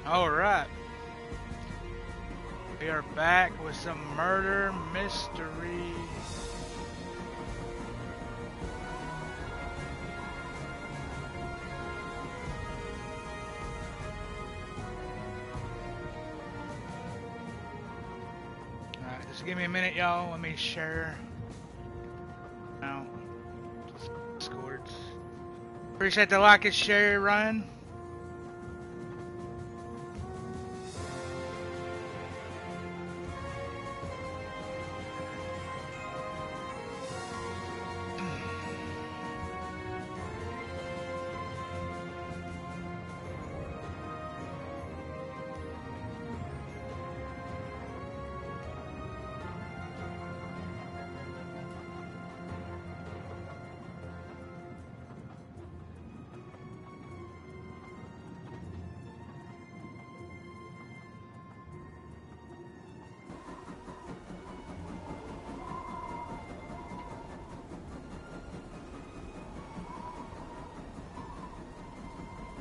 Alright. We are back with some murder mystery. Alright, just give me a minute, y'all. Let me share out Discords. Appreciate the like and share, Ryan.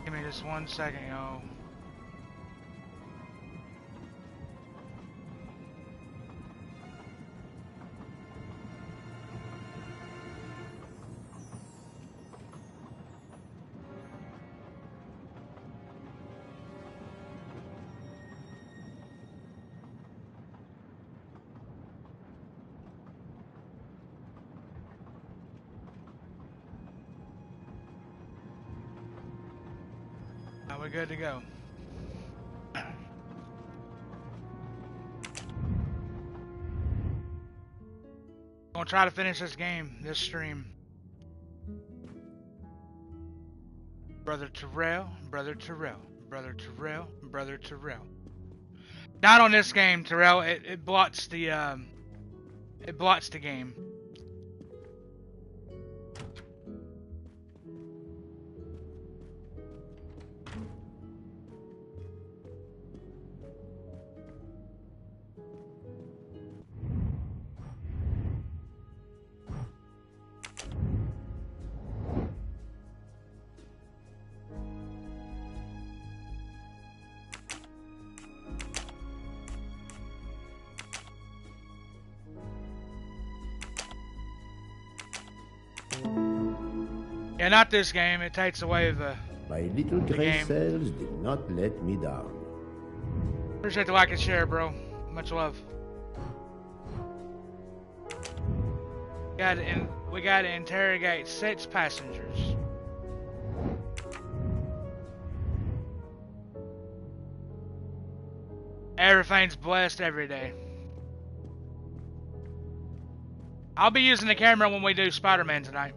Give me just 1 second, y'all. We're good to go. Gonna try to finish this game, this stream. Brother Terrell, Brother Terrell, Brother Terrell, Brother Terrell. Not on this game, Terrell. It blots the game. Yeah, not this game. It takes away the My little the gray game. cells did not let me down. Appreciate the like and share, bro. Much love. We got to interrogate 6 passengers. Everything's blessed every day. I'll be using the camera when we do Spider-Man tonight.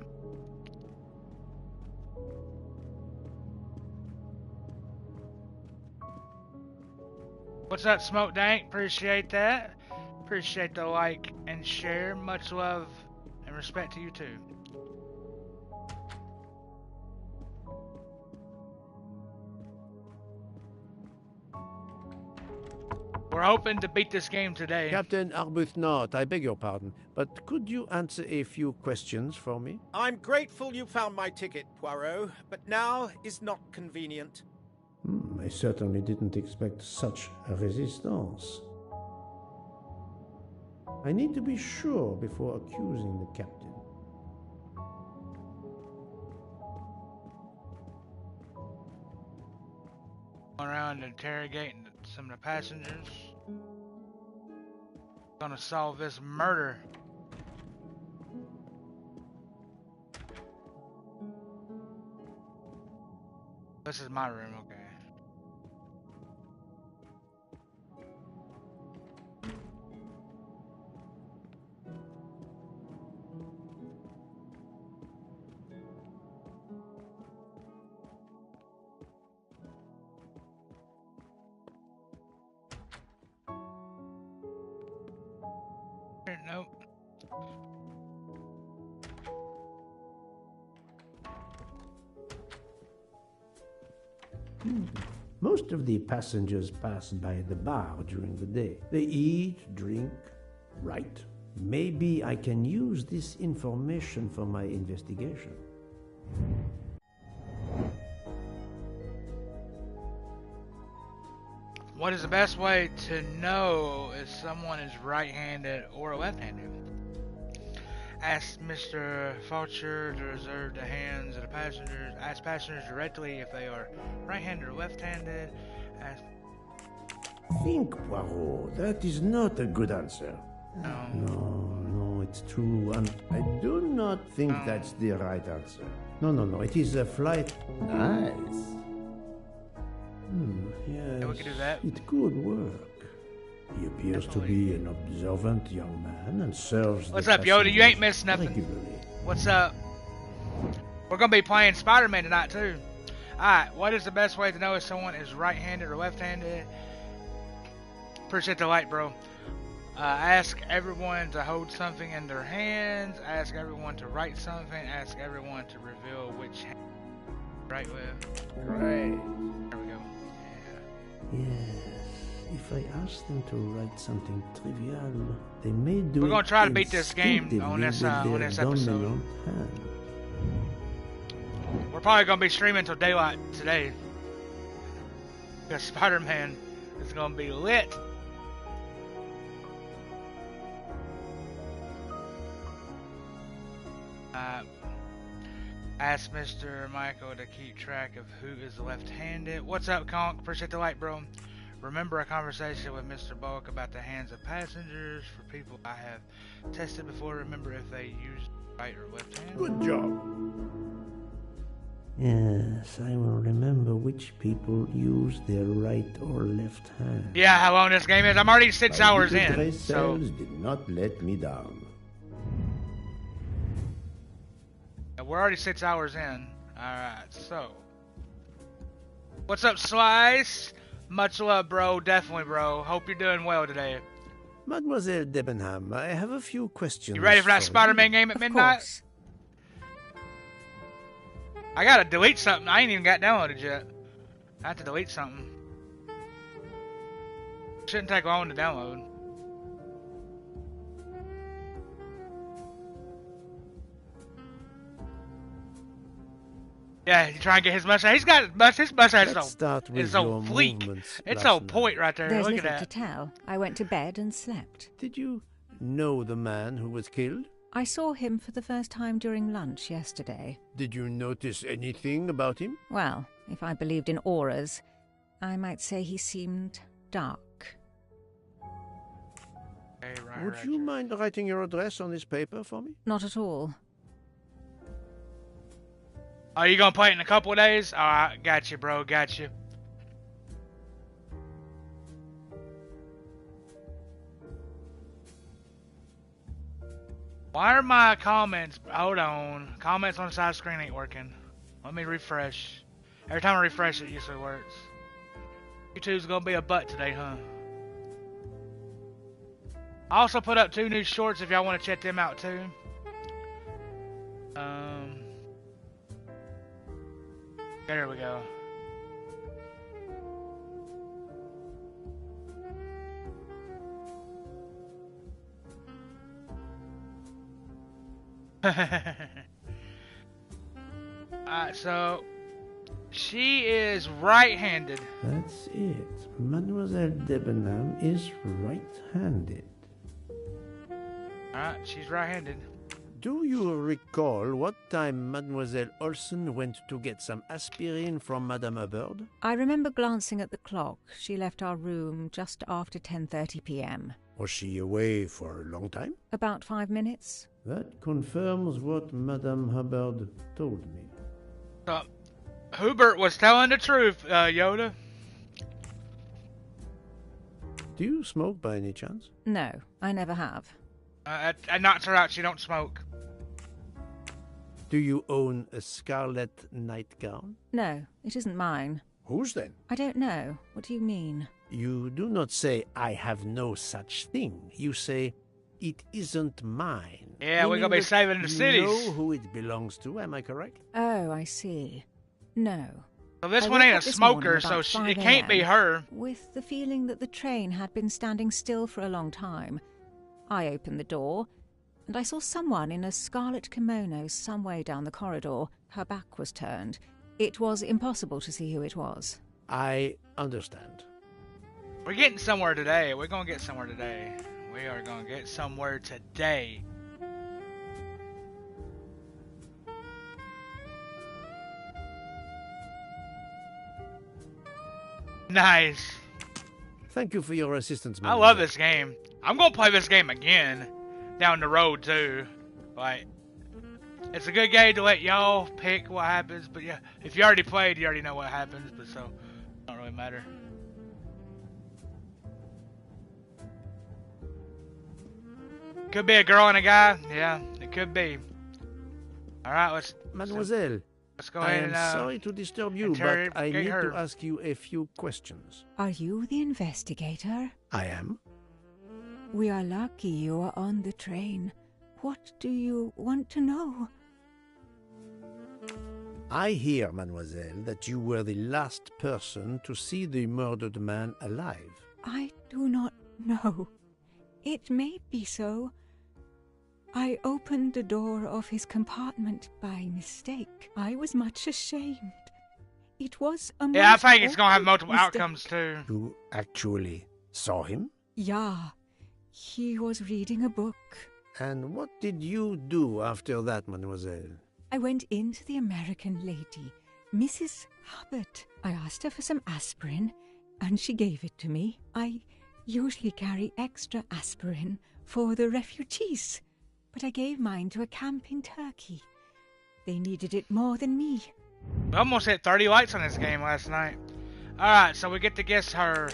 What's up, Smoke Dank? Appreciate that. Appreciate the like and share. Much love and respect to you too. We're hoping to beat this game today. Captain Arbuthnot, I beg your pardon, but could you answer a few questions for me? I'm grateful you found my ticket, Poirot, but now is not convenient. I certainly didn't expect such a resistance. I need to be sure before accusing the captain. Around interrogating some of the passengers. Gonna solve this murder. This is my room, okay. Nope. Most of the passengers pass by the bar during the day. They eat, drink, write. Maybe I can use this information for my investigation. What is the best way to know if someone is right-handed or left-handed? Ask Mr. Fulcher to reserve the hands of the passengers. Ask passengers directly if they are right-handed or left-handed. Ask... Think, Poirot. That is not a good answer. No, it's true. And I do not think that's the right answer. No. It is a flight. Nice. Yes. Yeah, we could do that. It could work. He appears to be an observant young man and serves. What's up, Yoda? You ain't missed nothing. Regularly. What's up? We're gonna be playing Spider-Man tonight too. Alright, what is the best way to know if someone is right-handed or left-handed? Appreciate the light, bro. Ask everyone to hold something in their hands. Ask everyone to write something. Ask everyone to reveal which hand. Right, left. Right. There we go. Yeah. Yes. If I ask them to write something trivial, they may do. We're gonna try to beat this game on this episode. Hand. We're probably gonna be streaming till daylight today. Because Spider-Man is gonna be lit. Ask Mr. Michael to keep track of who is left-handed. What's up, Conk? Appreciate the light, bro. Remember a conversation with Mr. Bullock about the hands of passengers. For people I have tested before, remember if they use right or left hand. Good job. Yes, I will remember which people use their right or left hand. Yeah, how long this game is? I'm already 6 hours in. So did not let me down. we're already 6 hours in. Alright, so. What's up, Slice? Much love, bro. Definitely, bro. Hope you're doing well today. Mademoiselle Debenham, I have a few questions. You ready for that Spider-Man game at midnight? Course. I gotta delete something. I ain't even got downloaded yet. I have to delete something. Shouldn't take long to download. Yeah, you try and get his mustache. He's got his mustache. It's so fleek. It's so point right there. There's Look at little that. to tell. I went to bed and slept. Did you know the man who was killed? I saw him for the first time during lunch yesterday. Did you notice anything about him? Well, if I believed in auras, I might say he seemed dark. Hey, Would you mind writing your address on this paper for me? Not at all. Are you gonna play it in a couple of days? Alright, got you, bro. Got you. Why are my comments? Hold on. Comments on the side screen ain't working. Let me refresh. Every time I refresh it, usually works. YouTube's gonna be a butt today, huh? I also put up 2 new shorts if y'all want to check them out too. There we go. Alright, so she is right-handed. That's it. Mademoiselle Debenham is right-handed. Alright, she's right-handed. Do you recall what time Mademoiselle Olsen went to get some aspirin from Madame Hubbard? I remember glancing at the clock. She left our room just after 10:30 p.m. Was she away for a long time? About 5 minutes. That confirms what Madame Hubbard told me. Hubert was telling the truth, Yoda. Do you smoke by any chance? No, I never have. I knocked her out. She don't smoke. Do you own a scarlet nightgown? No, it isn't mine. Whose then? I don't know. What do you mean? You do not say, I have no such thing. You say, it isn't mine. Yeah, we're Meaning gonna be that saving the cities. You know who it belongs to, am I correct? Oh, I see. No. So this I one woke ain't up a this smoker, morning so about it 5 can't be a.m. her. With the feeling that the train had been standing still for a long time. I opened the door, and I saw someone in a scarlet kimono some way down the corridor. Her back was turned. It was impossible to see who it was. I understand. We're getting somewhere today. We're gonna get somewhere today. We are gonna get somewhere today. Nice. Thank you for your assistance, I love this game. I'm gonna play this game again down the road too. Like, it's a good game to let y'all pick what happens. But yeah, if you already played, you already know what happens. But so, it don't really matter. Could be a girl and a guy. Yeah, it could be. All right, Mademoiselle, let's go I ahead am and sorry to disturb you, but I need to ask you a few questions. Are you the investigator? I am. We are lucky you are on the train. What do you want to know? I hear, mademoiselle, that you were the last person to see the murdered man alive. I do not know. It may be so. I opened the door of his compartment by mistake. I was much ashamed. It was a yeah, I think it's most gonna have awkward multiple mistake. outcomes too. You actually saw him? Yeah, he was reading a book. And what did you do after that, mademoiselle? I went into the American lady, Mrs. Hubbard. I asked her for some aspirin, and she gave it to me. I usually carry extra aspirin for the refugees, but I gave mine to a camp in Turkey. They needed it more than me. We almost hit 30 likes on this game last night. Alright, so we get to guess her.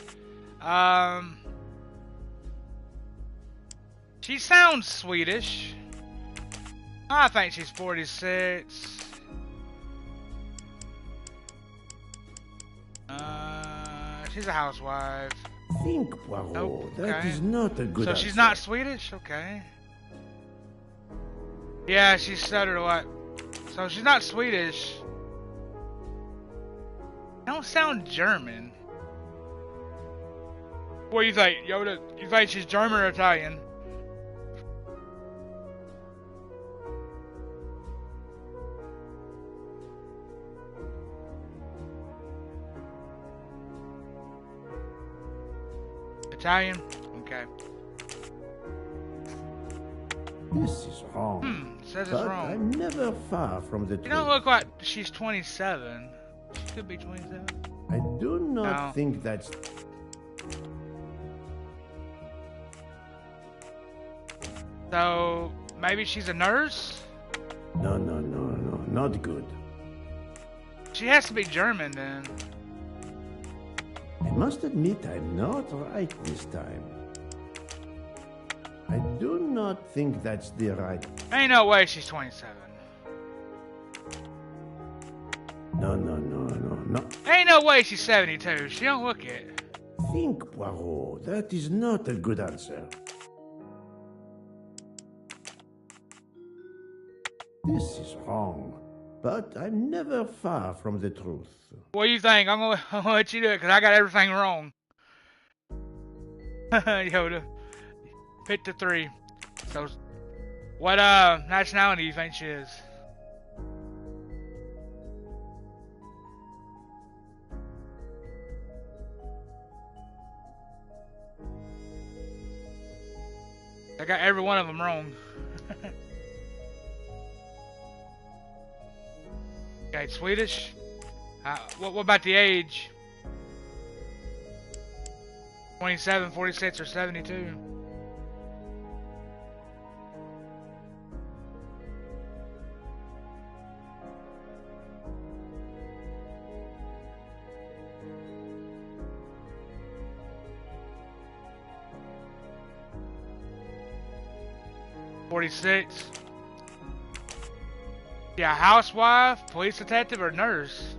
She sounds Swedish. I think she's 46. She's a housewife. Think, Poirot. Nope, That okay. is not a good So answer. she's not Swedish? Okay. Yeah, she stuttered a lot. So she's not Swedish. Don't sound German. What do you think, Yoda? You think she's German or Italian? Italian? Okay. This is wrong. Says it's But wrong. I'm never far from the You truth. don't look like she's 27. She could be 27. I do not No. think that's... So, maybe she's a nurse? No, not good. She has to be German then. I must admit I'm not right this time. I do not think that's the right... Ain't no way she's 27. No. Ain't no way she's 72. She don't look it. Think, Poirot. That is not a good answer. This is wrong. But I'm never far from the truth. What do you think? I'm gonna let you do it because I got everything wrong. Yoda. Pick the 3. So, what nationality do you think she is? I got every one of them wrong. Okay, Swedish. What about the age? 27, 46, or 72? Yeah, housewife, police detective, or nurse?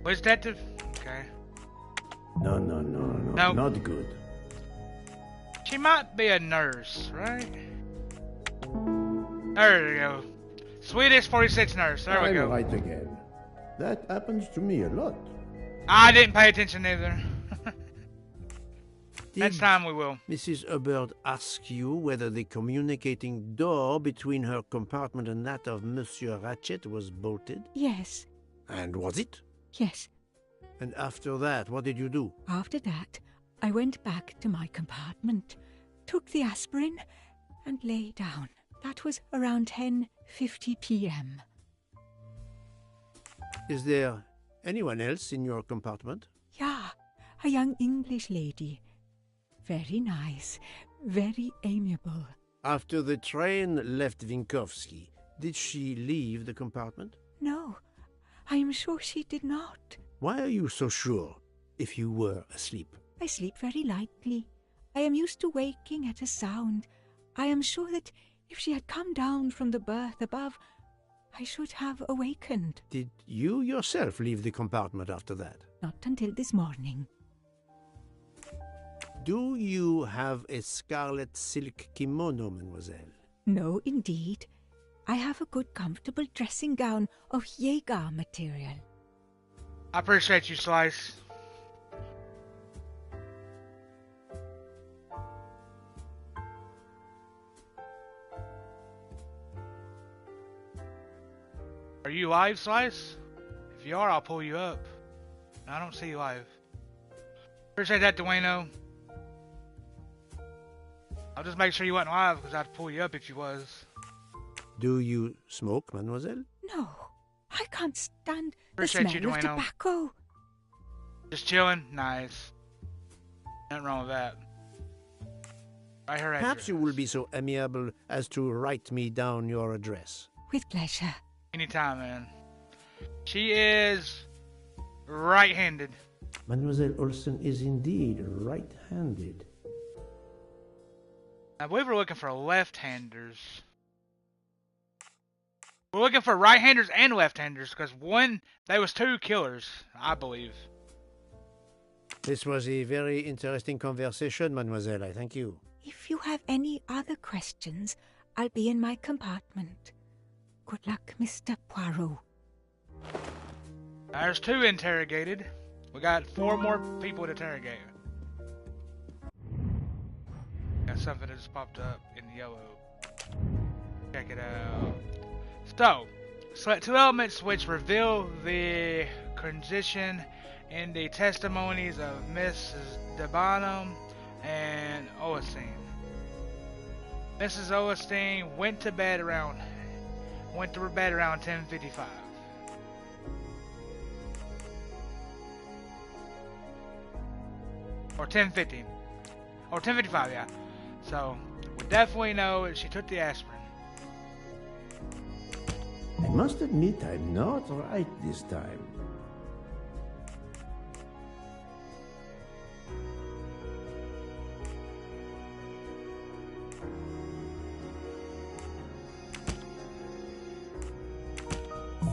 Police detective? Okay. No, no, no, no, Nope. not good. She might be a nurse, right? There we go. Swedish 46 nurse. There we I'm go. right again. That happens to me a lot. I didn't pay attention either. Next Did time we will. Mrs. Hubbard ask you whether the communicating door between her compartment and that of Monsieur Ratchet was bolted? Yes, And was it? yes. And after that, what did you do? After that, I went back to my compartment, took the aspirin, and lay down. That was around 10:50 p.m. Is there anyone else in your compartment? Yeah, a young English lady. Very nice, very amiable. After the train left Vinkovsky, did she leave the compartment? No, I am sure she did not. Why are you so sure, if you were asleep? I sleep very lightly. I am used to waking at a sound. I am sure that if she had come down from the berth above, I should have awakened. Did you yourself leave the compartment after that? Not until this morning. Do you have a scarlet silk kimono, mademoiselle? No, indeed. I have a good, comfortable dressing gown of Jaeger material. I appreciate you, Slice. Are you live, Slice? If you are, I'll pull you up. I don't see you live. Appreciate that, Dueno. I'll just make sure you wasn't live because I'd pull you up if you was. Do you smoke, mademoiselle? No, I can't stand the Appreciate smell you, of Dueno. tobacco. Just chilling? Nice. Nothing wrong with that. Right here, Perhaps you will be so amiable as to write me down your address. With pleasure. Anytime, man. She is right-handed. Mademoiselle Olsen is indeed right-handed. I believe we're looking for left-handers. We're looking for right-handers and left-handers because there was two killers, I believe. This was a very interesting conversation, mademoiselle. I thank you. If you have any other questions, I'll be in my compartment. Good luck, Mr. Poirot. There's two interrogated. We got 4 more people to interrogate. Got something that just popped up in yellow. Check it out. So, select 2 elements which reveal the condition in the testimonies of Mrs. DeBonham and Osteen. Mrs. Osteen went to bed around 10:55. Or 10:50. Or 10:55, yeah. So, we definitely know that she took the aspirin. I must admit I'm not right this time.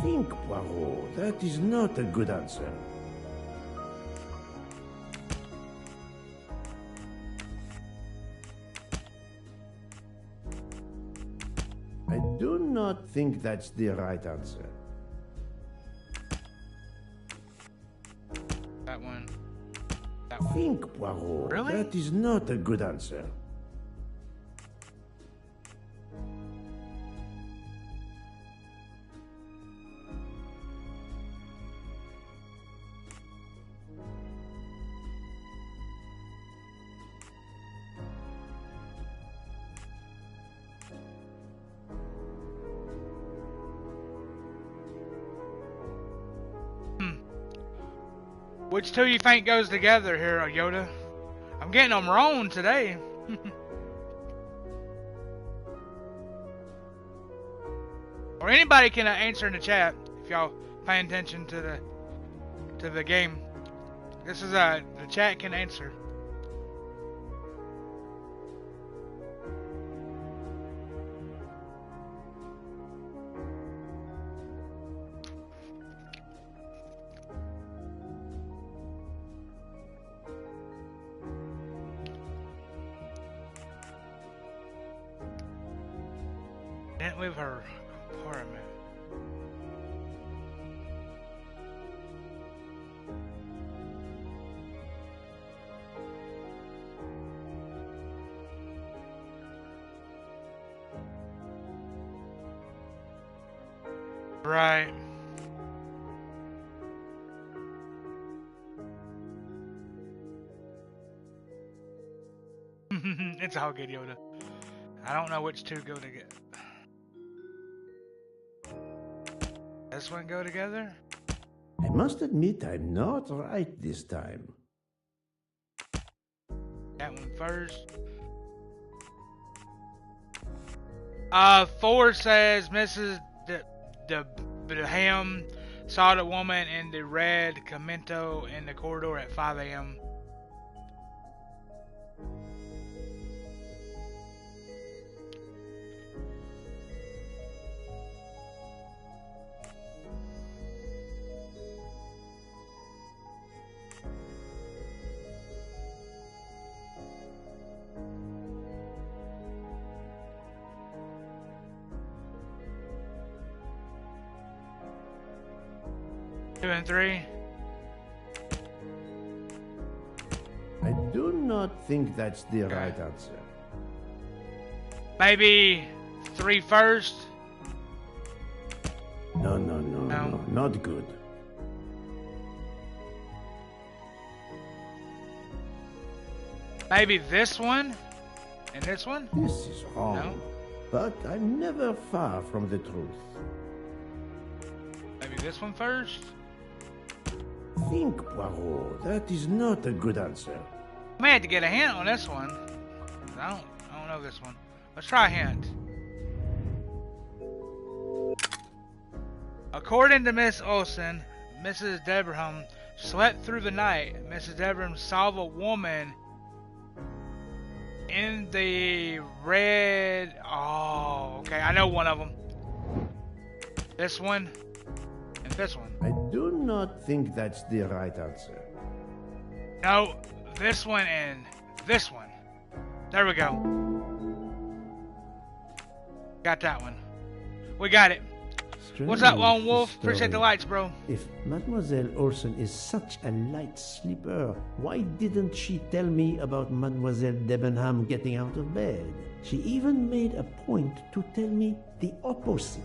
Think, Poirot. That is not a good answer. I do not think that's the right answer. That one. That one. Think, Poirot. Really? That is not a good answer. Which two you think goes together here, Yoda? I'm getting them wrong today. Or anybody can answer in the chat if y'all paying attention to the game. This is the chat can answer. Didn't leave her apartment. Right. It's all good, Yoda. I don't know which two go together. This one go together? I must admit I'm not right this time. That one first. 4 says Mrs. The Ham saw the woman in the red Camento in the corridor at 5 a.m. Two and three. I do not think that's the right answer. Maybe 3 first. No, not good. Maybe this one and this one. This is wrong. No. But I'm never far from the truth. Maybe this one first. Think, Poirot. That is not a good answer. I may have to get a hint on this one. I don't know this one. Let's try a hint. According to Miss Olsen, Mrs. Debenham slept through the night. Mrs. Debenham saw a woman in the red. Oh, okay. I know one of them. This one and this one. I do not think that's the right answer. No, this one and this one. There we go. Got that one. We got it. What's up, Lone Wolf? Appreciate the lights, bro. If Mademoiselle Olsen is such a light sleeper, why didn't she tell me about Mademoiselle Debenham getting out of bed? She even made a point to tell me the opposite.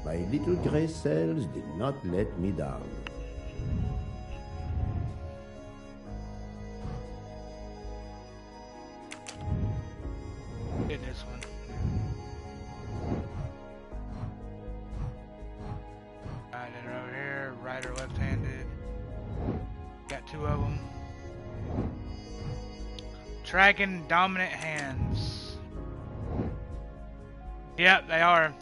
My little gray cells did not let me down. Get this one. Right, and over here, right or left-handed. Got 2 of them. Dragon dominant hands. Yep, they are.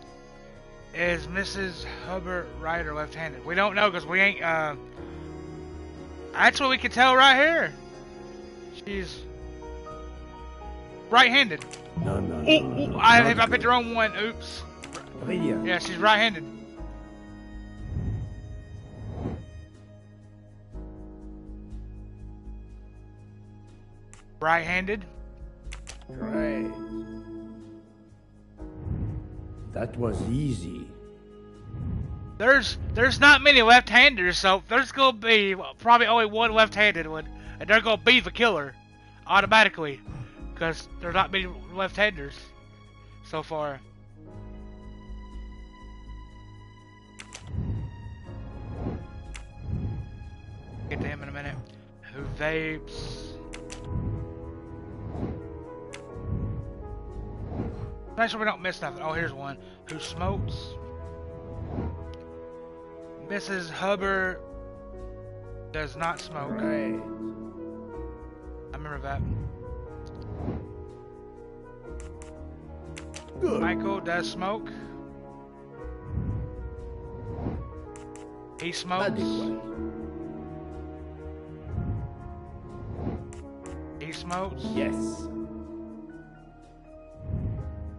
Is Mrs. Hubbard right or left-handed? We don't know because we ain't. Actually, we can tell right here. She's right-handed. No. I picked the wrong one. Oops. Brilliant. Yeah, she's right-handed. Right-handed. Right. That was easy. There's not many left-handers, so there's gonna be probably only one left-handed one, and they're gonna be the killer automatically, because there's not many left-handers so far. Get to him in a minute. Who vapes? Make sure we don't miss nothing. Oh, here's one. Who smokes? Mrs. Hubbard does not smoke. Right. I remember that. Good. Michael does smoke. He smokes. Adequate. He smokes. Yes.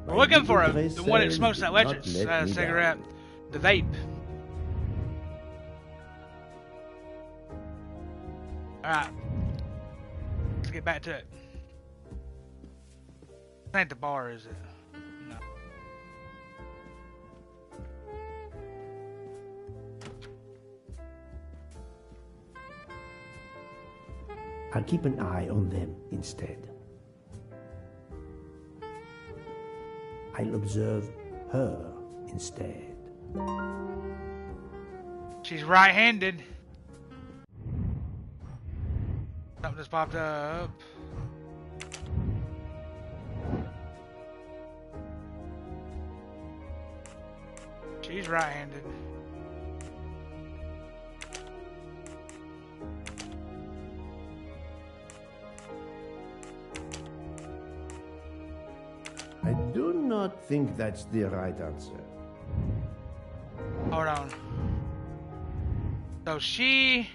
We're looking for the one that smokes that electric cigarette. The vape. Alright. Let's get back to it. This ain't the bar, is it? No. I'll keep an eye on them instead. I'll observe her instead. She's right-handed. Something just popped up. She's right-handed. I do not think that's the right answer. Hold on. So she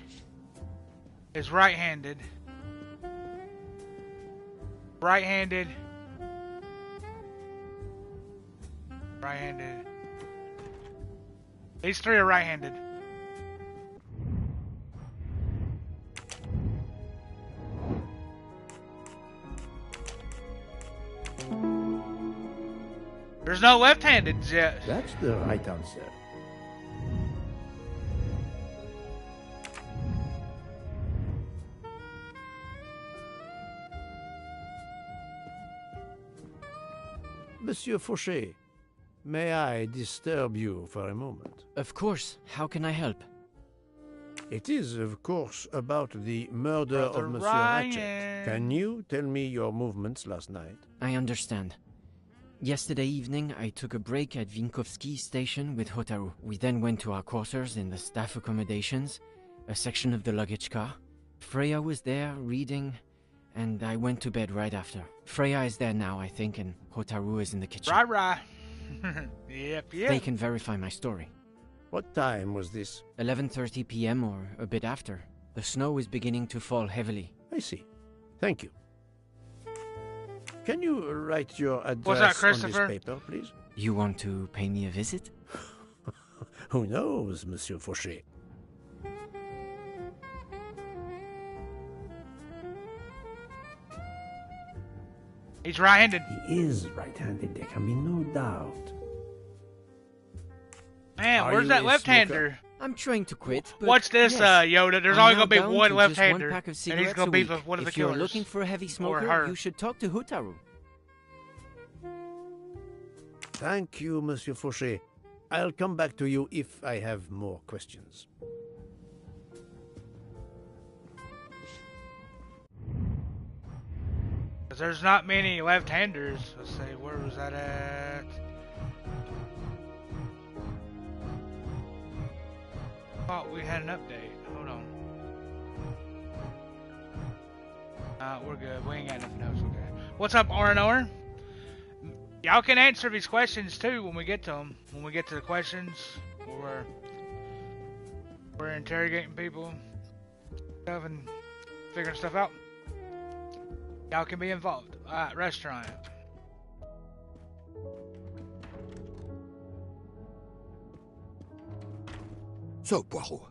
is right-handed. Right-handed. Right-handed. These three are right-handed. There's no left-handed yet. That's the right answer. Monsieur Fauché, may I disturb you for a moment? Of course. How can I help? It is, of course, about the murder Brother of Monsieur Ryan. Ratchet. Can you tell me your movements last night? I understand. Yesterday evening, I took a break at Vinkovsky station with Hotaru. We then went to our quarters in the staff accommodations, a section of the luggage car. Freya was there, reading, and I went to bed right after. Freya is there now, I think, and Hotaru is in the kitchen. Right. Yep. They can verify my story. What time was this? 11:30 p.m. or a bit after. The snow is beginning to fall heavily. I see. Thank you. Can you write your address What's that, on Christopher? this paper, please? You want to pay me a visit? Who knows, Monsieur Fauché? He's right-handed. He is right-handed, there can be no doubt. Man, Are where's you that a left-hander? I'm trying to quit, but What's this, yes, Yoda? There's I'm only now gonna be down one to just left-hander, one pack of and he's cigarettes gonna a be week. one of the If you're killers. looking for a heavy Or smoker, her. you should talk to Hotaru. Thank you, Monsieur Fauché. I'll come back to you if I have more questions. Because there's not many left-handers. Let's see, where was that at? Thought we had an update. Hold on. We're good. We ain't got nothing else. Okay. What's up, R&R? Y'all can answer these questions too when we get to them. When we get to the questions, where we're interrogating people, stuff, and figuring stuff out. Y'all can be involved. Alright, restaurant. So, Poirot,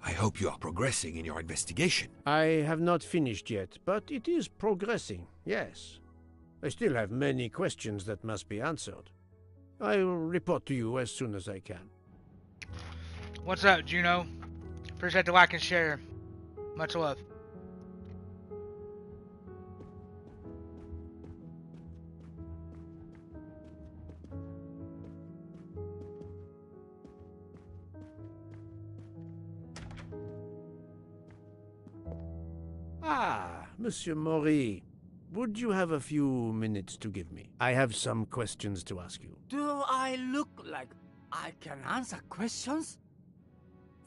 I hope you are progressing in your investigation. I have not finished yet, but it is progressing, yes. I still have many questions that must be answered. I will report to you as soon as I can. What's up, Juno? Appreciate the like and share. Much love. Ah, Monsieur Maury. Would you have a few minutes to give me? I have some questions to ask you. Do I look like I can answer questions?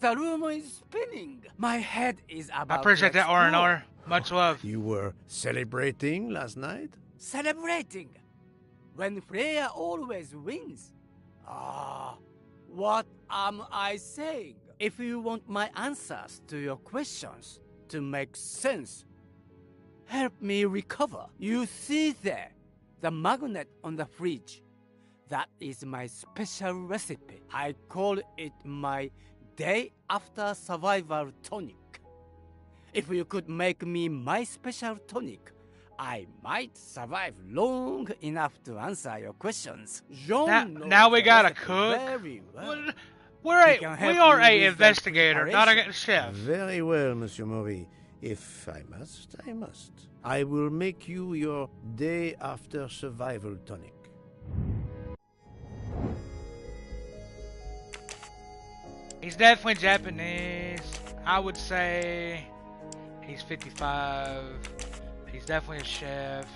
The room is spinning. My head is about I appreciate to that, R&R. explode. Much love. You were celebrating last night? Celebrating. When Freya always wins. Ah, what am I saying? If you want my answers to your questions to make sense, help me recover. You see there, the magnet on the fridge. That is my special recipe. I call it my day after survival tonic. If you could make me my special tonic, I might survive long enough to answer your questions. Jean knows Now we the got a recipe cook. very well. We can help are you a with the investigator, not a preparation. chef. Very well, Monsieur Maury. If I must, I must. I will make you your day after survival tonic. He's definitely Japanese. I would say he's 55. He's definitely a chef.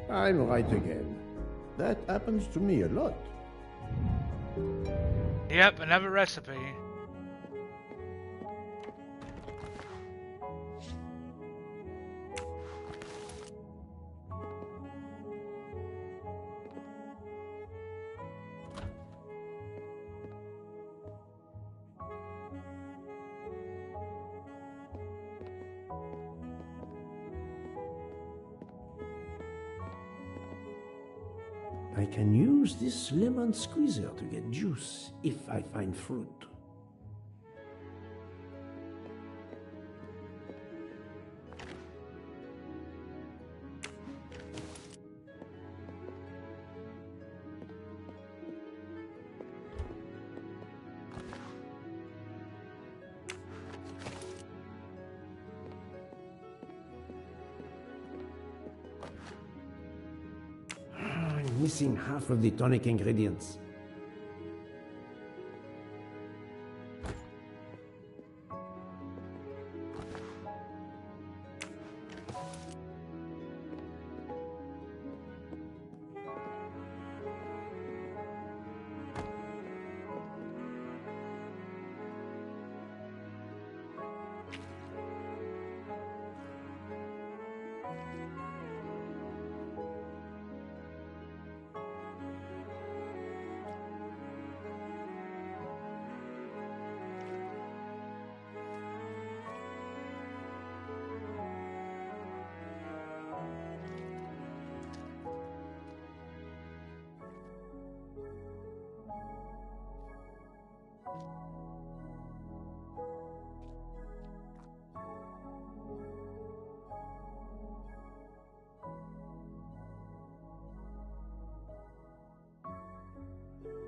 I'm right again. That happens to me a lot. Yep, another recipe. I can use this lemon squeezer to get juice if I find fruit. Missing half of the tonic ingredients.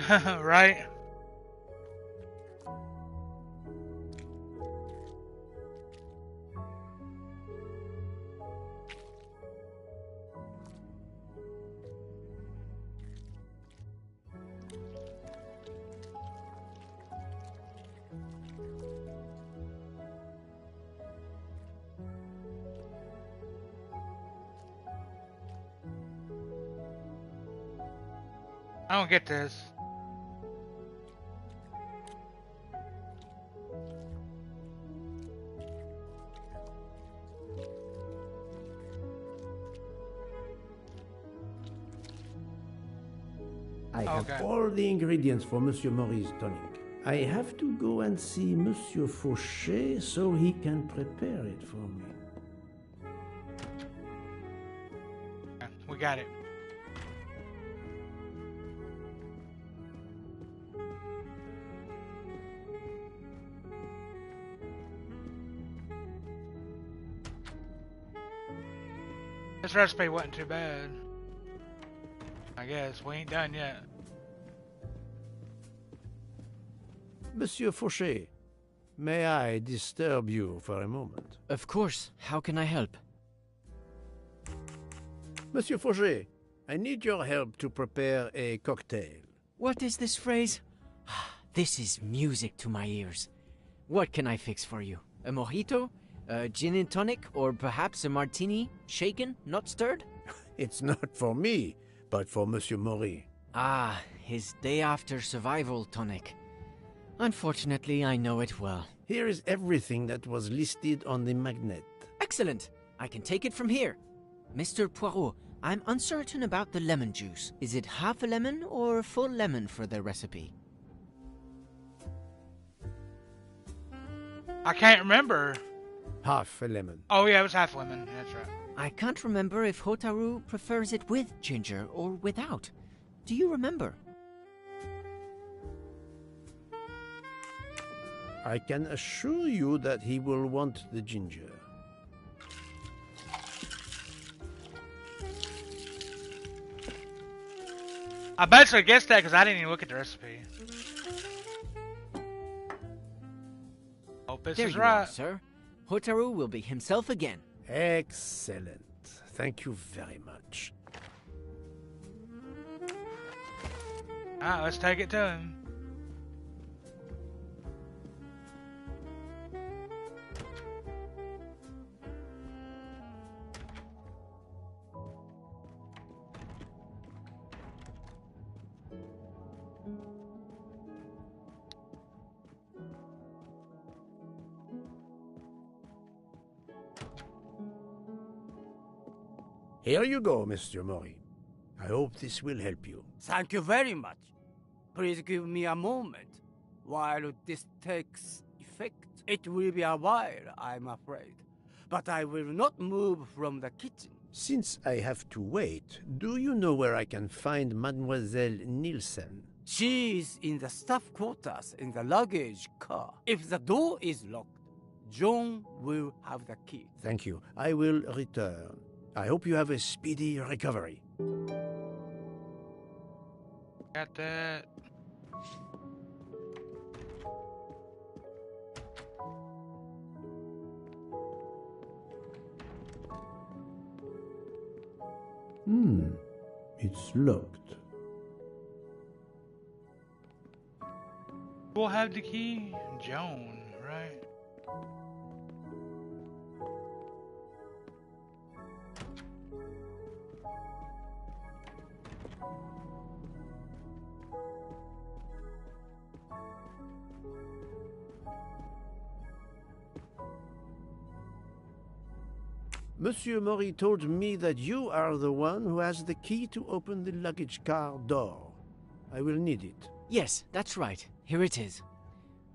Right? I don't get this. I have Okay. all the ingredients for Monsieur Maurice's tonic. I have to go and see Monsieur Fauché so he can prepare it for me. We got it. This recipe wasn't too bad. I guess we ain't done yet. Monsieur Fauché, may I disturb you for a moment? Of course. How can I help? Monsieur Fauché, I need your help to prepare a cocktail. What is this phrase? This is music to my ears. What can I fix for you? A mojito? A gin and tonic? Or perhaps a martini? Shaken, not stirred? It's not for me, but for Monsieur Maurice. Ah, his day after survival tonic. Unfortunately, I know it well. Here is everything that was listed on the magnet. Excellent! I can take it from here. Mr. Poirot, I'm uncertain about the lemon juice. Is it half a lemon or a full lemon for the recipe? I can't remember. Half a lemon. Oh yeah, it was half lemon. That's right. I can't remember if Hotaru prefers it with ginger or without. Do you remember? I can assure you that he will want the ginger. I bet I guessed that because I didn't even look at the recipe. Hope this There is you right. are, sir. Hotaru will be himself again. Excellent. Thank you very much. Alright, let's take it to him. Here you go, Mr. Mori. I hope this will help you. Thank you very much. Please give me a moment while this takes effect. It will be a while, I'm afraid. But I will not move from the kitchen. Since I have to wait, do you know where I can find Mademoiselle Nielsen? She is in the staff quarters in the luggage car. If the door is locked, John will have the key. Thank you. I will return. I hope you have a speedy recovery. Got that. It's locked. We'll have the key. Joan, right? Monsieur Mori told me that you are the one who has the key to open the luggage car door. I will need it. Yes, that's right. Here it is.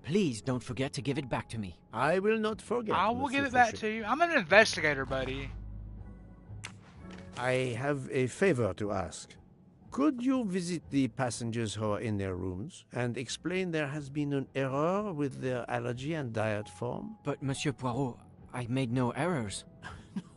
Please don't forget to give it back to me. I will not forget. I will Monsieur give it back Fouché. to you. I'm an investigator, buddy. I have a favor to ask. Could you visit the passengers who are in their rooms and explain there has been an error with their allergy and diet form? But, Monsieur Poirot, I made no errors.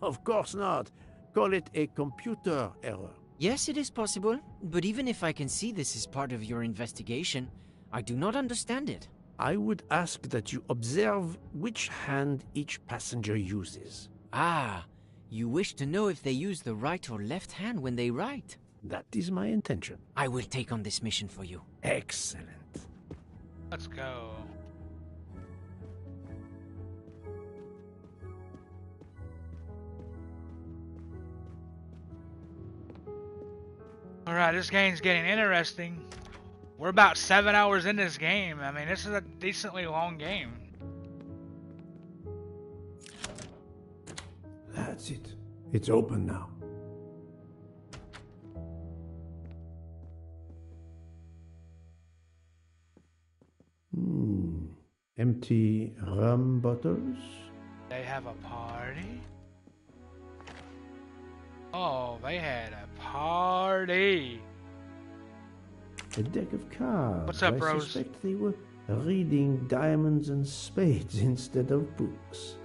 Of course not. Call it a computer error. Yes, it is possible, but even if I can see this is part of your investigation, I do not understand it. I would ask that you observe which hand each passenger uses. Ah, you wish to know if they use the right or left hand when they write? That is my intention. I will take on this mission for you. Excellent. Let's go. Alright, this game's getting interesting. We're about 7 hours into this game. I mean, this is a decently long game. That's it. It's open now. Empty rum bottles? They have a party? Oh, they had a party. A deck of cards. What's up, I bros? suspect they were reading diamonds and spades instead of books.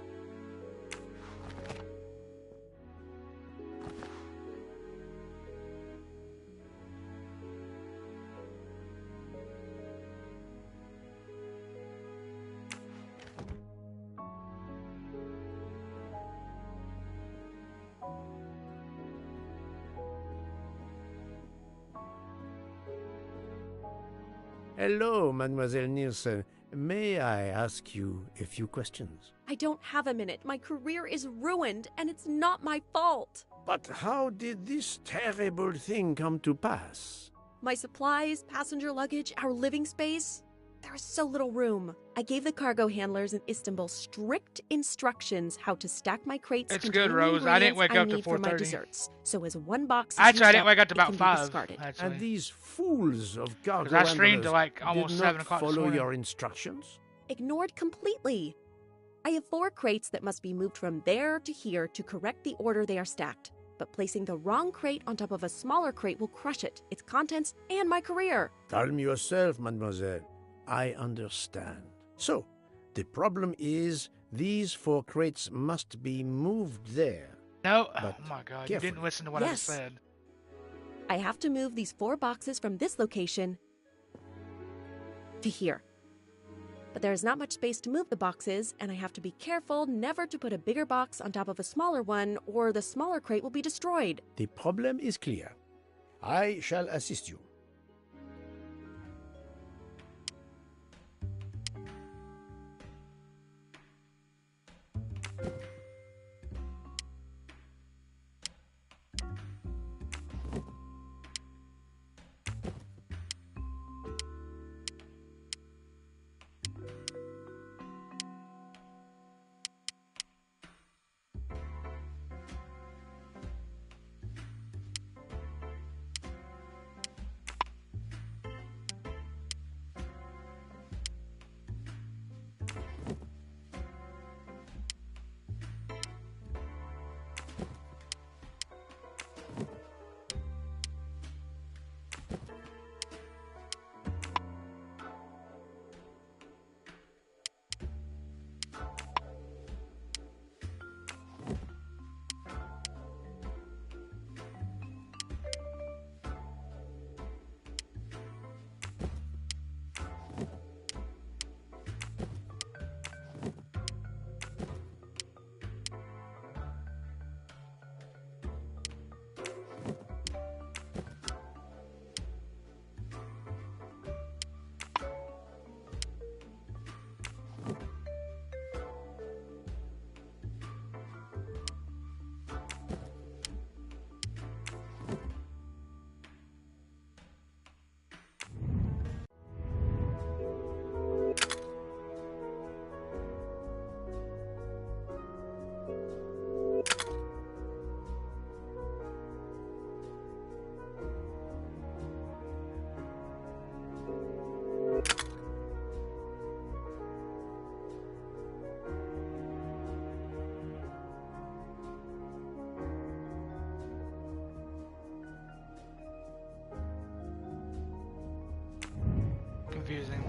Hello, Mademoiselle Nielsen. May I ask you a few questions? I don't have a minute. My career is ruined, and it's not my fault. But how did this terrible thing come to pass? My supplies, passenger luggage, our living space. There is so little room. I gave the cargo handlers in Istanbul strict instructions how to stack my crates. It's containing good, Rose. I didn't wake up till need for my 4:30. desserts. So as one box is Actually, I used didn't wake up to it about can be 5. discarded. Actually. And these fools of cargo 'Cause I streamed handlers to like almost did 7 not o'clock this follow morning. your instructions? Ignored completely. I have 4 crates that must be moved from there to here to correct the order they are stacked. But placing the wrong crate on top of a smaller crate will crush it, its contents, and my career. Calm yourself, mademoiselle. I understand. So, the problem is these 4 crates must be moved there. No. But Oh my god, you carefully. didn't listen to what I just Yes. said. I have to move these 4 boxes from this location to here. But there is not much space to move the boxes, and I have to be careful never to put a bigger box on top of a smaller one, or the smaller crate will be destroyed. The problem is clear. I shall assist you. Confusing.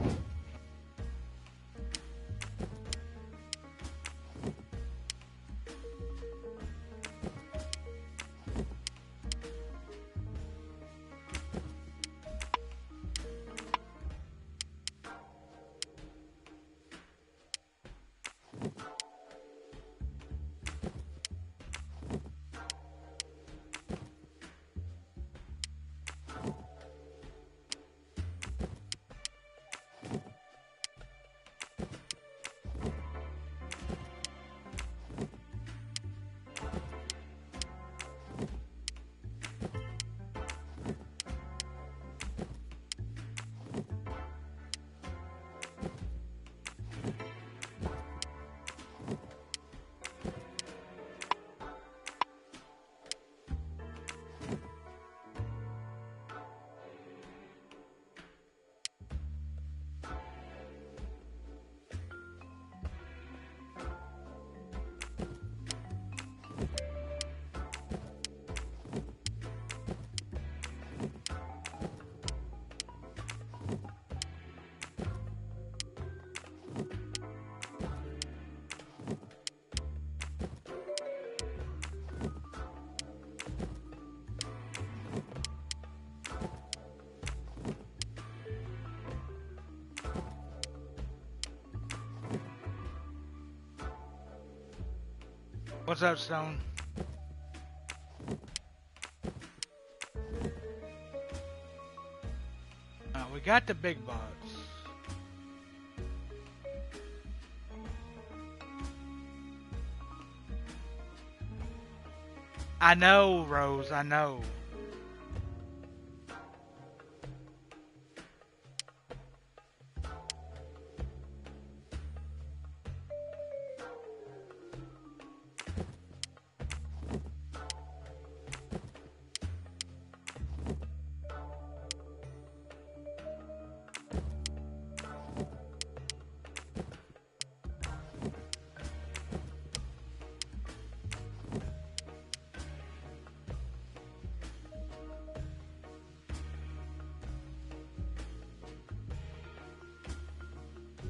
What's up, Stone? We got the big box. I know, Rose, I know.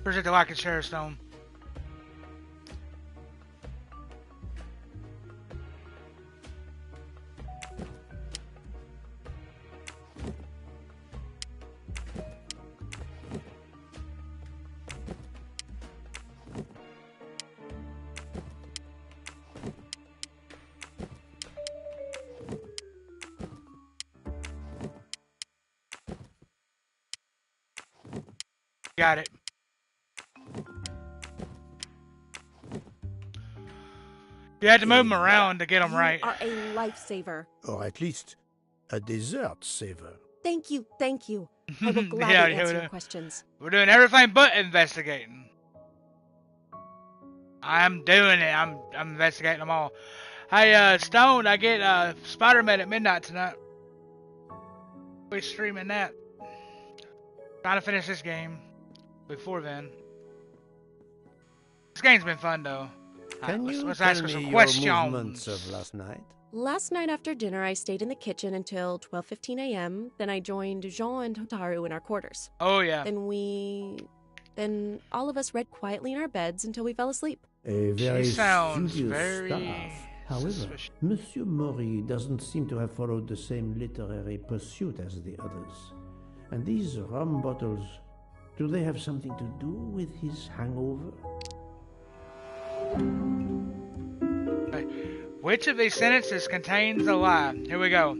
Appreciate the like and share, Stone. Got it. You had to move them around to get them right. You are a lifesaver. Or at least a dessert saver. Thank you, thank you. I will gladly answer your questions. We're doing everything but investigating. I'm doing it. I'm investigating them all. Hey, Stone, I get Spider-Man at midnight tonight. We're streaming that. Trying to finish this game before then. This game's been fun though. Can you let's tell ask her me some your questions. movements of last night? Last night after dinner, I stayed in the kitchen until 12:15 a.m. Then I joined Jean and Hotaru in our quarters. Oh yeah. Then all of us read quietly in our beds until we fell asleep. A very She sounds studious very staff. However, suspicious. Monsieur Mori doesn't seem to have followed the same literary pursuit as the others. And these rum bottles, do they have something to do with his hangover? Which of these sentences contains a lie? Here we go.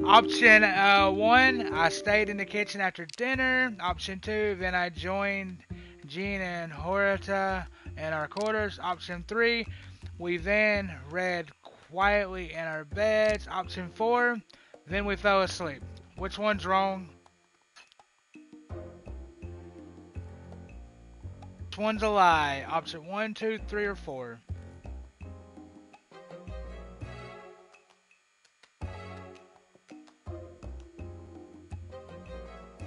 Option 1, I stayed in the kitchen after dinner. Option 2, then I joined Jean and Horita in our quarters. Option 3, we then read quietly in our beds. Option 4, then we fell asleep. Which one's wrong? Which one's a lie? Option 1, 2, 3, or 4?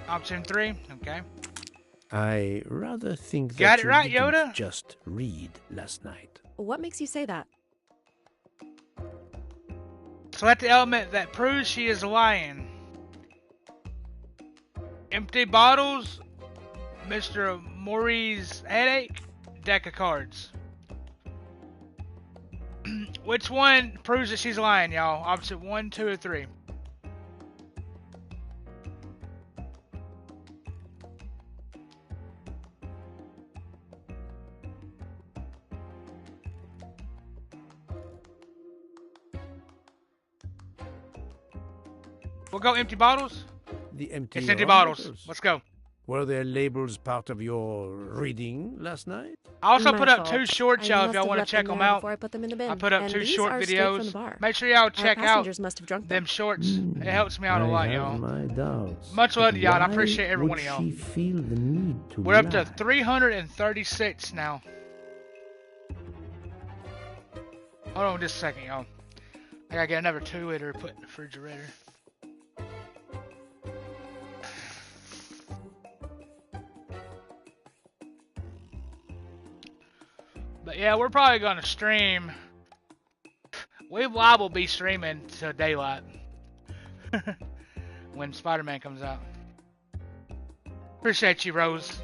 Option 3, okay. I rather think Got that it you right, didn't Yoda? just read last night. What makes you say that? Select the element that proves she is lying. Empty bottles, Mr. Maury's headache, deck of cards. Which one proves that she's lying, y'all? Option 1, 2, or 3? We'll go empty bottles. The empty It's empty rum bottles. Let's go. Were their labels part of your reading last night? I also My put up fault. 2 shorts, I y'all, if must y'all have want to left check them them there out. before I put them in the bin. I put up And 2 these short are straight from the videos. bar. Make sure y'all Our check out passengers must have drunk them them. shorts. It helps me out a I lot, have y'all. my doubts. Much love to y'all, and I Why appreciate every would one of y'all. she feel the need to We're up to lie? 336 now. Hold on just a second, y'all. I gotta get another 2-liter to put in the refrigerator. But yeah, we're probably gonna stream. We will be streaming till daylight when Spider-Man comes out. Appreciate you, Rose.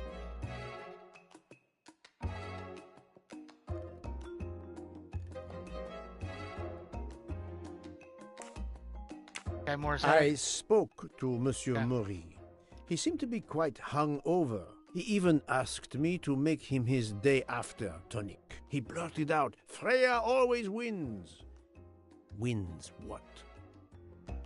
Okay, more I spoke to Monsieur Yeah. Mori. He seemed to be quite hungover. He even asked me to make him his day after tonic. He blurted out, "Freya always wins." Wins what?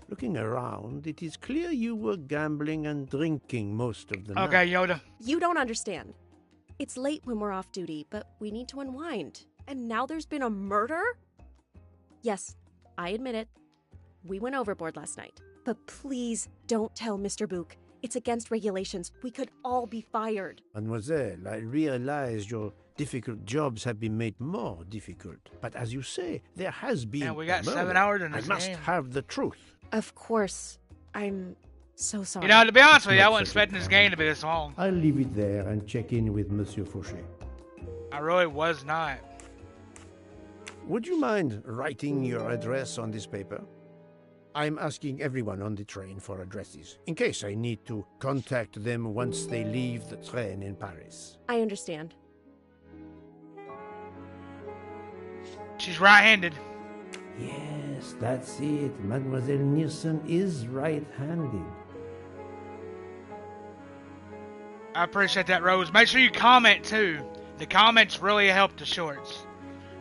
Looking around, it is clear you were gambling and drinking most of the night. Okay, Yoda. You don't understand. It's late when we're off duty, but we need to unwind. And now there's been a murder? Yes, I admit it. We went overboard last night. But please don't tell Mr. Book. It's against regulations. We could all be fired. Mademoiselle, I realize your difficult jobs have been made more difficult. But as you say, there has been Man, we got a 7 murder. hours in I this must game. have the truth. Of course. I'm so sorry. You know, to be honest with you, I not wasn't such a expecting this game to be this long. I'll leave it there and check in with Monsieur Fauché. I really was not. Would you mind writing your address on this paper? I'm asking everyone on the train for addresses, in case I need to contact them once they leave the train in Paris. I understand. She's right-handed. Yes, that's it. Mademoiselle Nielsen is right-handed. I appreciate that, Rose. Make sure you comment, too. The comments really help the shorts.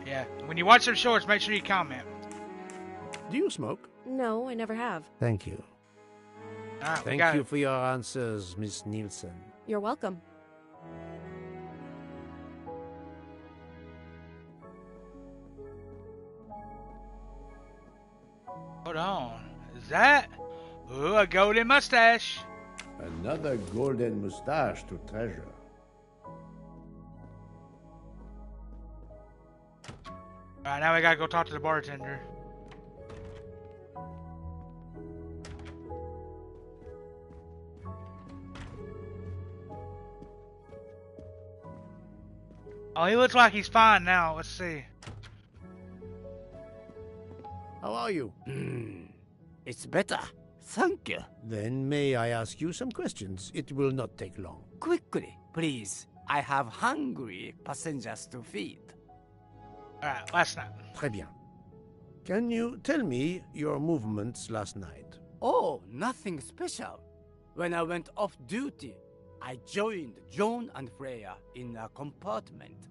Yeah, when you watch them shorts, make sure you comment. Do you smoke? No, I never have. Thank you. All right, we Thank got you it. for your answers, Miss Nielsen. You're welcome. Hold on. Is that? Ooh, a golden mustache. Another golden mustache to treasure. Alright, now we gotta go talk to the bartender. Oh, he looks like he's fine now. Let's see. How are you? It's better. Thank you. Then may I ask you some questions? It will not take long. Quickly, please. I have hungry passengers to feed. Alright, last night. Très bien. Can you tell me your movements last night? Oh, nothing special. When I went off duty, I joined John and Freya in a compartment.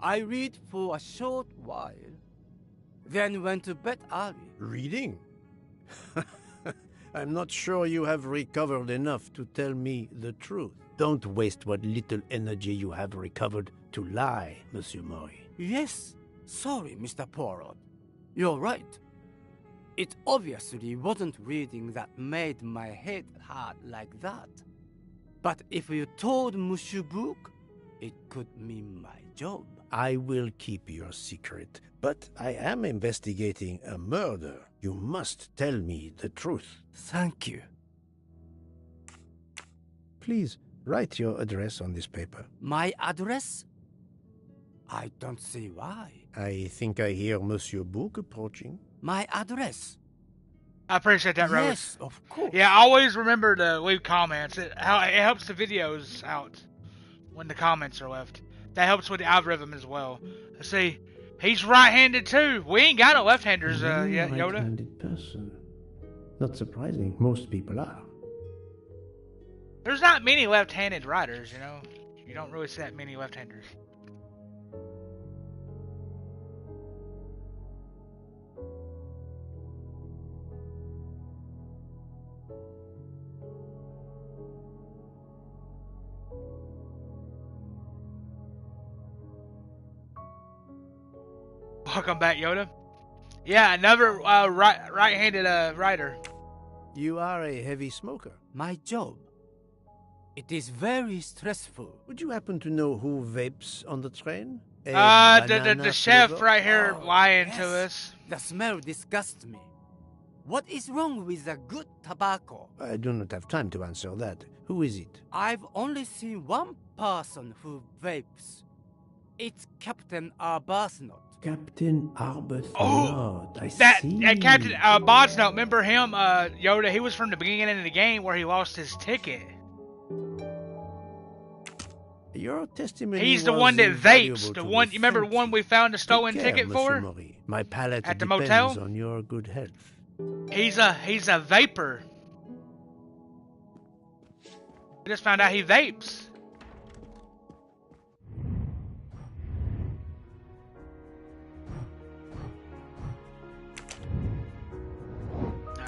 I read for a short while, then went to bed early. Reading? I'm not sure you have recovered enough to tell me the truth. Don't waste what little energy you have recovered to lie, Monsieur Mori. Yes, sorry, Mr. Poirot. You're right. It obviously wasn't reading that made my head hurt like that. But if you told Monsieur Book, it could mean my job. I will keep your secret, but I am investigating a murder. You must tell me the truth. Thank you. Please, write your address on this paper. My address? I don't see why. I think I hear Monsieur Book approaching. My address? I appreciate that, Robert. Yes, of course. Yeah, always remember to leave comments. It helps the videos out when the comments are left. That helps with the algorithm as well. Let's see, he's right-handed too. We ain't got no left-handers yet, Yoda. Right-handed person. Not surprising. Most people are. There's not many left-handed writers, you know. You don't really see that many left-handers. Welcome back, Yoda. Yeah, another right-handed writer. You are a heavy smoker. My job. It is very stressful. Would you happen to know who vapes on the train? The chef right here lying yes. to us. The smell disgusts me. What is wrong with a good tobacco? I do not have time to answer that. Who is it? I've only seen one person who vapes. It's Captain Arbuthnot. Captain Arbuthnot. Oh, I that see. Captain Arbuthnot. Remember him, Yoda? He was from the beginning of the game where he lost his ticket. Your testimony. He's the was one that invaluable vapes. The to one me. you remember the Thank one we found the stolen Take care, ticket Monsieur for Mori. My palate at the depends motel? on your good health. He's a vapor. We just found out he vapes.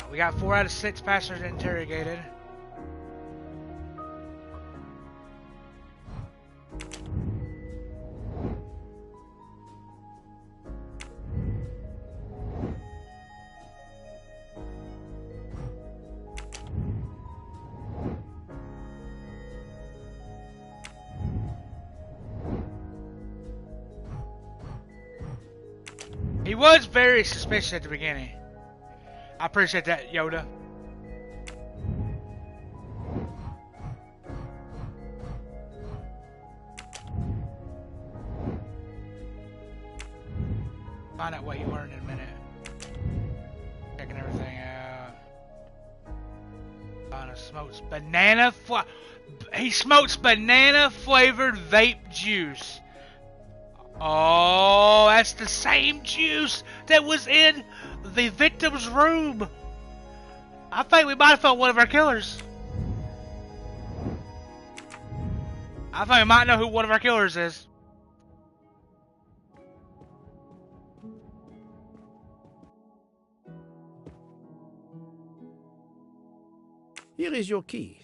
We got 4 out of 6 passengers interrogated. He was very suspicious at the beginning. I appreciate that, Yoda. Find out what you learned in a minute. Checking everything out. Smokes banana he smokes banana flavored vape juice. Oh, that's the same juice that was in the victim's room. I think we might have found one of our killers. I think we might know who one of our killers is. Here is your key.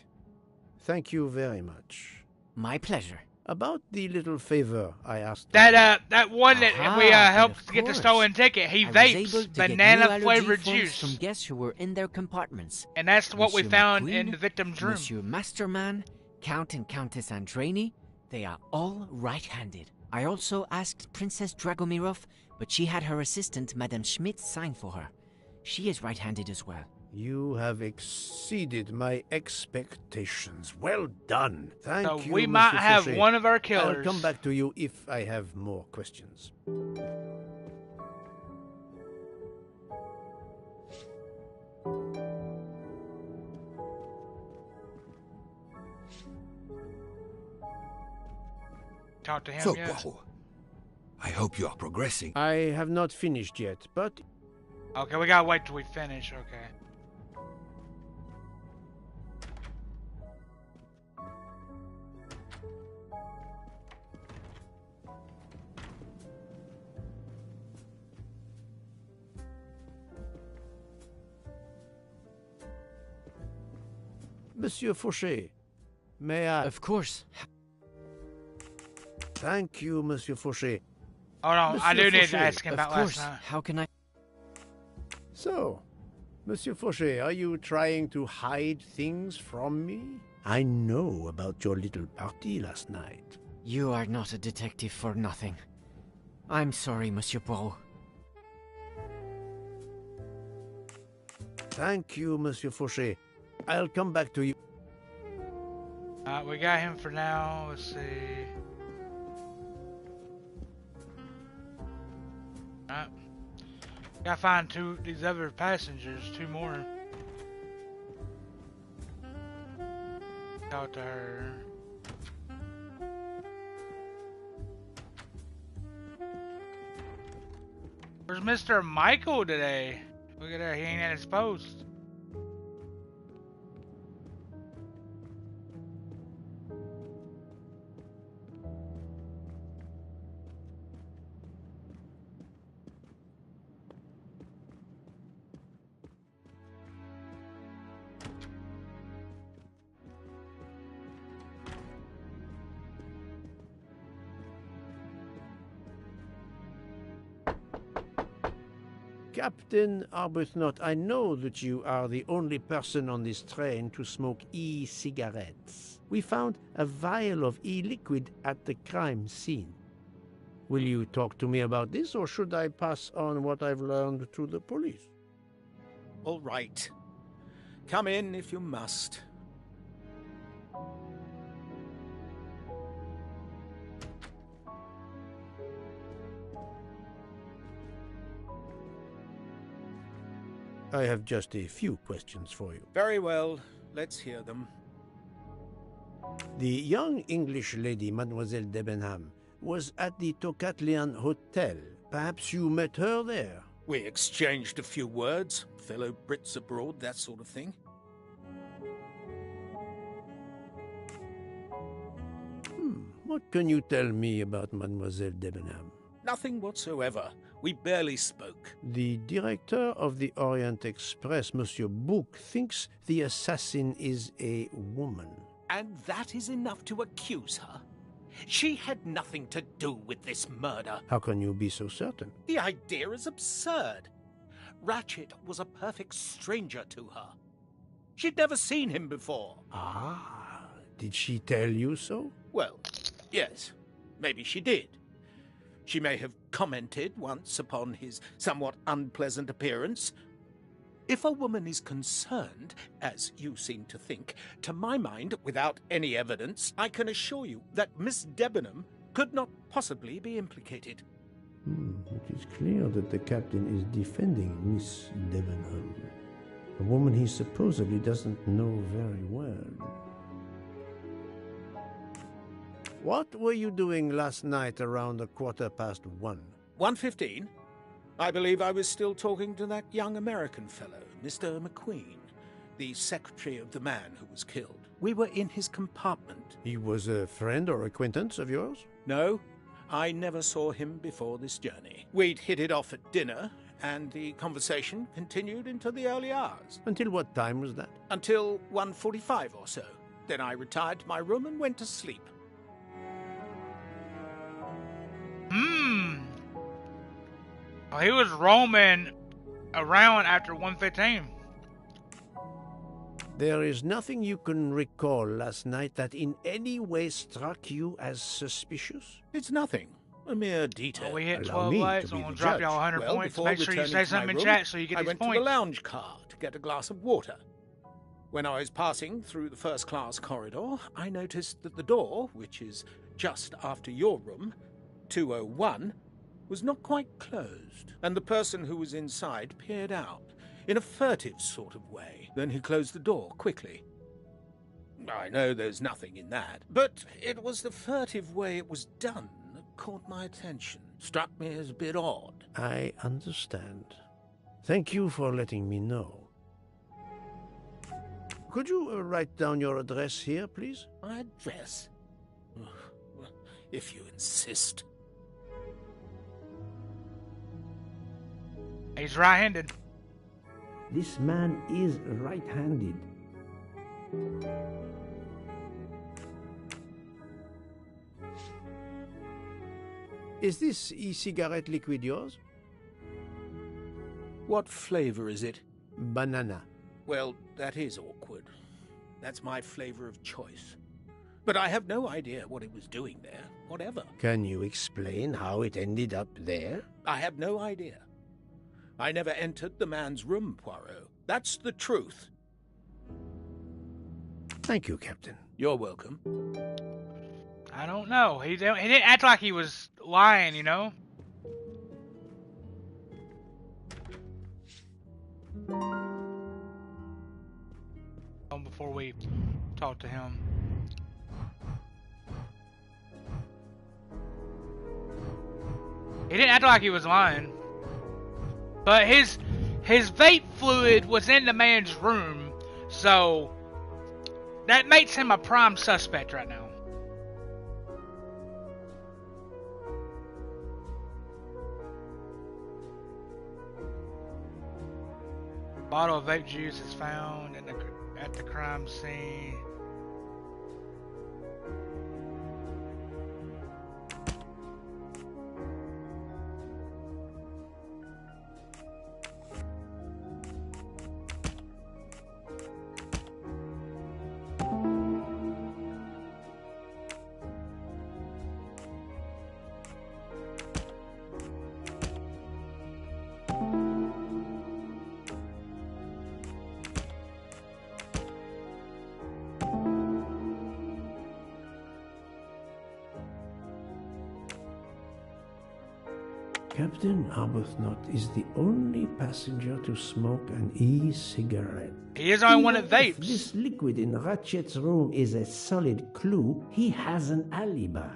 Thank you very much. My pleasure. About the little favor I asked. That one that we Aha, helped but get the of stolen course. ticket. He I was able vapes to get new banana allergy flavored forms juice, from guests who were in their compartments. and that's what we Monsieur found McQueen, in the victim's room. Monsieur Masterman, Count and Countess Andreni, they are all right-handed. I also asked Princess Dragomirov, but she had her assistant, Madame Schmidt, sign for her. She is right-handed as well. You have exceeded my expectations. Well done. Thank So you, we might Monsieur have Fauché. one of our I'll killers. come back to you if I have more questions. Talk to him So, yet? Poirot, I hope you are progressing. I have not finished yet, but Okay, we gotta wait till we finish. Okay. Monsieur Fauché, may I... Of course. Thank you, Monsieur Fauché. Hold on, I Monsieur do need to Fauché, ask him Of about course. last night. How can I... So, Monsieur Fauché, are you trying to hide things from me? I know about your little party last night. You are not a detective for nothing. I'm sorry, Monsieur Poirot. Thank you, Monsieur Fauché. I'll come back to you. We got him for now. Let's see. Alright. Gotta find these other passengers, two more. Talk to her. Where's Mr. Michael today? Look at that, he ain't at his post. Captain Arbuthnot, I know that you are the only person on this train to smoke e-cigarettes. We found a vial of e-liquid at the crime scene. Will you talk to me about this, or should I pass on what I've learned to the police? All right. Come in if you must. I have just a few questions for you. Very well. Let's hear them. The young English lady, Mademoiselle Debenham, was at the Tocatlian Hotel. Perhaps you met her there? We exchanged a few words. Fellow Brits abroad, that sort of thing. What can you tell me about Mademoiselle Debenham? Nothing whatsoever. We barely spoke. The director of the Orient Express, Monsieur Bouc, thinks the assassin is a woman. And that is enough to accuse her? She had nothing to do with this murder. How can you be so certain? The idea is absurd. Ratchet was a perfect stranger to her. She'd never seen him before. Ah, did she tell you so? Well, yes, maybe she did. She may have commented once upon his somewhat unpleasant appearance. If a woman is concerned, as you seem to think, to my mind, without any evidence, I can assure you that Miss Debenham could not possibly be implicated. It is clear that the captain is defending Miss Debenham, a woman he supposedly doesn't know very well. What were you doing last night around 1:15? 1:15? I believe I was still talking to that young American fellow, Mr. McQueen, the secretary of the man who was killed. We were in his compartment. He was a friend or acquaintance of yours? No, I never saw him before this journey. We'd hit it off at dinner, and the conversation continued into the early hours. Until what time was that? Until 1:45 or so. Then I retired to my room and went to sleep. Oh, he was roaming around after 1:15. There is nothing you can recall last night that in any way struck you as suspicious? It's nothing. A mere detail. Oh, we hit Allow 12 me to likes. be I'm going the to drop judge. y'all 100 Well, points. before Make sure you returning say to my something in room, chat so you get I these went points. to the lounge car to get a glass of water. When I was passing through the first-class corridor, I noticed that the door, which is just after your room, 201, was not quite closed, and the person who was inside peered out in a furtive sort of way. Then he closed the door quickly. I know there's nothing in that, but it was the furtive way it was done that caught my attention. Struck me as a bit odd. I understand. Thank you for letting me know. Could you write down your address here, please? My address? If you insist. He's right-handed. This man is right-handed. Is this e-cigarette liquid yours? What flavor is it? Banana. Well, that is awkward. That's my flavor of choice. But I have no idea what it was doing there, whatever. Can you explain how it ended up there? I have no idea. I never entered the man's room, Poirot. That's the truth. Thank you, Captain. You're welcome. I don't know. He didn't act like he was lying, you know? Before we talk to him. He didn't act like he was lying. But his vape fluid was in the man's room, so that makes him a prime suspect right now. Bottle of vape juice is found at the crime scene. Captain Arbuthnot is the only passenger to smoke an e-cigarette. He is the only one that Even if vapes. This liquid in Ratchet's room is a solid clue. He has an alibi.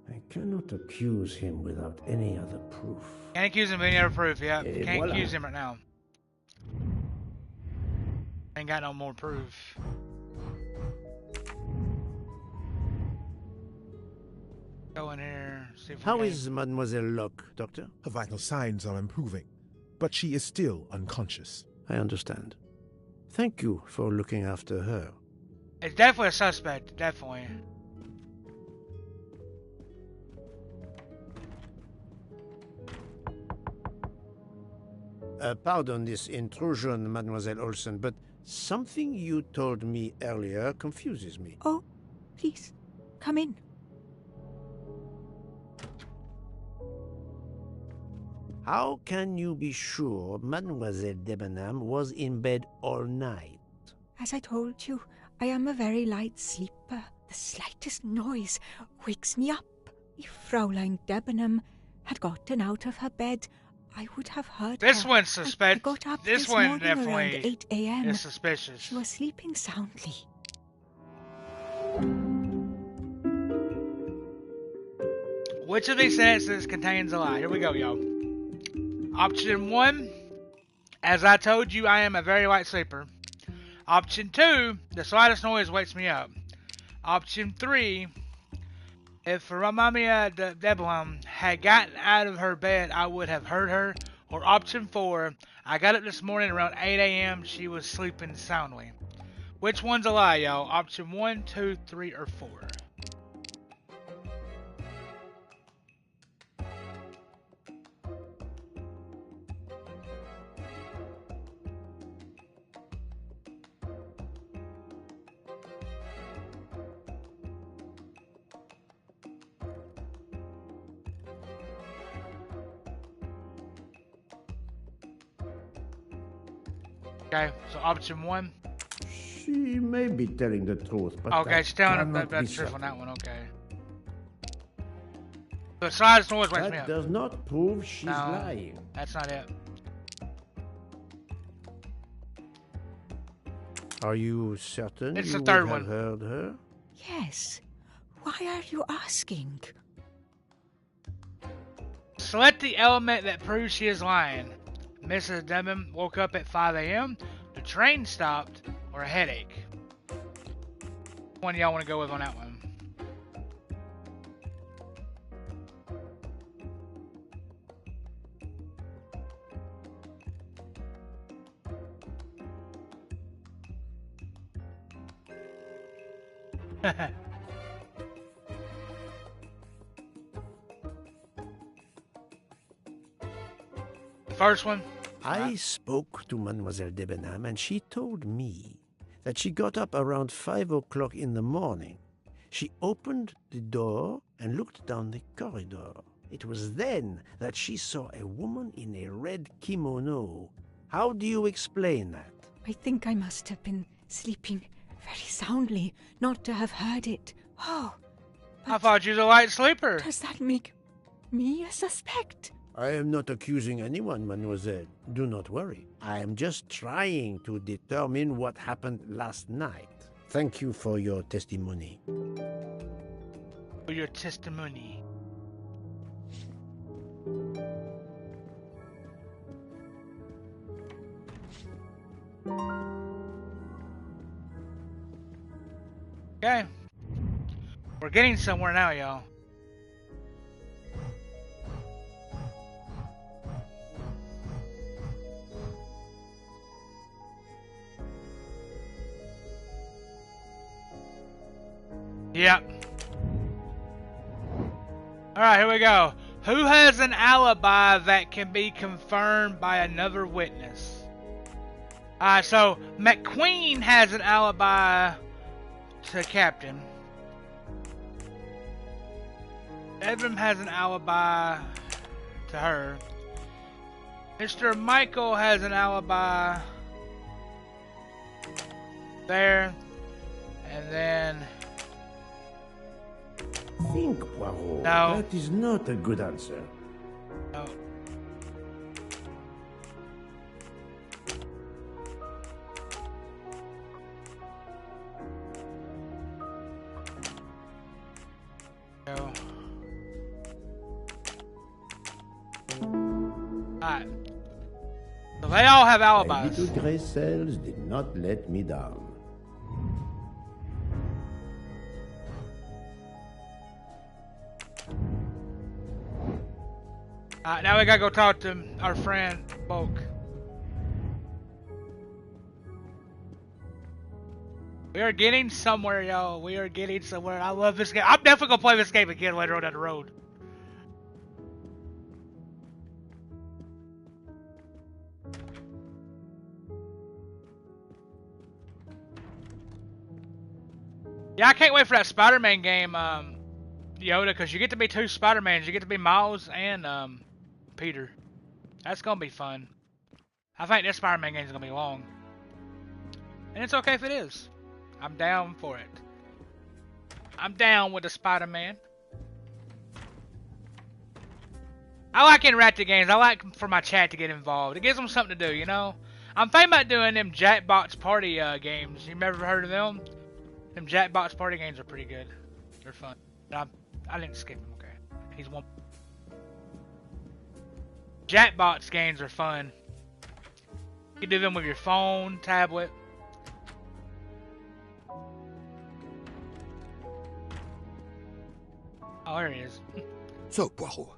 I cannot accuse him without any other proof. Can't accuse him of any other proof, yeah. Can't voila. accuse him right now. Ain't got no more proof. Go in here, see if we How can- is Mademoiselle Locke, Doctor? Her vital signs are improving, but she is still unconscious. I understand. Thank you for looking after her. It's definitely a suspect, definitely. Pardon this intrusion, Mademoiselle Olsen, but something you told me earlier confuses me. Oh, please, come in. How can you be sure Mademoiselle Debenham was in bed all night? As I told you, I am a very light sleeper. The slightest noise wakes me up. If Fraulein Debenham had gotten out of her bed, I would have heard This her. one's I suspect. got up This this one morning around definitely 8 a.m. is suspicious. She was sleeping soundly. Which of these sentences contains a lie? Here we go, y'all. Option 1, as I told you, I am a very light sleeper. Option 2, the slightest noise wakes me up. Option 3, if Ramamia Debenham had gotten out of her bed, I would have heard her. Or option 4, I got up this morning around 8 a.m. She was sleeping soundly. Which one's a lie, y'all? Option 1, 2, 3, or 4? Okay, so option 1. She may be telling the truth, but Okay, she's telling the cannot be truth on certain. that one. Okay. The slightest noise wakes me That up. does not prove she's No, lying. that's not it. Are you certain It's you the would third have one. heard her? Yes. Why are you asking? Select the element that proves she is lying. Mrs. Demon woke up at 5 a.m., the train stopped, or a headache. Which one do y'all want to go with on that one? First one? I spoke to Mademoiselle Debenham, and she told me that she got up around 5 o'clock in the morning. She opened the door and looked down the corridor. It was then that she saw a woman in a red kimono. How do you explain that? I think I must have been sleeping very soundly not to have heard it. Oh, I thought you was a light sleeper. does that make me a suspect? I am not accusing anyone, mademoiselle. Do not worry. I am just trying to determine what happened last night. Thank you for your testimony. For your testimony. Okay. We're getting somewhere now, y'all. Yep. Alright, here we go. Who has an alibi that can be confirmed by another witness? Alright, so McQueen has an alibi to Captain. Evan has an alibi to her. Mr. Michael has an alibi there. And then... Think, Poirot. No. That is not a good answer. No. No. Alright. So they all have My alibis. little grey cells did not let me down. Alright, now we gotta go talk to our friend, Bulk. We are getting somewhere, y'all. We are getting somewhere. I love this game. I'm definitely gonna play this game again later on down the road. Yeah, I can't wait for that Spider-Man game, Yoda, because you get to be two Spider-Mans. You get to be Miles and Peter. That's gonna be fun. I think this Spider-Man game is gonna be long, and it's okay if it is. I'm down for it. I'm down with the Spider-Man. I like interactive games. I like for my chat to get involved. It gives them something to do, you know. I'm thinking about doing them Jackbox Party games. You ever heard of them? Them Jackbox Party games are pretty good. They're fun. I didn't skip them. Okay, he's one. Jackbox games are fun. You can do them with your phone, tablet. Oh, there he is. So, Poirot,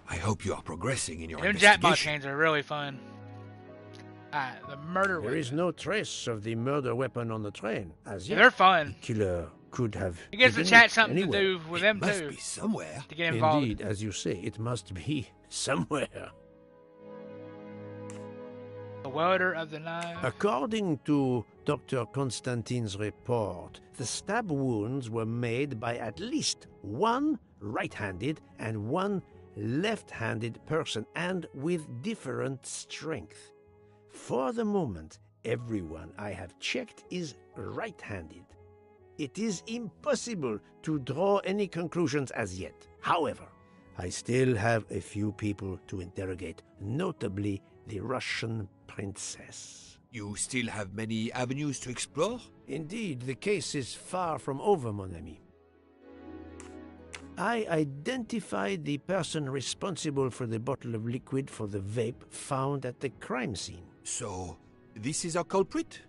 I hope you are progressing in your Them Jackbox investigation. games are really fun. The murder There weapon. is no trace of the murder weapon on the train, as Yeah, yet. they're fun. The killer could have It gives the hidden chat it something anywhere. to do with them Must too. be somewhere. To get involved. Indeed, as you say, it must be somewhere. The welder of the knife. According to Dr. Constantine's report, the stab wounds were made by at least one right-handed and one left-handed person, and with different strength. For the moment, everyone I have checked is right-handed. It is impossible to draw any conclusions as yet. However, I still have a few people to interrogate, notably the Russian princess. You still have many avenues to explore? Indeed, the case is far from over, mon ami. I identified the person responsible for the bottle of liquid for the vape found at the crime scene. So, this is our culprit?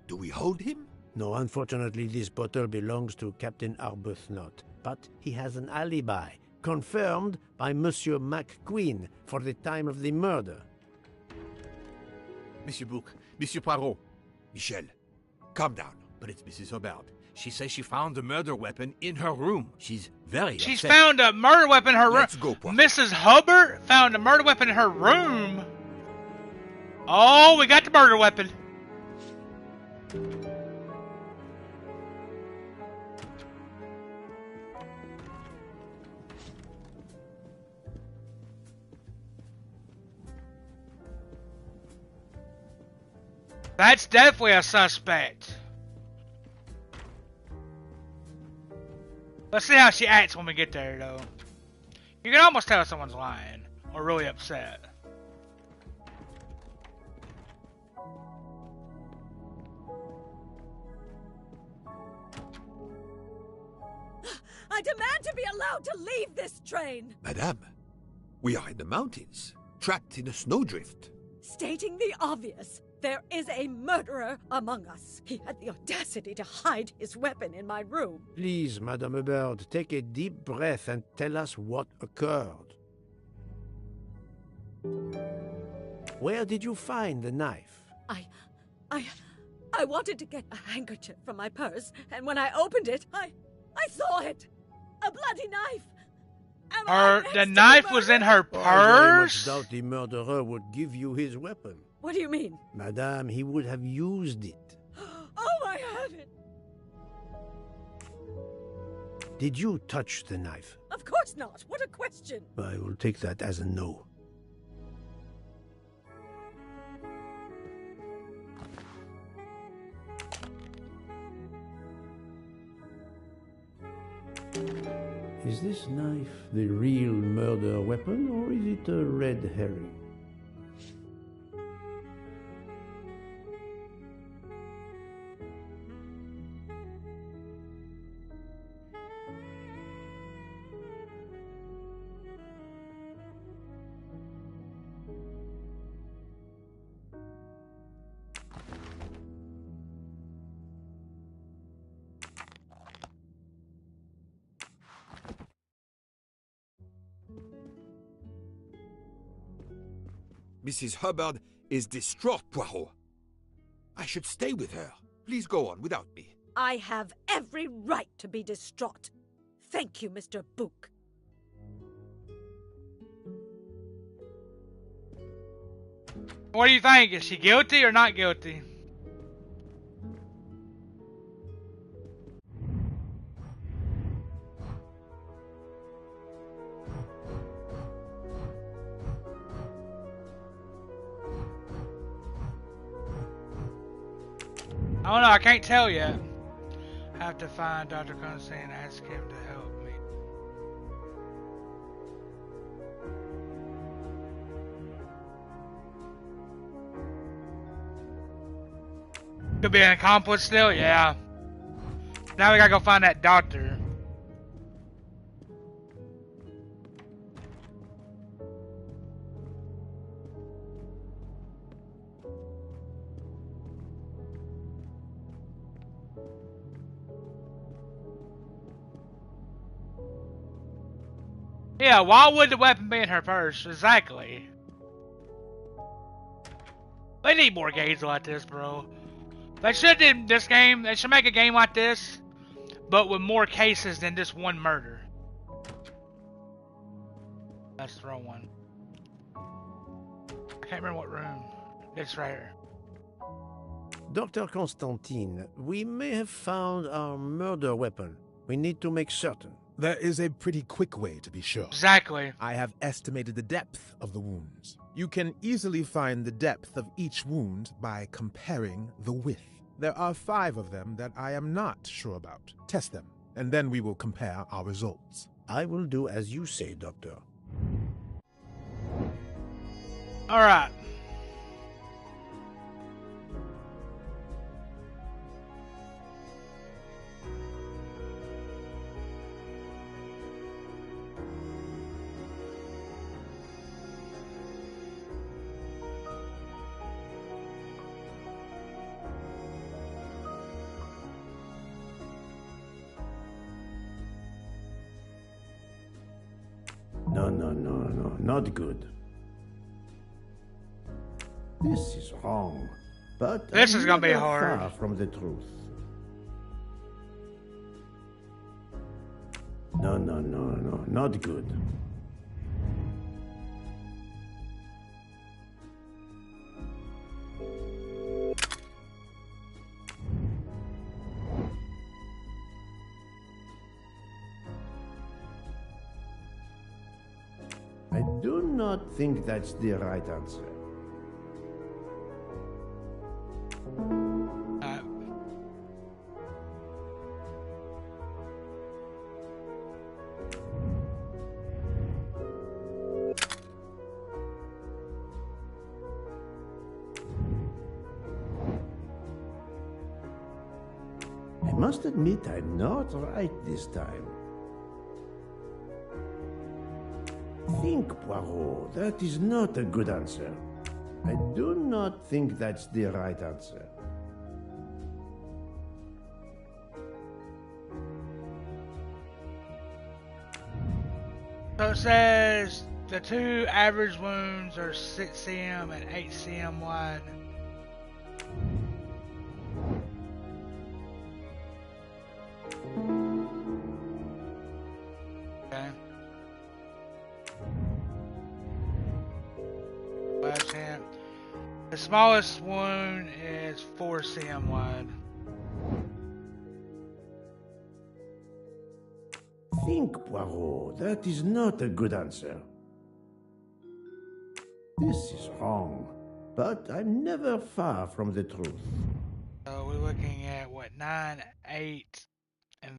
Do we hold him? No, unfortunately, this bottle belongs to Captain Arbuthnot, but he has an alibi, confirmed by Monsieur McQueen for the time of the murder. Monsieur Bouc, Monsieur Poirot. Michel, calm down. But it's Mrs. Hubbard. She says she found a murder weapon in her room. She's very She's upset. found a murder weapon in her room. Let's go, Poirot. Mrs. Hubbard found a murder weapon in her room. Oh, we got the murder weapon. That's definitely a suspect. Let's see how she acts when we get there, though. You can almost tell if someone's lying or really upset. I demand to be allowed to leave this train! Madame, we are in the mountains, trapped in a snowdrift. Stating the obvious, there is a murderer among us. He had the audacity to hide his weapon in my room. Please, Madame Hubbard, take a deep breath and tell us what occurred. Where did you find the knife? I wanted to get a handkerchief from my purse, and when I opened it, I saw it! A bloody knife! The knife was in her I very much purse? doubt the murderer would give you his weapon. What do you mean? Madame, he would have used it. Oh, I have it! Did you touch the knife? Of course not! What a question! I will take that as a no. Is this knife the real murder weapon, or is it a red herring? Mrs. Hubbard is distraught, Poirot. I should stay with her. Please go on without me. I have every right to be distraught. Thank you, Mr. Bouc. What do you think? Is she guilty or not guilty? I don't know, I can't tell yet. I have to find Dr. Constantine and ask him to help me. Could be an accomplice still, yeah. Now we gotta go find that doctor. Yeah, why would the weapon be in her purse? Exactly. They need more games like this, bro. They should do this game. They should make a game like this, but with more cases than just one murder. Let's throw one. I can't remember what room. It's right here. Dr. Constantine, we may have found our murder weapon. We need to make certain. There is a pretty quick way to be sure. Exactly. I have estimated the depth of the wounds. You can easily find the depth of each wound by comparing the width. There are 5 of them that I am not sure about. Test them, and then we will compare our results. I will do as you say, Doctor. All right. No, not good. This is wrong, but This is gonna be never hard. far from the truth. No, not good. I do not think that's the right answer. I must admit I'm not right this time. Think, Poirot. That is not a good answer. I do not think that's the right answer. So it says the 2 average wounds are 6 cm and 8 cm wide. Okay. Left hand. The smallest wound is 4 cm wide. Think, Poirot. That is not a good answer. This is wrong, but I'm never far from the truth. So we're looking at what, 9, 8, and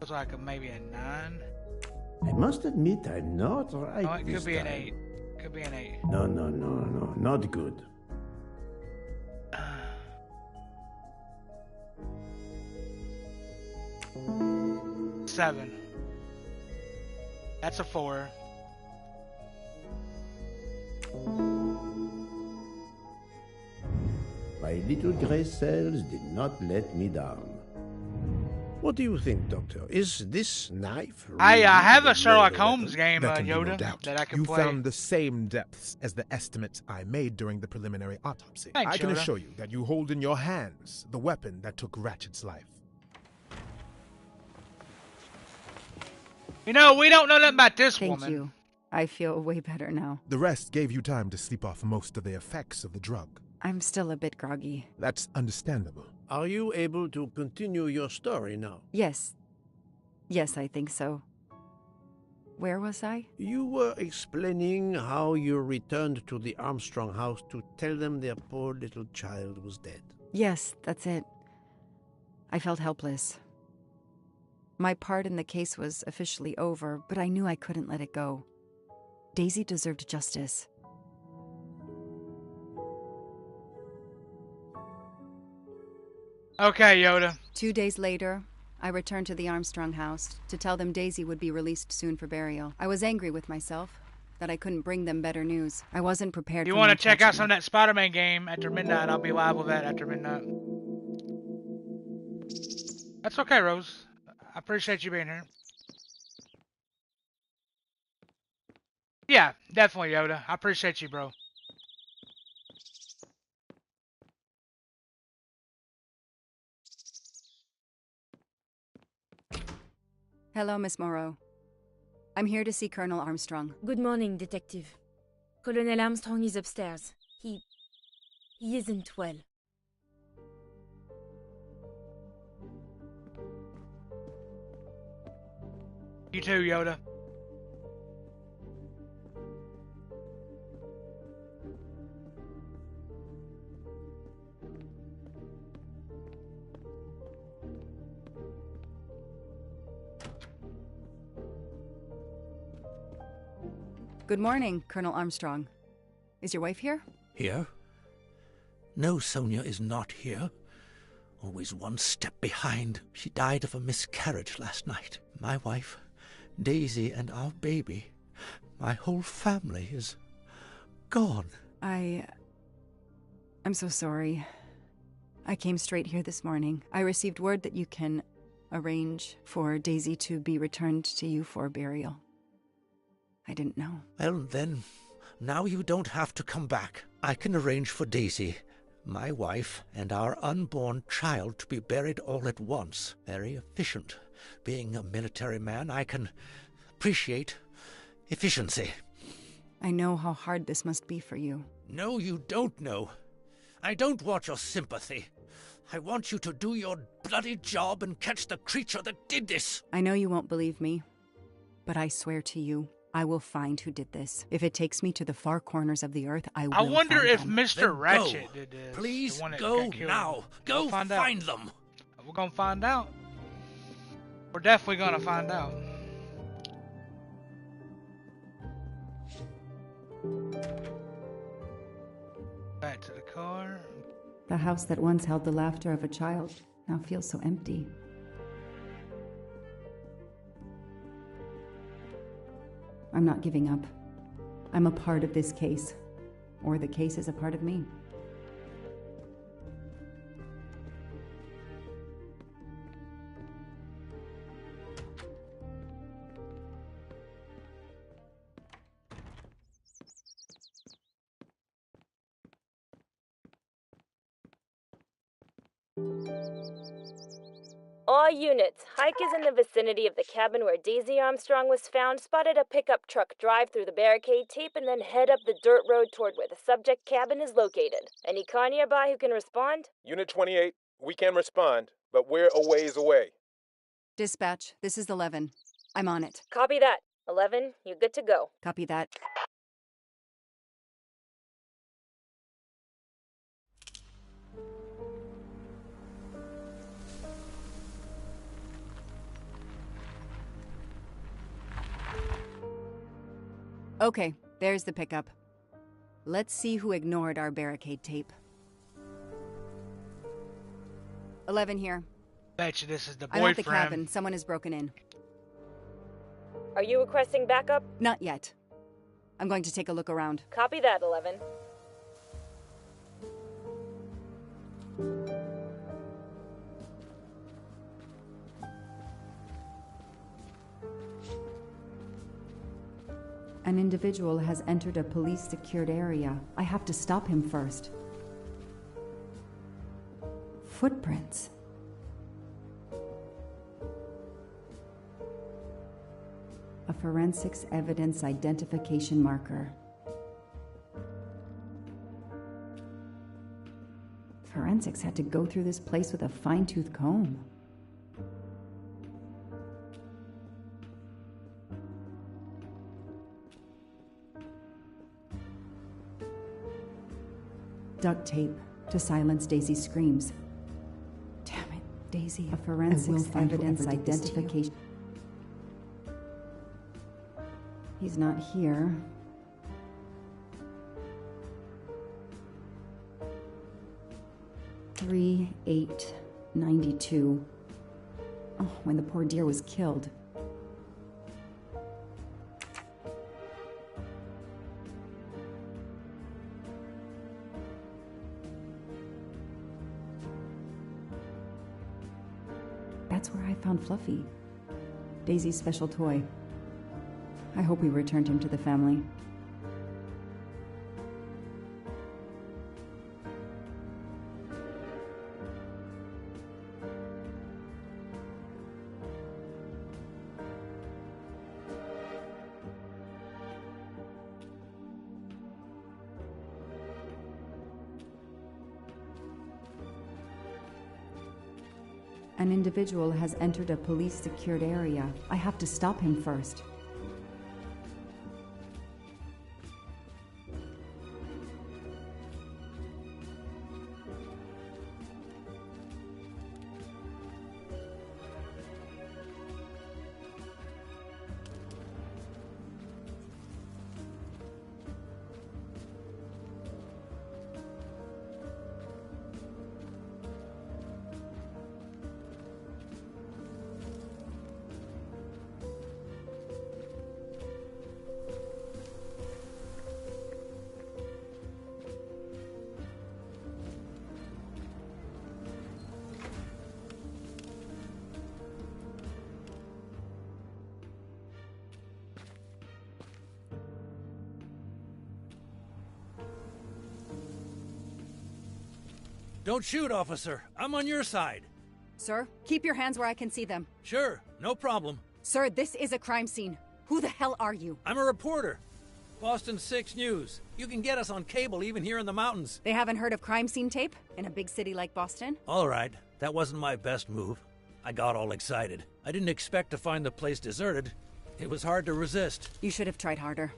looks like maybe a 9. I must admit I'm not right. Oh, it this could be an time. 8. Could be an 8. No, not good. Seven. That's a 4. My little gray cells did not let me down. What do you think, Doctor? Is this knife I really have the a Sherlock murder Holmes weapon? game, There can be no Yoda, doubt. that I can You play. found the same depths as the estimate I made during the preliminary autopsy. Thanks, I can Yoda. assure you that you hold in your hands the weapon that took Ratchet's life. You know, we don't know nothing about this Thank woman. you. I feel way better now. The rest gave you time to sleep off most of the effects of the drug. I'm still a bit groggy. That's understandable. Are you able to continue your story now? Yes. Yes, I think so. Where was I? You were explaining how you returned to the Armstrong house to tell them their poor little child was dead. Yes, that's it. I felt helpless. My part in the case was officially over, but I knew I couldn't let it go. Daisy deserved justice. Okay, Yoda. 2 days later, I returned to the Armstrong house to tell them Daisy would be released soon for burial. I was angry with myself that I couldn't bring them better news. I wasn't prepared You for want my to check out tragedy. some of that Spider-Man game after midnight? I'll be live with that after midnight. That's okay, Rose. I appreciate you being here. Yeah, definitely, Yoda. I appreciate you, bro. Hello, Miss Moreau. I'm here to see Colonel Armstrong. Good morning, Detective. Colonel Armstrong is upstairs. He isn't well. You too, Yoda. Good morning, Colonel Armstrong. Is your wife here? Here? No, Sonia is not here. Always one step behind. She died of a miscarriage last night. My wife, Daisy, and our baby. My whole family is gone. I'm so sorry. I came straight here this morning. I received word that you can arrange for Daisy to be returned to you for burial. I didn't know. Well, then, now you don't have to come back. I can arrange for Daisy, my wife, and our unborn child to be buried all at once. Very efficient. Being a military man, I can appreciate efficiency. I know how hard this must be for you. No, you don't know. I don't want your sympathy. I want you to do your bloody job and catch the creature that did this. I know you won't believe me, but I swear to you, I will find who did this. If it takes me to the far corners of the earth, I will find them. I wonder if Then Mr. Ratchet go. did this. Please the one that go got killed. now. Go We'll find them. We're gonna find out. We're definitely gonna find out. Back to the car. The house that once held the laughter of a child now feels so empty. I'm not giving up. I'm a part of this case. Or the case is a part of me. All units, Hike is in the vicinity of the cabin where Daisy Armstrong was found, spotted a pickup truck drive through the barricade tape, and then head up the dirt road toward where the subject cabin is located. Any car nearby who can respond? Unit 28, we can respond, but we're a ways away. Dispatch, this is 11. I'm on it. Copy that. 11, you're good to go. Copy that. Okay, there's the pickup. Let's see who ignored our barricade tape. 11 here. Bet you this is the I'm boyfriend. at the cabin. Someone has broken in. Are you requesting backup? Not yet. I'm going to take a look around. Copy that, 11. An individual has entered a police-secured area. I have to stop him first. Footprints. A forensics evidence identification marker. Forensics had to go through this place with a fine-tooth comb. Duct tape to silence Daisy's screams. Damn it, Daisy. A forensics evidence identification. He's not here. $3-8-92. Oh, when the poor dear was killed. That's where I found Fluffy, Daisy's special toy. I hope we returned him to the family. An individual has entered a police-secured area. I have to stop him first. Don't shoot, officer. I'm on your side. Sir, keep your hands where I can see them. Sure, no problem. Sir, this is a crime scene. Who the hell are you? I'm a reporter. Boston 6 News. You can get us on cable even here in the mountains. They haven't heard of crime scene tape in a big city like Boston? All right, that wasn't my best move. I got all excited. I didn't expect to find the place deserted. It was hard to resist. You should have tried harder.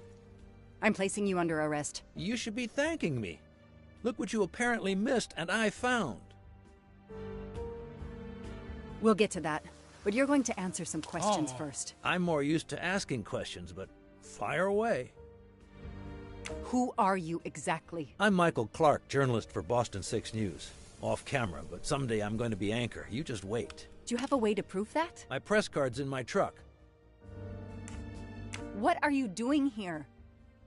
I'm placing you under arrest. You should be thanking me. Look what you apparently missed and I found. We'll get to that, but you're going to answer some questions first. I'm more used to asking questions, but fire away. Who are you exactly? I'm Michael Clark, journalist for Boston 6 News. Off camera, but someday I'm going to be anchor. You just wait. Do you have a way to prove that? My press card's in my truck. What are you doing here?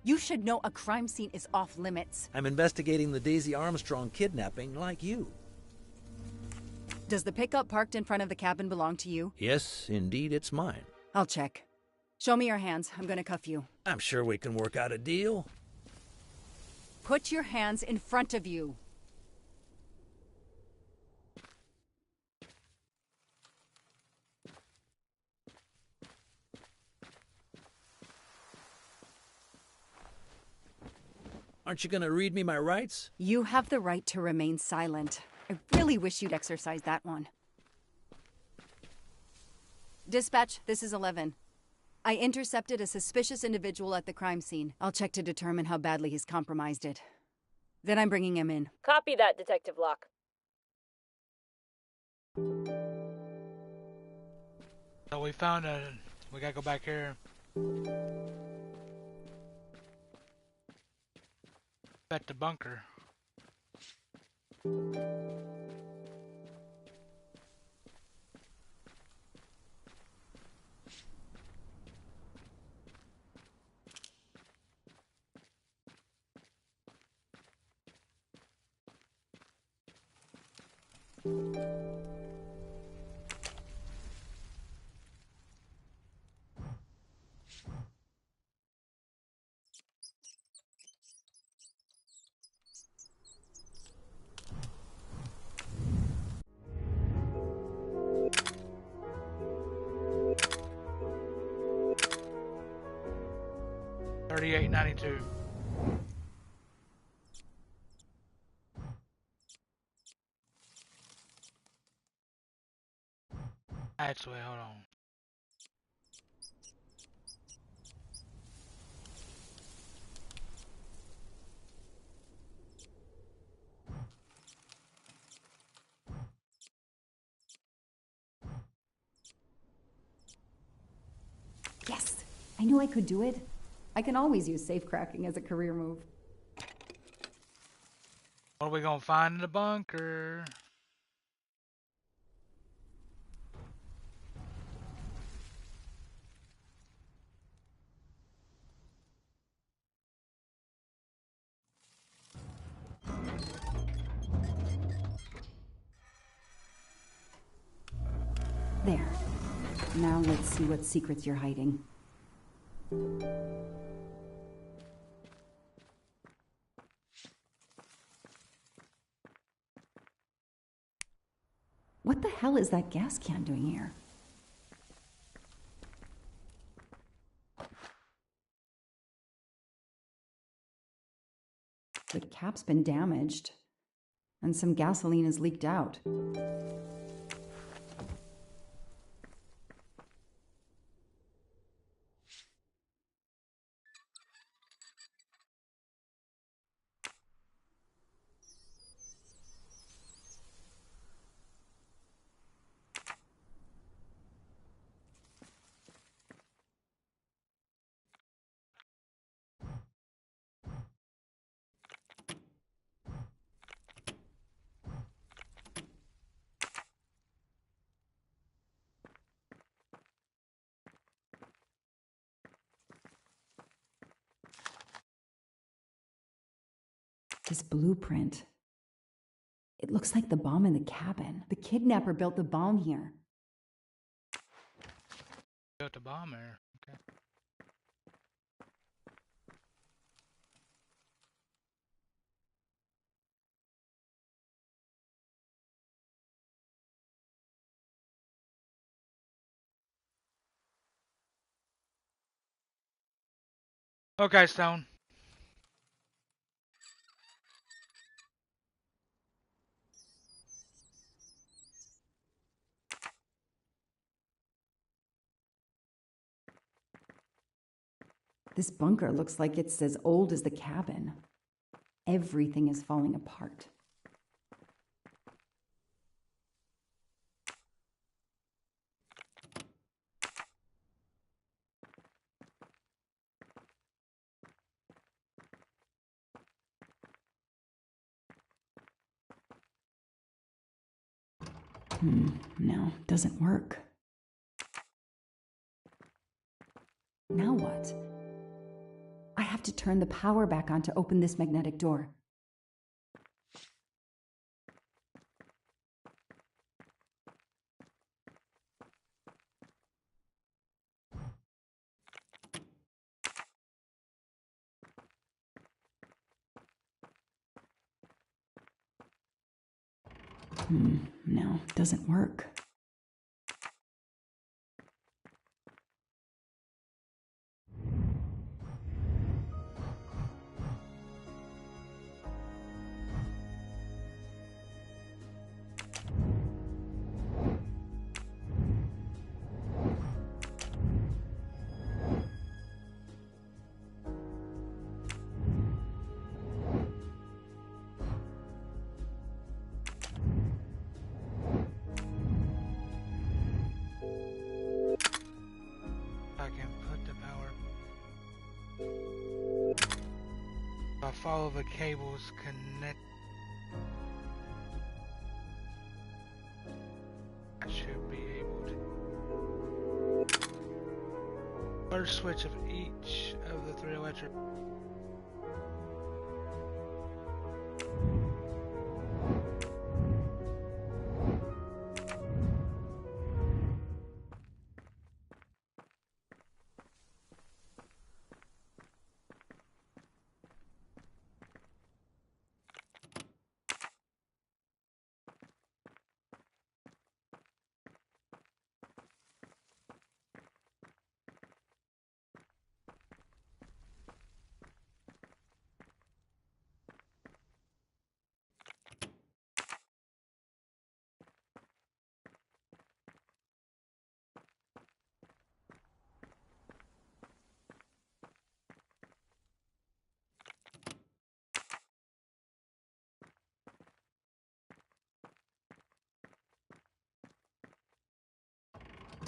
You should know a crime scene is off limits. I'm investigating the Daisy Armstrong kidnapping like you. Does the pickup parked in front of the cabin belong to you? Yes, indeed, it's mine. I'll check. Show me your hands. I'm gonna cuff you. I'm sure we can work out a deal. Put your hands in front of you. Aren't you going to read me my rights? You have the right to remain silent. I really wish you'd exercise that one. Dispatch, this is 11. I intercepted a suspicious individual at the crime scene. I'll check to determine how badly he's compromised it. Then I'm bringing him in. Copy that, Detective Locke. So we found we gotta go back here. At the bunker. $38.92. Actually, hold on. Yes! I knew I could do it. I can always use safe cracking as a career move. What are we gonna find in the bunker? There. Now let's see what secrets you're hiding. What the hell is that gas can doing here? The cap's been damaged, and some gasoline has leaked out. This blueprint. It looks like the bomb in the cabin. The kidnapper built the bomb here. Built the bomb there. Okay. Okay, Stone. This bunker looks like it's as old as the cabin. Everything is falling apart. No, doesn't work. Now what? I have to turn the power back on to open this magnetic door. No, doesn't work. Follow the cables connect. I should be able to. First switch of each of the 3 electric.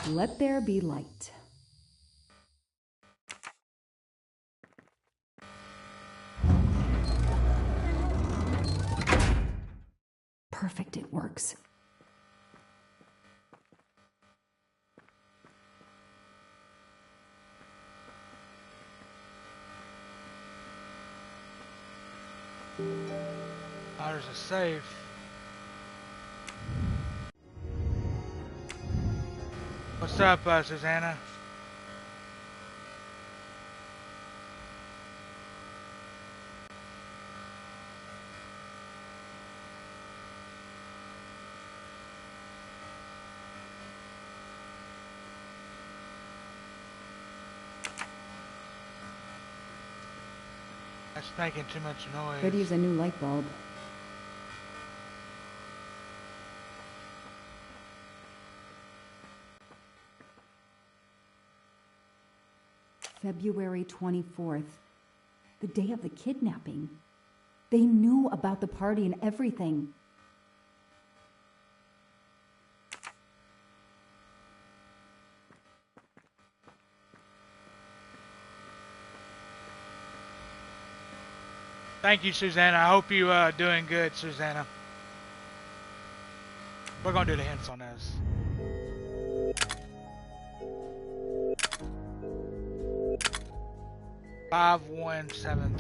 Let there be light. Perfect, it works. There's a safe. What's up, Susanna? That's making too much noise. Could use a new light bulb. February 24th, the day of the kidnapping. They knew about the party and everything. Thank you, Susanna. I hope you doing good, Susanna. We're gonna do the hints on this. $5173.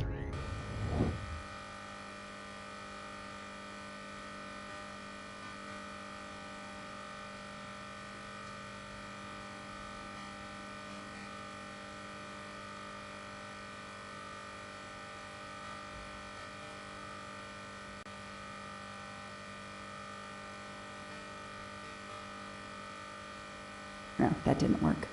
No, that didn't work.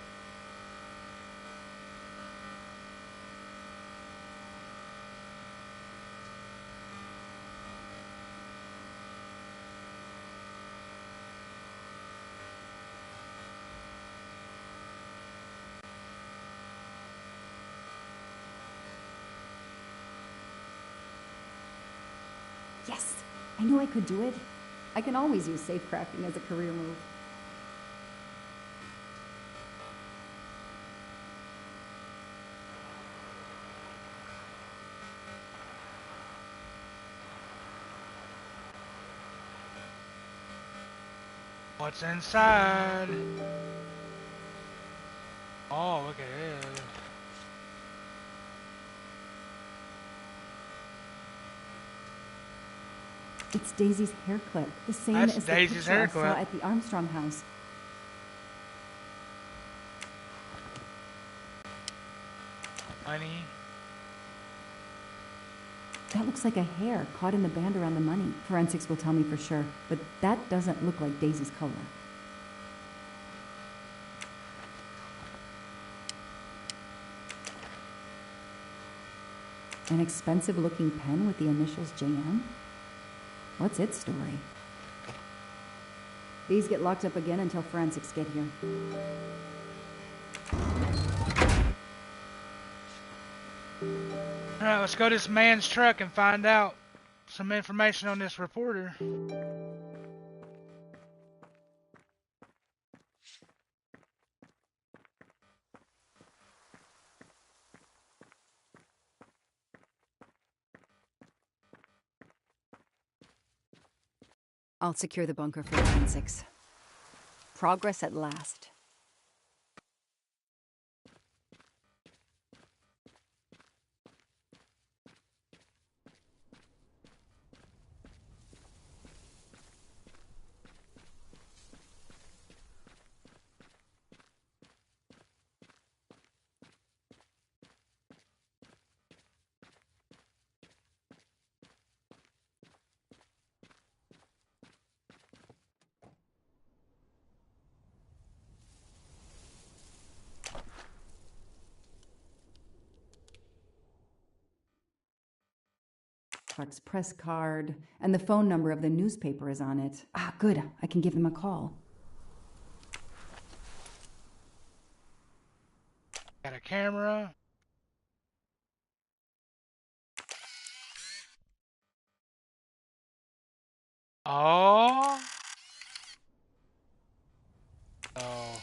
Yes! I knew I could do it. I can always use safecrafting as a career move. What's inside? Oh, look at this. It's Daisy's hair clip, the same That's as Daisy's the hair picture I clip. saw at the Armstrong house. Money. That looks like a hair caught in the band around the money. Forensics will tell me for sure, but that doesn't look like Daisy's color. An expensive-looking pen with the initials JM? What's its story? These get locked up again until forensics get here. Alright, let's go to this man's truck and find out some information on this reporter. I'll secure the bunker for forensics. Progress at last. Clark's press card, and the phone number of the newspaper is on it. Ah, good. I can give them a call. Got a camera. Oh. Oh.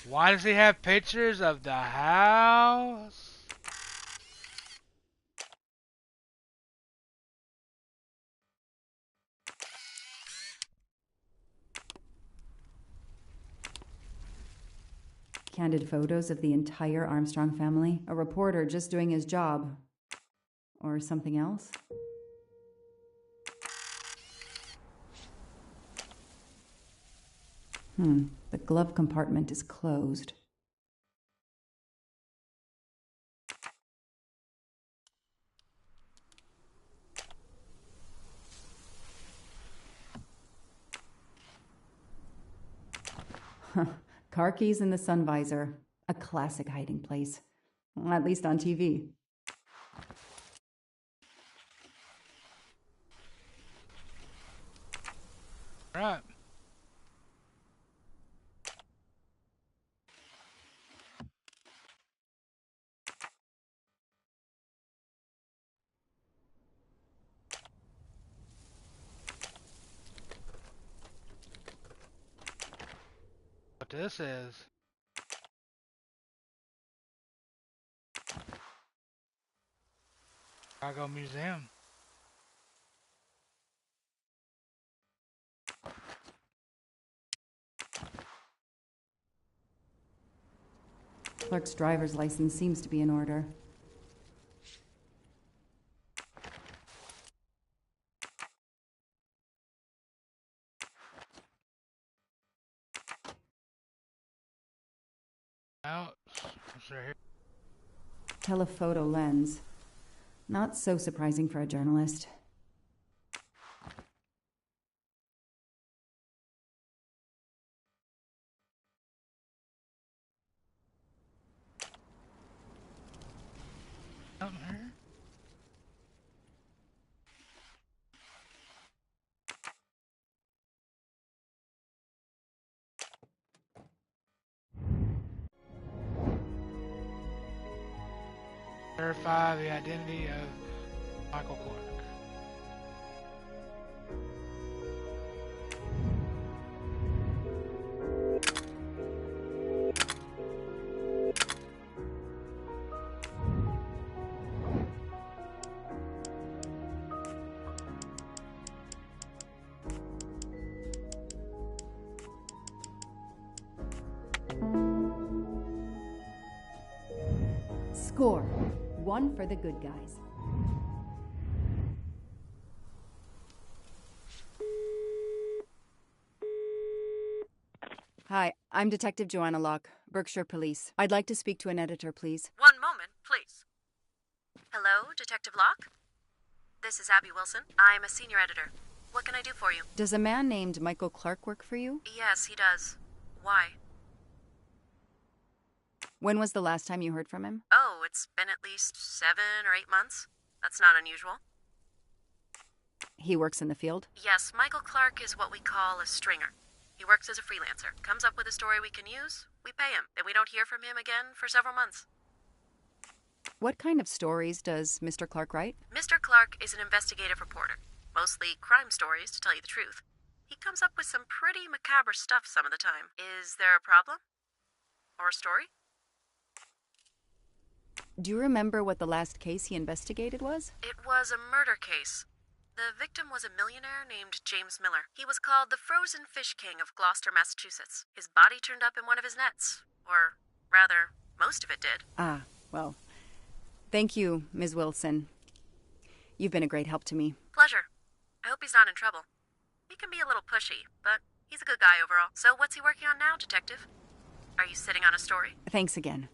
Why does he have pictures of the house? Candid photos of the entire Armstrong family. A reporter just doing his job. Or something else? The glove compartment is closed. Car keys in the sun visor. A classic hiding place. At least on TV. Right. What this is. Chicago Museum. Clark's driver's license seems to be in order. Out. It's right here. Telephoto lens. Not so surprising for a journalist. Something here? Verify the identity of Michael Clark. Score. 1 for the good guys. Hi, I'm Detective Joanna Locke, Berkshire Police. I'd like to speak to an editor, please. One moment, please. Hello, Detective Locke? This is Abby Wilson. I'm a senior editor. What can I do for you? Does a man named Michael Clark work for you? Yes, he does. Why? When was the last time you heard from him? Oh, it's been at least 7 or 8 months. That's not unusual. He works in the field? Yes, Michael Clark is what we call a stringer. He works as a freelancer, comes up with a story we can use, we pay him, and we don't hear from him again for several months. What kind of stories does Mr. Clark write? Mr. Clark is an investigative reporter, mostly crime stories, to tell you the truth. He comes up with some pretty macabre stuff some of the time. Is there a problem? Or a story? Do you remember what the last case he investigated was? It was a murder case. The victim was a millionaire named James Miller. He was called the Frozen Fish King of Gloucester, Massachusetts. His body turned up in one of his nets. Or, rather, most of it did. Ah, well, thank you, Ms. Wilson. You've been a great help to me. Pleasure. I hope he's not in trouble. He can be a little pushy, but he's a good guy overall. So what's he working on now, Detective? Are you sitting on a story? Thanks again.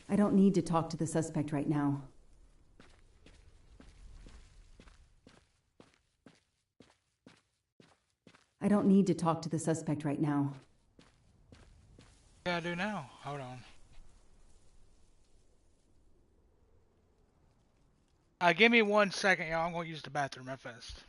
I don't need to talk to the suspect right now. I don't need to talk to the suspect right now. What gotta do now? Hold on. Give me 1 second, y'all. I'm gonna use the bathroom real fast.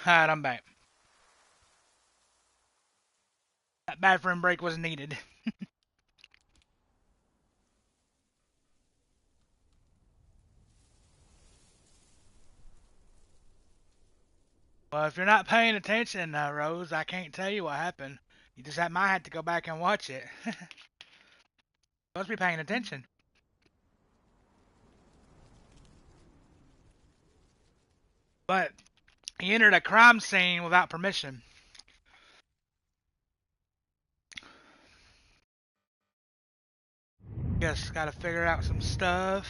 Alright, I'm back. That bathroom break was needed. Well, if you're not paying attention, Rose, I can't tell you what happened. You just might have to go back and watch it. Supposed to be paying attention. But he entered a crime scene without permission. Just gotta figure out some stuff.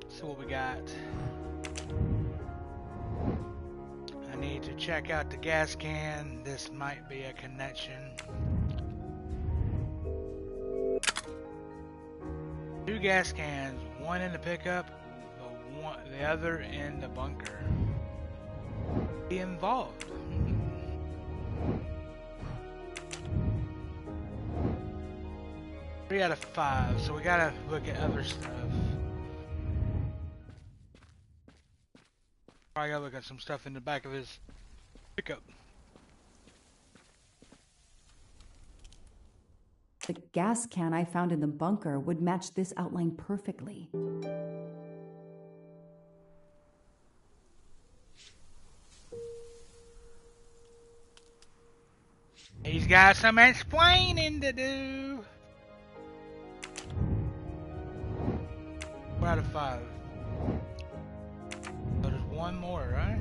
See what we got. I need to check out the gas can. This might be a connection. 2 gas cans, one in the pickup, the other in the bunker. Be involved. 3 out of 5, so we gotta look at other stuff. Probably gotta look at some stuff in the back of his pickup. The gas can I found in the bunker would match this outline perfectly. He's got some explaining to do. 4 out of 5. So there's one more, right?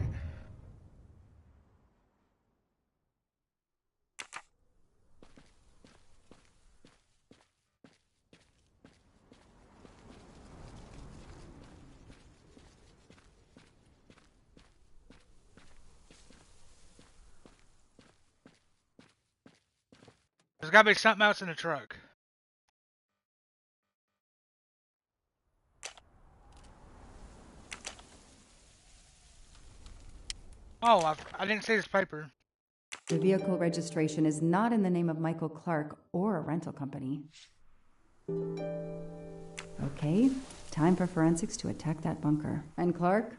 There's gotta be something else in the truck. Oh, I didn't see this paper. The vehicle registration is not in the name of Michael Clark or a rental company. Okay, time for forensics to attack that bunker. And Clark?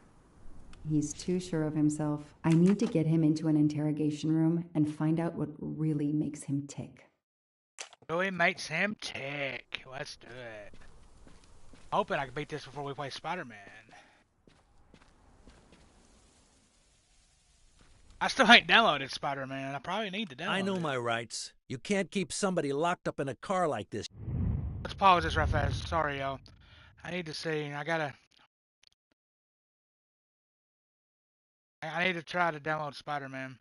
He's too sure of himself. I need to get him into an interrogation room and find out what really makes him tick. Really makes him tick. Let's do it. Hoping I can beat this before we play Spider-Man. I still ain't downloaded Spider-Man. I probably need to download I know it. my rights. You can't keep somebody locked up in a car like this. Let's pause this real fast. Sorry, y'all. I need to see. I need to try to download Spider-Man.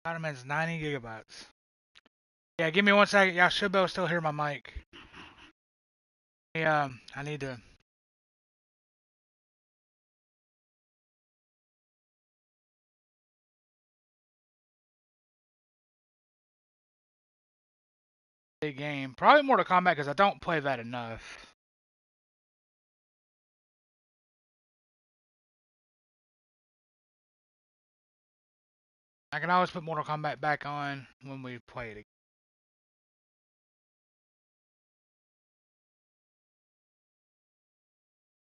Spider-Man's 90 gigabytes. Yeah, give me 1 second. Y'all should be able to still hear my mic. Yeah, I need to. Big game. Probably Mortal Kombat because I don't play that enough. I can always put Mortal Kombat back on when we play it again.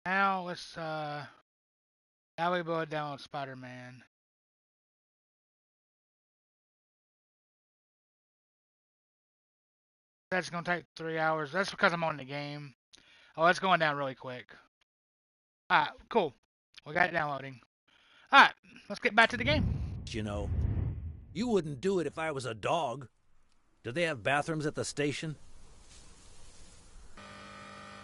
Now let's now we go download Spider-Man. That's gonna take 3 hours. That's because I'm on the game. Oh, it's going down really quick. Alright, cool. We got it downloading. Alright, let's get back to the game. You know, you wouldn't do it if I was a dog. Do they have bathrooms at the station?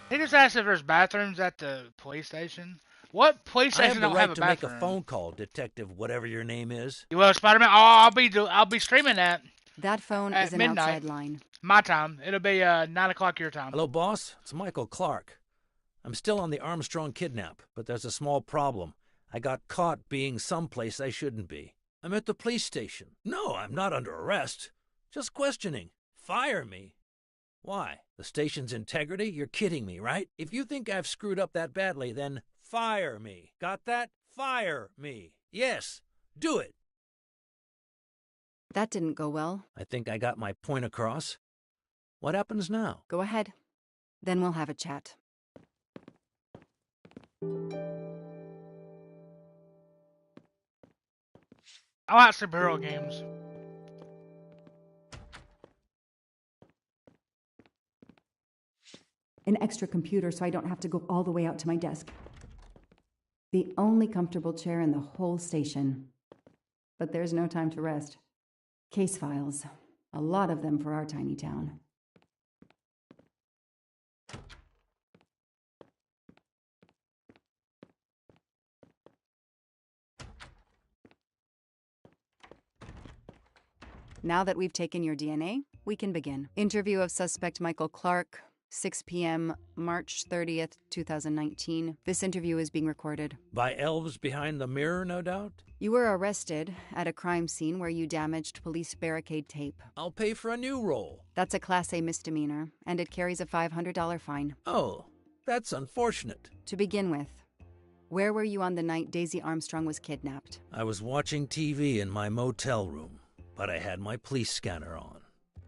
He just asked if there's bathrooms at the police station. What police I have station the don't right have a to bathroom? make a phone call, Detective whatever your name is. You will, Spider-Man? Oh, I'll be streaming that. That phone at is an midnight, outside line. My time. It'll be 9 o'clock your time. Hello, boss. It's Michael Clark. I'm still on the Armstrong kidnap, but there's a small problem. I got caught being someplace I shouldn't be. I'm at the police station. No, I'm not under arrest. Just questioning. Fire me. Why? The station's integrity? You're kidding me, right? If you think I've screwed up that badly, then fire me. Got that? Fire me. Yes, do it. That didn't go well. I think I got my point across. What happens now? Go ahead. Then we'll have a chat. I like superhero games. An extra computer so I don't have to go all the way out to my desk. The only comfortable chair in the whole station. But there's no time to rest. Case files. A lot of them for our tiny town. Now that we've taken your DNA, we can begin. Interview of suspect Michael Clark, 6 p.m., March 30th, 2019. This interview is being recorded. By elves behind the mirror, no doubt? You were arrested at a crime scene where you damaged police barricade tape. I'll pay for a new role. That's a Class A misdemeanor, and it carries a $500 fine. Oh, that's unfortunate. To begin with, where were you on the night Daisy Armstrong was kidnapped? I was watching TV in my motel room, but I had my police scanner on.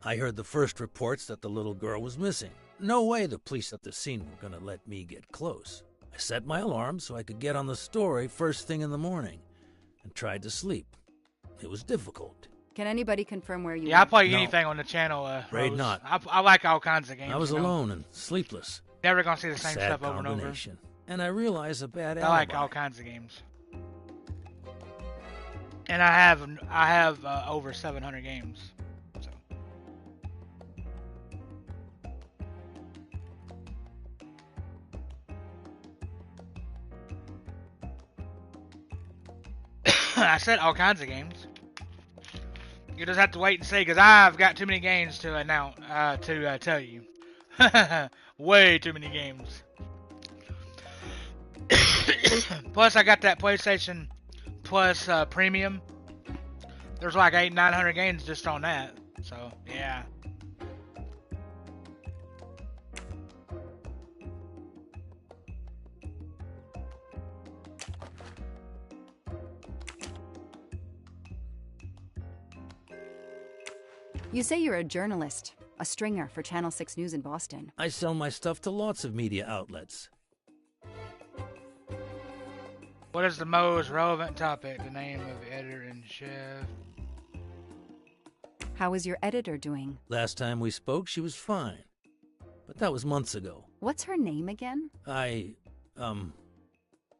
I heard the first reports that the little girl was missing. No way the police at the scene were going to let me get close. I set my alarm so I could get on the story first thing in the morning and tried to sleep. It was difficult. Can anybody confirm where you Yeah, I were? play anything on the channel, Afraid Rose. not. I like all kinds of games. I was you know? alone and sleepless. Never gonna see the same Sad stuff over and over. combination. And I realized a bad I alibi. like all kinds of games. And I have over 700 games. So. I said all kinds of games. You just have to wait and see, because I've got too many games to announce, to tell you. Way too many games. Plus, I got that PlayStation Plus Premium. There's like 800-900 games just on that. So, yeah. You say you're a journalist, a stringer for Channel 6 News in Boston. I sell my stuff to lots of media outlets. What is the most relevant topic? The name of the editor-in-chief. How is your editor doing? Last time we spoke, she was fine. But that was months ago. What's her name again? I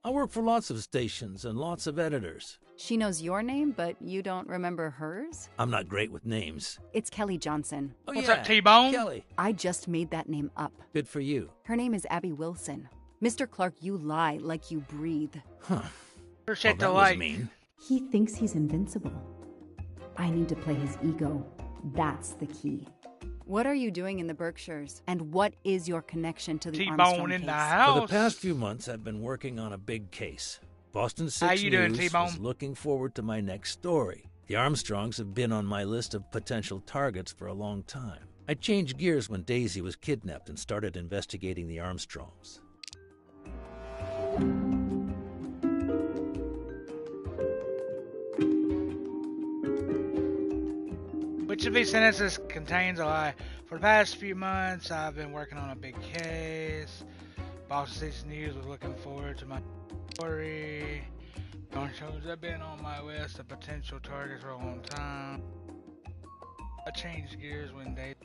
work for lots of stations and lots of editors. She knows your name, but you don't remember hers? I'm not great with names. It's Kelly Johnson. Oh, What's yeah, up, T-Bone? Kelly. I just made that name up. Good for you. Her name is Abby Wilson. Mr. Clark, you lie like you breathe. Huh. Appreciate that the was like. mean. He thinks he's invincible. I need to play his ego. That's the key. What are you doing in the Berkshires? And what is your connection to the T-Bone Armstrong in case? the house. For the past few months, I've been working on a big case. Boston 6 How you doing, News T-Bone? is looking forward to my next story. The Armstrongs have been on my list of potential targets for a long time. I changed gears when Daisy was kidnapped and started investigating the Armstrongs. Which of these sentences contains a lie? For the past few months, I've been working on a big case. Boston 6 News was looking forward to my story. Armstrongs have been on my list of potential targets for a long time. I changed gears when they...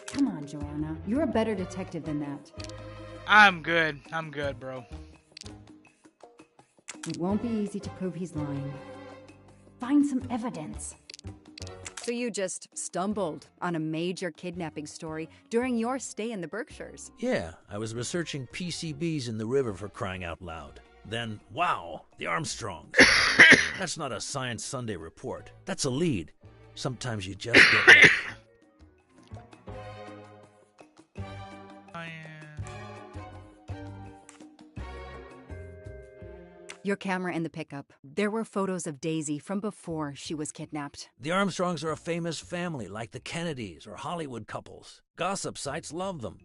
Come on, Joanna. You're a better detective than that. I'm good, bro. It won't be easy to prove he's lying. Find some evidence. So you just stumbled on a major kidnapping story during your stay in the Berkshires. Yeah, I was researching PCBs in the river for crying out loud. Then, wow, the Armstrongs. That's not a Science Sunday report. That's a lead. Sometimes you just get lucky. Your camera in the pickup. There were photos of Daisy from before she was kidnapped. The Armstrongs are a famous family, like the Kennedys or Hollywood couples. Gossip sites love them.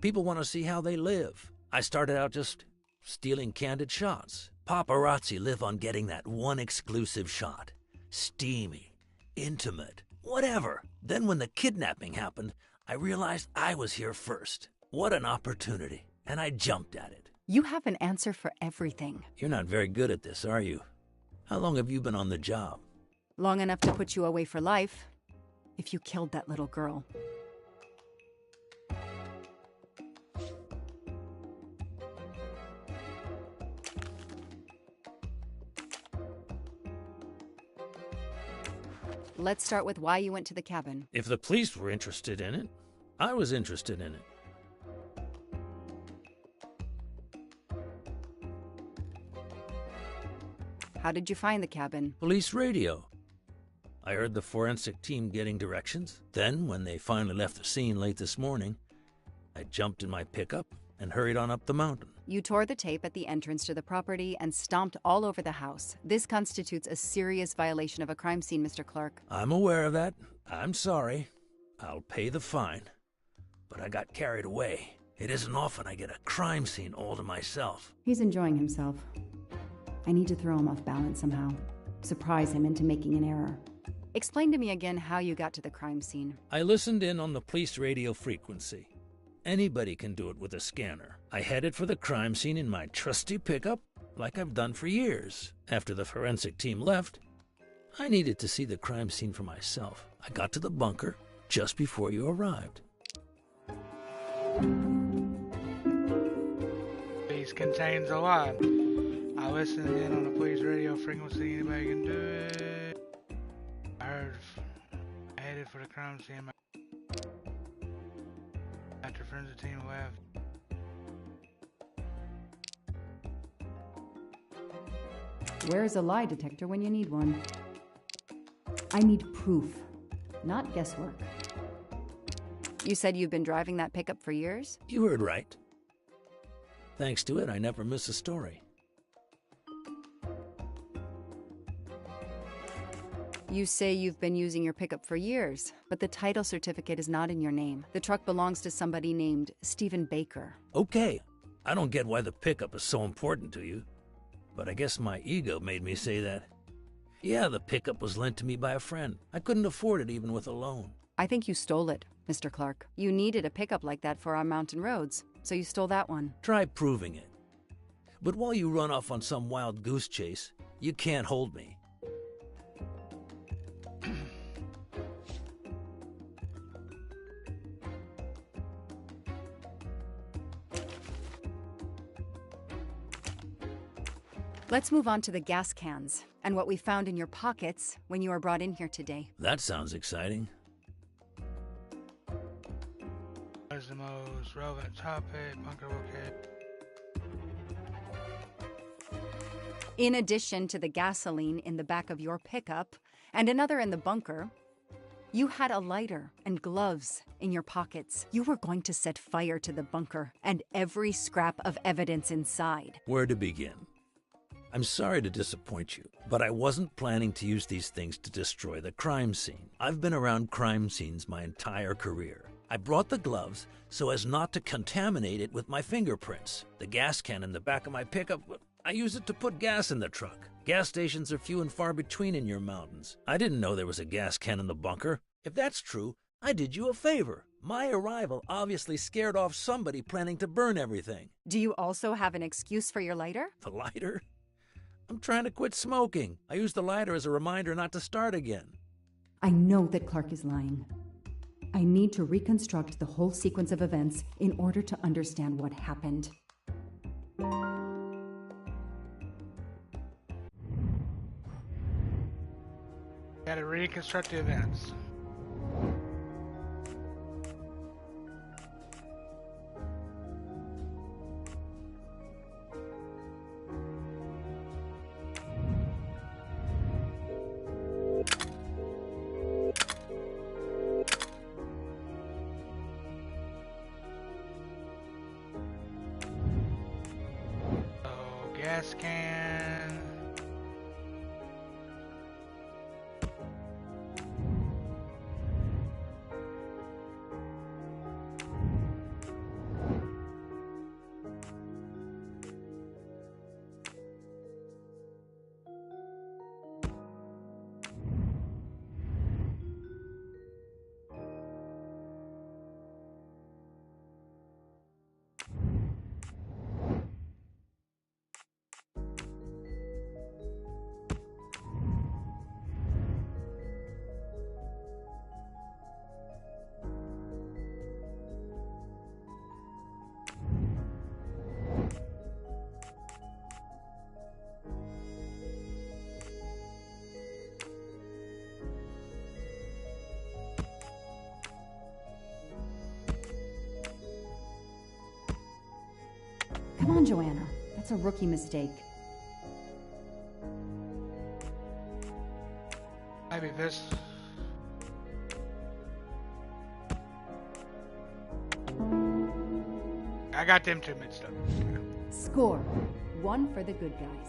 People want to see how they live. I started out just stealing candid shots. Paparazzi live on getting that one exclusive shot. Steamy, intimate, whatever. Then when the kidnapping happened, I realized I was here first. What an opportunity, and I jumped at it. You have an answer for everything. You're not very good at this, are you? How long have you been on the job? Long enough to put you away for life, if you killed that little girl. Let's start with why you went to the cabin. If the police were interested in it, I was interested in it. How did you find the cabin? Police radio. I heard the forensic team getting directions. Then, when they finally left the scene late this morning, I jumped in my pickup and hurried on up the mountain. You tore the tape at the entrance to the property and stomped all over the house. This constitutes a serious violation of a crime scene, Mr. Clark. I'm aware of that. I'm sorry. I'll pay the fine. But I got carried away. It isn't often I get a crime scene all to myself. He's enjoying himself. I need to throw him off balance somehow. Surprise him into making an error. Explain to me again how you got to the crime scene. I listened in on the police radio frequency. Anybody can do it with a scanner. I headed for the crime scene in my trusty pickup, like I've done for years. After the forensic team left, I needed to see the crime scene for myself. I got to the bunker just before you arrived. These contains a lot. I listened in on the police radio frequency. Anybody can do it. I headed for the crime scene after friends of the team left. Where's a lie detector when you need one? I need proof, not guesswork. You said you've been driving that pickup for years? You heard right. Thanks to it, I never miss a story. You say you've been using your pickup for years, but the title certificate is not in your name. The truck belongs to somebody named Stephen Baker. Okay, I don't get why the pickup is so important to you, but I guess my ego made me say that. Yeah, the pickup was lent to me by a friend. I couldn't afford it even with a loan. I think you stole it, Mr. Clark. You needed a pickup like that for our mountain roads, so you stole that one. Try proving it. But while you run off on some wild goose chase, you can't hold me. Let's move on to the gas cans and what we found in your pockets when you were brought in here today. That sounds exciting. What's the most relevant topic? Bunker located. In addition to the gasoline in the back of your pickup and another in the bunker, you had a lighter and gloves in your pockets. You were going to set fire to the bunker and every scrap of evidence inside. Where to begin? I'm sorry to disappoint you, but I wasn't planning to use these things to destroy the crime scene. I've been around crime scenes my entire career. I brought the gloves so as not to contaminate it with my fingerprints. The gas can in the back of my pickup, I use it to put gas in the truck. Gas stations are few and far between in your mountains. I didn't know there was a gas can in the bunker. If that's true, I did you a favor. My arrival obviously scared off somebody planning to burn everything. Do you also have an excuse for your lighter? The lighter? I'm trying to quit smoking. I used the lighter as a reminder not to start again. I know that Clark is lying. I need to reconstruct the whole sequence of events in order to understand what happened. Gotta reconstruct the events. Gas can. on, Joanna. That's a rookie mistake. Maybe this. I got them 2 mixed up. Score. 1 for the good guys.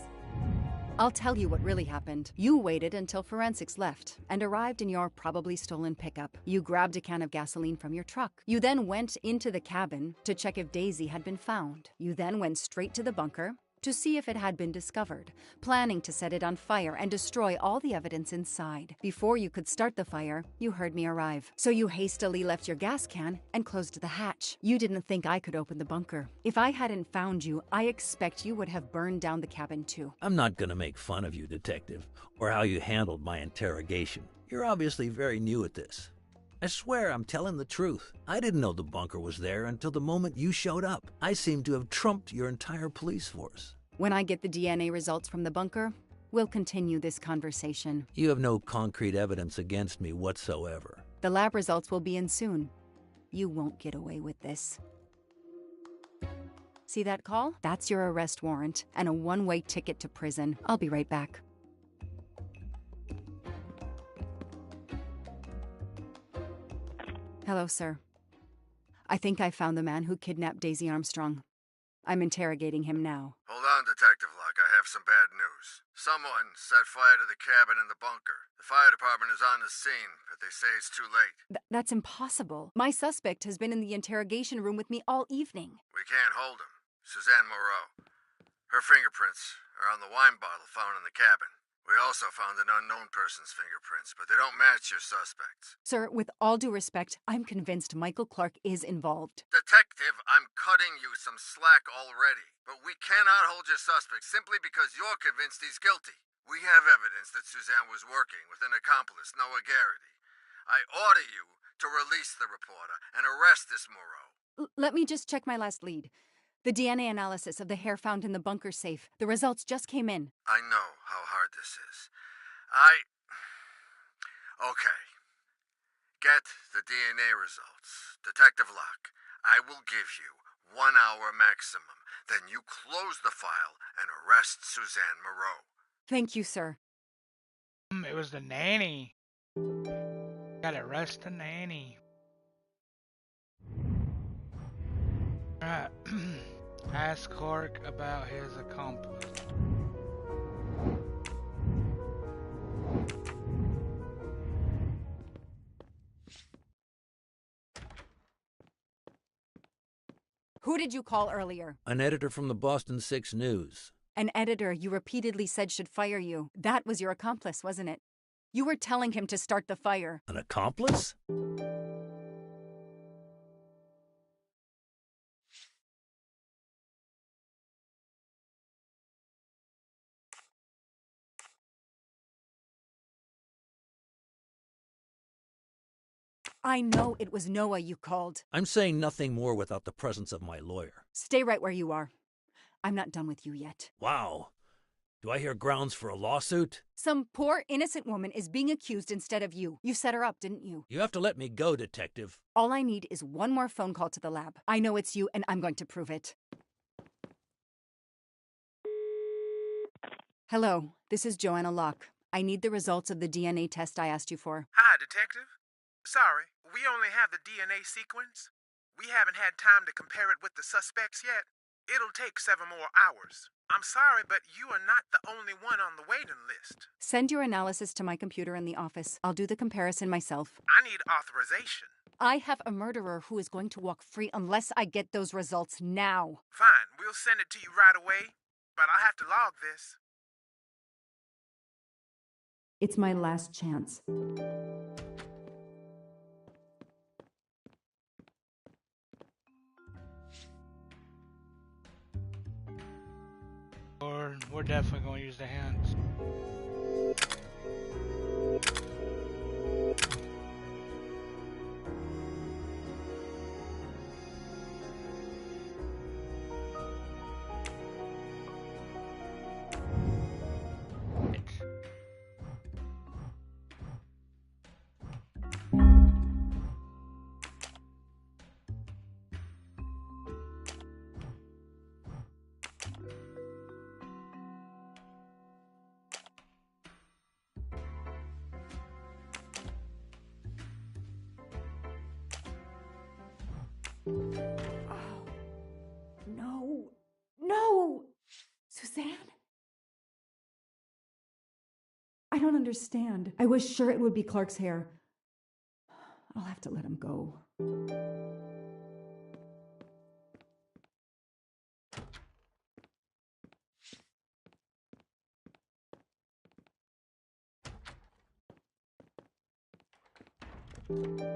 I'll tell you what really happened. You waited until forensics left and arrived in your probably stolen pickup. You grabbed a can of gasoline from your truck. You then went into the cabin to check if Daisy had been found. You then went straight to the bunker to see if it had been discovered, planning to set it on fire and destroy all the evidence inside. Before you could start the fire, you heard me arrive. So you hastily left your gas can and closed the hatch. You didn't think I could open the bunker. If I hadn't found you, I expect you would have burned down the cabin too. I'm not going to make fun of you, Detective, or how you handled my interrogation. You're obviously very new at this. I swear I'm telling the truth. I didn't know the bunker was there until the moment you showed up. I seem to have trumped your entire police force. When I get the DNA results from the bunker, we'll continue this conversation. You have no concrete evidence against me whatsoever. The lab results will be in soon. You won't get away with this. See that call? That's your arrest warrant and a one-way ticket to prison. I'll be right back. Hello, sir. I think I found the man who kidnapped Daisy Armstrong. I'm interrogating him now. Hold on, Detective Locke. I have some bad news. Someone set fire to the cabin in the bunker. The fire department is on the scene, but they say it's too late. That's impossible. My suspect has been in the interrogation room with me all evening. We can't hold him. Suzanne Moreau. Her fingerprints are on the wine bottle found in the cabin. We also found an unknown person's fingerprints, but they don't match your suspects. Sir, with all due respect, I'm convinced Michael Clark is involved. Detective, I'm cutting you some slack already. But we cannot hold your suspect simply because you're convinced he's guilty. We have evidence that Suzanne was working with an accomplice, Noah Garrity. I order you to release the reporter and arrest this Moreau. Let me just check my last lead. The DNA analysis of the hair found in the bunker safe. The results just came in. I know how hard this is. Okay. Get the DNA results. Detective Locke, I will give you 1 hour maximum. Then you close the file and arrest Suzanne Moreau. Thank you, sir. It was the nanny. Gotta arrest the nanny. Alright. Ask Clark about his accomplice. Who did you call earlier? An editor from the Boston 6 News. An editor you repeatedly said should fire you. That was your accomplice, wasn't it? You were telling him to start the fire. An accomplice? I know it was Noah you called. I'm saying nothing more without the presence of my lawyer. Stay right where you are. I'm not done with you yet. Wow. Do I hear grounds for a lawsuit? Some poor, innocent woman is being accused instead of you. You set her up, didn't you? You have to let me go, Detective. All I need is one more phone call to the lab. I know it's you, and I'm going to prove it. Hello, this is Joanna Locke. I need the results of the DNA test I asked you for. Hi, Detective. Sorry, we only have the DNA sequence. We haven't had time to compare it with the suspects yet. It'll take 7 more hours. I'm sorry, but you are not the only one on the waiting list. Send your analysis to my computer in the office. I'll do the comparison myself. I need authorization. I have a murderer who is going to walk free unless I get those results now. Fine, we'll send it to you right away, but I'll have to log this. It's my last chance. Or we're definitely going to use the hands. Oh, no. No! Suzanne? I don't understand. I was sure it would be Clark's hair. I'll have to let him go.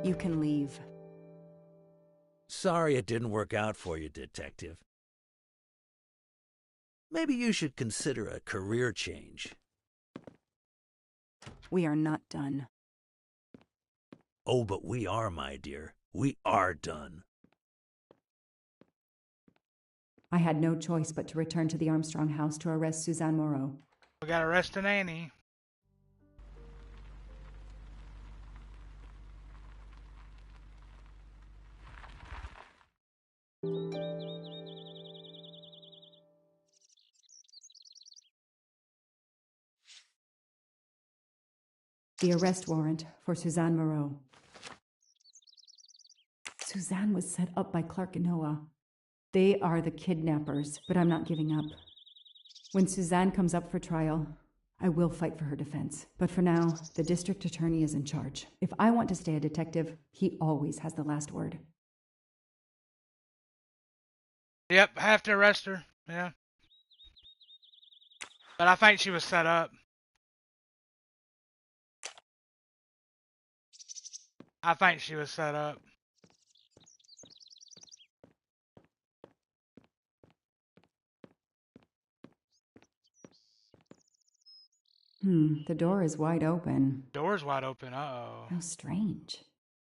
You can leave. Sorry it didn't work out for you, Detective. Maybe you should consider a career change. We are not done. Oh, but we are, my dear. We are done. I had no choice but to return to the Armstrong house to arrest Suzanne Moreau. We got arrested Annie. The arrest warrant for Suzanne Moreau. Suzanne was set up by Clark and Noah. They are the kidnappers, but I'm not giving up. When Suzanne comes up for trial, I will fight for her defense. But for now, the district attorney is in charge. If I want to stay a detective, he always has the last word. Yep, have to arrest her. Yeah. But I think she was set up. I think she was set up. The door is wide open. Door's wide open. Uh-oh. How strange.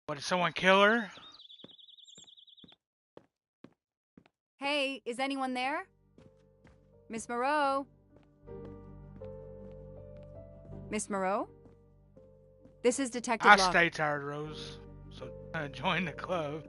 What, did someone kill her? Hey, is anyone there? Miss Moreau? Miss Moreau? This is Detective I Locke. stay tired, Rose. So join the club.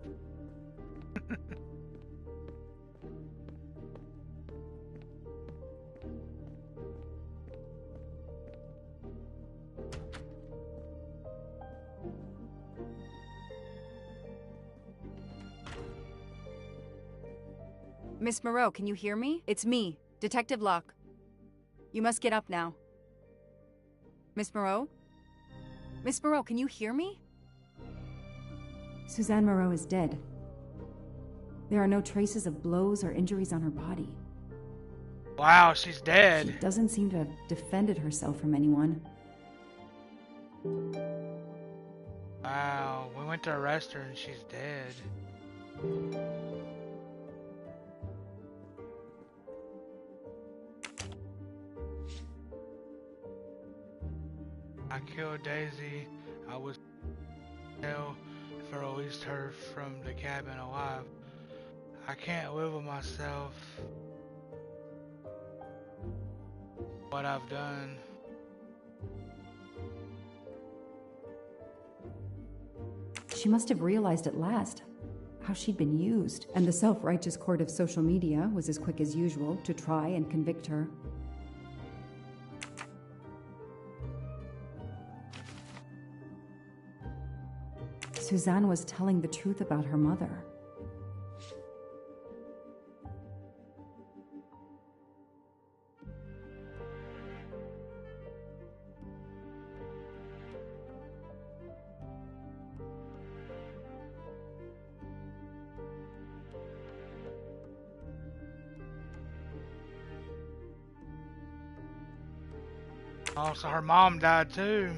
Miss Moreau, can you hear me? It's me, Detective Locke. You must get up now. Miss Moreau? Miss Moreau, can you hear me? Suzanne Moreau is dead. There are no traces of blows or injuries on her body. Wow, she's dead. She doesn't seem to have defended herself from anyone. Wow, we went to arrest her and she's dead. I killed Daisy. I was hell if I released her from the cabin alive. I can't live with myself. What I've done. She must have realized at last how she'd been used, and the self-righteous court of social media was as quick as usual to try and convict her. Suzanne was telling the truth about her mother. Oh, so her mom died too.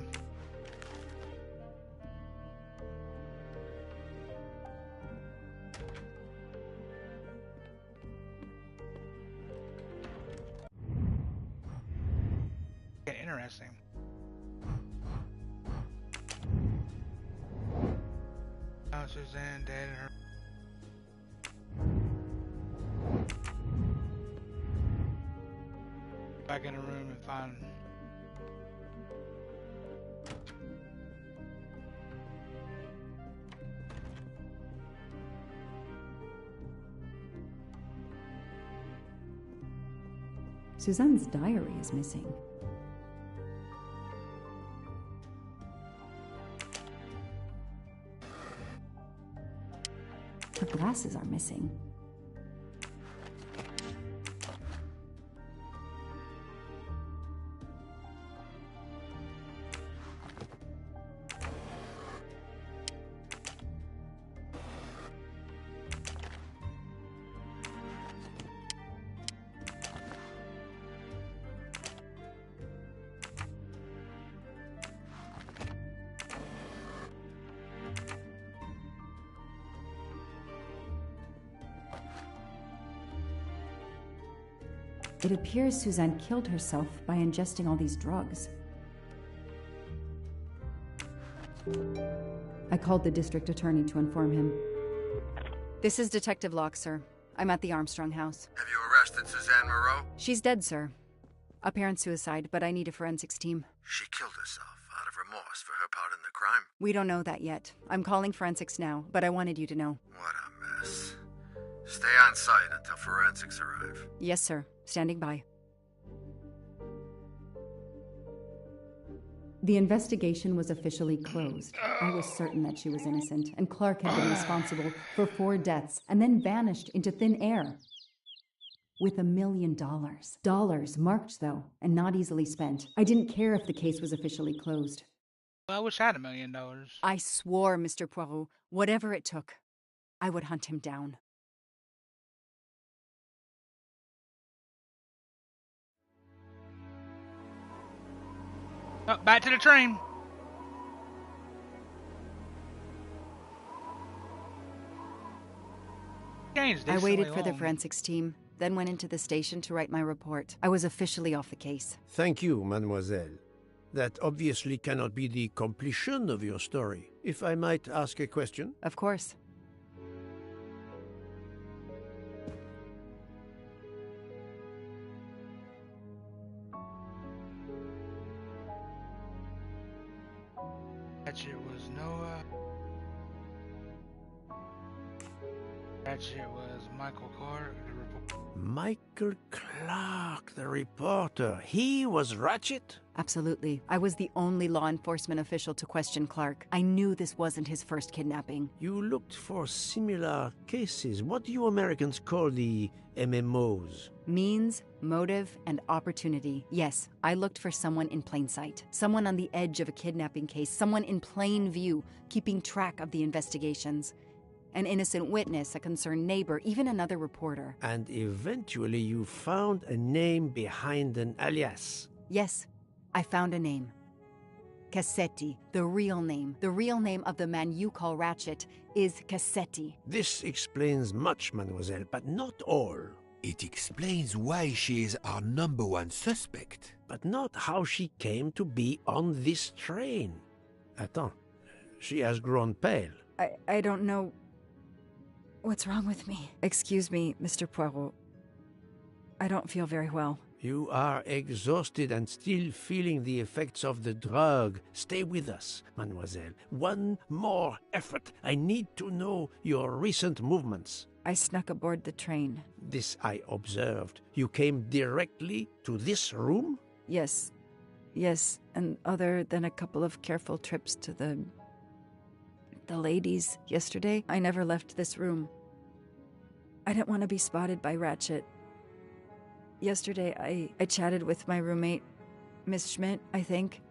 Interesting. Oh, Suzanne dead and her. Back in the room and find. Suzanne's diary is missing. Her glasses are missing. It appears Suzanne killed herself by ingesting all these drugs. I called the district attorney to inform him. This is Detective Locke, sir. I'm at the Armstrong house. Have you arrested Suzanne Moreau? She's dead, sir. Apparent suicide, but I need a forensics team. She killed herself out of remorse for her part in the crime. We don't know that yet. I'm calling forensics now, but I wanted you to know. What a mess. Stay on site until forensics arrive. Yes, sir. Standing by. The investigation was officially closed. I was certain that she was innocent, and Clark had been responsible for 4 deaths and then vanished into thin air. With $1 million. Dollars marked, though, and not easily spent. I didn't care if the case was officially closed. Well, I wish I had $1 million. I swore, Mr. Poirot, whatever it took, I would hunt him down. Oh, back to the train. I waited for the forensics team, then went into the station to write my report. I was officially off the case. Thank you, mademoiselle. That obviously cannot be the completion of your story. If I might ask a question? Of course. That shit was Noah. That shit was Michael Clark, the reporter. Michael Clark, the reporter. He was Ratchet? Absolutely. I was the only law enforcement official to question Clark. I knew this wasn't his first kidnapping. You looked for similar cases. What do you Americans call the MMOs? Means, motive, and opportunity. Yes, I looked for someone in plain sight. Someone on the edge of a kidnapping case. Someone in plain view, keeping track of the investigations. An innocent witness, a concerned neighbor, even another reporter. And eventually you found a name behind an alias. Yes, I found a name. Cassetti, the real name. The real name of the man you call Ratchet is Cassetti. This explains much, mademoiselle, but not all. It explains why she is our #1 suspect. But not how she came to be on this train. Attends, she has grown pale. I don't know what's wrong with me. Excuse me, Mr. Poirot. I don't feel very well. You are exhausted and still feeling the effects of the drug. Stay with us, mademoiselle. One more effort. I need to know your recent movements. I snuck aboard the train. This I observed. You came directly to this room? Yes. Yes, and other than a couple of careful trips to the ladies yesterday, I never left this room. I didn't want to be spotted by Ratchet. Yesterday, I chatted with my roommate, Miss Schmidt, I think,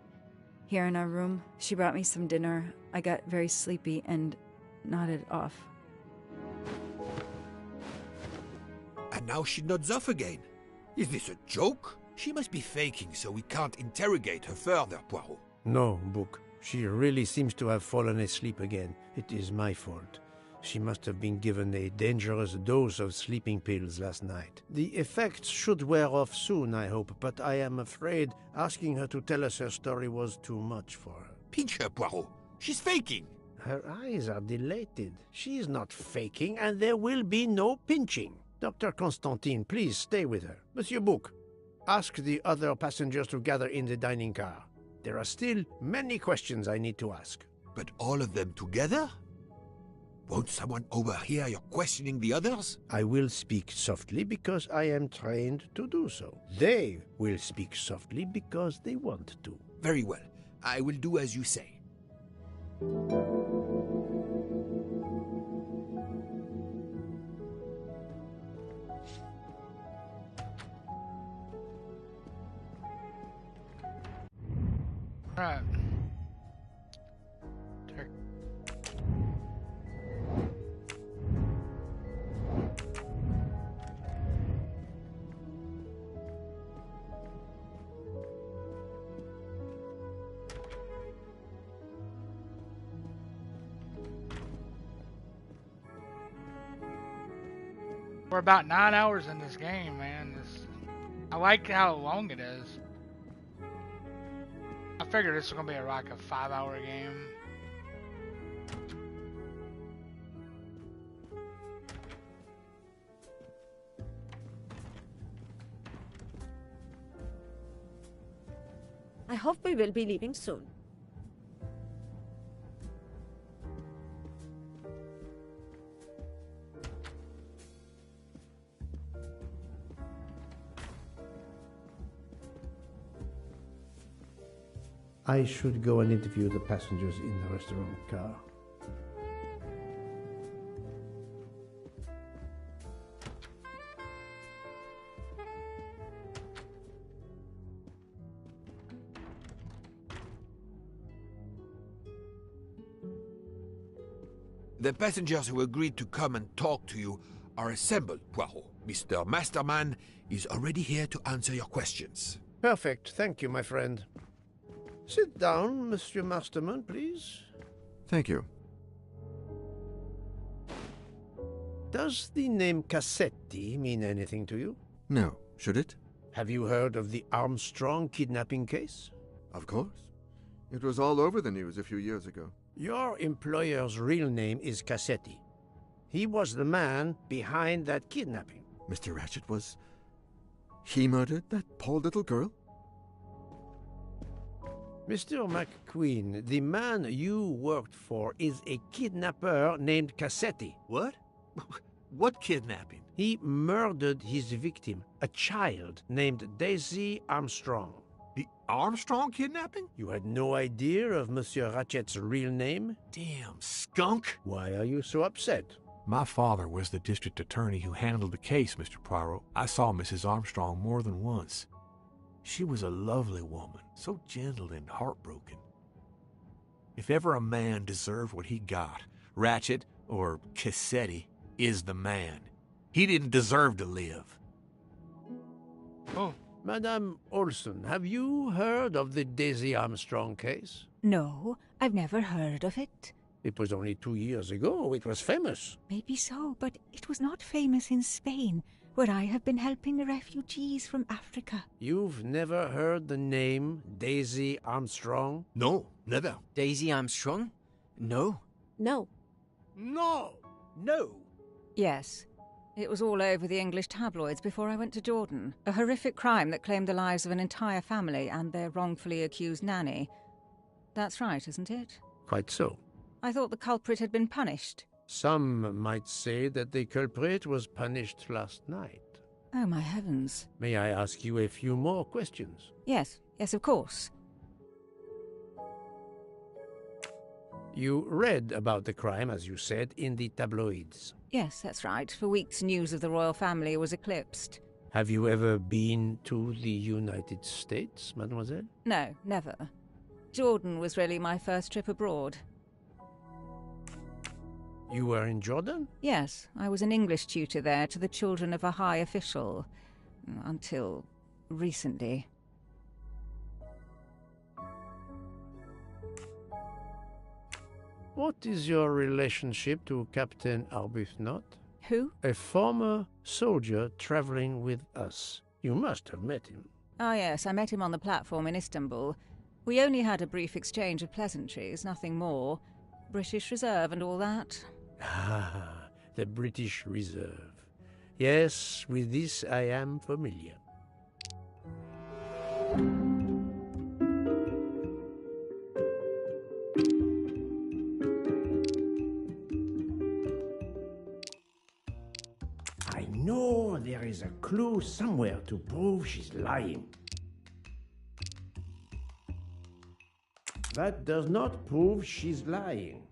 here in our room. She brought me some dinner. I got very sleepy and nodded off. And now she nods off again. Is this a joke? She must be faking so we can't interrogate her further, Poirot. No, Book. She really seems to have fallen asleep again. It is my fault. She must have been given a dangerous dose of sleeping pills last night. The effects should wear off soon, I hope, but I am afraid asking her to tell us her story was too much for her. Pinch her, Poirot. She's faking. Her eyes are dilated. She is not faking, and there will be no pinching. Dr. Constantine, please stay with her. Monsieur Book, ask the other passengers to gather in the dining car. There are still many questions I need to ask. But all of them together? Won't someone overhear you questioning the others? I will speak softly because I am trained to do so. They will speak softly because they want to. Very well. I will do as you say. Alright. We're about 9 hours in this game, man. I like how long it is. I figured this was gonna be like a 5-hour game. I hope we will be leaving soon. I should go and interview the passengers in the restaurant car. The passengers who agreed to come and talk to you are assembled, Poirot. Mr. Masterman is already here to answer your questions. Perfect. Thank you, my friend. Sit down, Monsieur Masterman, please. Thank you. Does the name Cassetti mean anything to you? No. Should it? Have you heard of the Armstrong kidnapping case? Of course. It was all over the news a few years ago. Your employer's real name is Cassetti. He was the man behind that kidnapping. Mr. Ratchet was... He murdered that poor little girl? Mr. McQueen, the man you worked for is a kidnapper named Cassetti. What? What kidnapping? He murdered his victim, a child named Daisy Armstrong. The Armstrong kidnapping? You had no idea of Monsieur Ratchet's real name? Damn skunk! Why are you so upset? My father was the district attorney who handled the case, Mr. Poirot. I saw Mrs. Armstrong more than once. She was a lovely woman, so gentle and heartbroken. If ever a man deserved what he got, Ratchet, or Cassetti, is the man. He didn't deserve to live. Oh. Madame Olson, have you heard of the Daisy Armstrong case? No, I've never heard of it. It was only 2 years ago. It was famous. Maybe so, but it was not famous in Spain, where I have been helping the refugees from Africa. You've never heard the name Daisy Armstrong? No, never. Daisy Armstrong? No. No. No. No. Yes. It was all over the English tabloids before I went to Jordan. A horrific crime that claimed the lives of an entire family and their wrongfully accused nanny. That's right, isn't it? Quite so. I thought the culprit had been punished. Some might say that the culprit was punished last night. Oh, my heavens. May I ask you a few more questions? Yes, of course. You read about the crime, as you said, in the tabloids. Yes, that's right. For weeks, news of the royal family was eclipsed. Have you ever been to the United States, mademoiselle? No, never. Jordan was really my first trip abroad. You were in Jordan? Yes, I was an English tutor there to the children of a high official. Until recently. What is your relationship to Captain Arbuthnot? Who? A former soldier traveling with us. You must have met him. Ah, yes, I met him on the platform in Istanbul. We only had a brief exchange of pleasantries, nothing more. British Reserve and all that. Ah, the British Reserve. Yes, with this I am familiar. I know there is a clue somewhere to prove she's lying. That does not prove she's lying.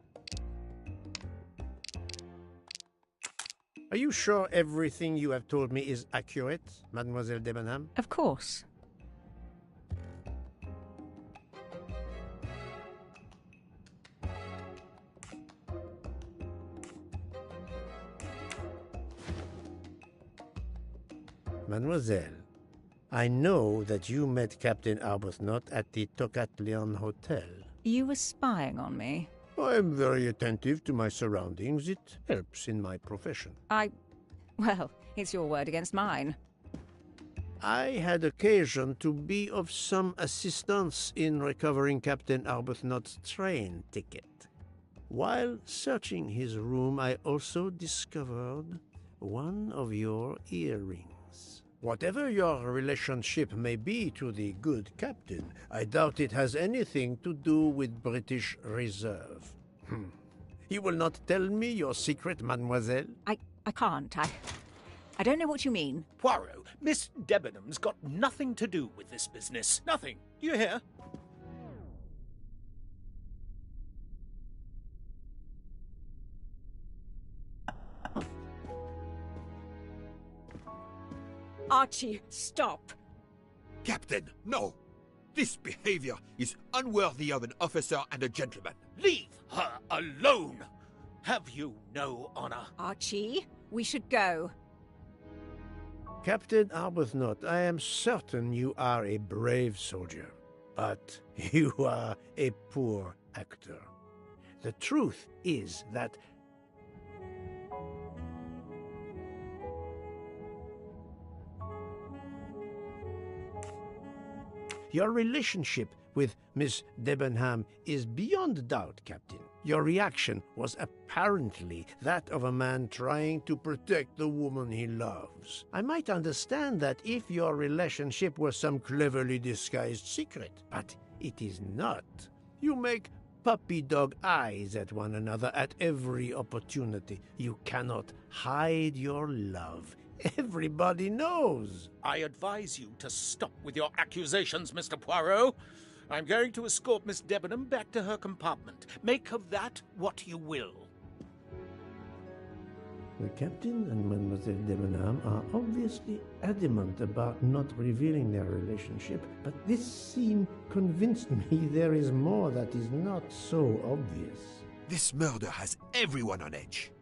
Are you sure everything you have told me is accurate, Mademoiselle Debenham? Of course. Mademoiselle, I know that you met Captain Arbuthnot at the Tocatlion Hotel. You were spying on me? I'm very attentive to my surroundings. It helps in my profession. Well, it's your word against mine. I had occasion to be of some assistance in recovering Captain Arbuthnot's train ticket. While searching his room, I also discovered one of your earrings. Whatever your relationship may be to the good captain, I doubt it has anything to do with British Reserve. You will not tell me your secret, mademoiselle? I can't. I don't know what you mean. Poirot, Miss Debenham's got nothing to do with this business. Nothing. Do you hear? Archie, stop. Captain, no! This behavior is unworthy of an officer and a gentleman. Leave her alone! Have you no honor? Archie, we should go. Captain Arbuthnot, I am certain you are a brave soldier, but you are a poor actor. The truth is that your relationship with Miss Debenham is beyond doubt, Captain. Your reaction was apparently that of a man trying to protect the woman he loves. I might understand that if your relationship were some cleverly disguised secret, but it is not. You make puppy dog eyes at one another at every opportunity. You cannot hide your love. Everybody knows. I advise you to stop with your accusations, Mr. Poirot. I'm going to escort Miss Debenham back to her compartment. Make of that what you will. The captain and Mademoiselle Debenham are obviously adamant about not revealing their relationship, but this scene convinced me there is more that is not so obvious. This murder has everyone on edge.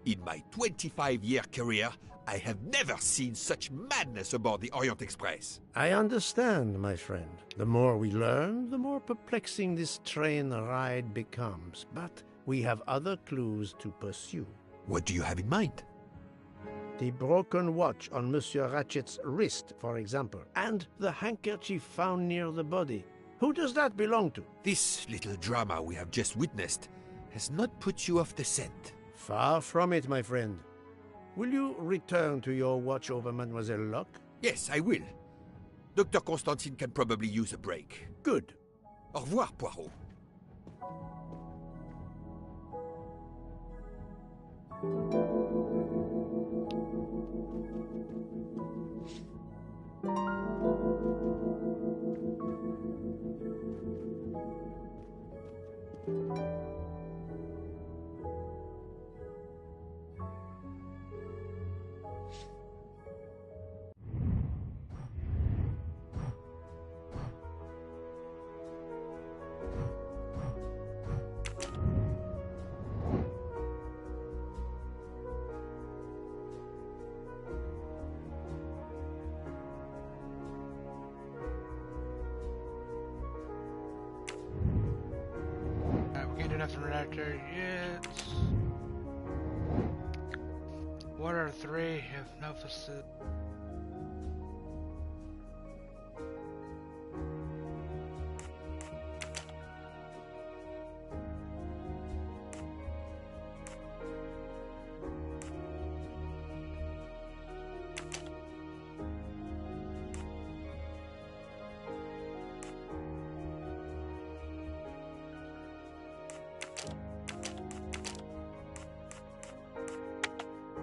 In my 25-year career, I have never seen such madness aboard the Orient Express. I understand, my friend. The more we learn, the more perplexing this train ride becomes. But we have other clues to pursue. What do you have in mind? The broken watch on Monsieur Ratchet's wrist, for example, and the handkerchief found near the body. Who does that belong to? This little drama we have just witnessed has not put you off the scent. Far from it, my friend. Will you return to your watch over Mademoiselle Locke? Yes, I will. Dr. Constantine can probably use a break. Good. Au revoir, Poirot. Nothing right there yet. What are three if no facility?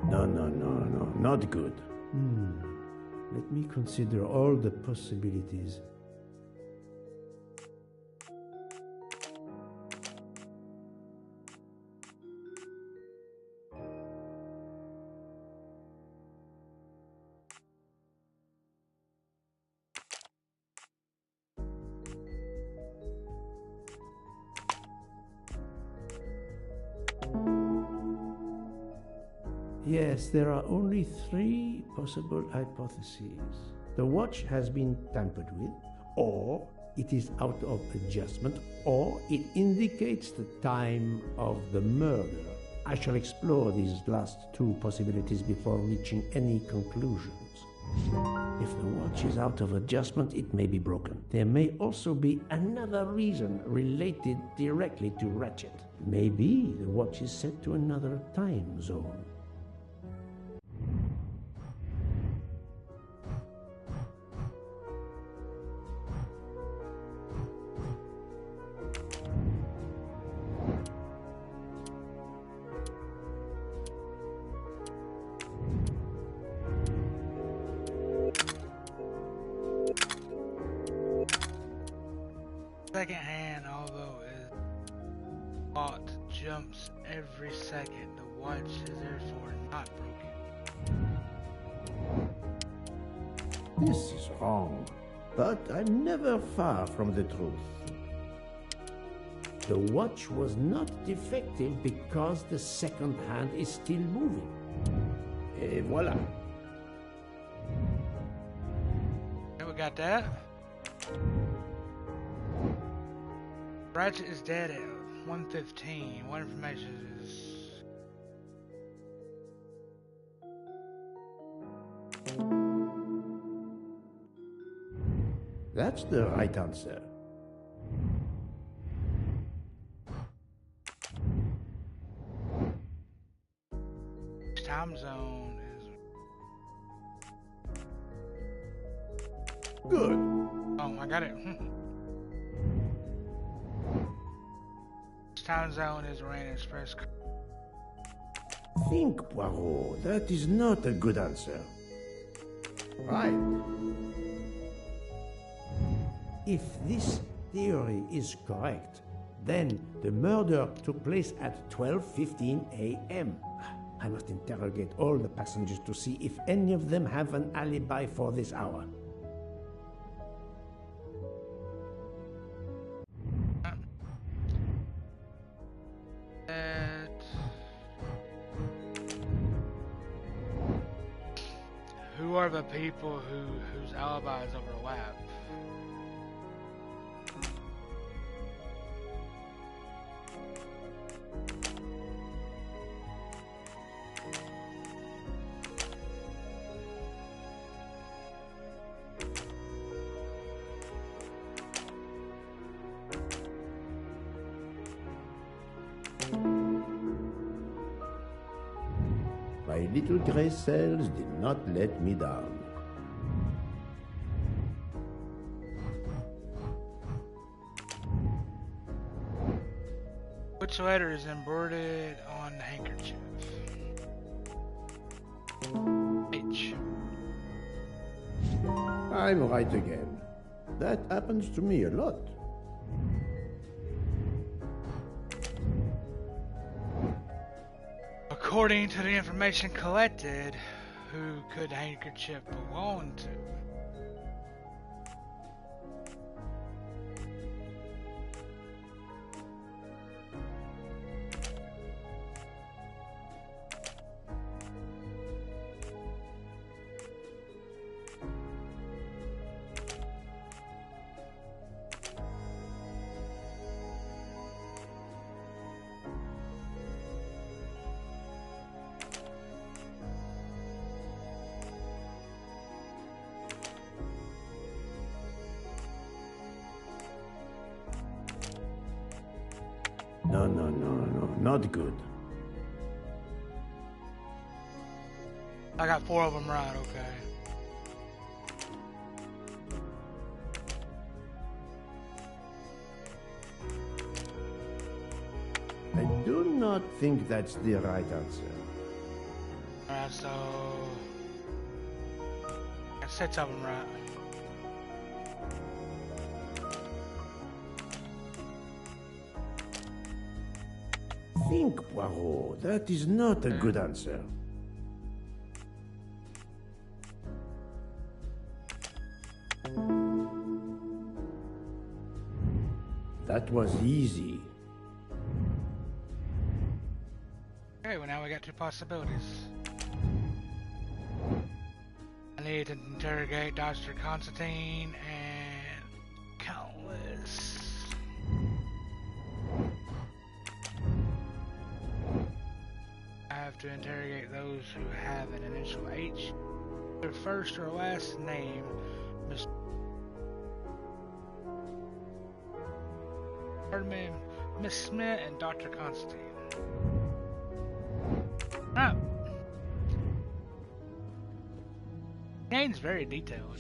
No, not good. Let me consider all the possibilities. Yes, there are only 3 possible hypotheses. The watch has been tampered with, or it is out of adjustment, or it indicates the time of the murder. I shall explore these last 2 possibilities before reaching any conclusions. If the watch is out of adjustment, it may be broken. There may also be another reason related directly to Ratchet. Maybe the watch is set to another time zone. Second hand, although it bought jumps every second, the watch is therefore not broken. This is wrong, but I'm never far from the truth. The watch was not defective because the second hand is still moving. Et voila. Okay, we got that. Ratchet is dead at 1:15. What information is... That's the right answer. Time zone is... Good. Oh, I got it. Time zone is Orient Express. Think, Poirot. That is not a good answer. Right. If this theory is correct, then the murder took place at 12:15 a.m. I must interrogate all the passengers to see if any of them have an alibi for this hour. Who are the people whose alibis overlap? My little gray cells did not let me down. Which letter is embroidered on the handkerchief? H. I'm right again. That happens to me a lot. According to the information collected, who could the handkerchief belong to? No, not good. I got 4 of them right, okay. I do not think that's the right answer. Alright, so... got 6 of them right. Think, Poirot. That is not a good answer. That was easy. Okay, well now we got 2 possibilities. I need to interrogate Dr. Constantine and countless. I have to interrogate those who have an initial H, their first or last name, Miss Smith, and Dr. Constantine. Oh. Name's very detailed.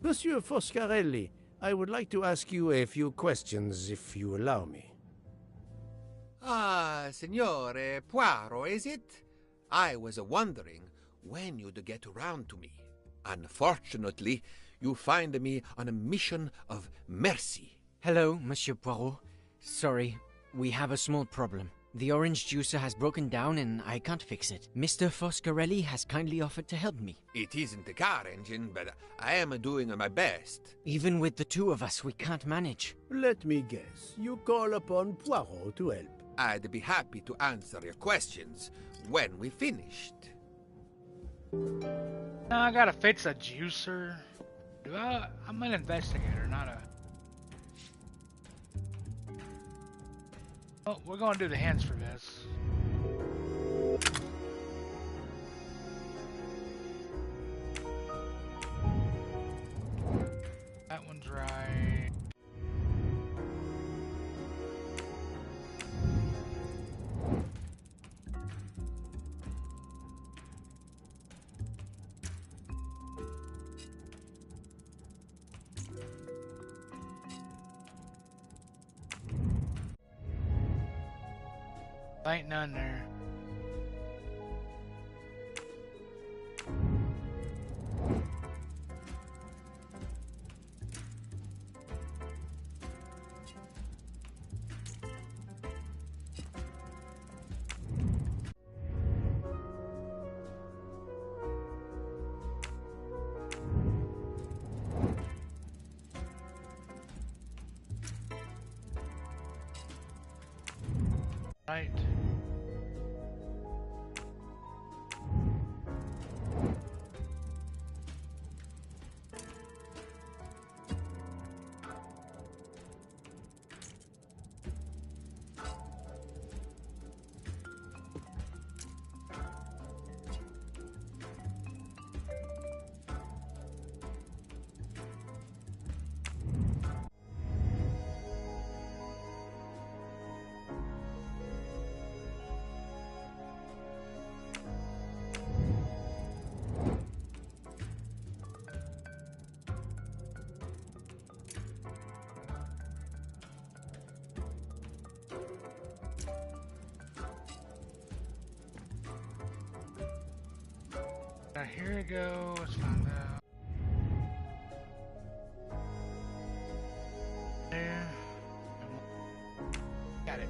Monsieur Foscarelli, I would like to ask you a few questions, if you allow me. Ah, Signore Poirot, is it? I was wondering when you'd get around to me. Unfortunately, you find me on a mission of mercy. Hello, Monsieur Poirot. Sorry, we have a small problem. The orange juicer has broken down and I can't fix it. Mr. Foscarelli has kindly offered to help me. It isn't the car engine, but I am doing my best. Even with the two of us, we can't manage. Let me guess. You call upon Poirot to help. I'd be happy to answer your questions when we finished. Now I gotta fix a juicer. I'm an investigator, not a... Oh, we're gonna do the hands for this. That one's right. Ain't none there. Right. Here we go. Let's find out. There. Got it.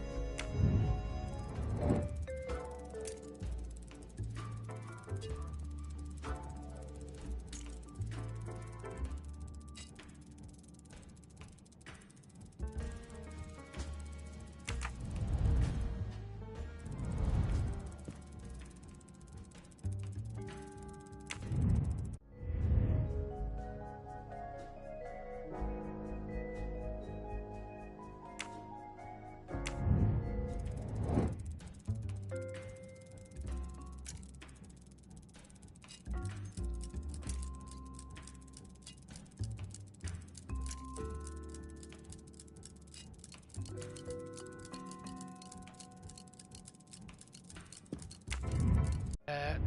That.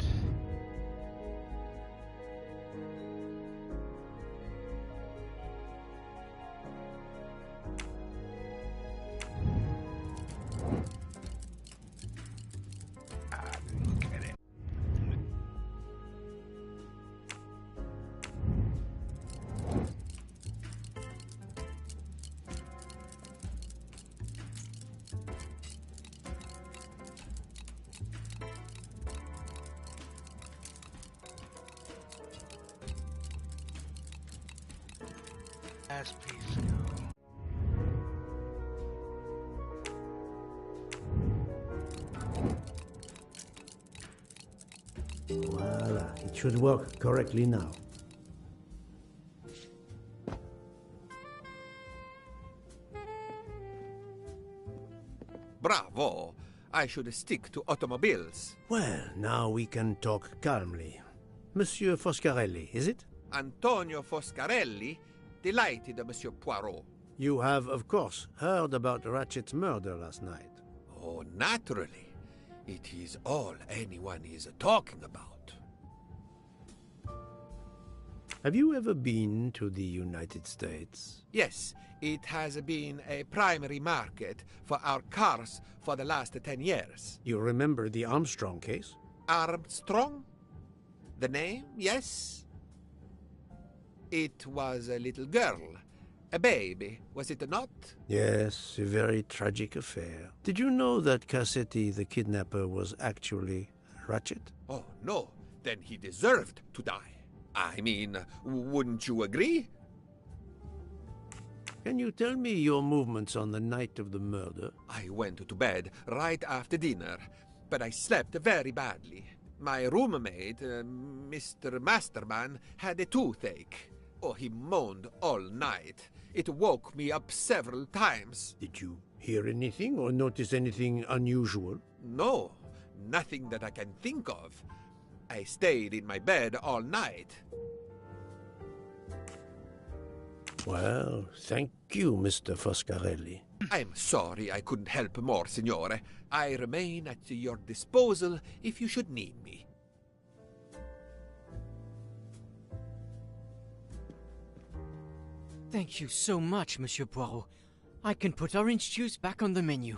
Look at it. Last piece. Voila, it should work correctly now. Bravo! I should stick to automobiles. Well, now we can talk calmly. Monsieur Foscarelli, is it? Antonio Foscarelli? Delighted, Monsieur Poirot. You have, of course, heard about Ratchet's murder last night. Oh, naturally. It is all anyone is talking about. Have you ever been to the United States? Yes, it has been a primary market for our cars for the last 10 years. You remember the Armstrong case? Armstrong? The name, yes. It was a little girl, a baby, was it not? Yes, a very tragic affair. Did you know that Cassetti, the kidnapper, was actually Ratchet? Oh, no. Then he deserved to die. I mean, wouldn't you agree? Can you tell me your movements on the night of the murder? I went to bed right after dinner, but I slept very badly. My roommate, Mr. Masterman, had a toothache. Oh, he moaned all night. It woke me up several times. Did you hear anything or notice anything unusual? No, nothing that I can think of. I stayed in my bed all night. Well, thank you, Mr. Foscarelli. I'm sorry I couldn't help more, Signore. I remain at your disposal if you should need me. Thank you so much, Monsieur Poirot. I can put orange juice back on the menu.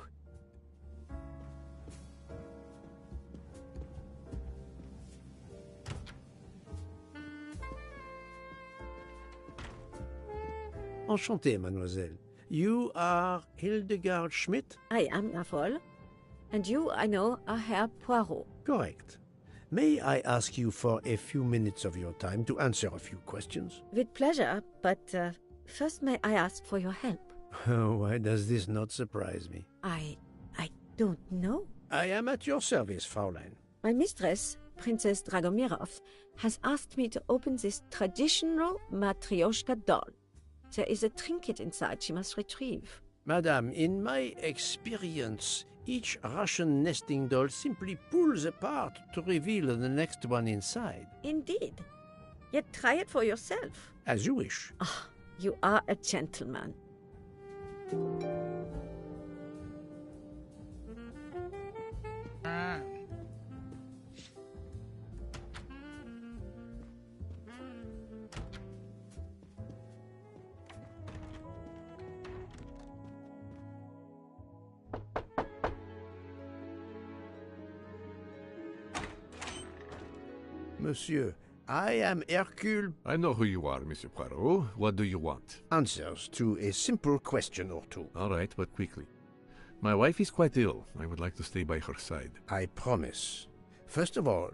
Enchanté, mademoiselle. You are Hildegard Schmidt? I am La Folle. And you, I know, are Herr Poirot. Correct. May I ask you for a few minutes of your time to answer a few questions? With pleasure, but first may I ask for your help? Why does this not surprise me? I don't know. I am at your service, Fraulein. My mistress, Princess Dragomirov, has asked me to open this traditional Matryoshka doll. There is a trinket inside she must retrieve. Madame, in my experience, each Russian nesting doll simply pulls apart to reveal the next one inside. Indeed. Yet try it for yourself. As you wish. Ah, you are a gentleman. Monsieur, I am Hercule. I know who you are, Monsieur Poirot. What do you want? Answers to a simple question or two. All right, but quickly. My wife is quite ill. I would like to stay by her side. I promise. First of all,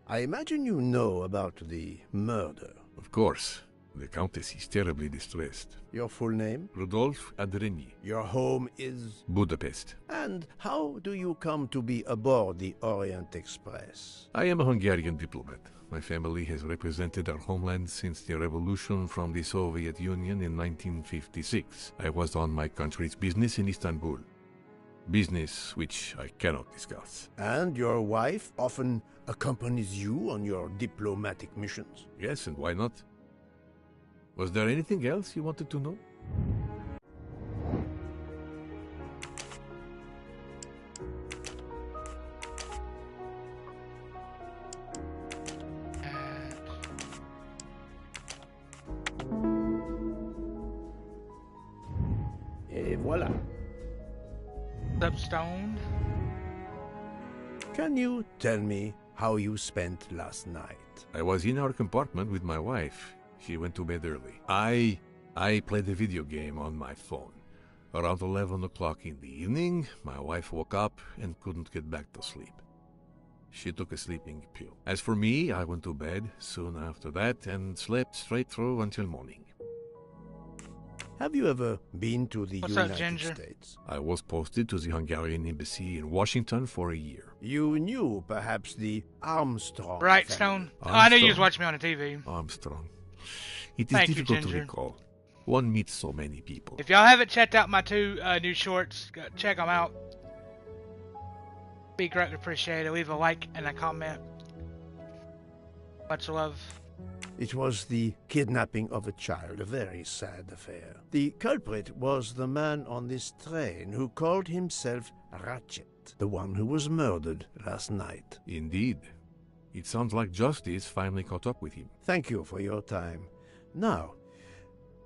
I imagine you know about the murder. Of course. The Countess is terribly distressed. Your full name? Rudolf Adreni. Your home is? Budapest. And how do you come to be aboard the Orient Express? I am a Hungarian diplomat. My family has represented our homeland since the revolution from the Soviet Union in 1956. I was on my country's business in Istanbul. Business which I cannot discuss. And your wife often accompanies you on your diplomatic missions? Yes, and why not? Was there anything else you wanted to know? Et voilà. Stoned. Can you tell me how you spent last night? I was in our compartment with my wife. She went to bed early. I played a video game on my phone. Around 11 o'clock in the evening, my wife woke up and couldn't get back to sleep. She took a sleeping pill. As for me, I went to bed soon after that and slept straight through until morning. Have you ever been to the What's up, United Ginger? States? I was posted to the Hungarian embassy in Washington for a year. You knew, perhaps, the Armstrong Right, family. Stone? Oh, I knew you was Armstrong? watching me on the TV. Armstrong. It is Thank you, difficult to Ginger. recall. One meets so many people. If y'all haven't checked out my two new shorts, check them out. Be greatly appreciated. Leave a like and a comment. Much love. It was the kidnapping of a child, a very sad affair. The culprit was the man on this train who called himself Ratchet, the one who was murdered last night. Indeed. It sounds like justice finally caught up with him. Thank you for your time. Now,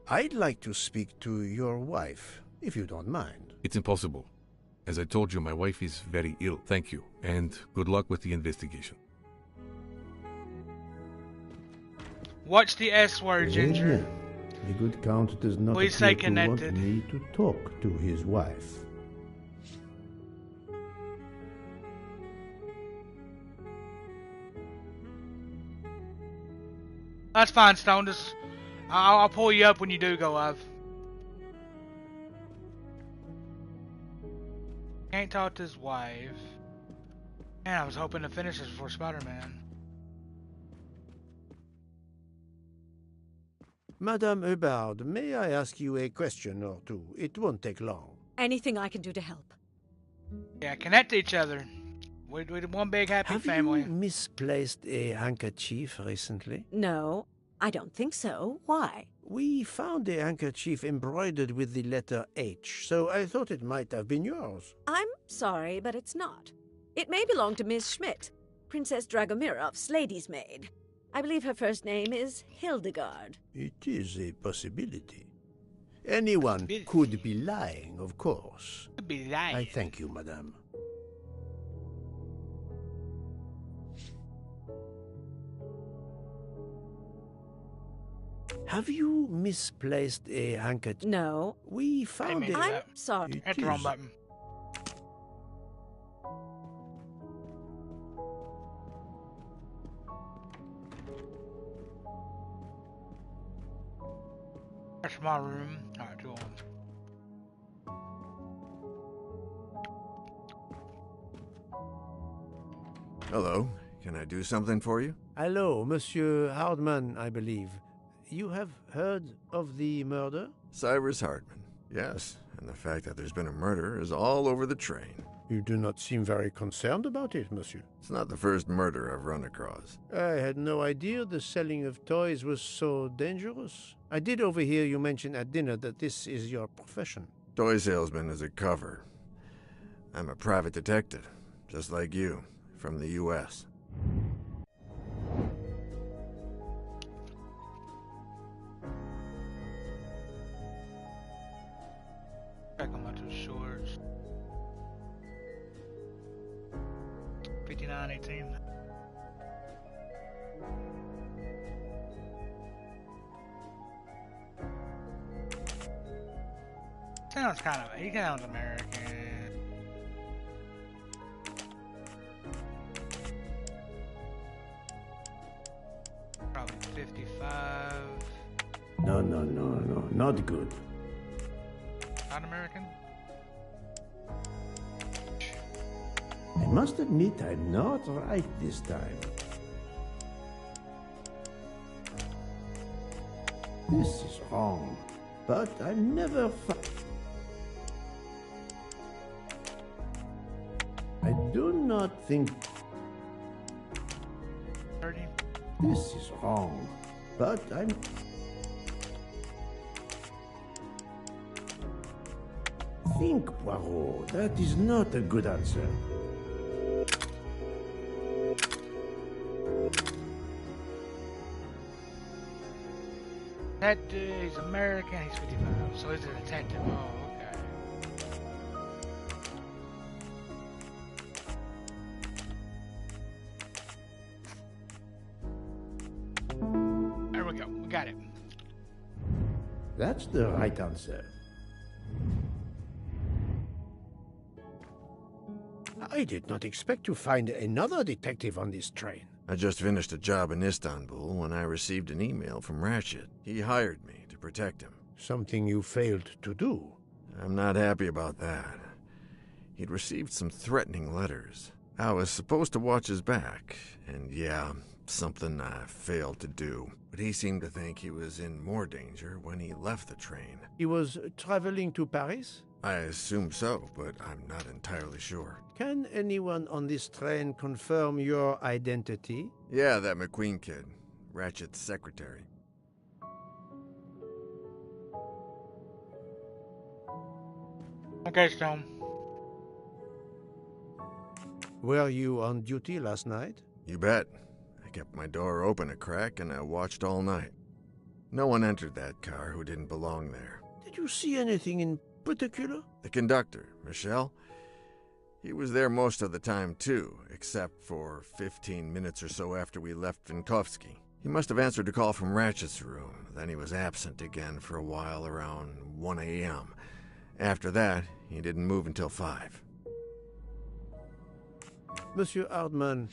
I'd like to speak to your wife, if you don't mind. It's impossible. As I told you, my wife is very ill. Thank you, and good luck with the investigation. Watch the S word, Ginger. Very well. The good count does not Please stay appear to want connected. me to talk to his wife. That's fine, Stone. Just, I'll pull you up when you do go live. Can't talk to his wife. Man, I was hoping to finish this before Spider-Man. Madame Hubbard, may I ask you a question or two? It won't take long. Anything I can do to help. Yeah, connect to each other. We're one big happy Have family. you misplaced a handkerchief recently? No, I don't think so. Why? We found a handkerchief embroidered with the letter H, so I thought it might have been yours. I'm sorry, but it's not. It may belong to Miss Schmidt, Princess Dragomirov's lady's maid. I believe her first name is Hildegard. It is a possibility. Anyone could be lying, of course. Could be lying. I thank you, madame. Have you misplaced a handkerchief? No. We found it. I'm sorry. It Hit the wrong is- button. That's my room. Alright, go on. Hello. Can I do something for you? Hello, Monsieur Hardman, I believe. You have heard of the murder? Cyrus Hardman. Yes, and the fact that there's been a murder is all over the train. You do not seem very concerned about it, monsieur. It's not the first murder I've run across. I had no idea the selling of toys was so dangerous. I did overhear you mention at dinner that this is your profession. Toy salesman is a cover. I'm a private detective, just like you, from the U.S. Check on my two shorts. 59.18. Sounds kind of. He sounds American. Probably 55. No, not good. Not American? I must admit I'm not right this time. This is wrong, but I'm never I do not think 30. this is wrong, but I'm think, Poirot. That is not a good answer. That is American, he's 55, so he's a detective. Oh, okay. There we go, we got it. That's the right answer. I did not expect to find another detective on this train. I just finished a job in Istanbul when I received an email from Ratchet. He hired me to protect him. Something you failed to do. I'm not happy about that. He'd received some threatening letters. I was supposed to watch his back, and yeah, something I failed to do. But he seemed to think he was in more danger when he left the train. He was traveling to Paris? I assume so, but I'm not entirely sure. Can anyone on this train confirm your identity? Yeah, that McQueen kid. Ratchet's secretary. Okay, Stone. Were you on duty last night? You bet. I kept my door open a crack and I watched all night. No one entered that car who didn't belong there. Did you see anything in particular? The conductor, Michel. He was there most of the time, too, except for 15 minutes or so after we left Vinkovsky. He must have answered a call from Ratchet's room. Then he was absent again for a while around 1 a.m. After that, he didn't move until 5. Monsieur Hardman,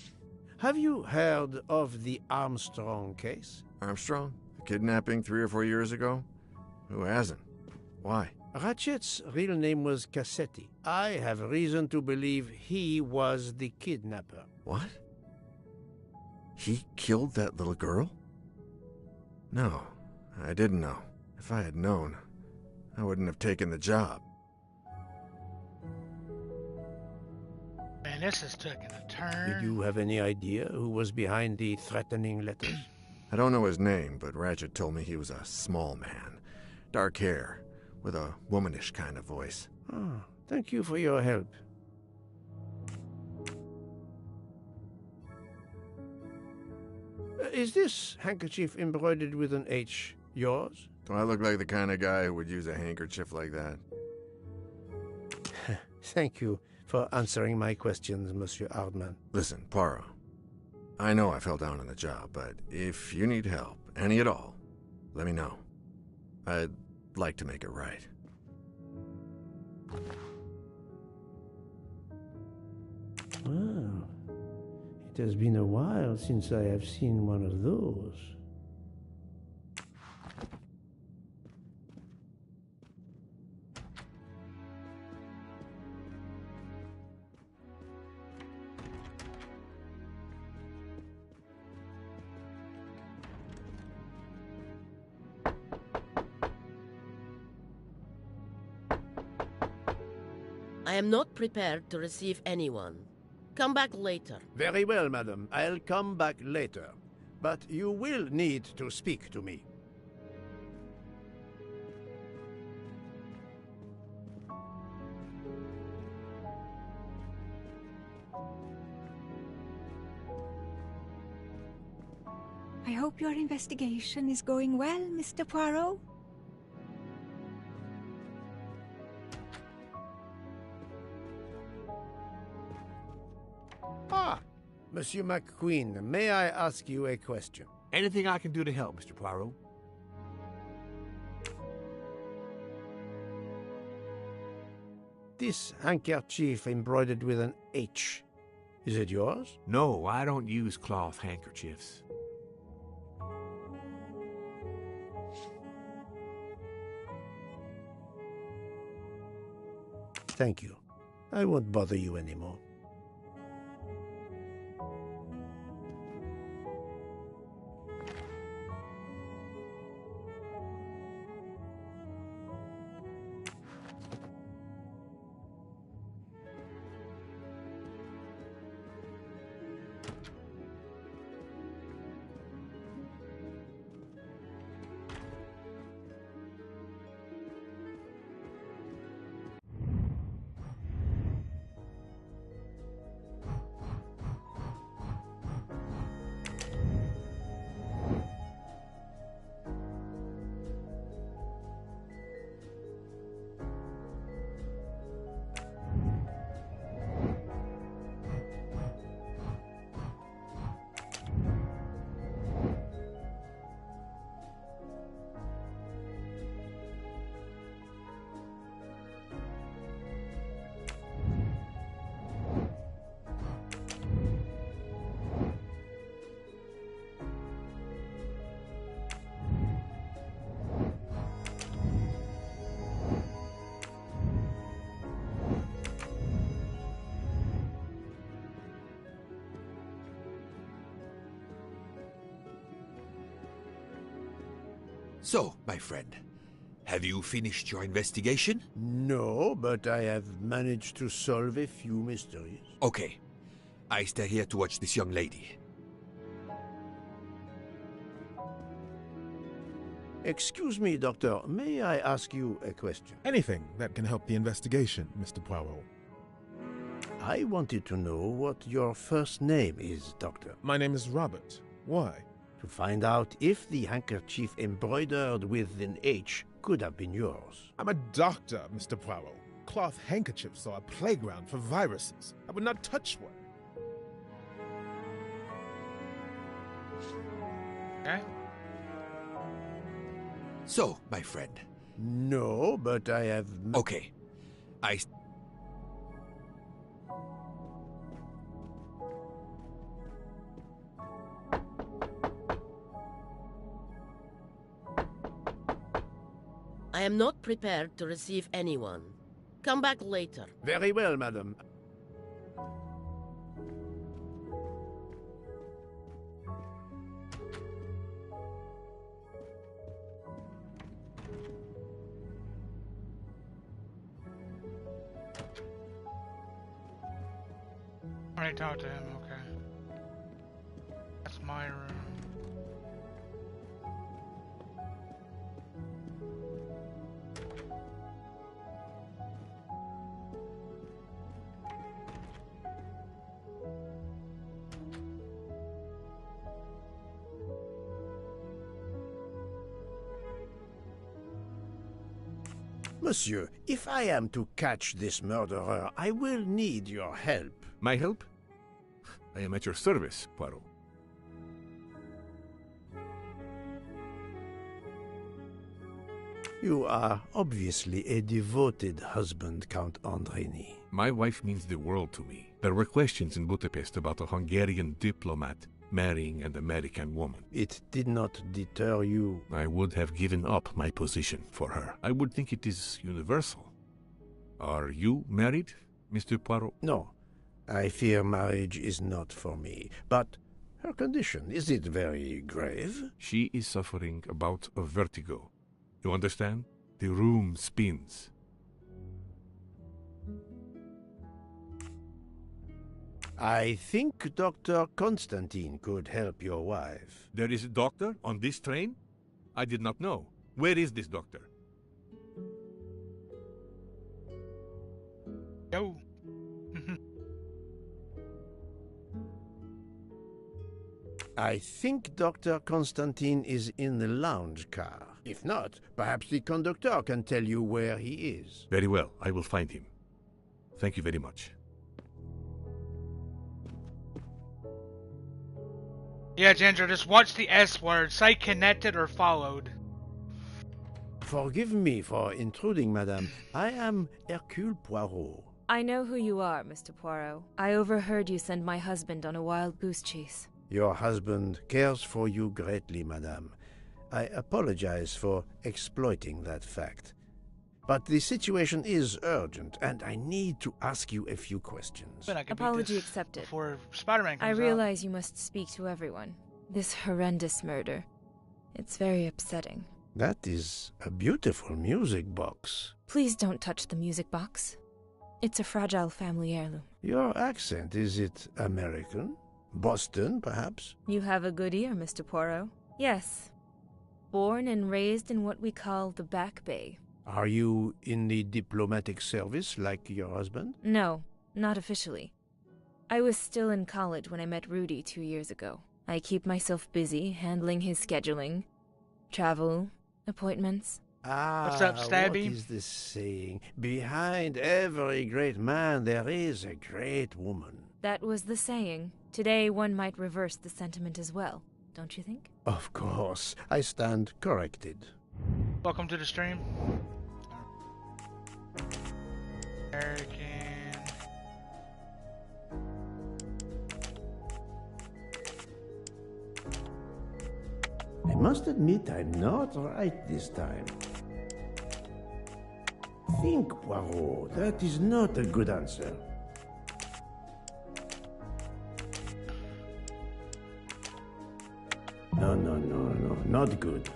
have you heard of the Armstrong case? Armstrong? The kidnapping 3 or 4 years ago? Who hasn't? Why? Ratchet's real name was Cassetti. I have reason to believe he was the kidnapper. What? He killed that little girl? No, I didn't know. If I had known, I wouldn't have taken the job. Man, this is taking a turn. Did you have any idea who was behind the threatening letters? I don't know his name, but Ratchet told me he was a small man. Dark hair, with a womanish kind of voice. Oh, thank you for your help. Is this handkerchief embroidered with an H yours? Do I look like the kind of guy who would use a handkerchief like that? Thank you for answering my questions, Monsieur Hardman. Listen, Poirot. I know I fell down on the job, but if you need help, any at all, let me know. I'd like to make it right. Well, it has been a while since I have seen one of those. I am not prepared to receive anyone. Come back later. Very well, madam. I'll come back later. But you will need to speak to me. I hope your investigation is going well, Mr. Poirot. Ah, Monsieur McQueen, may I ask you a question? Anything I can do to help, Mr. Poirot? This handkerchief embroidered with an H. Is it yours? No, I don't use cloth handkerchiefs. Thank you. I won't bother you anymore. So, my friend, have you finished your investigation? No, but I have managed to solve a few mysteries. Okay. I stay here to watch this young lady. Excuse me, Doctor. May I ask you a question? Anything that can help the investigation, Mr. Poirot. I wanted to know what your first name is, Doctor. My name is Robert. Why? To find out if the handkerchief embroidered with an H could have been yours. I'm a doctor, Mr. Poirot. Cloth handkerchiefs are a playground for viruses. I would not touch one. Okay. So, my friend. No, but I have... Okay. I am not prepared to receive anyone. Come back later. Very well, madam. I talked to him, okay. That's my room. Monsieur, if I am to catch this murderer, I will need your help. My help? I am at your service, Poirot. You are obviously a devoted husband, Count Andreni. My wife means the world to me. There were questions in Budapest about a Hungarian diplomat marrying an American woman. It did not deter you. I would have given up my position for her. I would think it is universal. Are you married, Mr. Poirot? No. I fear marriage is not for me. But her condition, is it very grave? She is suffering a bout of vertigo. You understand? The room spins. I think Dr. Constantine could help your wife. There is a doctor on this train? I did not know. Where is this doctor? Yo. I think Dr. Constantine is in the lounge car. If not, perhaps the conductor can tell you where he is. Very well, I will find him. Thank you very much. Yeah, Ginger, just watch the S word. Say connected or followed. Forgive me for intruding, madame. I am Hercule Poirot. I know who you are, Mr. Poirot. I overheard you send my husband on a wild goose chase. Your husband cares for you greatly, madame. I apologize for exploiting that fact. But the situation is urgent, and I need to ask you a few questions. Apology accepted. Before Spider-Man comes I realize you must speak to everyone. This horrendous murder. It's very upsetting. That is a beautiful music box. Please don't touch the music box. It's a fragile family heirloom. Your accent, is it American? Boston, perhaps? You have a good ear, Mr. Poirot. Yes. Born and raised in what we call the Back Bay. Are you in the diplomatic service like your husband? No, not officially. I was still in college when I met Rudy 2 years ago. I keep myself busy handling his scheduling, travel, appointments. What's up, Stabby? What is this saying? Behind every great man there is a great woman. That was the saying. Today one might reverse the sentiment as well, don't you think? Of course. I stand corrected. Welcome to the stream. American. I must admit I'm not right this time. Think, Poirot. That is not a good answer. No, not good.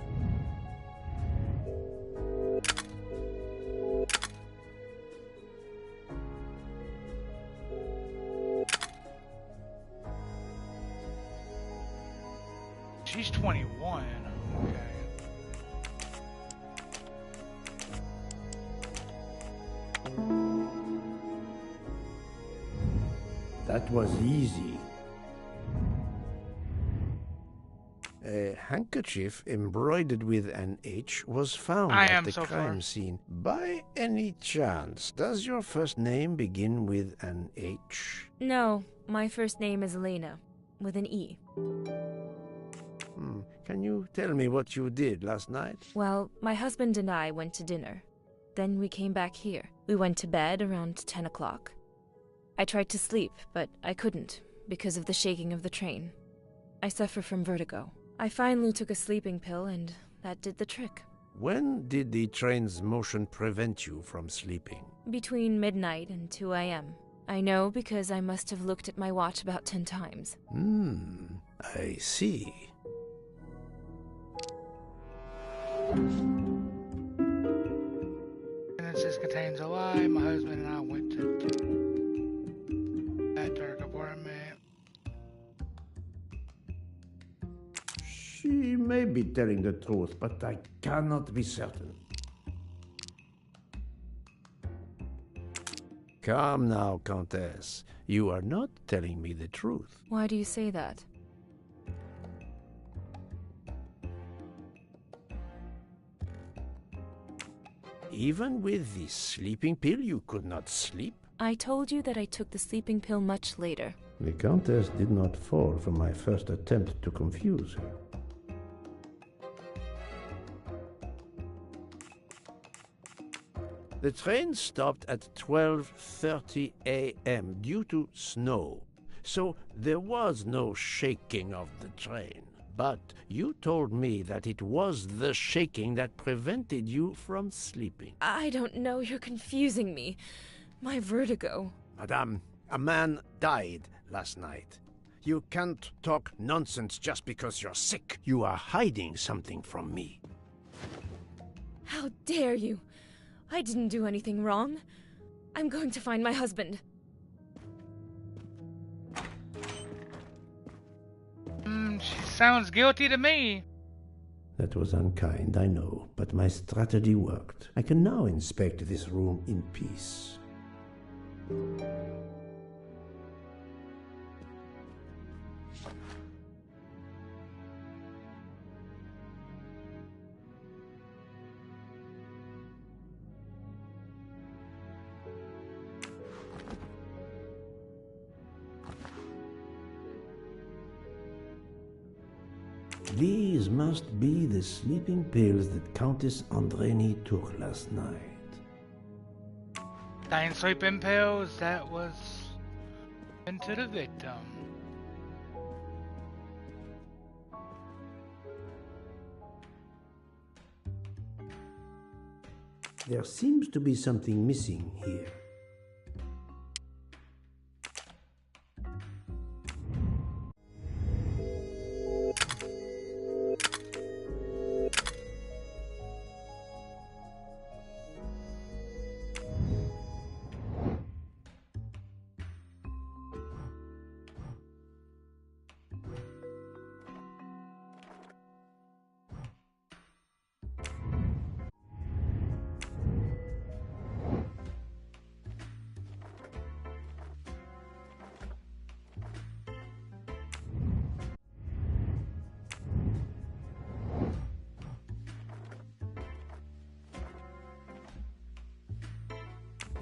she's 21. Okay. That was easy. A handkerchief embroidered with an H was found at the crime scene. By any chance, does your first name begin with an H? No, my first name is Elena, with an E. Can you tell me what you did last night? Well, my husband and I went to dinner. Then we came back here. We went to bed around 10 o'clock. I tried to sleep, but I couldn't, because of the shaking of the train. I suffer from vertigo. I finally took a sleeping pill, and that did the trick. When did the train's motion prevent you from sleeping? Between midnight and 2 a.m. I know because I must have looked at my watch about 10 times. I see. This contains a lie. My husband and I went to that dark apartment. She may be telling the truth, but I cannot be certain. Come now, Countess. You are not telling me the truth. Why do you say that? Even with the sleeping pill, you could not sleep? I told you that I took the sleeping pill much later. The Countess did not fall for my first attempt to confuse her. The train stopped at 12:30 a.m. due to snow, so there was no shaking of the train. But you told me that it was the shaking that prevented you from sleeping. I don't know, you're confusing me. My vertigo. Madame, a man died last night. You can't talk nonsense just because you're sick. You are hiding something from me. How dare you? I didn't do anything wrong. I'm going to find my husband. She sounds guilty to me. That was unkind, I know, but my strategy worked. I can now inspect this room in peace. These must be the sleeping pills that Countess Andreni took last night. Dying sleeping pills, that was into the victim. There seems to be something missing here.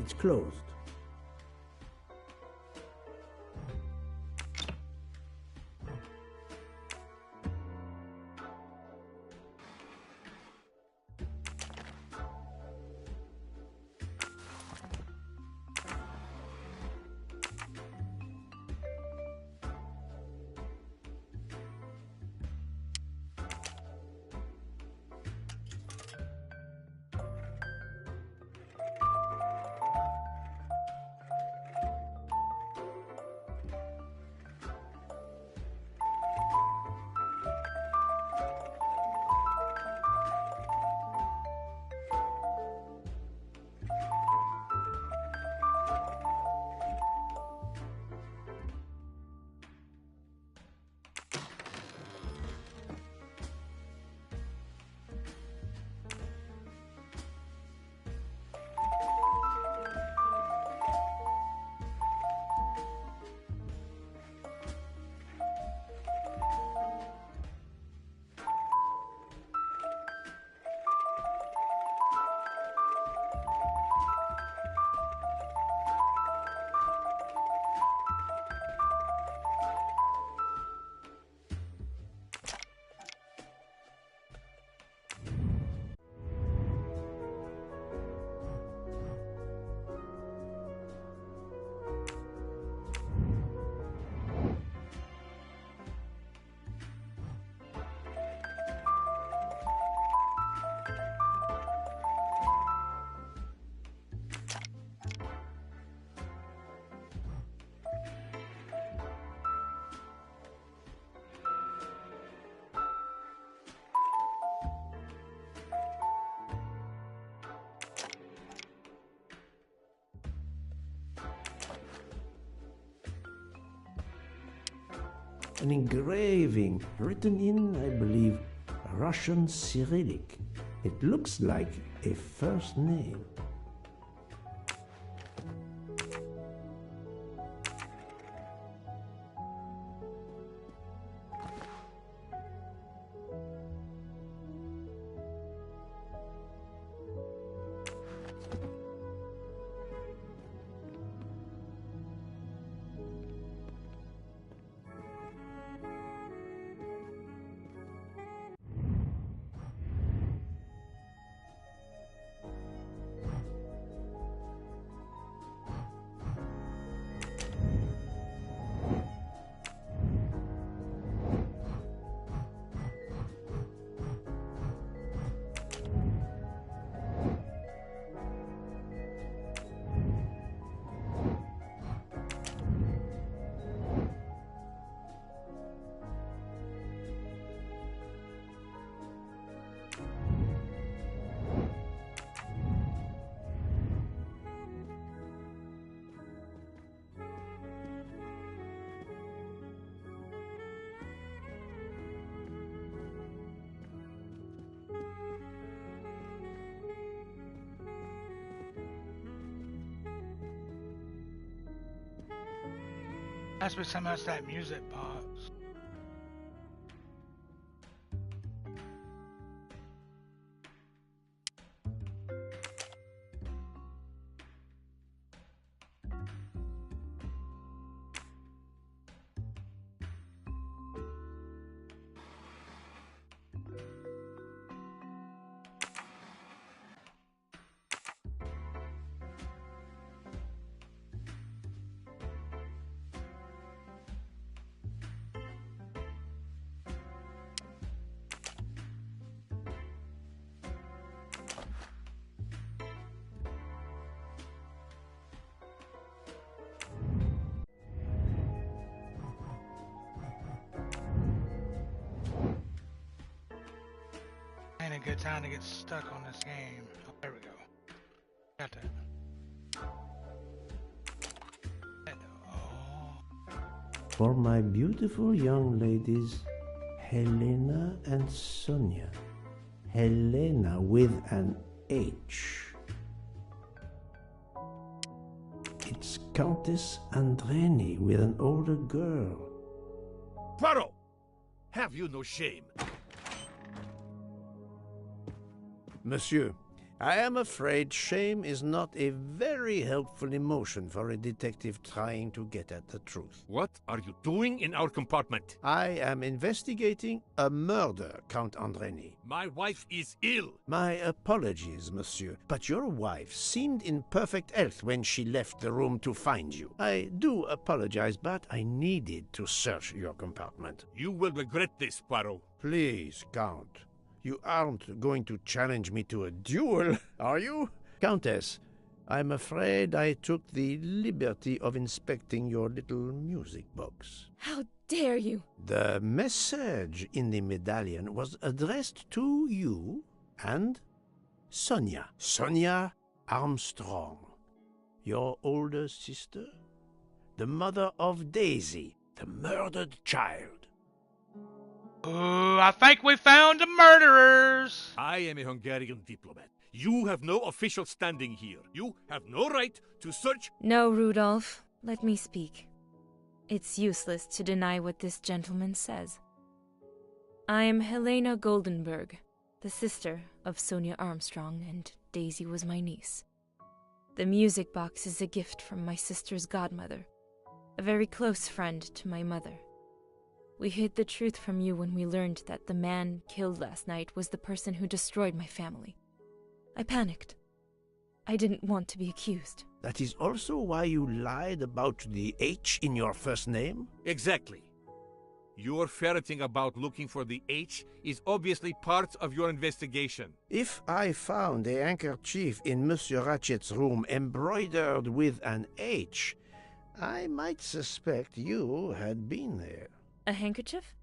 It's closed. an engraving written in, I believe, Russian Cyrillic. It looks like a first name. That's what somehow it's that music box. Ain't a good time to get stuck on this game. Oh, there we go. Got that. For my beautiful young ladies, Helena and Sonia. Helena with an H. It's Countess Andreni with an older girl. Poirot! Have you no shame? Monsieur, I am afraid shame is not a very helpful emotion for a detective trying to get at the truth. What are you doing in our compartment? I am investigating a murder, Count Andreni. My wife is ill. My apologies, monsieur, but your wife seemed in perfect health when she left the room to find you. I do apologize, but I needed to search your compartment. You will regret this, Poirot. Please, Count. You aren't going to challenge me to a duel, are you? Countess, I'm afraid I took the liberty of inspecting your little music box. How dare you? The message in the medallion was addressed to you and Sonia. Sonia Armstrong, your older sister, the mother of Daisy, the murdered child. Ooh, I think we found the murderers! I am a Hungarian diplomat. You have no official standing here. You have no right to search... No, Rudolph. Let me speak. It's useless to deny what this gentleman says. I am Helena Goldenberg, the sister of Sonia Armstrong, and Daisy was my niece. The music box is a gift from my sister's godmother, a very close friend to my mother. We hid the truth from you when we learned that the man killed last night was the person who destroyed my family. I panicked. I didn't want to be accused. That is also why you lied about the H in your first name? Exactly. Your ferreting about looking for the H is obviously part of your investigation. If I found a handkerchief in Monsieur Ratchet's room embroidered with an H, I might suspect you had been there. A handkerchief?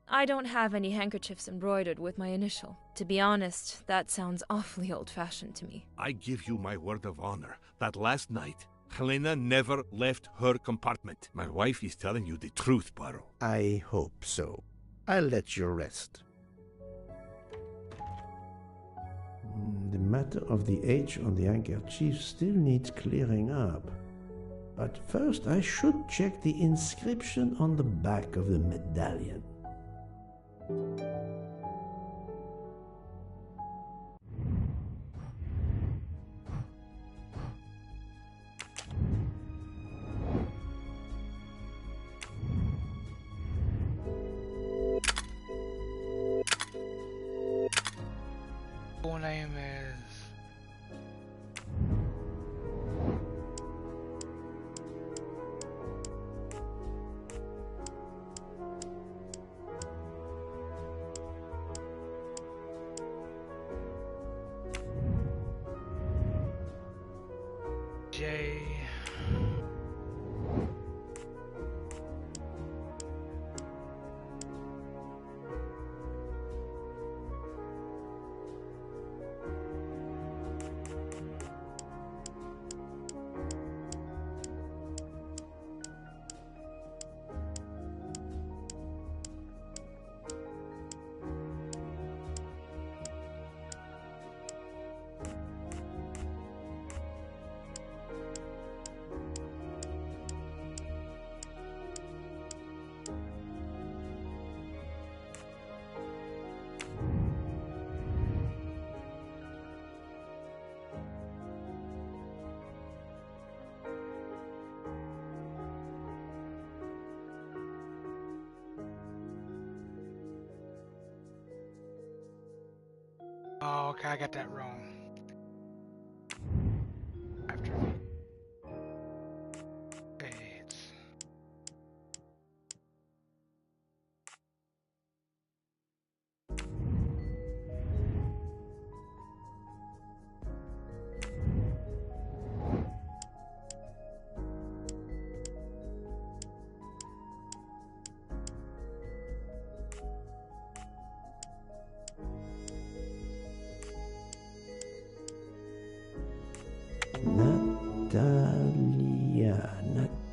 I don't have any handkerchiefs embroidered with my initial. To be honest, that sounds awfully old-fashioned to me. I give you my word of honor that last night, Helena never left her compartment. My wife is telling you the truth, Poirot. I hope so. I'll let you rest. The matter of the H on the handkerchief still needs clearing up. But first I should check the inscription on the back of the medallion. Full name is... J... Oh, okay, I got that wrong. After it's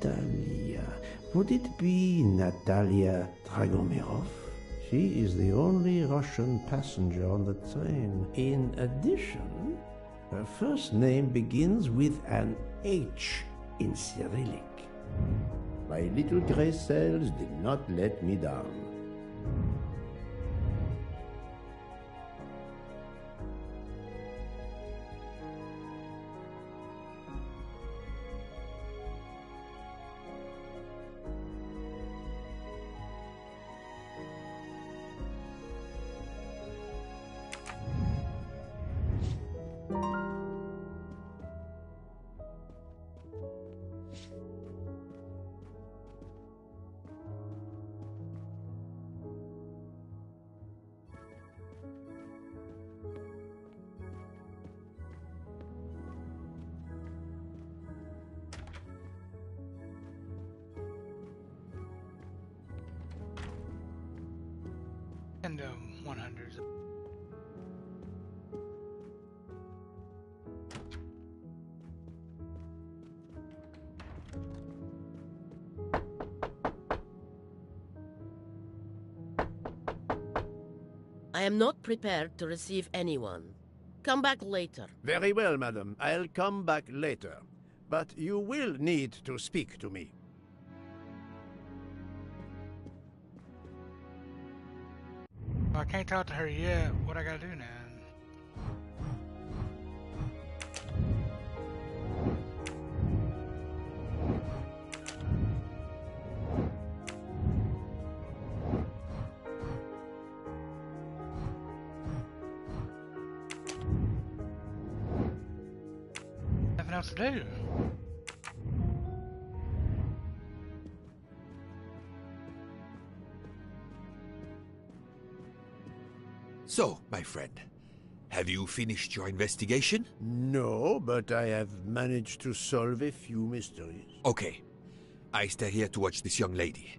Natalia. Would it be Natalia Dragomirov? She is the only Russian passenger on the train. In addition, her first name begins with an H in Cyrillic. My little gray cells did not let me down. and 100s. I am not prepared to receive anyone. Come back later. Very well, madam. I'll come back later. But you will need to speak to me. I can't talk to her yet. What I gotta do now? Nothing else to do. So, my friend, have you finished your investigation? No, but I have managed to solve a few mysteries. Okay. I stay here to watch this young lady.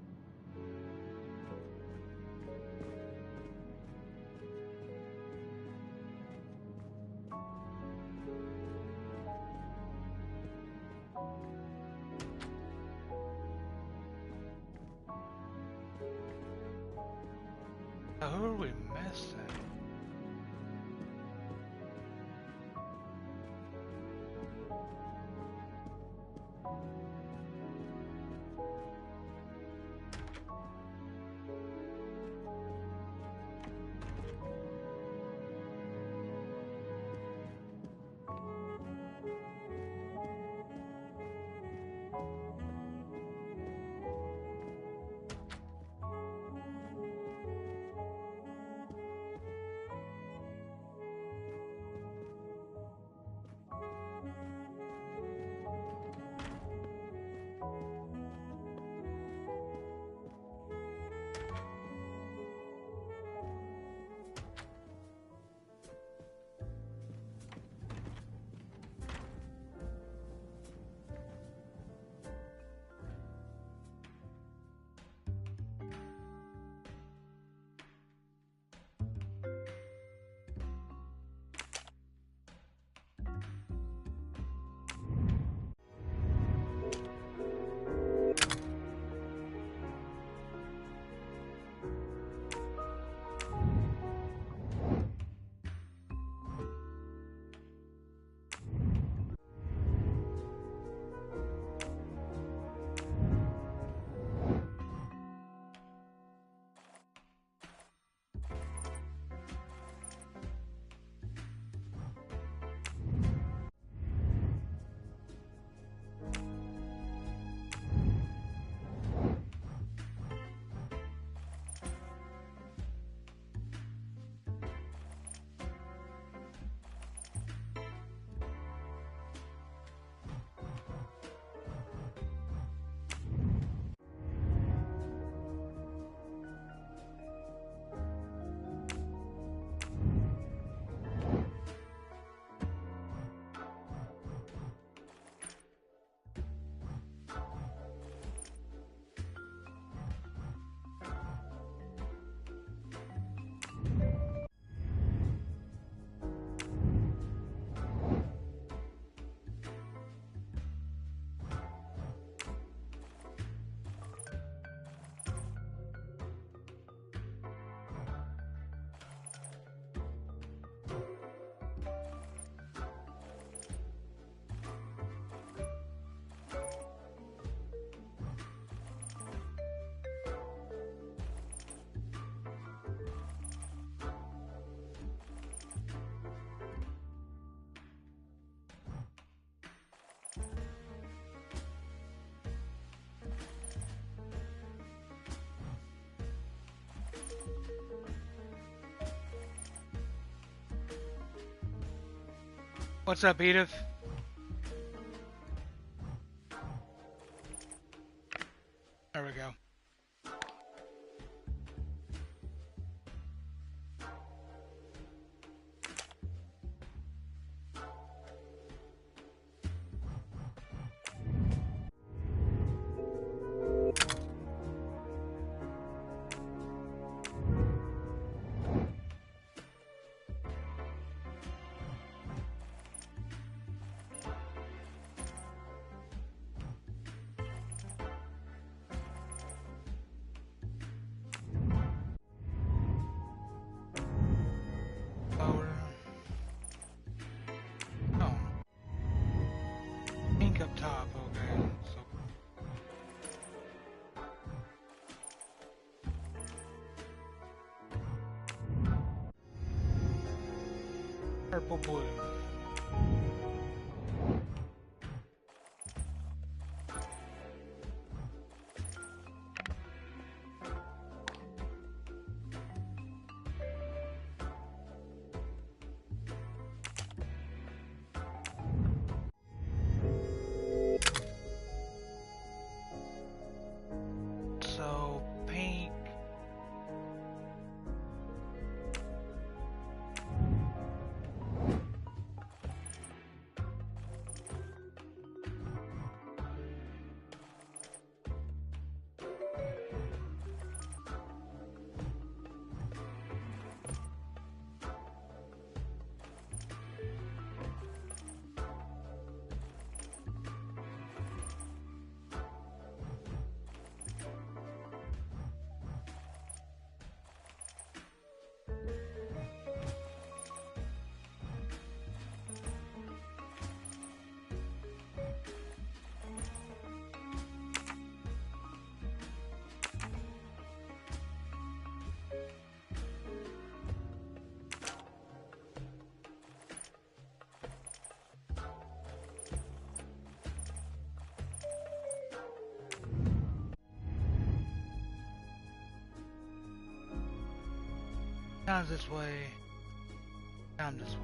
What's up, Edith? There we go. Up top, okay. So purple blue. So pink. Down this way. Down this way.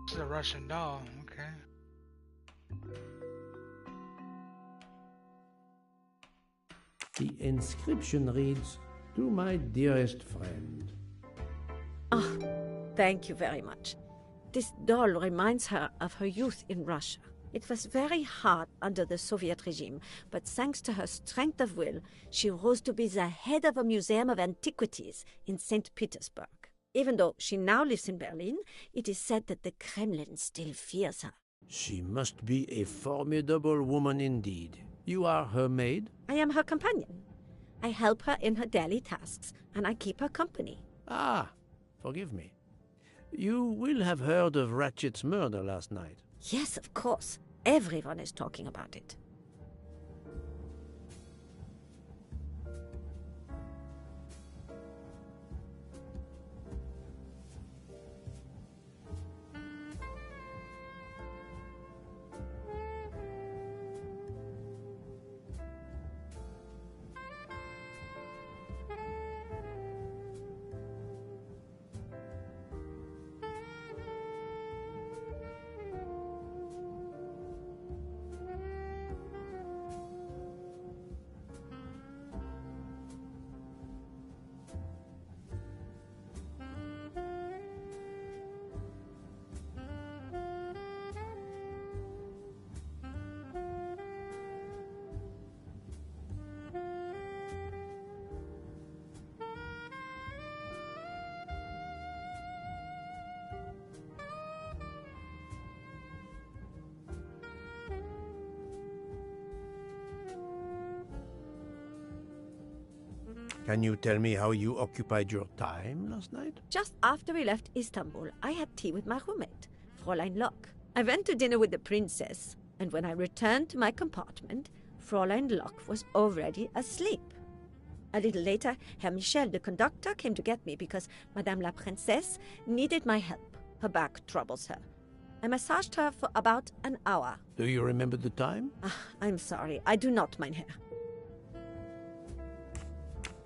This is a Russian doll, okay. The inscription reads, "To my dearest friend." Ah, thank you very much. This doll reminds her of her youth in Russia. It was very hard under the Soviet regime, but thanks to her strength of will, she rose to be the head of a museum of antiquities in St. Petersburg. Even though she now lives in Berlin, it is said that the Kremlin still fears her. She must be a formidable woman indeed. You are her maid? I am her companion. I help her in her daily tasks, and I keep her company. Ah, forgive me. You will have heard of Ratchet's murder last night. Yes, of course. Everyone is talking about it. Can you tell me how you occupied your time last night? Just after we left Istanbul, I had tea with my roommate, Fräulein Locke. I went to dinner with the princess, and when I returned to my compartment, Fräulein Locke was already asleep. A little later, Herr Michel, the conductor, came to get me because Madame la Princesse needed my help. Her back troubles her. I massaged her for about an hour. Do you remember the time? I'm sorry, I do not, mein Herr.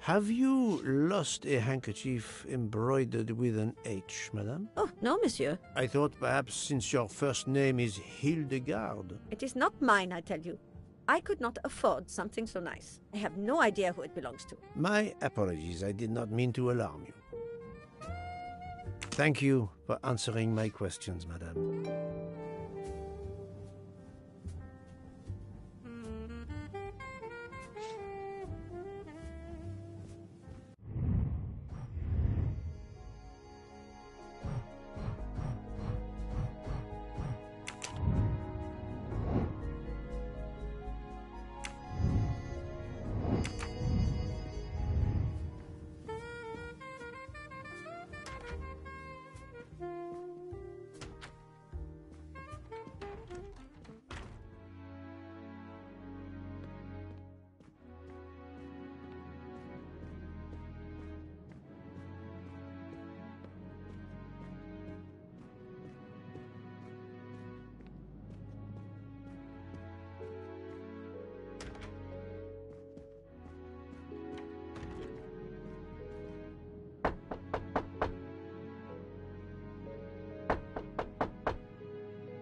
Have you lost a handkerchief embroidered with an H, madame? Oh, no, monsieur. I thought perhaps since your first name is Hildegard. It is not mine, I tell you. I could not afford something so nice. I have no idea who it belongs to. My apologies, I did not mean to alarm you. Thank you for answering my questions, madame.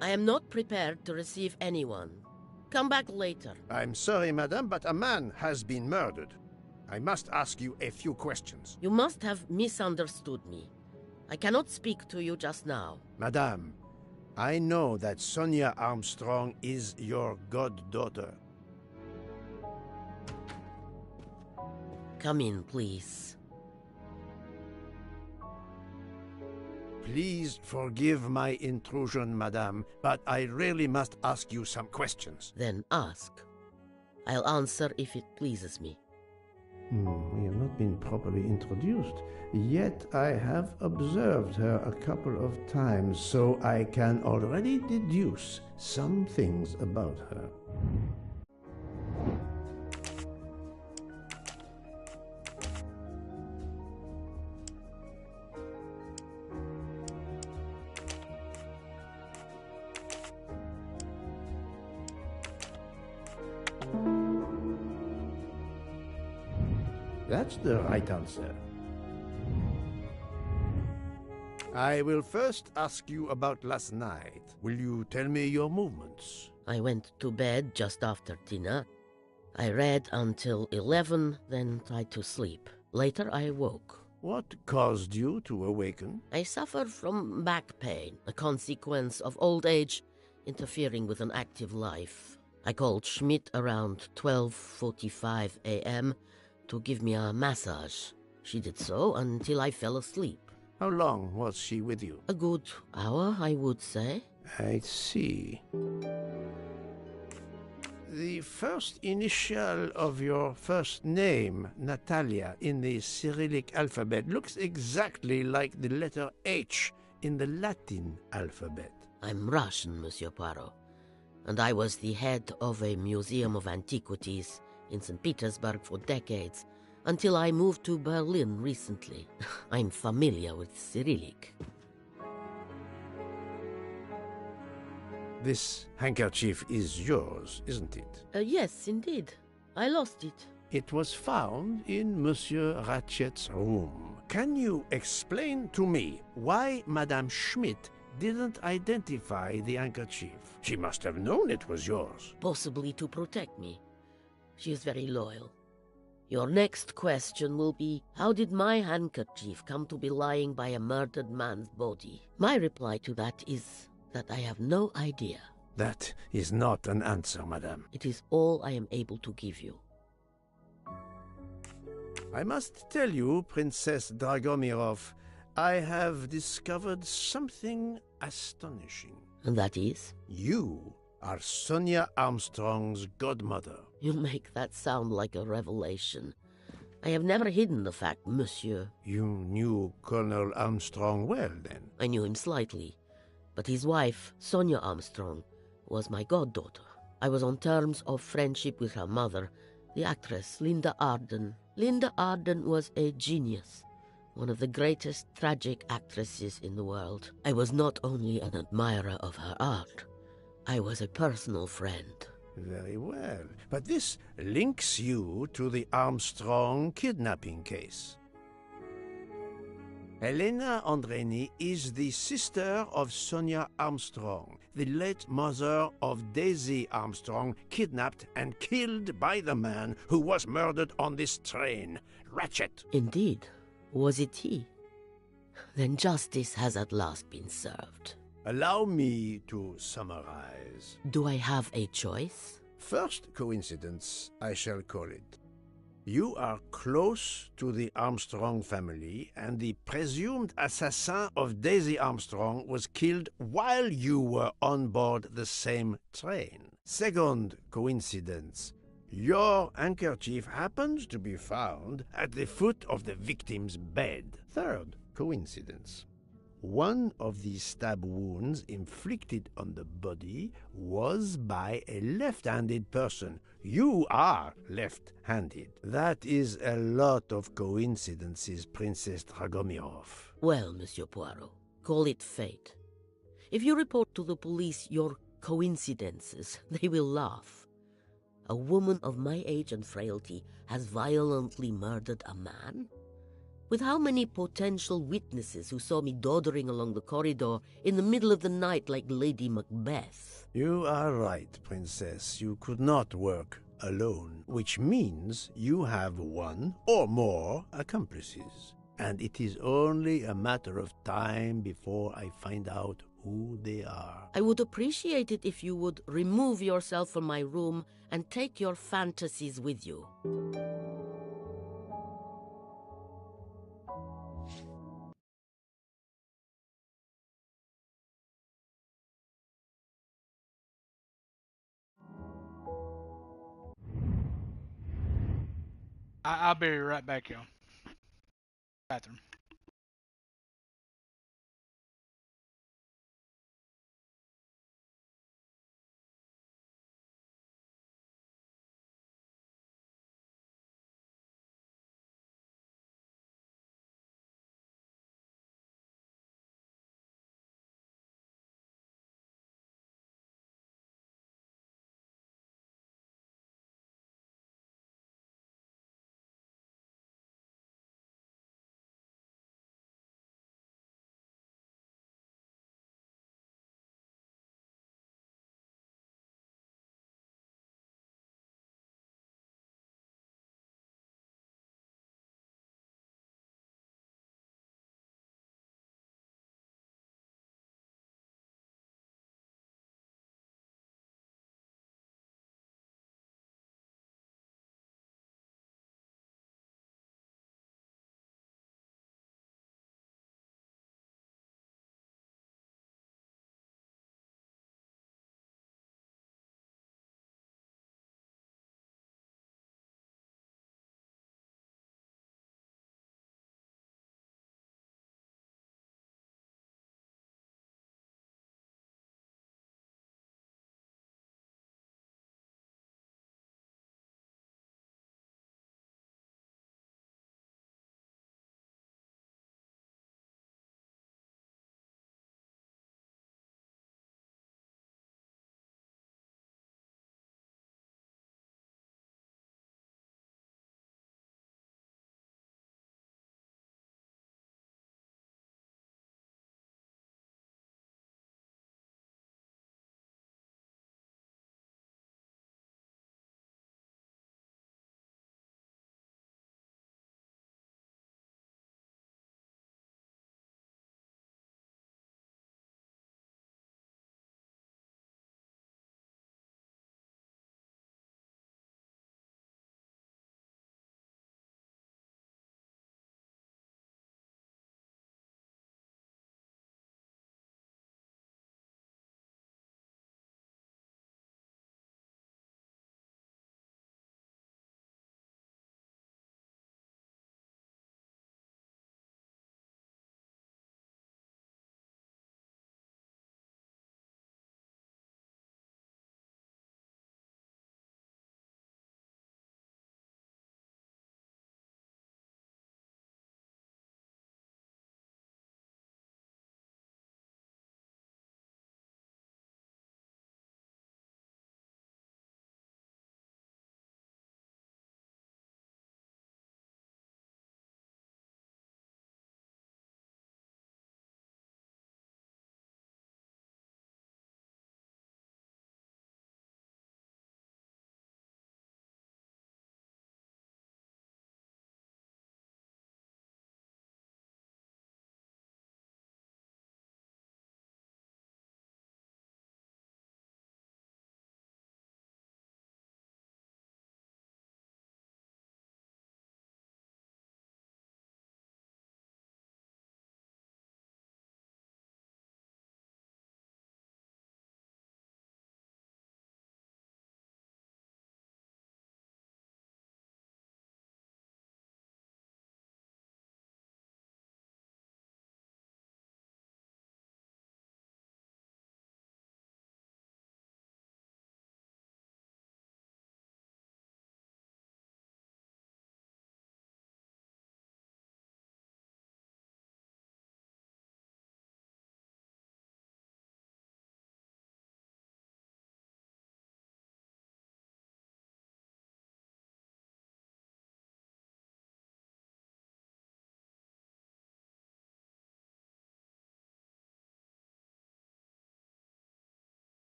I am not prepared to receive anyone. Come back later. I'm sorry, madame, but a man has been murdered. I must ask you a few questions. You must have misunderstood me. I cannot speak to you just now. Madame, I know that Sonia Armstrong is your goddaughter. Come in, please. Please forgive my intrusion, madame, but I really must ask you some questions. Then ask. I'll answer if it pleases me. We have not been properly introduced, yet I have observed her a couple of times, so I can already deduce some things about her. That's the right answer. I will first ask you about last night. Will you tell me your movements? I went to bed just after dinner. I read until 11, then tried to sleep. Later I woke. What caused you to awaken? I suffered from back pain, a consequence of old age interfering with an active life. I called Schmidt around 12:45 a.m. to give me a massage. She did so until I fell asleep. How long was she with you? A good hour, I would say. I see. The first initial of your first name, Natalia, in the Cyrillic alphabet looks exactly like the letter H in the Latin alphabet. I'm Russian, Monsieur Poirot, and I was the head of a museum of antiquities in St. Petersburg for decades, until I moved to Berlin recently. I'm familiar with Cyrillic. This handkerchief is yours, isn't it? Yes, indeed. I lost it. It was found in Monsieur Ratchet's room. Can you explain to me why Madame Schmidt didn't identify the handkerchief? She must have known it was yours. Possibly to protect me. She is very loyal. Your next question will be, how did my handkerchief come to be lying by a murdered man's body? My reply to that is that I have no idea. That is not an answer, madame. It is all I am able to give you. I must tell you, Princess Dragomirov, I have discovered something astonishing. And that is? You are Sonia Armstrong's godmother. You make that sound like a revelation. I have never hidden the fact, monsieur. You knew Colonel Armstrong well, then? I knew him slightly, but his wife, Sonia Armstrong, was my goddaughter. I was on terms of friendship with her mother, the actress Linda Arden. Linda Arden was a genius, one of the greatest tragic actresses in the world. I was not only an admirer of her art, I was a personal friend. Very well. But this links you to the Armstrong kidnapping case. Helena Andreni is the sister of Sonia Armstrong, the late mother of Daisy Armstrong, kidnapped and killed by the man who was murdered on this train, Ratchet. Indeed. Was it he? Then justice has at last been served. Allow me to summarize. Do I have a choice? First coincidence, I shall call it. You are close to the Armstrong family, and the presumed assassin of Daisy Armstrong was killed while you were on board the same train. Second coincidence. Your handkerchief happens to be found at the foot of the victim's bed. Third coincidence. One of the stab wounds inflicted on the body was by a left-handed person. You are left-handed. That is a lot of coincidences, Princess Dragomirov. Well, Monsieur Poirot, call it fate. If you report to the police your coincidences, they will laugh. A woman of my age and frailty has violently murdered a man? With how many potential witnesses who saw me doddering along the corridor in the middle of the night like Lady Macbeth? You are right, Princess. You could not work alone, which means you have one or more accomplices. And it is only a matter of time before I find out who they are. I would appreciate it if you would remove yourself from my room and take your fantasies with you. I'll be right back, y'all. Bathroom.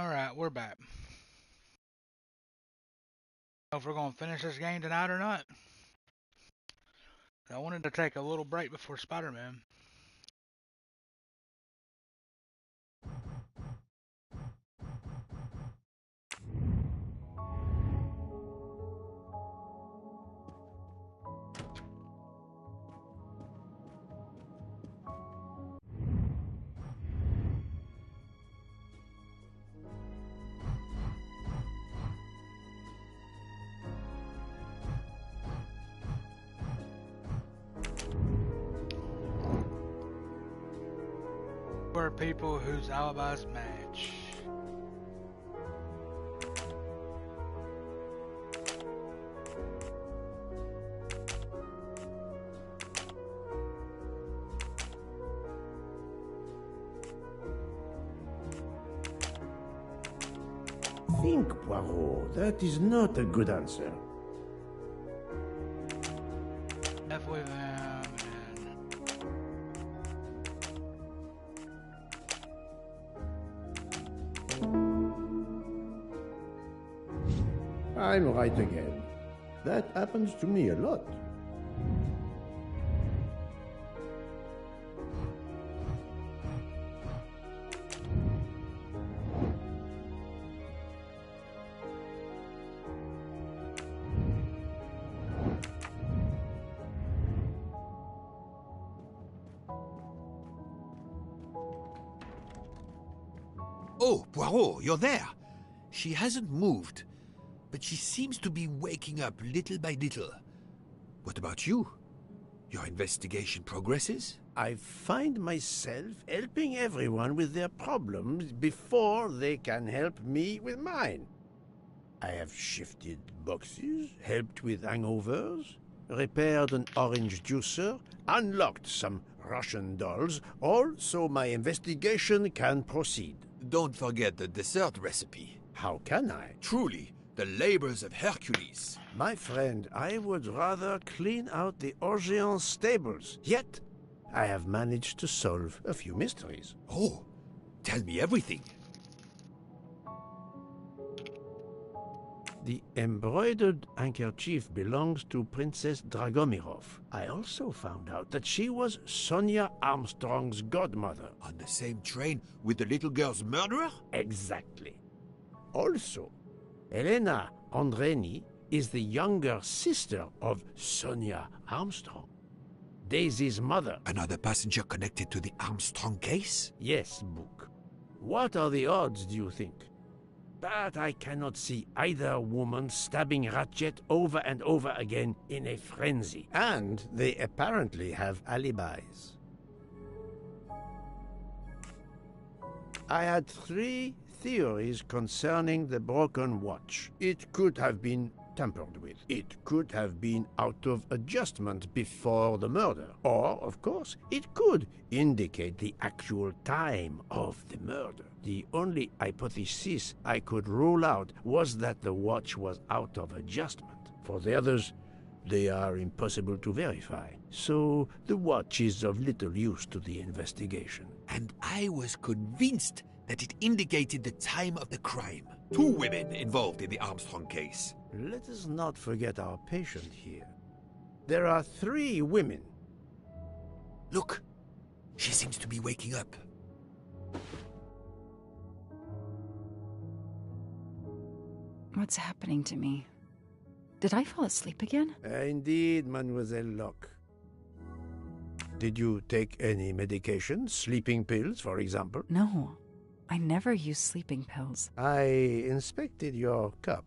Alright, we're back. I don't know if we're going to finish this game tonight or not. I wanted to take a little break before Spider-Man. For people whose alibis match. Think, Poirot. That is not a good answer. F with them. I'm right again. That happens to me a lot. Oh, Poirot, you're there. She hasn't moved, but she seems to be waking up little by little. What about you? Your investigation progresses? I find myself helping everyone with their problems before they can help me with mine. I have shifted boxes, helped with hangovers, repaired an orange juicer, unlocked some Russian dolls, all so my investigation can proceed. Don't forget the dessert recipe. How can I? Truly, the labors of Hercules. My friend, I would rather clean out the Orient stables. Yet, I have managed to solve a few mysteries. Oh, tell me everything. The embroidered handkerchief belongs to Princess Dragomirov. I also found out that she was Sonia Armstrong's godmother. On the same train with the little girl's murderer? Exactly. Also, Elena Andreni is the younger sister of Sonia Armstrong, Daisy's mother. Another passenger connected to the Armstrong case? Yes, Book. What are the odds, do you think? But I cannot see either woman stabbing Ratchet over and over again in a frenzy. And they apparently have alibis. I had 3 theories concerning the broken watch. It could have been tampered with. It could have been out of adjustment before the murder. Or, of course, it could indicate the actual time of the murder. The only hypothesis I could rule out was that the watch was out of adjustment. For the others, they are impossible to verify. So the watch is of little use to the investigation. And I was convinced that it indicated the time of the crime. 2 women involved in the Armstrong case. Let us not forget our patient here. There are 3 women. Look, she seems to be waking up. What's happening to me? Did I fall asleep again? Indeed, Mademoiselle Locke. Did you take any medication? Sleeping pills, for example? No, I never use sleeping pills. I inspected your cup.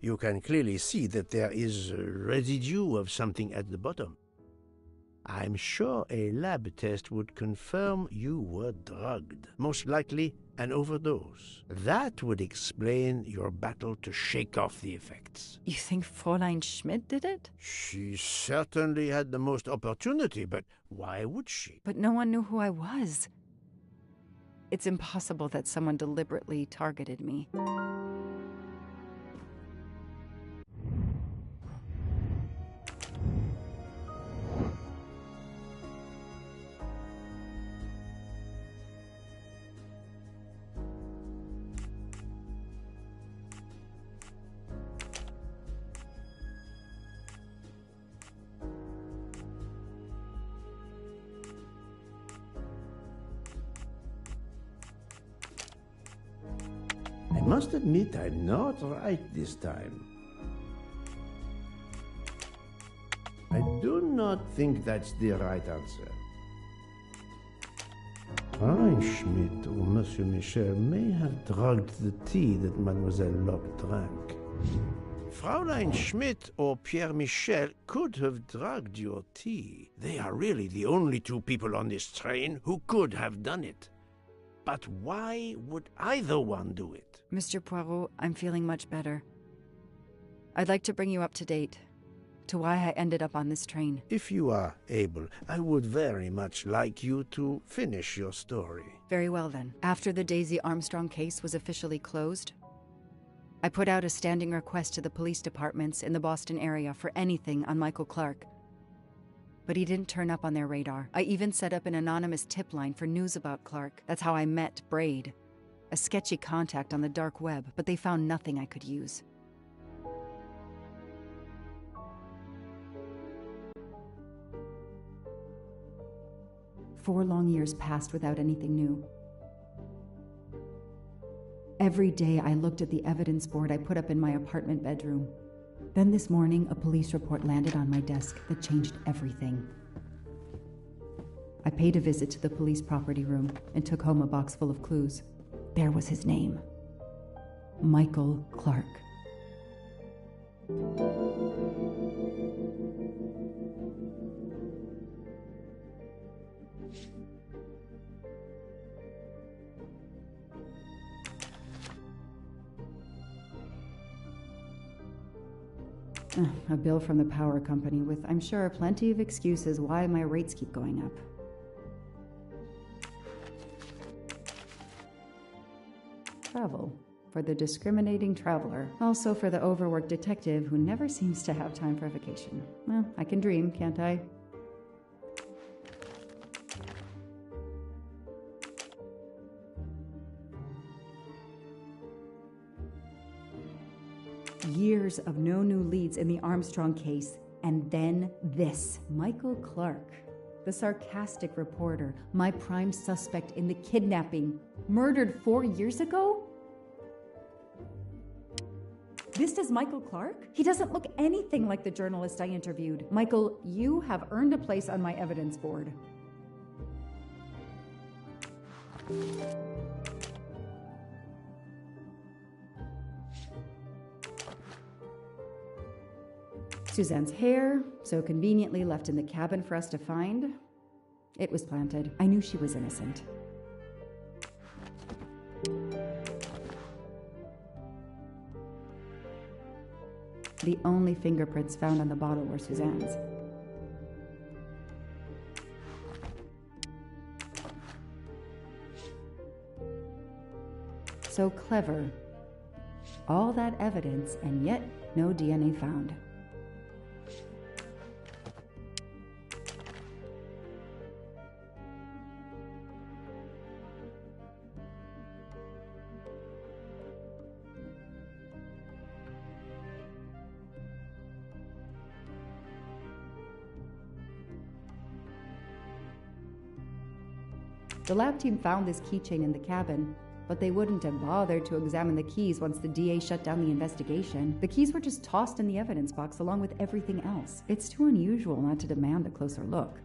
You can clearly see that there is a residue of something at the bottom. I'm sure a lab test would confirm you were drugged. Most likely an overdose. That would explain your battle to shake off the effects. You think Fräulein Schmidt did it? She certainly had the most opportunity, but why would she? But no one knew who I was. It's impossible that someone deliberately targeted me. must admit I'm not right this time. I do not think that's the right answer. Fräulein Schmidt or Monsieur Michel may have drugged the tea that Mademoiselle Locke drank. Fräulein Schmidt or Pierre Michel could have drugged your tea. They are really the only two people on this train who could have done it. But why would either one do it? Mr. Poirot, I'm feeling much better. I'd like to bring you up to date to why I ended up on this train. If you are able, I would very much like you to finish your story. Very well then. After the Daisy Armstrong case was officially closed, I put out a standing request to the police departments in the Boston area for anything on Michael Clark. But he didn't turn up on their radar. I even set up an anonymous tip line for news about Clark. That's how I met Braid, a sketchy contact on the dark web, but they found nothing I could use. Four long years passed without anything new. Every day I looked at the evidence board I put up in my apartment bedroom. Then this morning, a police report landed on my desk that changed everything. I paid a visit to the police property room and took home a box full of clues. There was his name. Michael Clark. A bill from the power company with, I'm sure, plenty of excuses why my rates keep going up. Travel. For the discriminating traveler. Also for the overworked detective who never seems to have time for a vacation. Well, I can dream, can't I? Years of no new leads in the Armstrong case, and then this. Michael Clark, the sarcastic reporter, my prime suspect in the kidnapping, murdered 4 years ago? This is Michael Clark? He doesn't look anything like the journalist I interviewed. Michael, you have earned a place on my evidence board. Suzanne's hair, so conveniently left in the cabin for us to find. It was planted. I knew she was innocent. The only fingerprints found on the bottle were Suzanne's. So clever. All that evidence, and yet no DNA found. The lab team found this keychain in the cabin, but they wouldn't have bothered to examine the keys once the DA shut down the investigation. The keys were just tossed in the evidence box along with everything else. It's too unusual not to demand a closer look.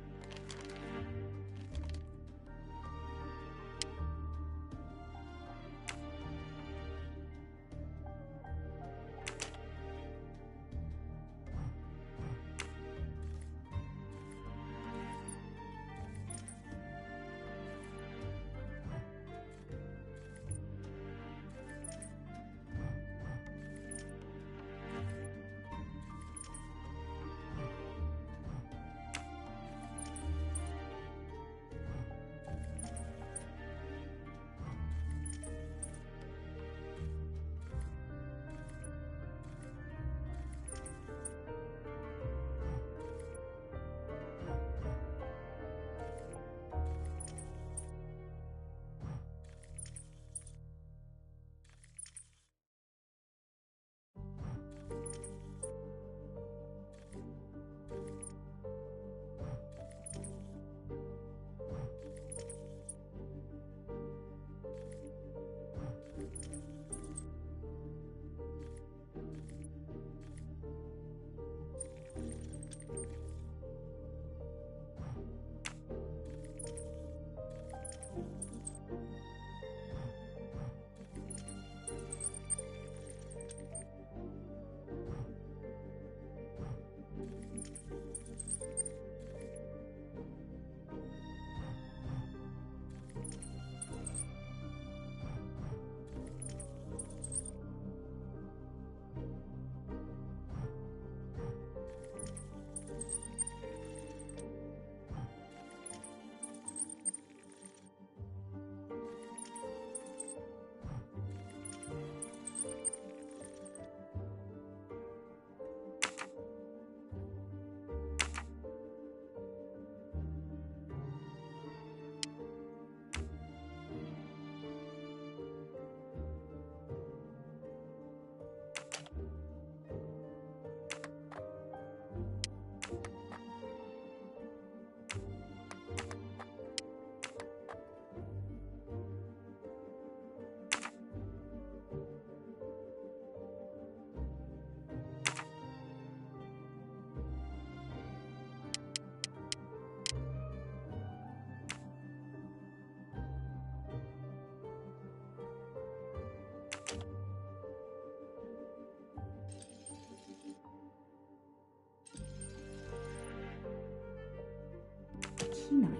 Key knife.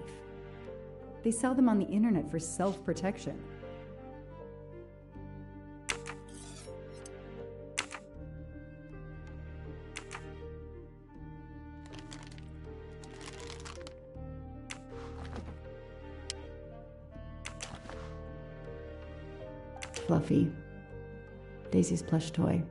They sell them on the internet for self-protection. Fluffy. Daisy's plush toy.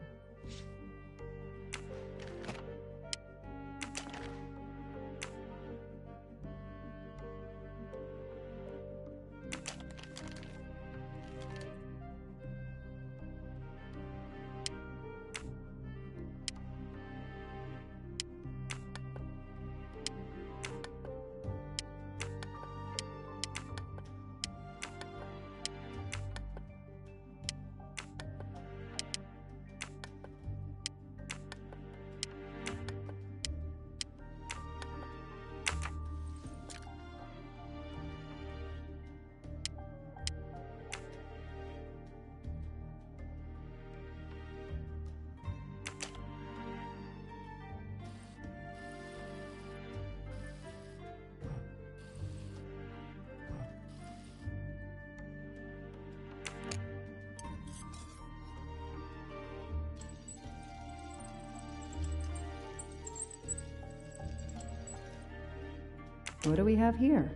What do we have here?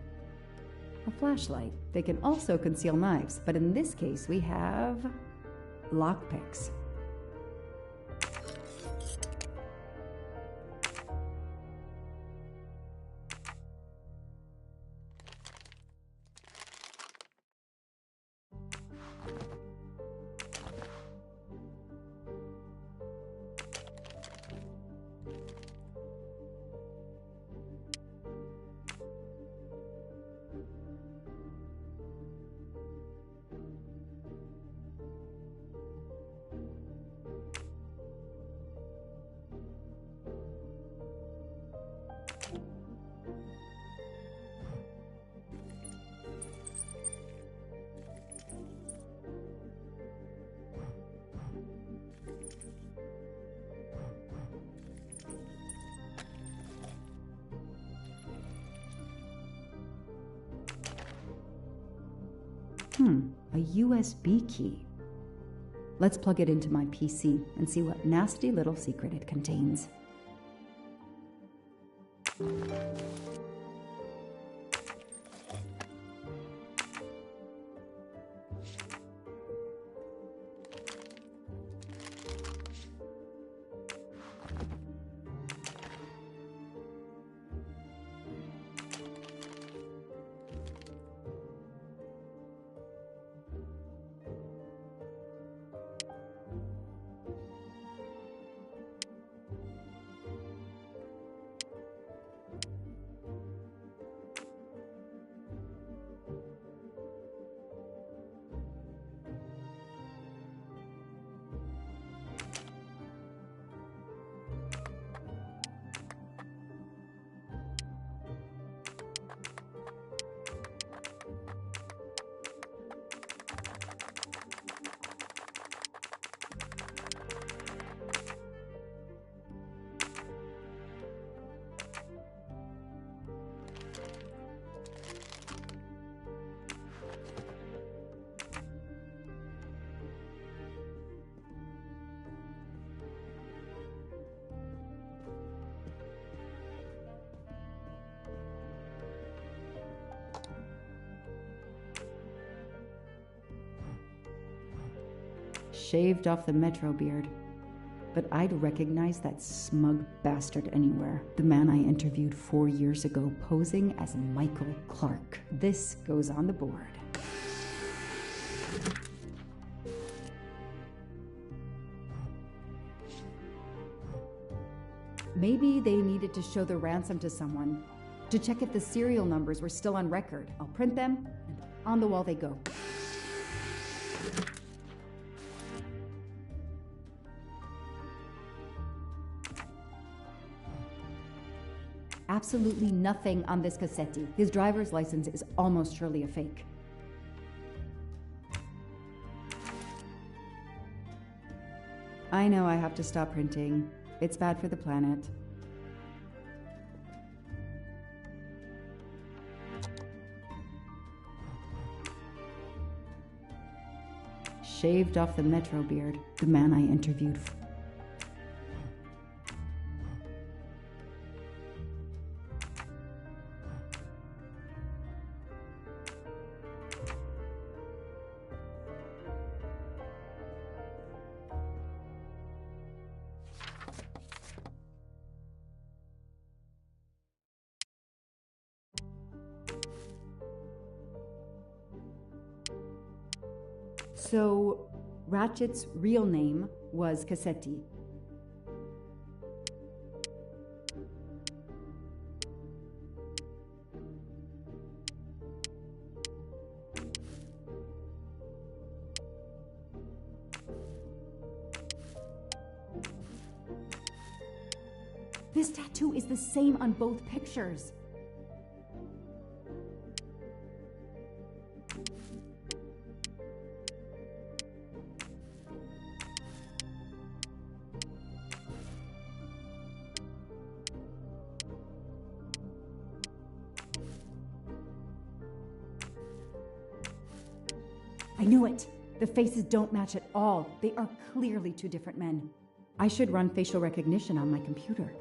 A flashlight. They can also conceal knives, but in this case we have lockpicks. A USB key. Let's plug it into my PC and see what nasty little secret it contains. Shaved off the Metro beard. But I'd recognize that smug bastard anywhere. The man I interviewed 4 years ago posing as Michael Clark. This goes on the board. Maybe they needed to show the ransom to someone, to check if the serial numbers were still on record. I'll print them, and on the wall they go. Absolutely nothing on this Cassetti. His driver's license is almost surely a fake. I know I have to stop printing. It's bad for the planet. Shaved off the Metro beard, the man I interviewed. So, Ratchet's real name was Cassetti. This tattoo is the same on both pictures. I knew it! The faces don't match at all. They are clearly two different men. I should run facial recognition on my computer.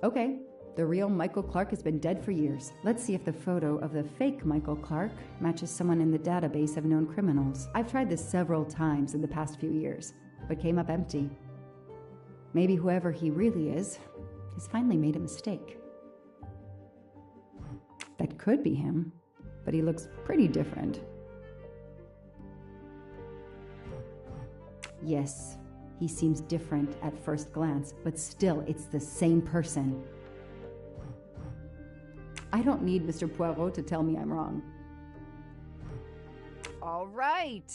Okay, the real Michael Clark has been dead for years. Let's see if the photo of the fake Michael Clark matches someone in the database of known criminals. I've tried this several times in the past few years, but came up empty. Maybe whoever he really is has finally made a mistake. That could be him, but he looks pretty different. Yes. He seems different at first glance, but still, it's the same person. I don't need Mr. Poirot to tell me I'm wrong. All right.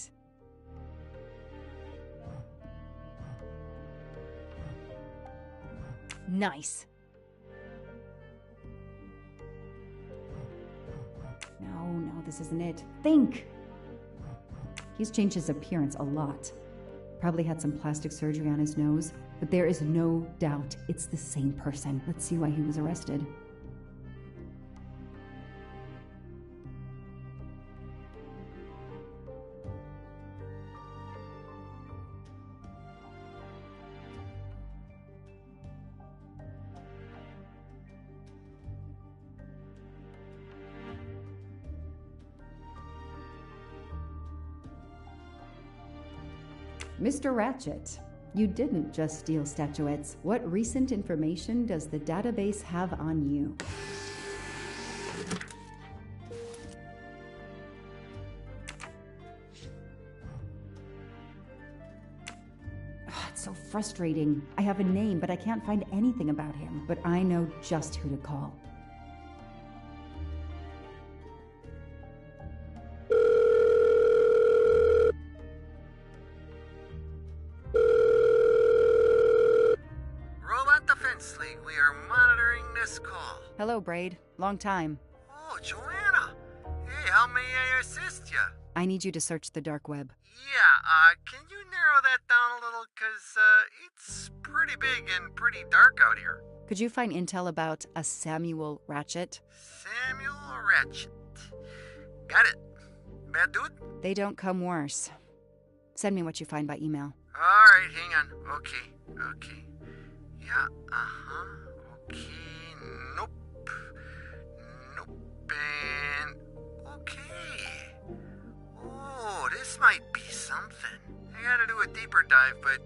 Nice. No, this isn't it. Think! He's changed his appearance a lot. Probably had some plastic surgery on his nose, but there is no doubt it's the same person. Let's see why he was arrested. Mr. Ratchet, you didn't just steal statuettes. What recent information does the database have on you? It's so frustrating. I have a name, but I can't find anything about him. But I know just who to call. Hello, Braid. Long time. Oh, Joanna. Hey, how may I assist you? I need you to search the dark web. Yeah, can you narrow that down a little? 'Cause it's pretty big and pretty dark out here. Could you find intel about a Samuel Ratchet? Samuel Ratchet. Got it. Bad dude? They don't come worse. Send me what you find by email. Alright, hang on. Okay. Yeah, uh-huh. Okay, nope. Nope, and... Okay. Oh, this might be something. I gotta do a deeper dive, but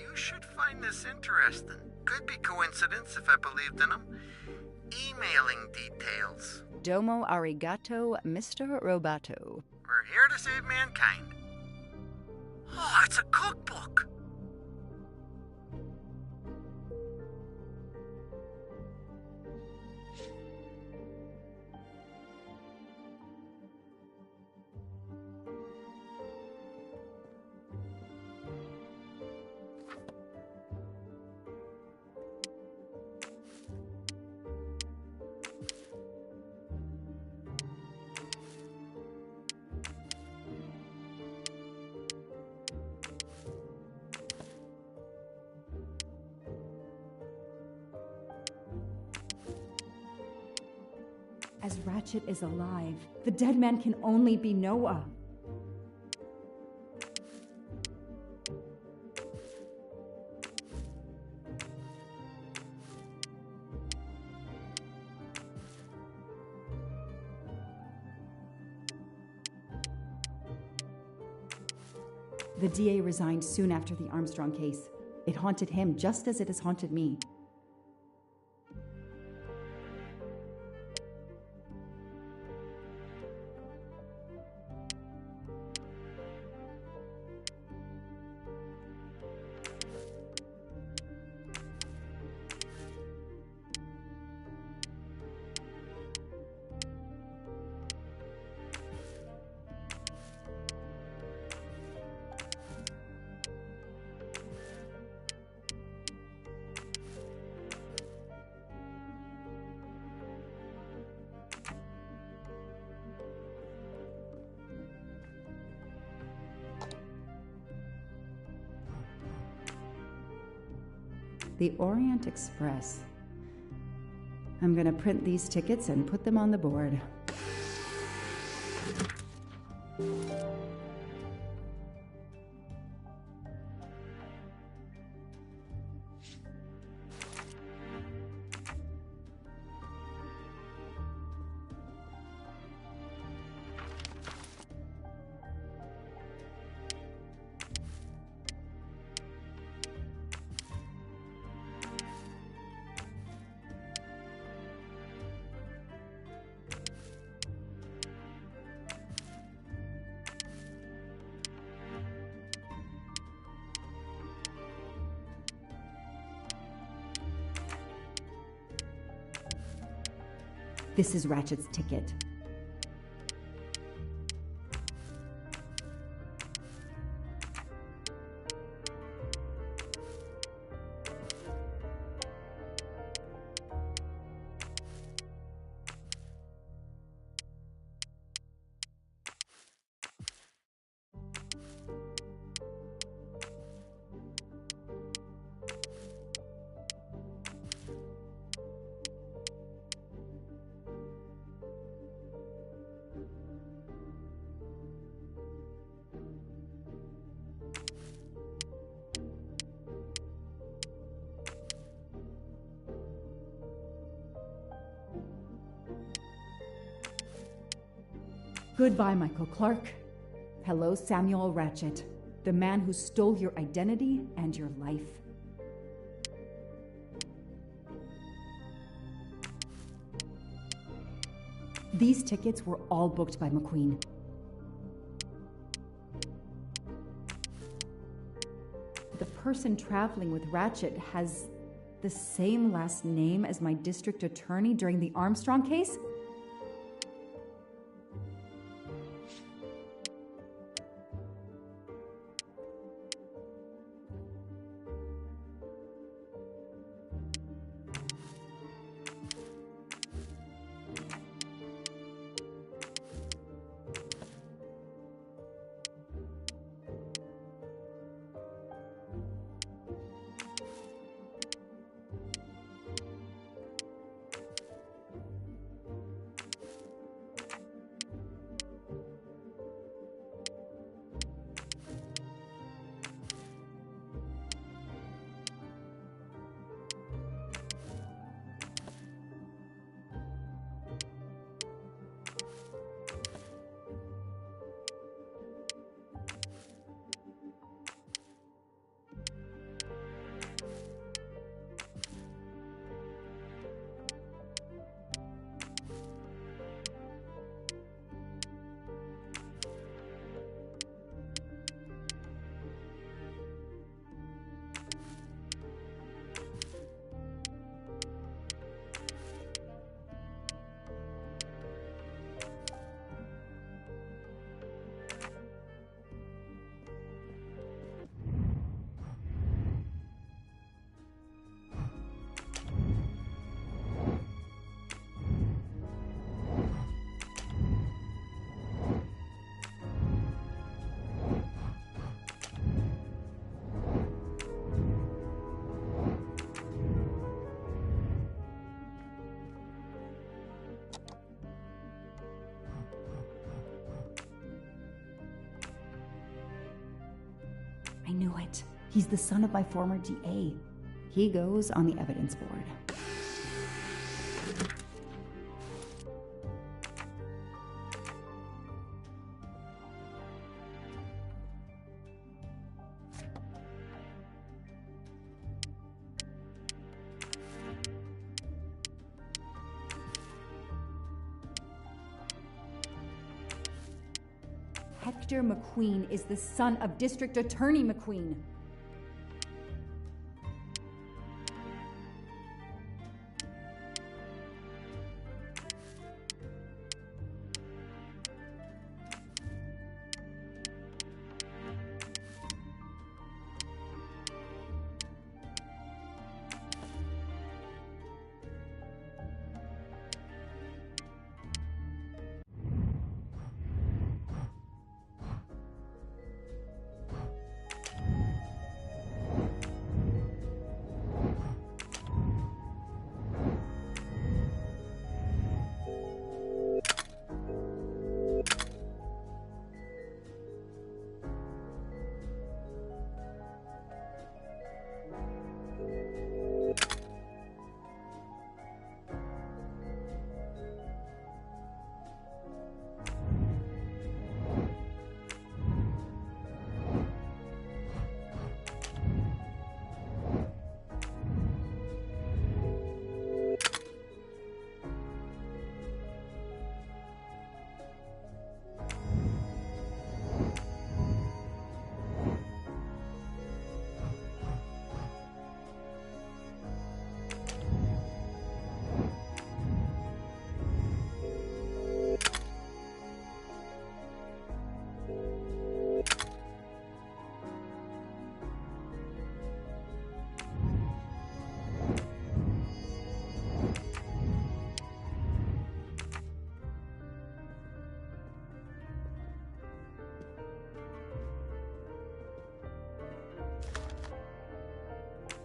you should find this interesting. Could be coincidence if I believed in them. Emailing details. Domo arigato, Mr. Roboto. We're here to save mankind. Oh, it's a cookbook. As Ratchet is alive, the dead man can only be Noah. The DA resigned soon after the Armstrong case. It haunted him just as it has haunted me. The Orient Express. I'm gonna print these tickets and put them on the board. This is Ratchet's ticket. Goodbye, Michael Clark. Hello, Samuel Ratchet, the man who stole your identity and your life. These tickets were all booked by McQueen. The person traveling with Ratchet has the same last name as my district attorney during the Armstrong case? He's the son of my former DA. He goes on the evidence board. Hector McQueen is the son of District Attorney McQueen.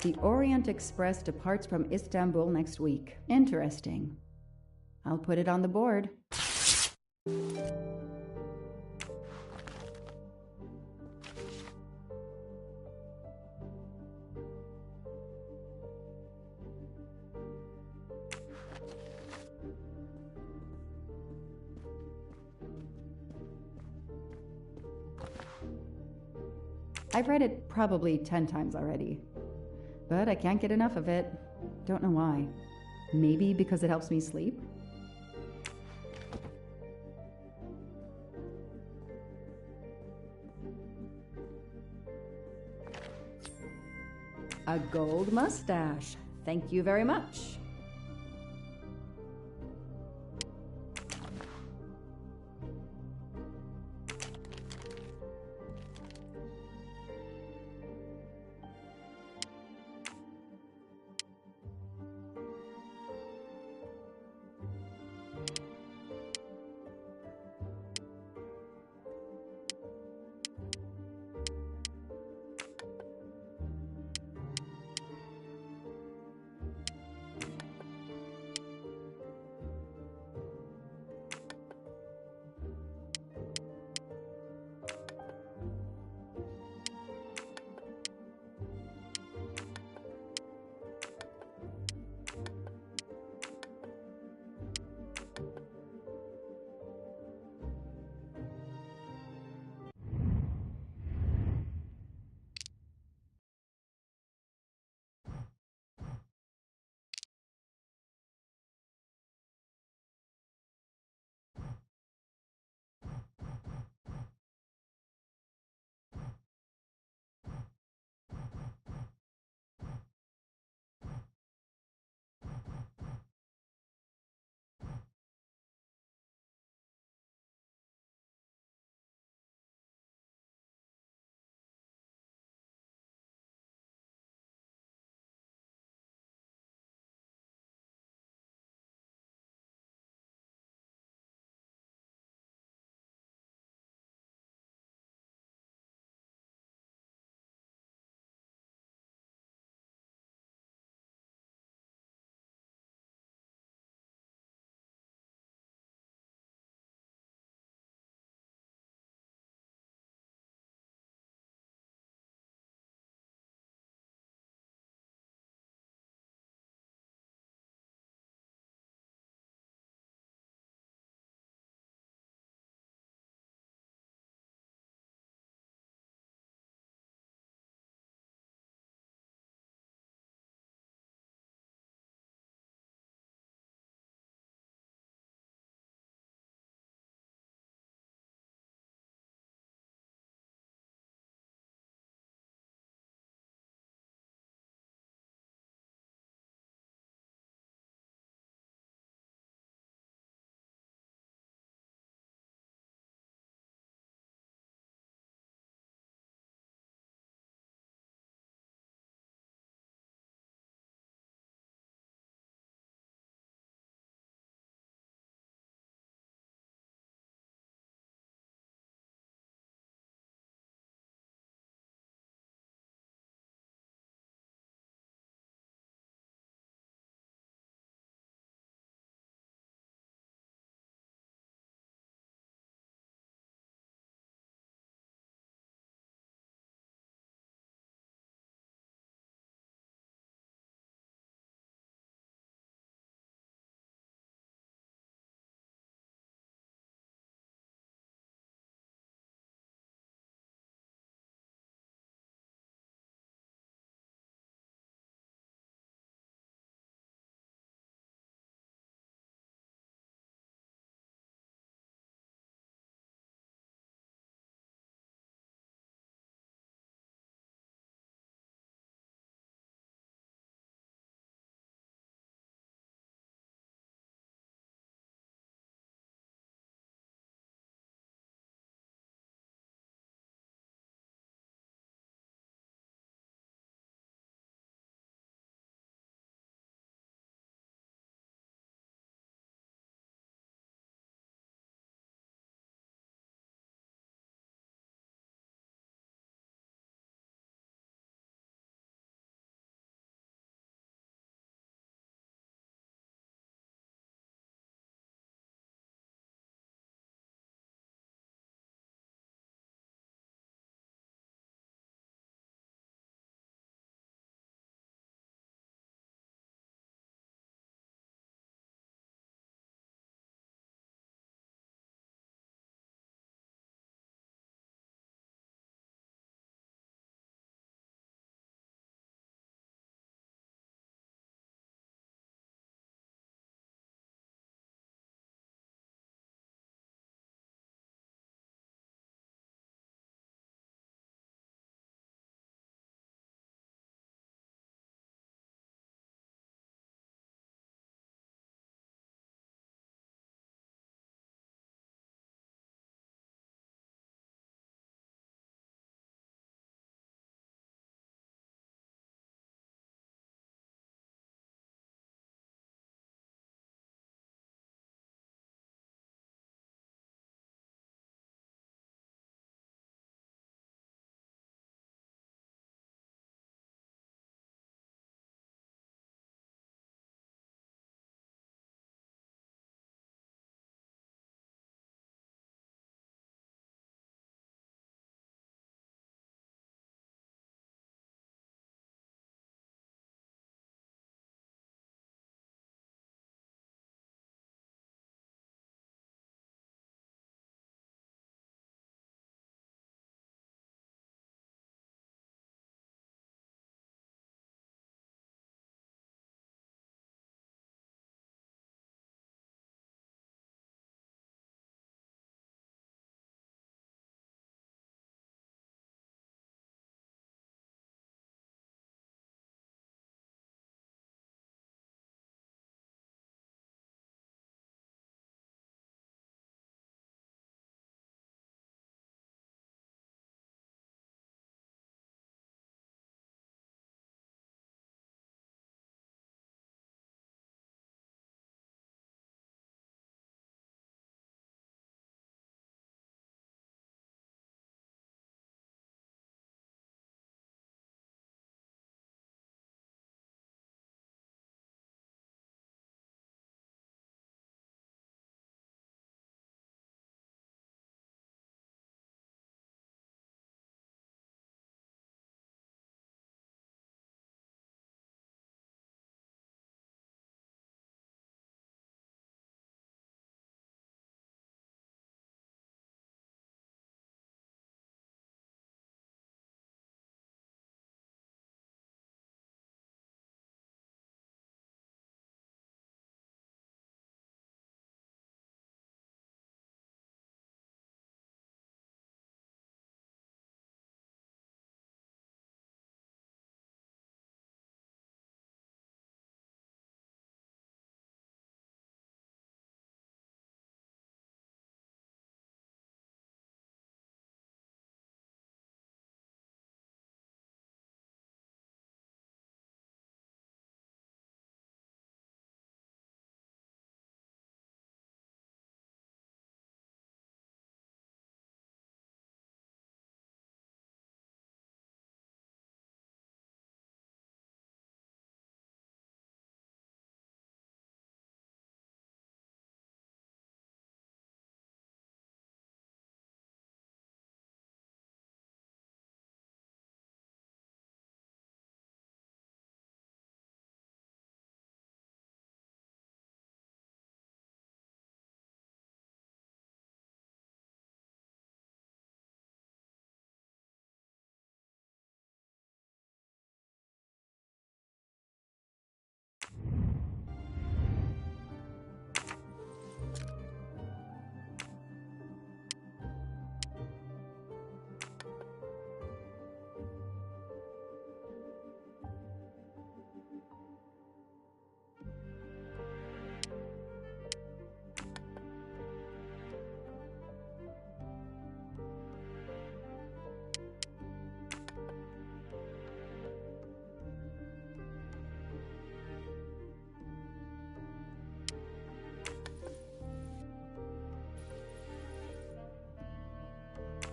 The Orient Express departs from Istanbul next week. Interesting. I'll put it on the board. I've read it probably 10 times already. But I can't get enough of it. Don't know why. Maybe because it helps me sleep? A gold mustache. Thank you very much.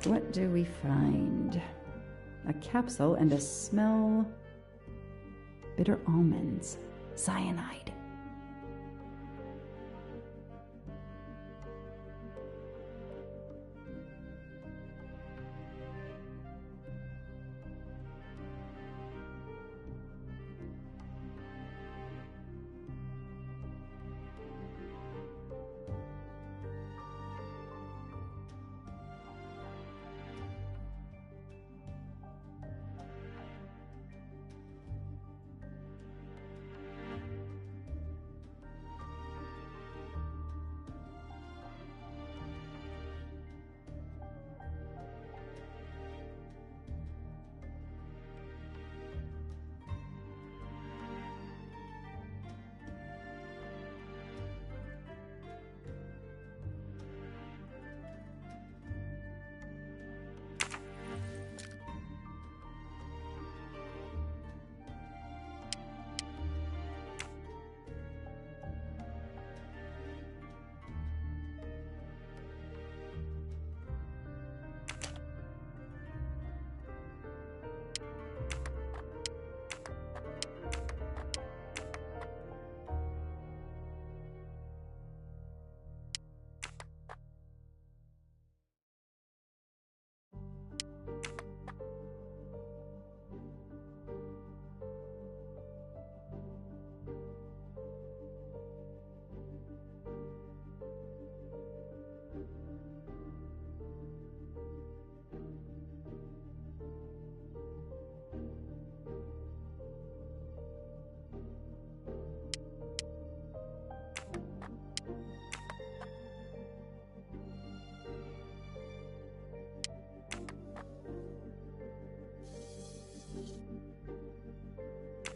What do we find? A capsule and a smell. Bitter almonds. Cyanide.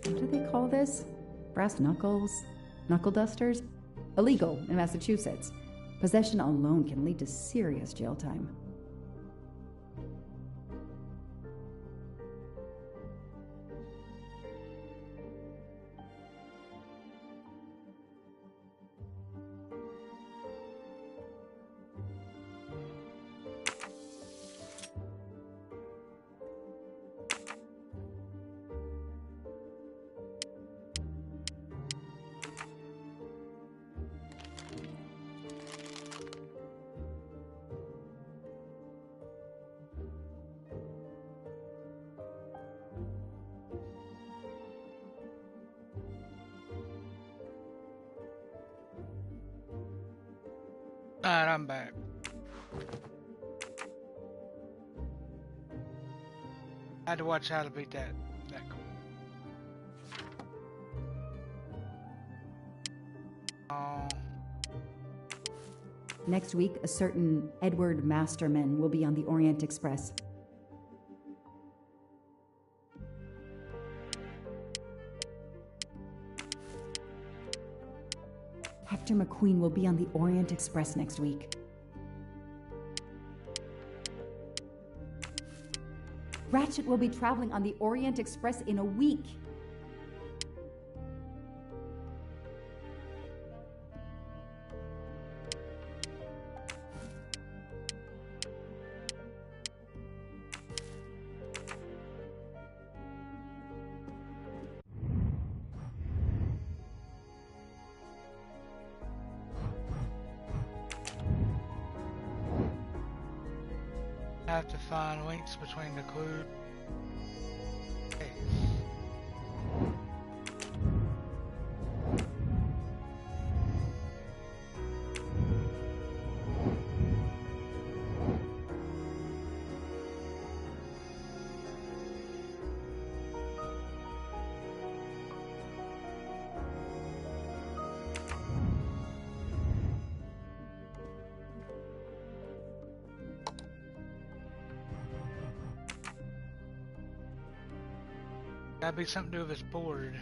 What do they call this? Brass knuckles? Knuckle dusters? Illegal in Massachusetts. Possession alone can lead to serious jail time. Alright, I'm back. I had to watch how to beat that goal. Next week, a certain Edward Masterman will be on the Orient Express. Hector McQueen will be on the Orient Express next week. Ratchet will be traveling on the Orient Express in a week. I have to find links between the clue. Gotta be something to do with his board.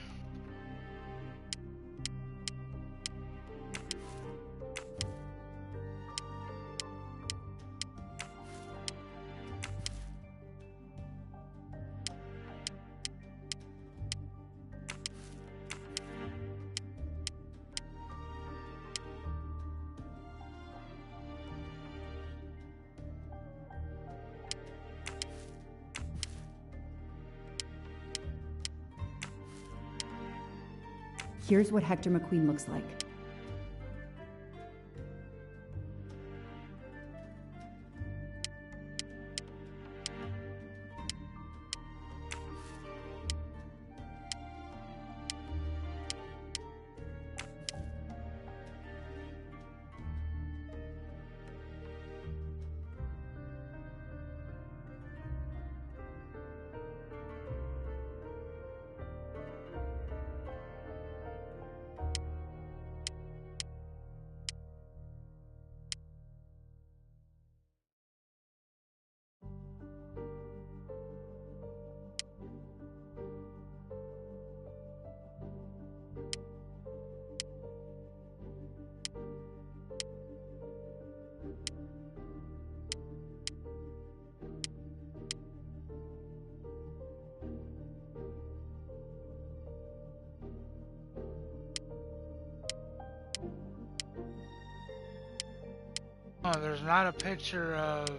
Here's what Hector McQueen looks like. Oh, there's not a picture of...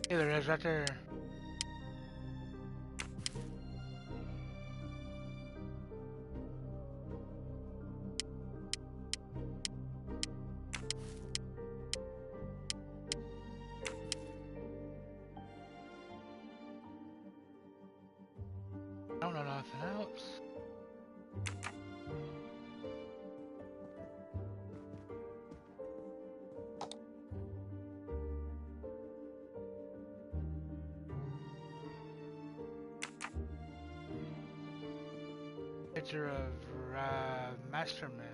Yeah, there is, right there. I don't know nothing else. Picture of Masterman.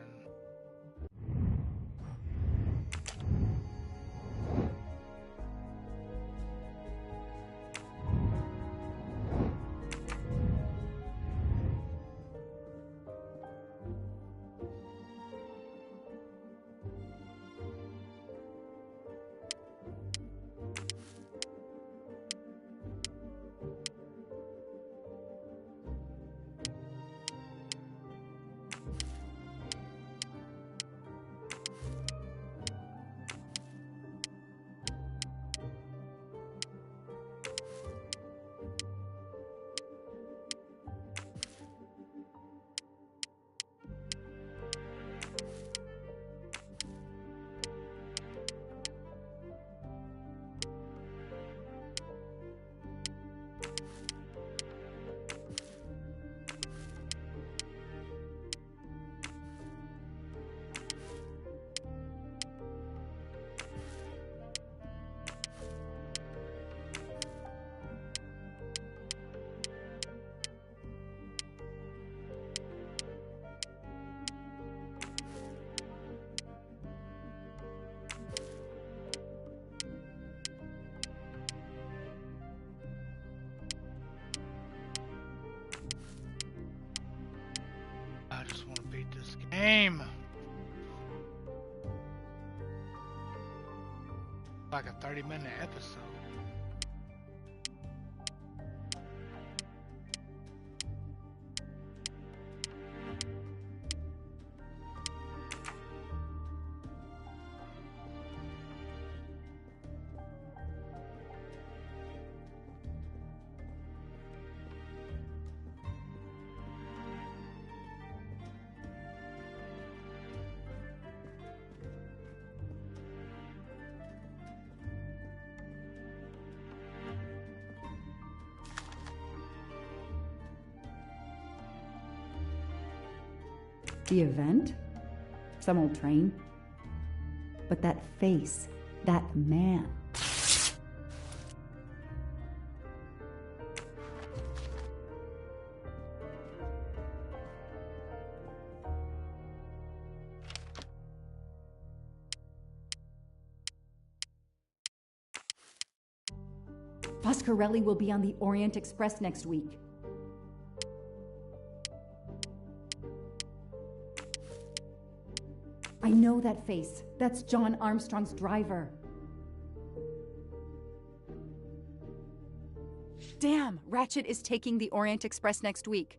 I just want to beat this game. Like a 30-minute episode. The event? Some old train? But that face, that man. Foscarelli will be on the Orient Express next week. I know that face. That's John Armstrong's driver. Damn! Ratchet is taking the Orient Express next week.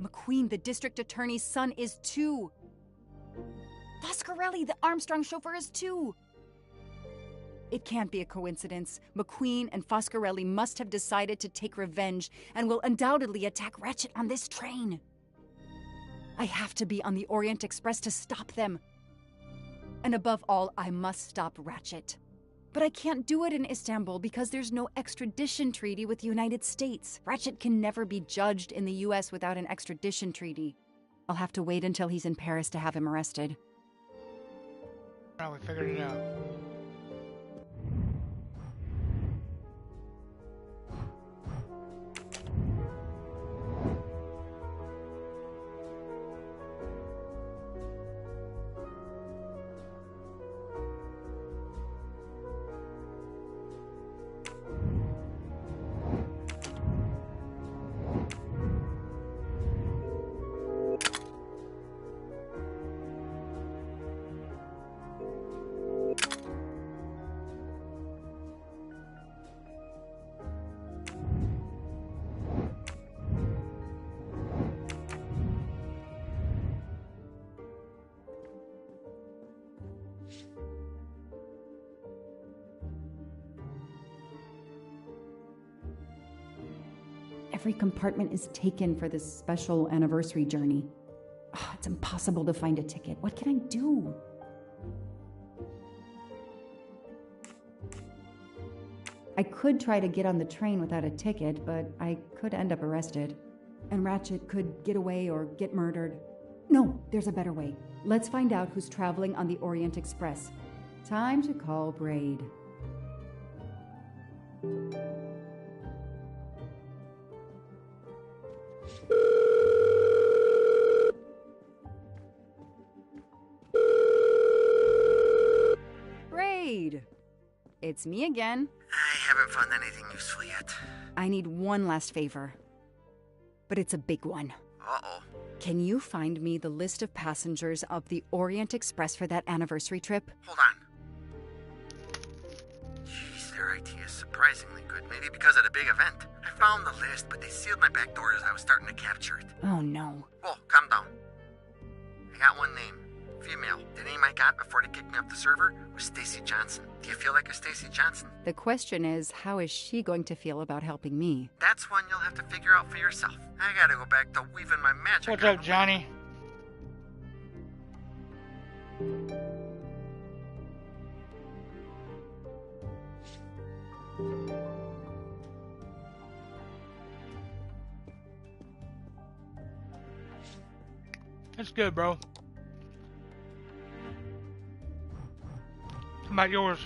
McQueen, the district attorney's son, is too. Foscarelli, the Armstrong chauffeur, is too. It can't be a coincidence. McQueen and Foscarelli must have decided to take revenge and will undoubtedly attack Ratchet on this train. I have to be on the Orient Express to stop them. And above all, I must stop Ratchet. But I can't do it in Istanbul because there's no extradition treaty with the United States. Ratchet can never be judged in the US without an extradition treaty. I'll have to wait until he's in Paris to have him arrested. Oh, we figured it out. Every compartment is taken for this special anniversary journey. Oh, it's impossible to find a ticket. What can I do? I could try to get on the train without a ticket, but I could end up arrested. And Ratchet could get away or get murdered. No, there's a better way. Let's find out who's traveling on the Orient Express. Time to call Braid. Braid! It's me again. I haven't found anything useful yet. I need one last favor. But it's a big one. Uh-oh. Can you find me the list of passengers of the Orient Express for that anniversary trip? Hold on. Jeez, their IT is surprisingly good. Maybe because of the big event. I found the list, but they sealed my back door as I was starting to capture it. Oh, no. Whoa, calm down. I got one name. Female. The name I got before they kicked me off the server was Stacy Johnson. Do you feel like a Stacy Johnson? The question is, how is she going to feel about helping me? That's one you'll have to figure out for yourself. I gotta go back to weaving my magic. What's up, Johnny? That's good, bro. How about yours?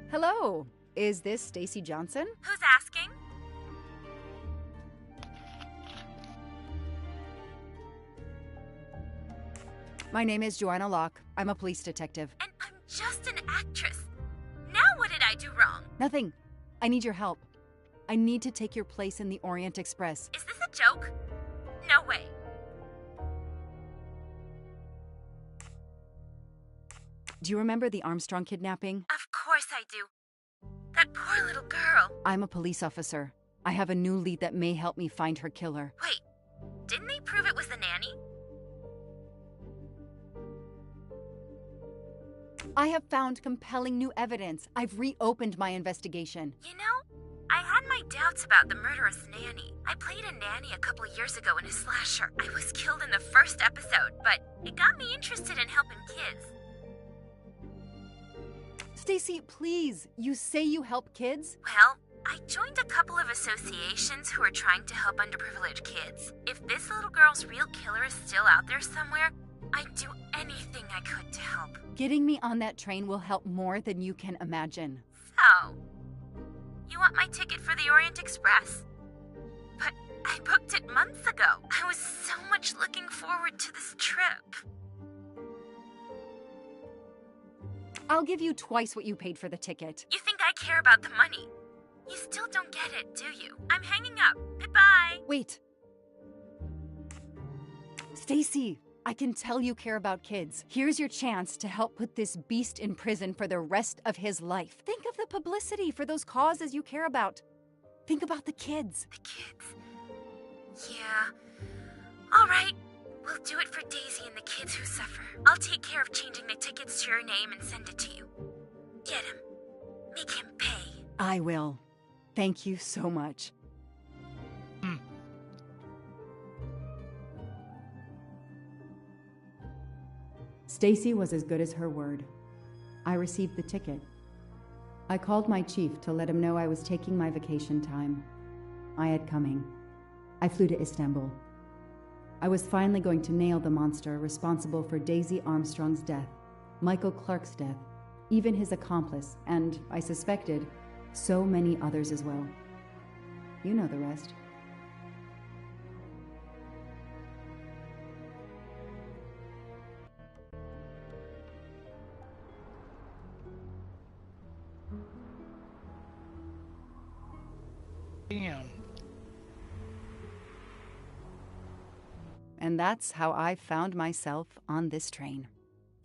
Hello, is this Stacy Johnson? Who's asking? My name is Joanna Locke. I'm a police detective. And I'm just an actress. Now what did I do wrong? Nothing. I need your help. I need to take your place in the Orient Express. Is this a joke? No way. Do you remember the Armstrong kidnapping? Of course I do. That poor little girl. I'm a police officer. I have a new lead that may help me find her killer. Wait, didn't they prove it was the nanny? I have found compelling new evidence. I've reopened my investigation. You know, I had my doubts about the murderous nanny. I played a nanny a couple years ago in a slasher. I was killed in the first episode, but it got me interested in helping kids. Stacy, please, you say you help kids? Well, I joined a couple of associations who are trying to help underprivileged kids. If this little girl's real killer is still out there somewhere, I'd do anything I could to help. Getting me on that train will help more than you can imagine. So, you want my ticket for the Orient Express? But I booked it months ago. I was so much looking forward to this trip. I'll give you twice what you paid for the ticket. You think I care about the money? You still don't get it, do you? I'm hanging up. Goodbye. Wait. Stacy, I can tell you care about kids. Here's your chance to help put this beast in prison for the rest of his life. Think of the publicity for those causes you care about. Think about the kids. The kids. Yeah. All right. We'll do it for Daisy and the kids who suffer. I'll take care of changing the tickets to your name and send it to you. Get him. Make him pay. I will. Thank you so much. Stacy was as good as her word. I received the ticket. I called my chief to let him know I was taking my vacation time. I had coming. I flew to Istanbul. I was finally going to nail the monster responsible for Daisy Armstrong's death, Michael Clark's death, even his accomplice, and, I suspected, so many others as well. You know the rest. Damn. And that's how I found myself on this train.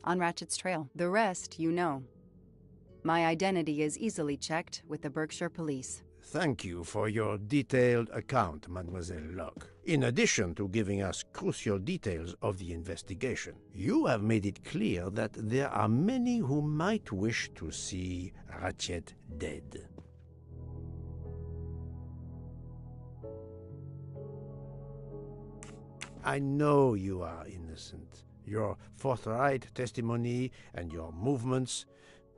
On Ratchet's trail. The rest, you know. My identity is easily checked with the Berkshire Police. Thank you for your detailed account, Mademoiselle Locke. In addition to giving us crucial details of the investigation, you have made it clear that there are many who might wish to see Ratchet dead. I know you are innocent. Your forthright testimony and your movements,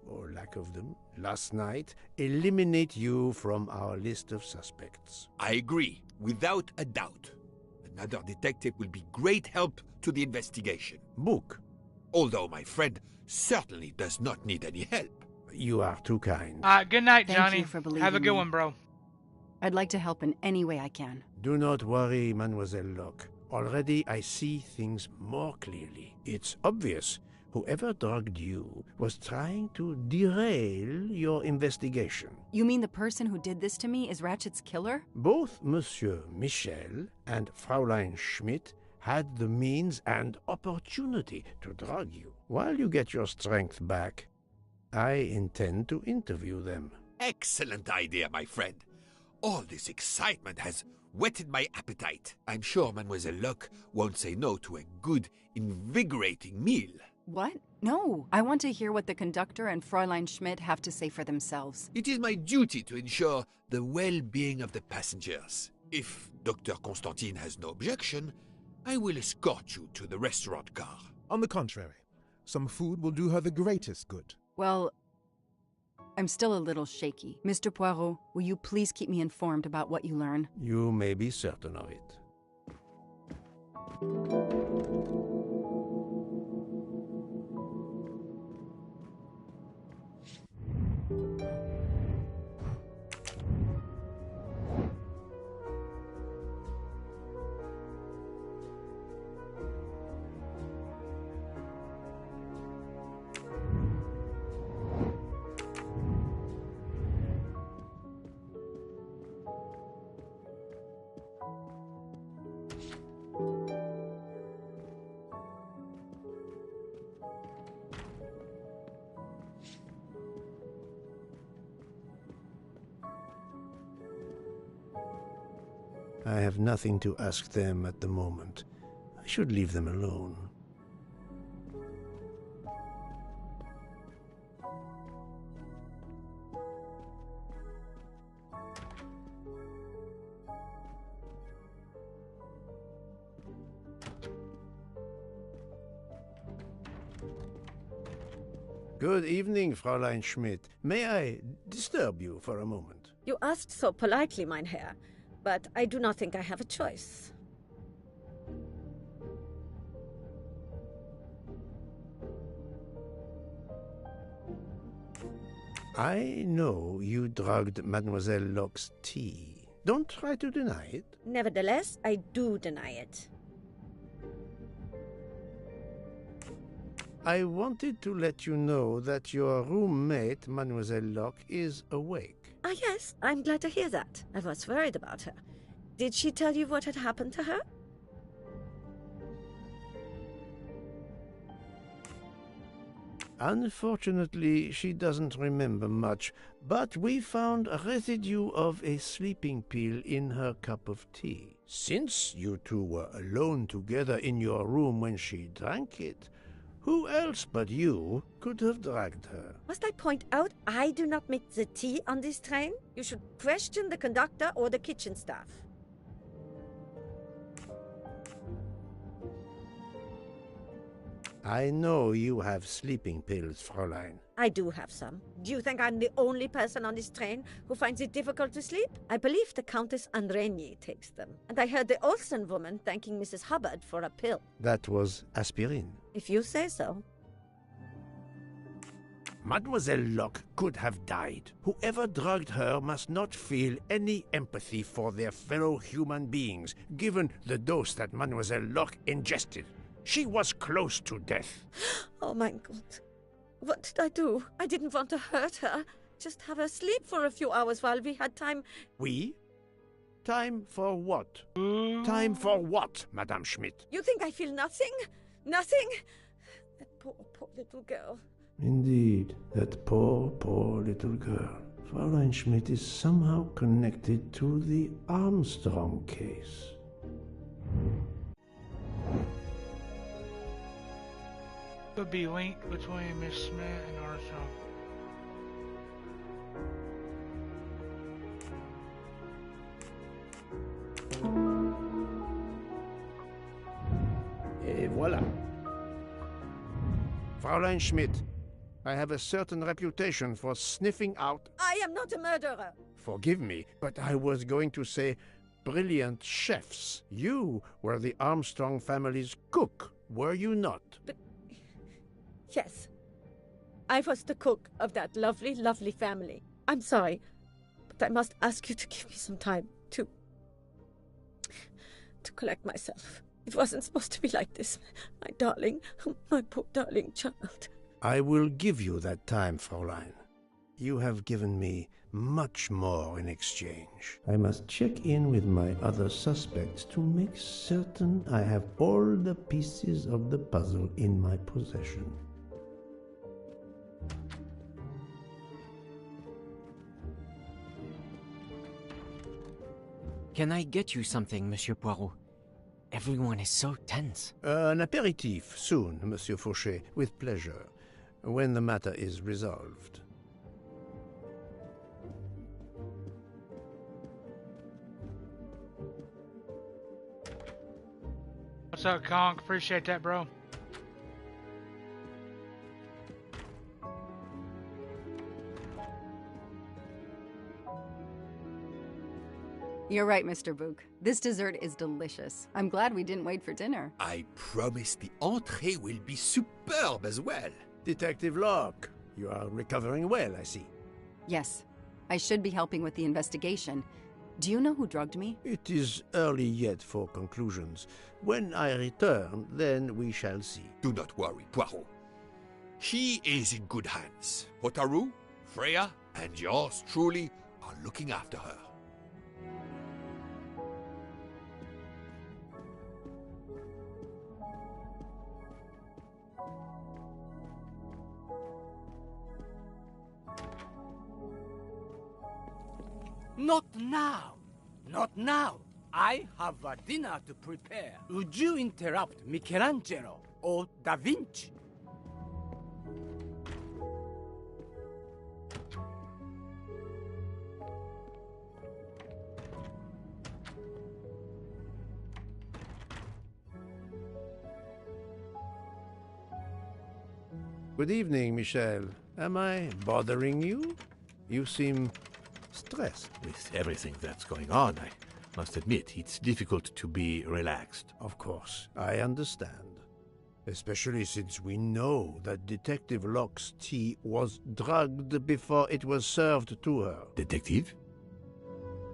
or lack of them, last night, eliminate you from our list of suspects. I agree, without a doubt. Another detective will be great help to the investigation. Book. Although my friend certainly does not need any help. You are too kind. Good night, Thank Johnny. you for believing Have a good me. one, bro. I'd like to help in any way I can. Do not worry, Mademoiselle Locke. Already I see things more clearly. It's obvious whoever drugged you was trying to derail your investigation. You mean the person who did this to me is Ratchet's killer? Both Monsieur Michel and Fraulein Schmidt had the means and opportunity to drug you. While you get your strength back, I intend to interview them. Excellent idea, my friend. All this excitement has whetted my appetite. I'm sure Mademoiselle Locke won't say no to a good, invigorating meal. What? No. I want to hear what the conductor and Fräulein Schmidt have to say for themselves. It is my duty to ensure the well-being of the passengers. If Dr. Constantine has no objection, I will escort you to the restaurant car. On the contrary, some food will do her the greatest good. Well, I'm still a little shaky. Mr. Poirot, will you please keep me informed about what you learn? You may be certain of it. I have nothing to ask them at the moment. I should leave them alone. Good evening, Fräulein Schmidt. May I disturb you for a moment? You asked so politely, mein Herr, but I do not think I have a choice. I know you drugged Mademoiselle Locke's tea. Don't try to deny it. Nevertheless, I do deny it. I wanted to let you know that your roommate, Mademoiselle Locke, is awake. Ah, yes, I'm glad to hear that. I was worried about her. Did she tell you what had happened to her? Unfortunately, she doesn't remember much, but we found a residue of a sleeping pill in her cup of tea. Since you two were alone together in your room when she drank it, who else but you could have dragged her? Must I point out I do not make the tea on this train? You should question the conductor or the kitchen staff. I know you have sleeping pills, Fräulein. I do have some. Do you think I'm the only person on this train who finds it difficult to sleep? I believe the Countess Andreni takes them. And I heard the Olsen woman thanking Mrs. Hubbard for a pill. That was aspirin. If you say so. Mademoiselle Locke could have died. Whoever drugged her must not feel any empathy for their fellow human beings, given the dose that Mademoiselle Locke ingested. She was close to death. Oh my God. What did I do? I didn't want to hurt her. Just have her sleep for a few hours while we had time. We? Time for what? Time for what, Madame Schmidt? You think I feel nothing? Nothing? That poor little girl. Indeed, that poor little girl. Fräulein Schmidt is somehow connected to the Armstrong case. Could be linked between Miss Smith and Armstrong. Et voilà. Fräulein Schmidt, I have a certain reputation for sniffing out... I am not a murderer. Forgive me, but I was going to say brilliant chefs. You were the Armstrong family's cook, were you not? But... Yes. I was the cook of that lovely, lovely family. I'm sorry, but I must ask you to give me some time to collect myself. It wasn't supposed to be like this. My darling, my poor darling child. I will give you that time, Fräulein. You have given me much more in exchange. I must check in with my other suspects to make certain I have all the pieces of the puzzle in my possession. Can I get you something, Monsieur Poirot? Everyone is so tense. An aperitif soon, Monsieur Fauchet, with pleasure, when the matter is resolved. What's up, Conk? Appreciate that, bro. You're right, Mr. Book. This dessert is delicious. I'm glad we didn't wait for dinner. I promise the entrée will be superb as well. Detective Locke, you are recovering well, I see. Yes. I should be helping with the investigation. Do you know who drugged me? It is early yet for conclusions. When I return, then we shall see. Do not worry, Poirot. She is in good hands. Hotaru, Freya, and yours truly are looking after her. Not now! Not now! I have a dinner to prepare. Would you interrupt Michelangelo or Da Vinci? Good evening, Michel. Am I bothering you? You seem stressed. With everything that's going on, I must admit, it's difficult to be relaxed. Of course, I understand. Especially since we know that Detective Locke's tea was drugged before it was served to her. Detective?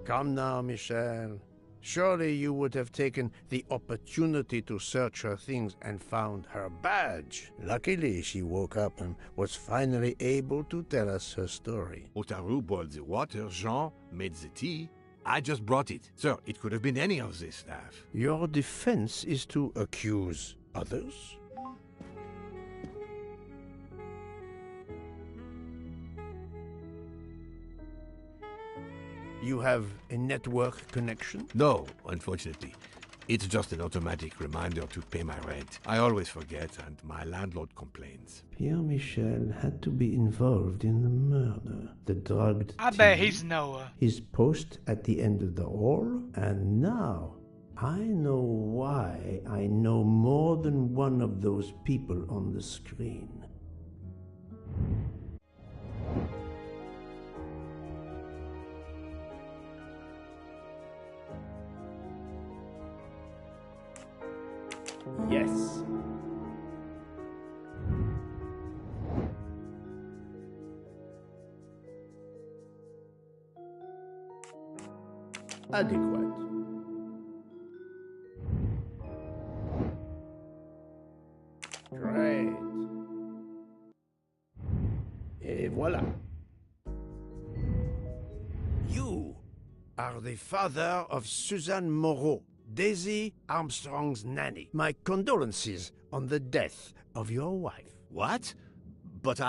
Come now, Michel. Surely you would have taken the opportunity to search her things and found her badge. Luckily, she woke up and was finally able to tell us her story. Hotaru boiled the water, Jean made the tea. I just brought it. Sir, it could have been any of the staff. Your defense is to accuse others? You have a network connection? No, unfortunately. It's just an automatic reminder to pay my rent. I always forget, and my landlord complains. Pierre Michel had to be involved in the murder. The drugged I bet tea, he's Noah. his post at the end of the hall, and now I know why I know more than one of those people on the screen. Yes. Adequate. Great. Et voilà. You are the father of Suzanne Moreau, Daisy Armstrong's nanny. My condolences on the death of your wife. What? But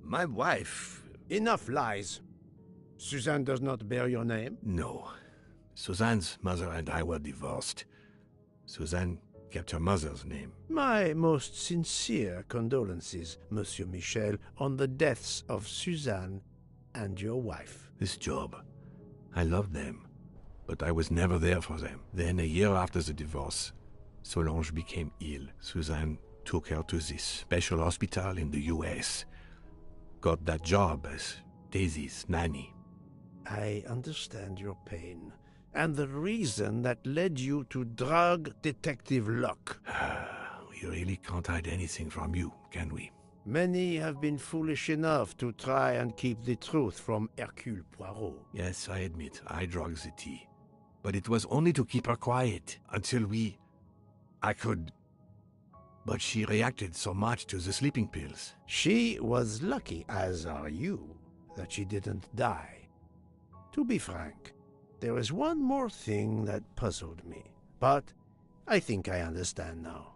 my wife... Enough lies. Suzanne does not bear your name? No. Suzanne's mother and I were divorced. Suzanne kept her mother's name. My most sincere condolences, Monsieur Michel, on the deaths of Suzanne and your wife. This job, I loved them, but I was never there for them. Then, a year after the divorce, Solange became ill. Suzanne took her to this special hospital in the US. Got that job as Daisy's nanny. I understand your pain, and the reason that led you to drug Detective Locke. We really can't hide anything from you, can we? Many have been foolish enough to try and keep the truth from Hercule Poirot. Yes, I admit, I drugged the tea. But it was only to keep her quiet, until I could... But she reacted so much to the sleeping pills. She was lucky, as are you, that she didn't die. To be frank, there is one more thing that puzzled me, but I think I understand now.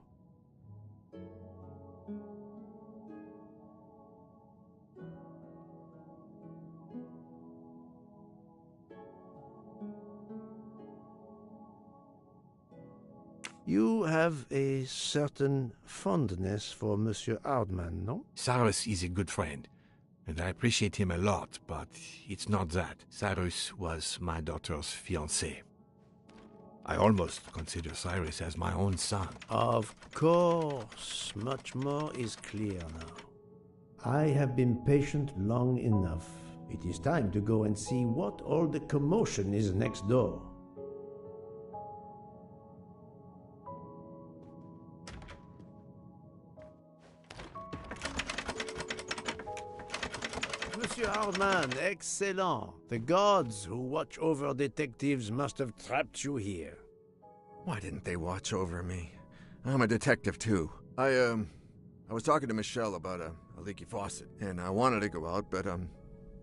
You have a certain fondness for Monsieur Hardman, no? Cyrus is a good friend, and I appreciate him a lot, but it's not that. Cyrus was my daughter's fiancé. I almost consider Cyrus as my own son. Of course, much more is clear now. I have been patient long enough. It is time to go and see what all the commotion is next door. Monsieur Hardman, excellent. The gods who watch over detectives must have trapped you here. Why didn't they watch over me? I'm a detective, too. I was talking to Michelle about a leaky faucet, and I wanted to go out, but,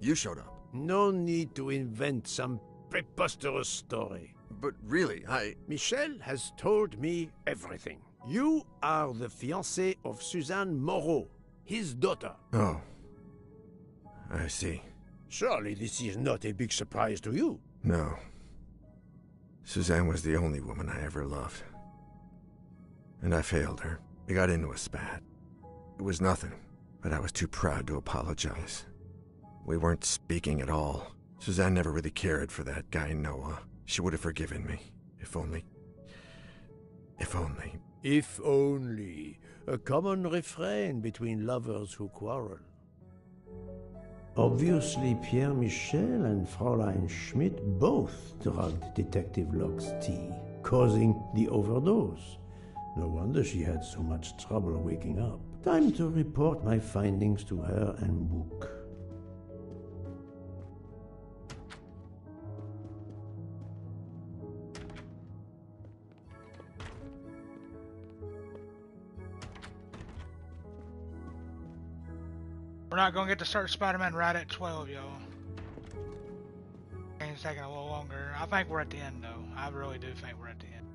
you showed up. No need to invent some preposterous story. But really, Michelle has told me everything. You are the fiancé of Suzanne Moreau, his daughter. Oh. I see. Surely this is not a big surprise to you. No. Suzanne was the only woman I ever loved. And I failed her. We got into a spat. It was nothing, but I was too proud to apologize. We weren't speaking at all. Suzanne never really cared for that guy Noah. She would have forgiven me. If only. If only. If only. A common refrain between lovers who quarrel. Obviously, Pierre Michel and Fräulein Schmidt both drugged Detective Locke's tea, causing the overdose. No wonder she had so much trouble waking up. Time to report my findings to her and Book. We're not gonna get to start Spider-Man right at 12, y'all. It's taking a little longer. I think we're at the end, though. I really do think we're at the end.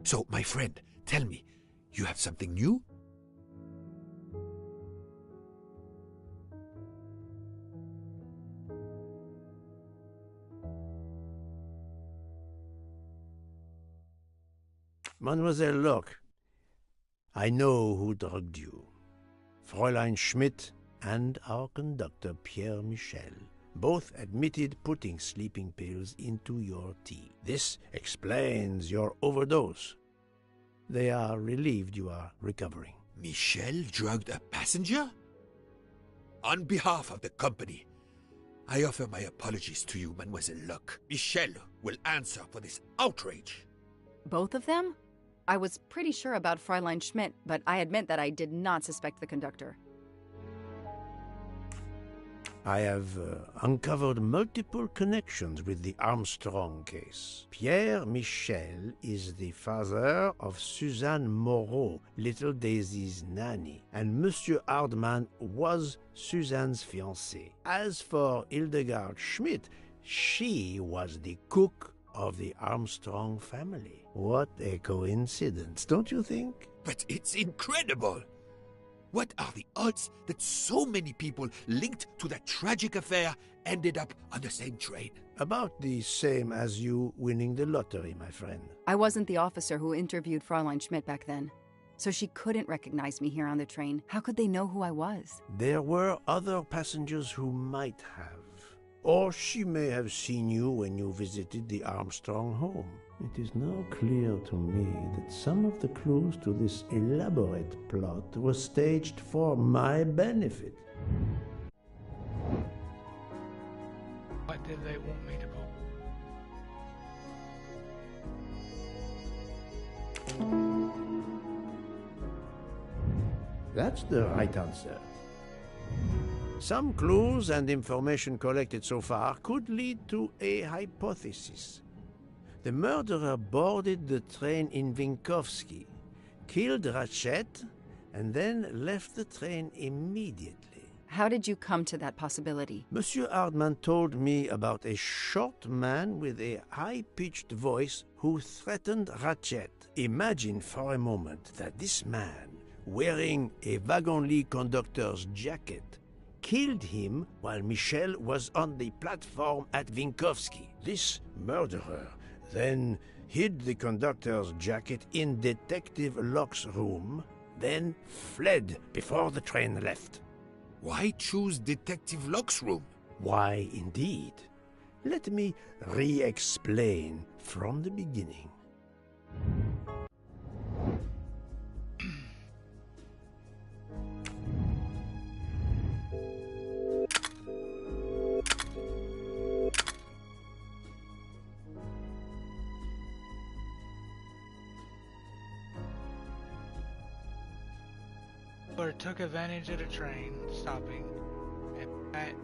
So, my friend, tell me, you have something new? Mademoiselle, look. I know who drugged you. Fräulein Schmidt and our conductor, Pierre Michel, both admitted putting sleeping pills into your tea. This explains your overdose. They are relieved you are recovering. Michel drugged a passenger? On behalf of the company, I offer my apologies to you, Mademoiselle Luck. Michel will answer for this outrage. Both of them? I was pretty sure about Fräulein Schmidt, but I admit that I did not suspect the conductor. I have uncovered multiple connections with the Armstrong case. Pierre Michel is the father of Suzanne Moreau, little Daisy's nanny, and Monsieur Hardman was Suzanne's fiancé. As for Hildegard Schmidt, she was the cook of the Armstrong family. What a coincidence, don't you think? But it's incredible! What are the odds that so many people linked to that tragic affair ended up on the same train? About the same as you winning the lottery, my friend. I wasn't the officer who interviewed Fräulein Schmidt back then, so she couldn't recognize me here on the train. How could they know who I was? There were other passengers who might have. Or she may have seen you when you visited the Armstrong home. It is now clear to me that some of the clues to this elaborate plot were staged for my benefit. What did they want me to pull? That's the right answer. Some clues and information collected so far could lead to a hypothesis. The murderer boarded the train in Vinkovsky, killed Ratchet, and then left the train immediately. How did you come to that possibility? Monsieur Hardman told me about a short man with a high-pitched voice who threatened Ratchet. Imagine for a moment that this man, wearing a wagon-lit conductor's jacket, killed him while Michel was on the platform at Vinkovsky. This murderer then hid the conductor's jacket in Detective Locke's room, then fled before the train left. Why choose Detective Locke's room? Why, indeed. Let me re-explain from the beginning. Or took advantage of the train stopping and that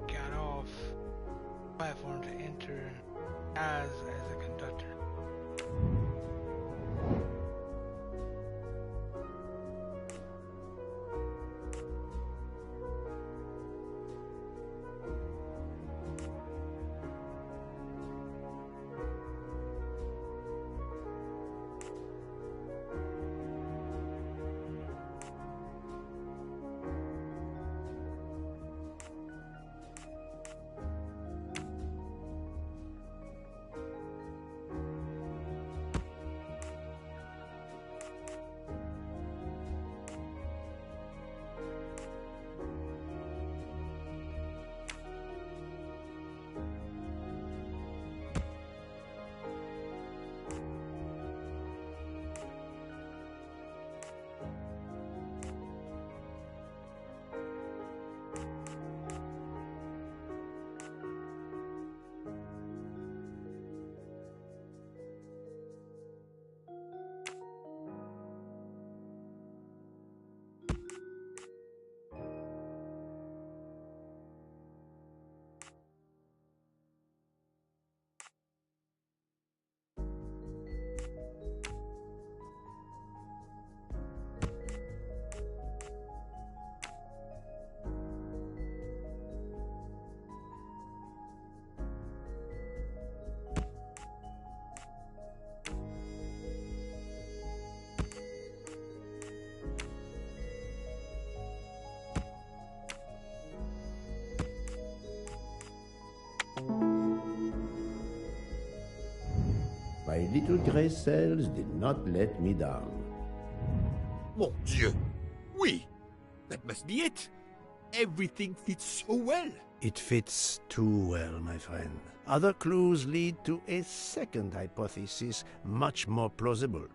got off the platform to enter as a conductor. little grey cells did not let me down. Mon Dieu! Oui! That must be it! Everything fits so well! It fits too well, my friend. Other clues lead to a second hypothesis, much more plausible.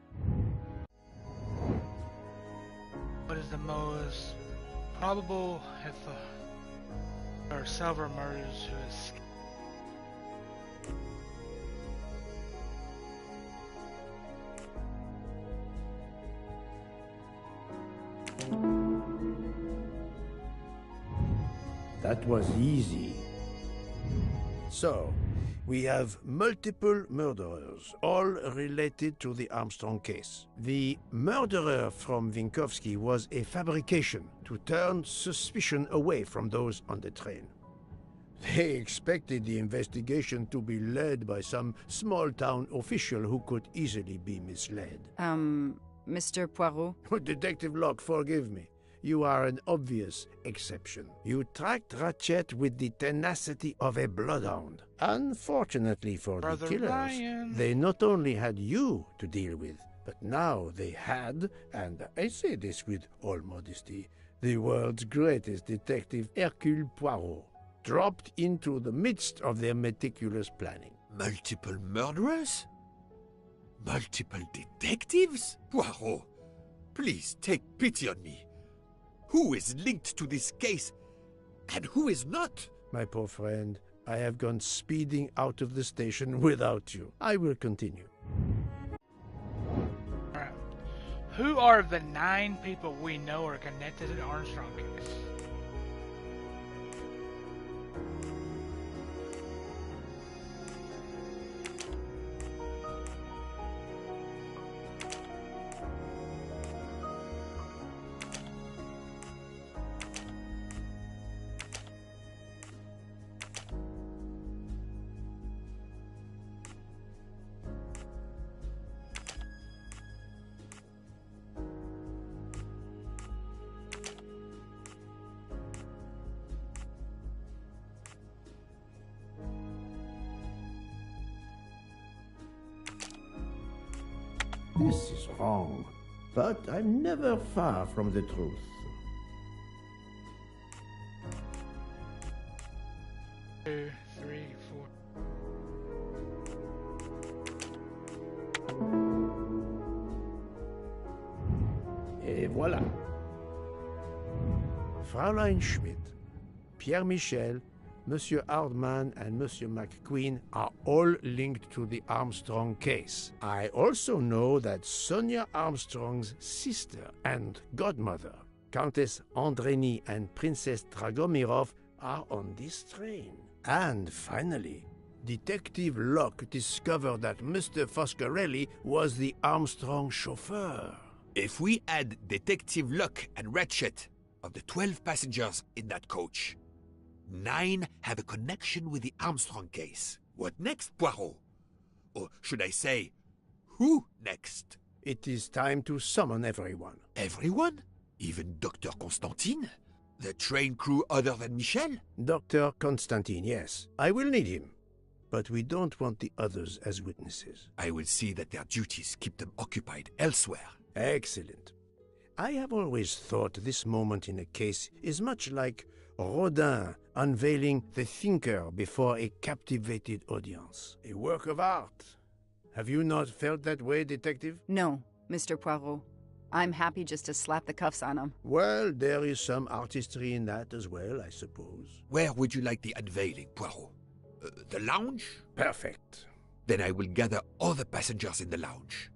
What is the most probable if or silver murders who is That was easy. So, we have multiple murderers, all related to the Armstrong case. The murderer from Vinkovsky was a fabrication to turn suspicion away from those on the train. They expected the investigation to be led by some small-town official who could easily be misled. Mr. Poirot? Detective Locke, forgive me. You are an obvious exception. You tracked Ratchet with the tenacity of a bloodhound. Unfortunately for Brother the killers, Ryan. they not only had you to deal with, but now they had, and I say this with all modesty, the world's greatest detective, Hercule Poirot, dropped into the midst of their meticulous planning. Multiple murderers? Multiple detectives? Poirot, please take pity on me. Who is linked to this case, and who is not? My poor friend, I have gone speeding out of the station without you. I will continue. Alright. Who are the 9 people we know are connected to the Armstrong case? This is wrong, but I'm never far from the truth. Two, three, four. Et voilà. Fraulein Schmidt, Pierre Michel, Monsieur Hardman, and Monsieur McQueen are all linked to the Armstrong case. I also know that Sonia Armstrong's sister and godmother, Countess Andreni and Princess Dragomirov, are on this train. And finally, Detective Locke discovered that Mr. Foscarelli was the Armstrong chauffeur. If we add Detective Locke and Ratchet, of the 12 passengers in that coach, 9 have a connection with the Armstrong case. What next, Poirot? Or should I say, who next? It is time to summon everyone. Everyone? Even Dr. Constantine? The train crew other than Michel? Dr. Constantine, yes. I will need him. But we don't want the others as witnesses. I will see that their duties keep them occupied elsewhere. Excellent. I have always thought this moment in a case is much like Rodin unveiling the thinker before a captivated audience. A work of art. Have you not felt that way, Detective? No, Mr. Poirot. I'm happy just to slap the cuffs on him. Well, there is some artistry in that as well, I suppose. Where would you like the unveiling, Poirot? The lounge? Perfect. Then I will gather all the passengers in the lounge.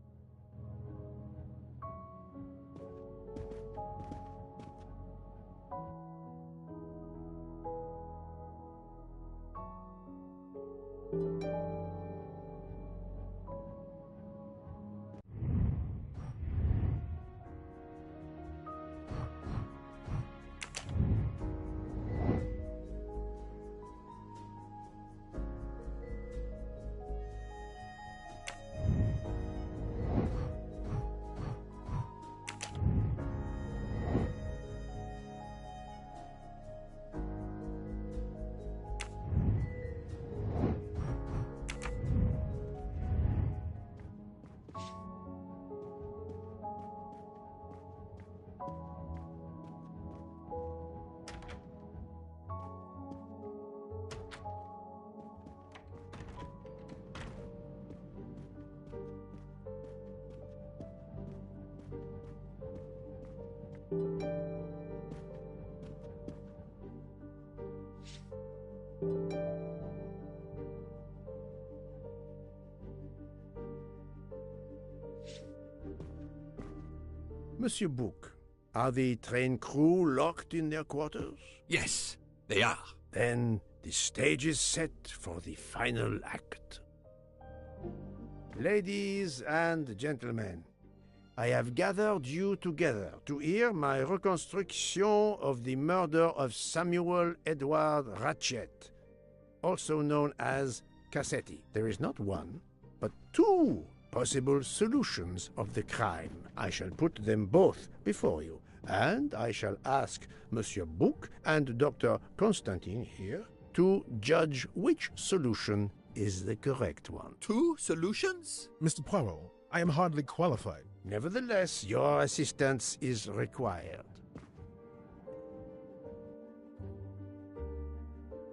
Monsieur Bouc, are the train crew locked in their quarters? Yes, they are. Then the stage is set for the final act. Ladies and gentlemen, I have gathered you together to hear my reconstruction of the murder of Samuel Edward Ratchet, also known as Cassetti. There is not one, but two possible solutions of the crime. I shall put them both before you, and I shall ask Monsieur Bouc and Dr. Constantine here to judge which solution is the correct one. Two solutions? Mr. Poirot, I am hardly qualified. Nevertheless, your assistance is required.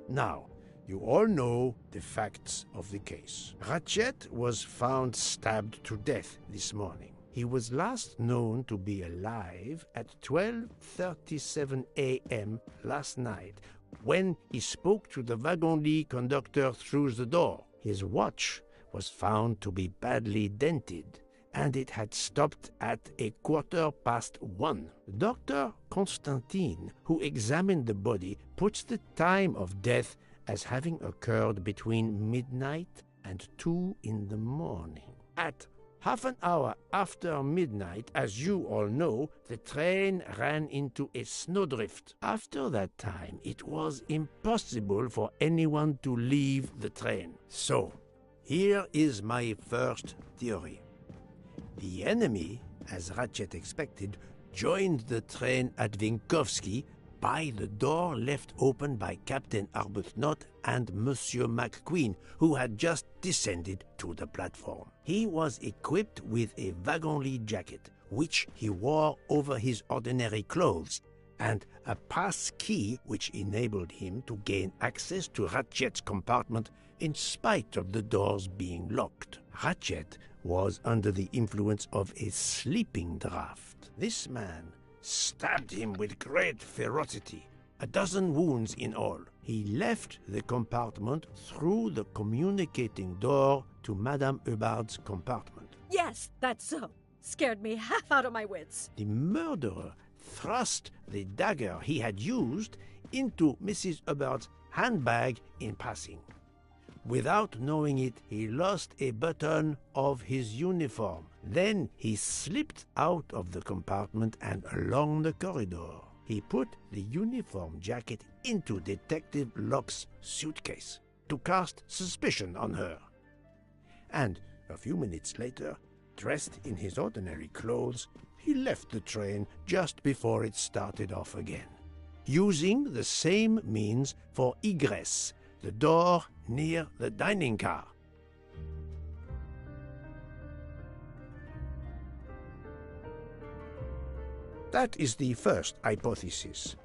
Now, you all know the facts of the case. Ratchet was found stabbed to death this morning. He was last known to be alive at 12:37 a.m. last night, when he spoke to the wagon-lit conductor through the door. His watch was found to be badly dented, and it had stopped at 1:15. Dr. Constantine, who examined the body, puts the time of death as having occurred between midnight and 2 in the morning. At half an hour after midnight, as you all know, the train ran into a snowdrift. After that time, it was impossible for anyone to leave the train. So, here is my first theory. The enemy, as Ratchet expected, joined the train at Vinkovsky by the door left open by Captain Arbuthnot and Monsieur McQueen, who had just descended to the platform. He was equipped with a wagon-lit jacket, which he wore over his ordinary clothes, and a pass key which enabled him to gain access to Ratchet's compartment in spite of the doors being locked. Ratchet was under the influence of a sleeping draught. This man stabbed him with great ferocity, 12 wounds in all. He left the compartment through the communicating door to Madame Hubbard's compartment. Yes, that's so. Scared me half out of my wits. The murderer thrust the dagger he had used into Mrs. Hubbard's handbag in passing. Without knowing it, he lost a button of his uniform. Then he slipped out of the compartment and along the corridor. He put the uniform jacket into Detective Locke's suitcase to cast suspicion on her. And a few minutes later, dressed in his ordinary clothes, he left the train just before it started off again, using the same means for egress, the door near the dining car. That is the first hypothesis.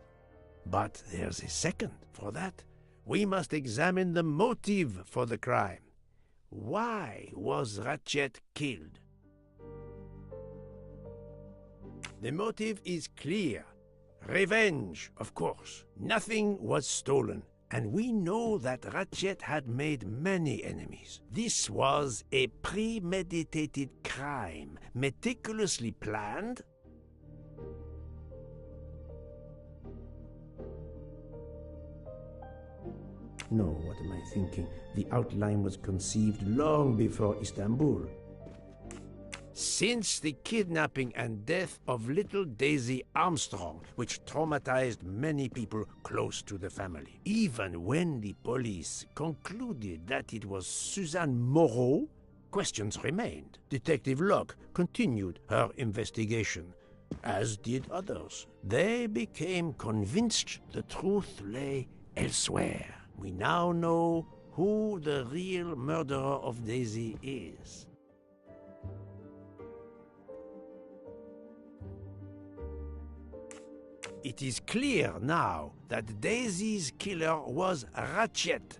But there's a second. For that, we must examine the motive for the crime. Why was Ratchet killed? The motive is clear. Revenge, of course. Nothing was stolen, and we know that Ratchet had made many enemies. This was a premeditated crime, meticulously planned. No, what am I thinking? The outline was conceived long before Istanbul. Since the kidnapping and death of little Daisy Armstrong, which traumatized many people close to the family. Even when the police concluded that it was Suzanne Moreau, questions remained. Detective Locke continued her investigation, as did others. They became convinced the truth lay elsewhere. We now know who the real murderer of Daisy is. It is clear now that Daisy's killer was Ratchet,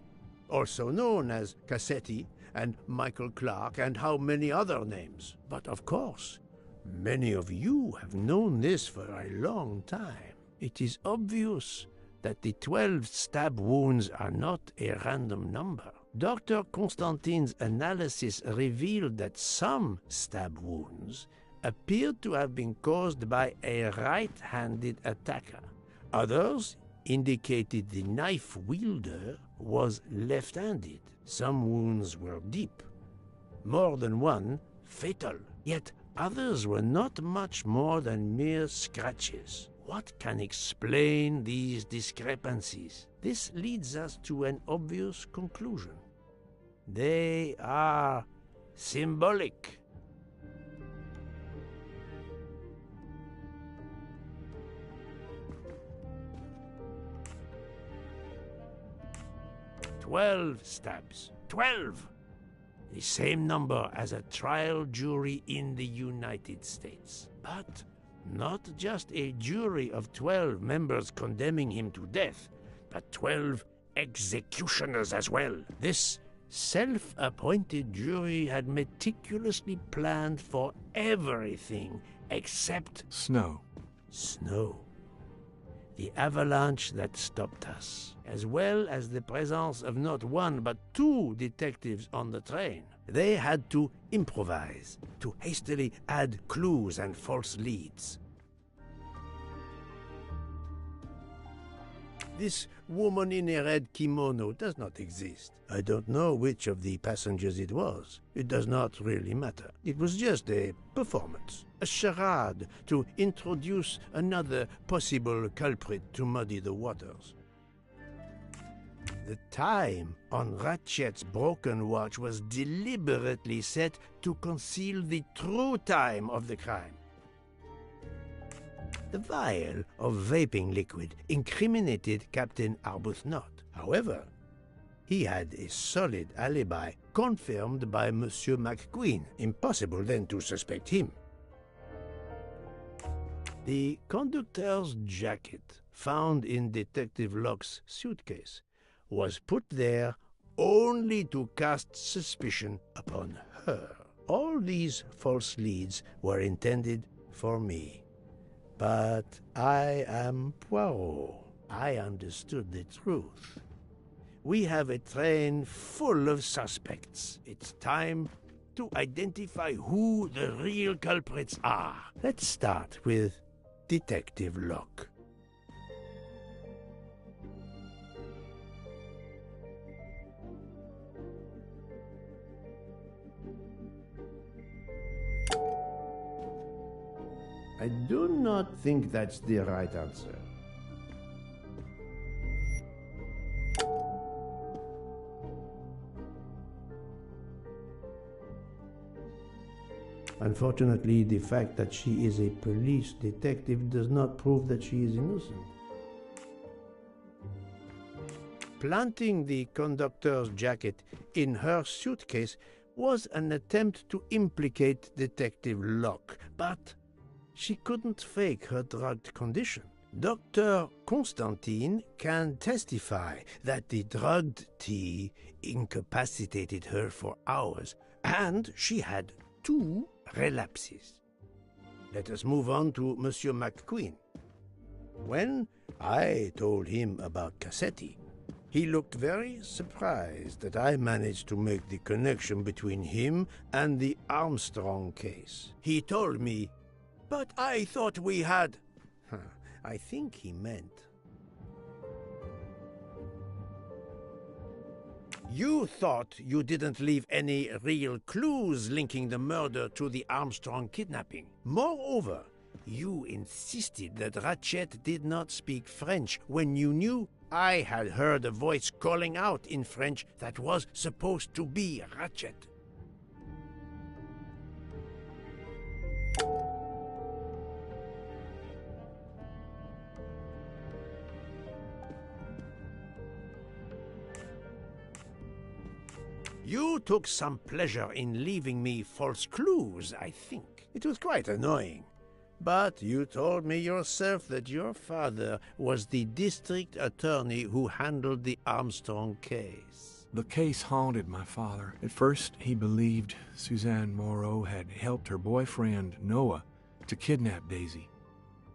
also known as Cassetti and Michael Clark and how many other names. But of course, many of you have known this for a long time. It is obvious that the 12 stab wounds are not a random number. Dr. Constantine's analysis revealed that some stab wounds appeared to have been caused by a right-handed attacker. Others indicated the knife wielder was left-handed. Some wounds were deep, more than one fatal, yet others were not much more than mere scratches. What can explain these discrepancies? This leads us to an obvious conclusion. They are symbolic. "12 stabs. 12! The same number as a trial jury in the United States. But not just a jury of 12 members condemning him to death, but 12 executioners as well. This self-appointed jury had meticulously planned for everything except snow. Snow. The avalanche that stopped us, as well as the presence of not one but 2 detectives on the train. They had to improvise, to hastily add clues and false leads. This woman in a red kimono does not exist. I don't know which of the passengers it was. It does not really matter. It was just a performance, a charade to introduce another possible culprit to muddy the waters. The time on Ratchet's broken watch was deliberately set to conceal the true time of the crime. The vial of vaping liquid incriminated Captain Arbuthnot. However, he had a solid alibi confirmed by Monsieur McQueen. Impossible then to suspect him. The conductor's jacket found in Detective Locke's suitcase was put there only to cast suspicion upon her. All these false leads were intended for me. But I am Poirot. I understood the truth. We have a train full of suspects. It's time to identify who the real culprits are. Let's start with Detective Locke. I do not think that's the right answer. Unfortunately, the fact that she is a police detective does not prove that she is innocent. Planting the conductor's jacket in her suitcase was an attempt to implicate Detective Locke, but she couldn't fake her drugged condition. Dr. Constantine can testify that the drugged tea incapacitated her for hours, and she had 2 relapses. Let us move on to Monsieur McQueen. When I told him about Cassetti, he looked very surprised that I managed to make the connection between him and the Armstrong case. He told me, "But I thought we had..." I think he meant, "You thought you didn't leave any real clues linking the murder to the Armstrong kidnapping. Moreover, you insisted that Ratchet did not speak French when you knew I had heard a voice calling out in French that was supposed to be Ratchet." You took some pleasure in leaving me false clues, I think. It was quite annoying. But you told me yourself that your father was the district attorney who handled the Armstrong case. The case haunted my father. At first, he believed Suzanne Moreau had helped her boyfriend, Noah, to kidnap Daisy,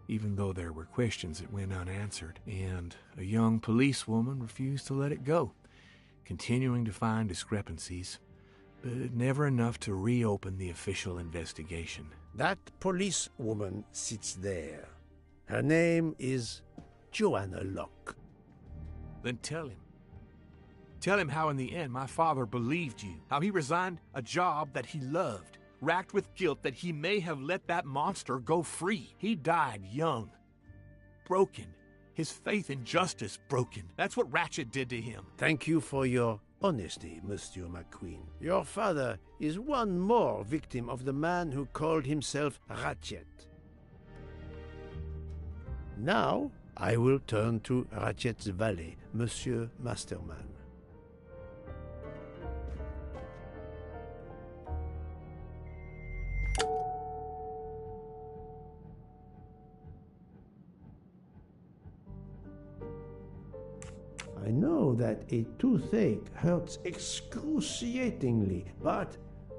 even though there were questions that went unanswered, and a young policewoman refused to let it go, continuing to find discrepancies, but never enough to reopen the official investigation. That policewoman sits there. Her name is Joanna Locke. Then tell him. Tell him how in the end my father believed you, how he resigned a job that he loved, racked with guilt that he may have let that monster go free. He died young, broken, his faith in justice broken. That's what Ratchet did to him. Thank you for your honesty, Monsieur McQueen. Your father is one more victim of the man who called himself Ratchet. Now, I will turn to Ratchet's valet, Monsieur Masterman. I know that a toothache hurts excruciatingly, but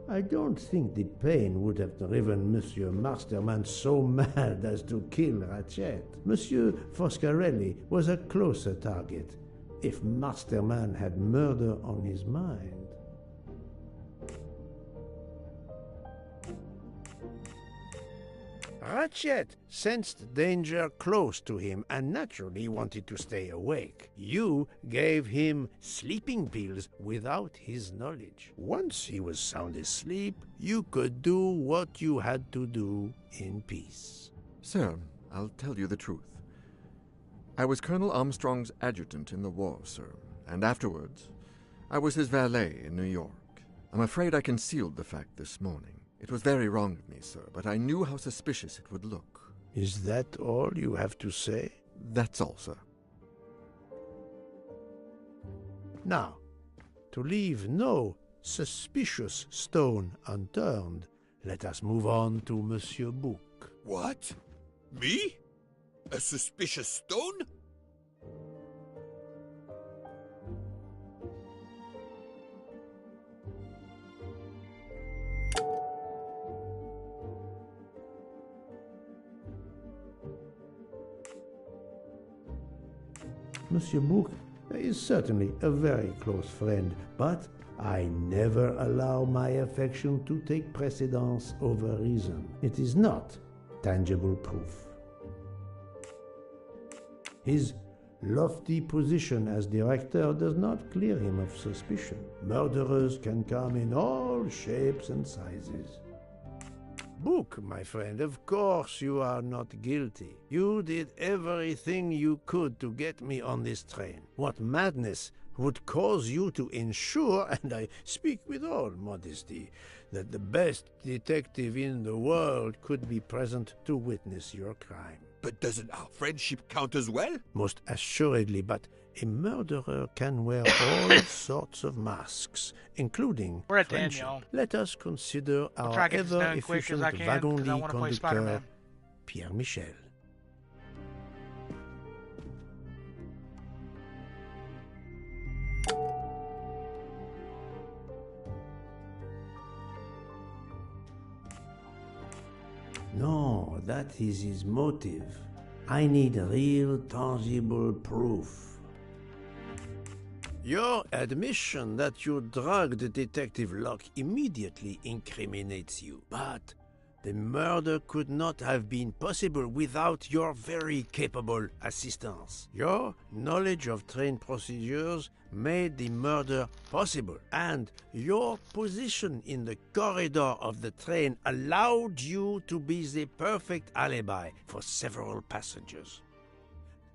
I don't think the pain would have driven Monsieur Masterman so mad as to kill Ratchet. Monsieur Foscarelli was a closer target, if Masterman had murder on his mind. Ratchet sensed danger close to him and naturally wanted to stay awake. You gave him sleeping pills without his knowledge. Once he was sound asleep, you could do what you had to do in peace. Sir, I'll tell you the truth. I was Colonel Armstrong's adjutant in the war, sir, and afterwards, I was his valet in New York. I'm afraid I concealed the fact this morning. It was very wrong of me, sir, but I knew how suspicious it would look. Is that all you have to say? That's all, sir. Now, to leave no suspicious stone unturned, let us move on to Monsieur Bouc. What? Me? A suspicious stone? Monsieur Bouc is certainly a very close friend, but I never allow my affection to take precedence over reason. It is not tangible proof. His lofty position as director does not clear him of suspicion. Murderers can come in all shapes and sizes. Bouc, my friend, of course you are not guilty. You did everything you could to get me on this train. What madness would cause you to ensure, and I speak with all modesty, that the best detective in the world could be present to witness your crime? But doesn't our friendship count as well? Most assuredly, but a murderer can wear all sorts of masks, including friendship. Let us consider our ever-efficient wagon-lit conductor, Pierre Michel. No, that is his motive. I need real, tangible proof. Your admission that you drugged Detective Locke immediately incriminates you. But the murder could not have been possible without your very capable assistance. Your knowledge of train procedures made the murder possible, and your position in the corridor of the train allowed you to be the perfect alibi for several passengers.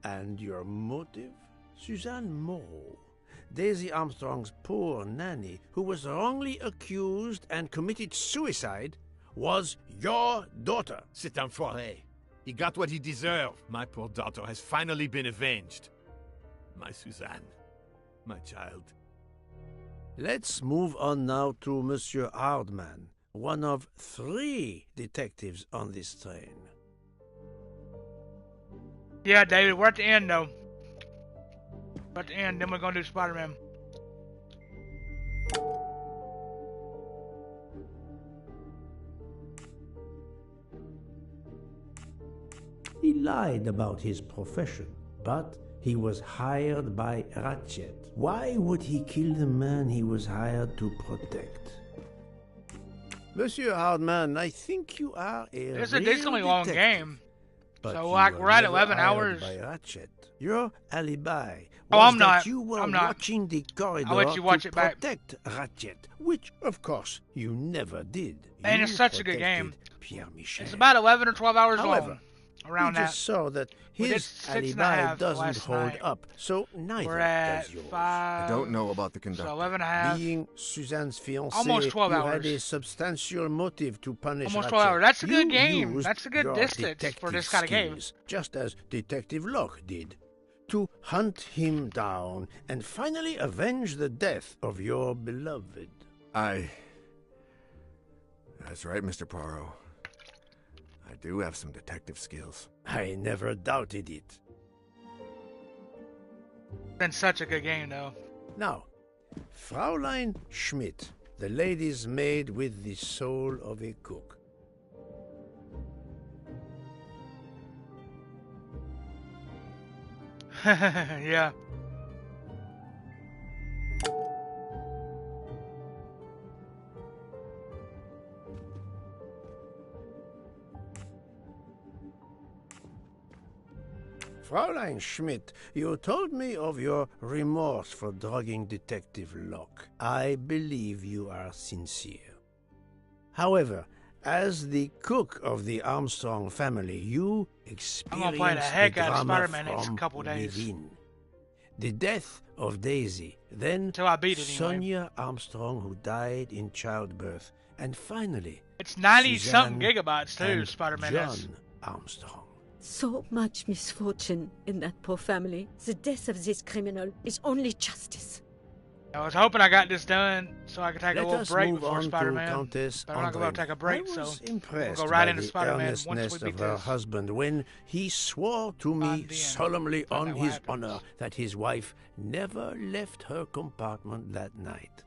And your motive? Suzanne Moreau, Daisy Armstrong's poor nanny, who was wrongly accused and committed suicide, was your daughter. C'est enfoiré. He got what he deserved. My poor daughter has finally been avenged. My Suzanne. My child. Let's move on now to Monsieur Hardman, one of 3 detectives on this train. Yeah, David, we're at the end, though. We're at the end, then we're gonna do Spider-Man. He lied about his profession, but he was hired by Ratchet. Why would he kill the man he was hired to protect? Monsieur Hardman, I think you are It's a a decently real long detective, game. but So, you like, were we're at never 11 hired hours. by Ratchet. Your alibi Oh, was I'm that not. you were I'm not. watching the corridor I'll let you watch to it back. protect Ratchet, which, of course, you never did. And You it's such a good protected game. Pierre Michel. It's about 11 or 12 hours However, long. Around we that. just saw that We did his 6.5 alibi doesn't last hold night. up, so neither We're at does yours. 5. I don't know about the conductor. So 11 and a half. Being Suzanne's fiancé, Almost 12 you hours. had a substantial motive to punish Almost Ratchet. 12 hours. That's a good You game. used That's a good your distance for this kind of game. skills, just as Detective Locke did, to hunt him down and finally avenge the death of your beloved. That's right, Mr. Poirot. I do have some detective skills. I never doubted it. Been such a good game, though. Now, Fraulein Schmidt, the lady's maid with the soul of a cook. Yeah. Fraulein Schmidt, you told me of your remorse for drugging Detective Locke. I believe you are sincere. However, as the cook of the Armstrong family, you I'm gonna play the experienced heck the out of drama Spider-Man next from couple days. within. The death of Daisy, then Till I beat it anyway. Sonia Armstrong, who died in childbirth, and finally, It's 90-something Suzanne gigabytes, too, and Spider-Man John is. Armstrong. So much misfortune in that poor family. The death of this criminal is only justice. I was hoping I got this done so I could take a Let little us break move before on to Spider-Man. Countess But I'm not going to André. take a break, I was so we'll impressed go right by into the Spider-Man once earnestness we of beat her this. husband when he swore to me solemnly on out what his happens. honor that his wife never left her compartment that night.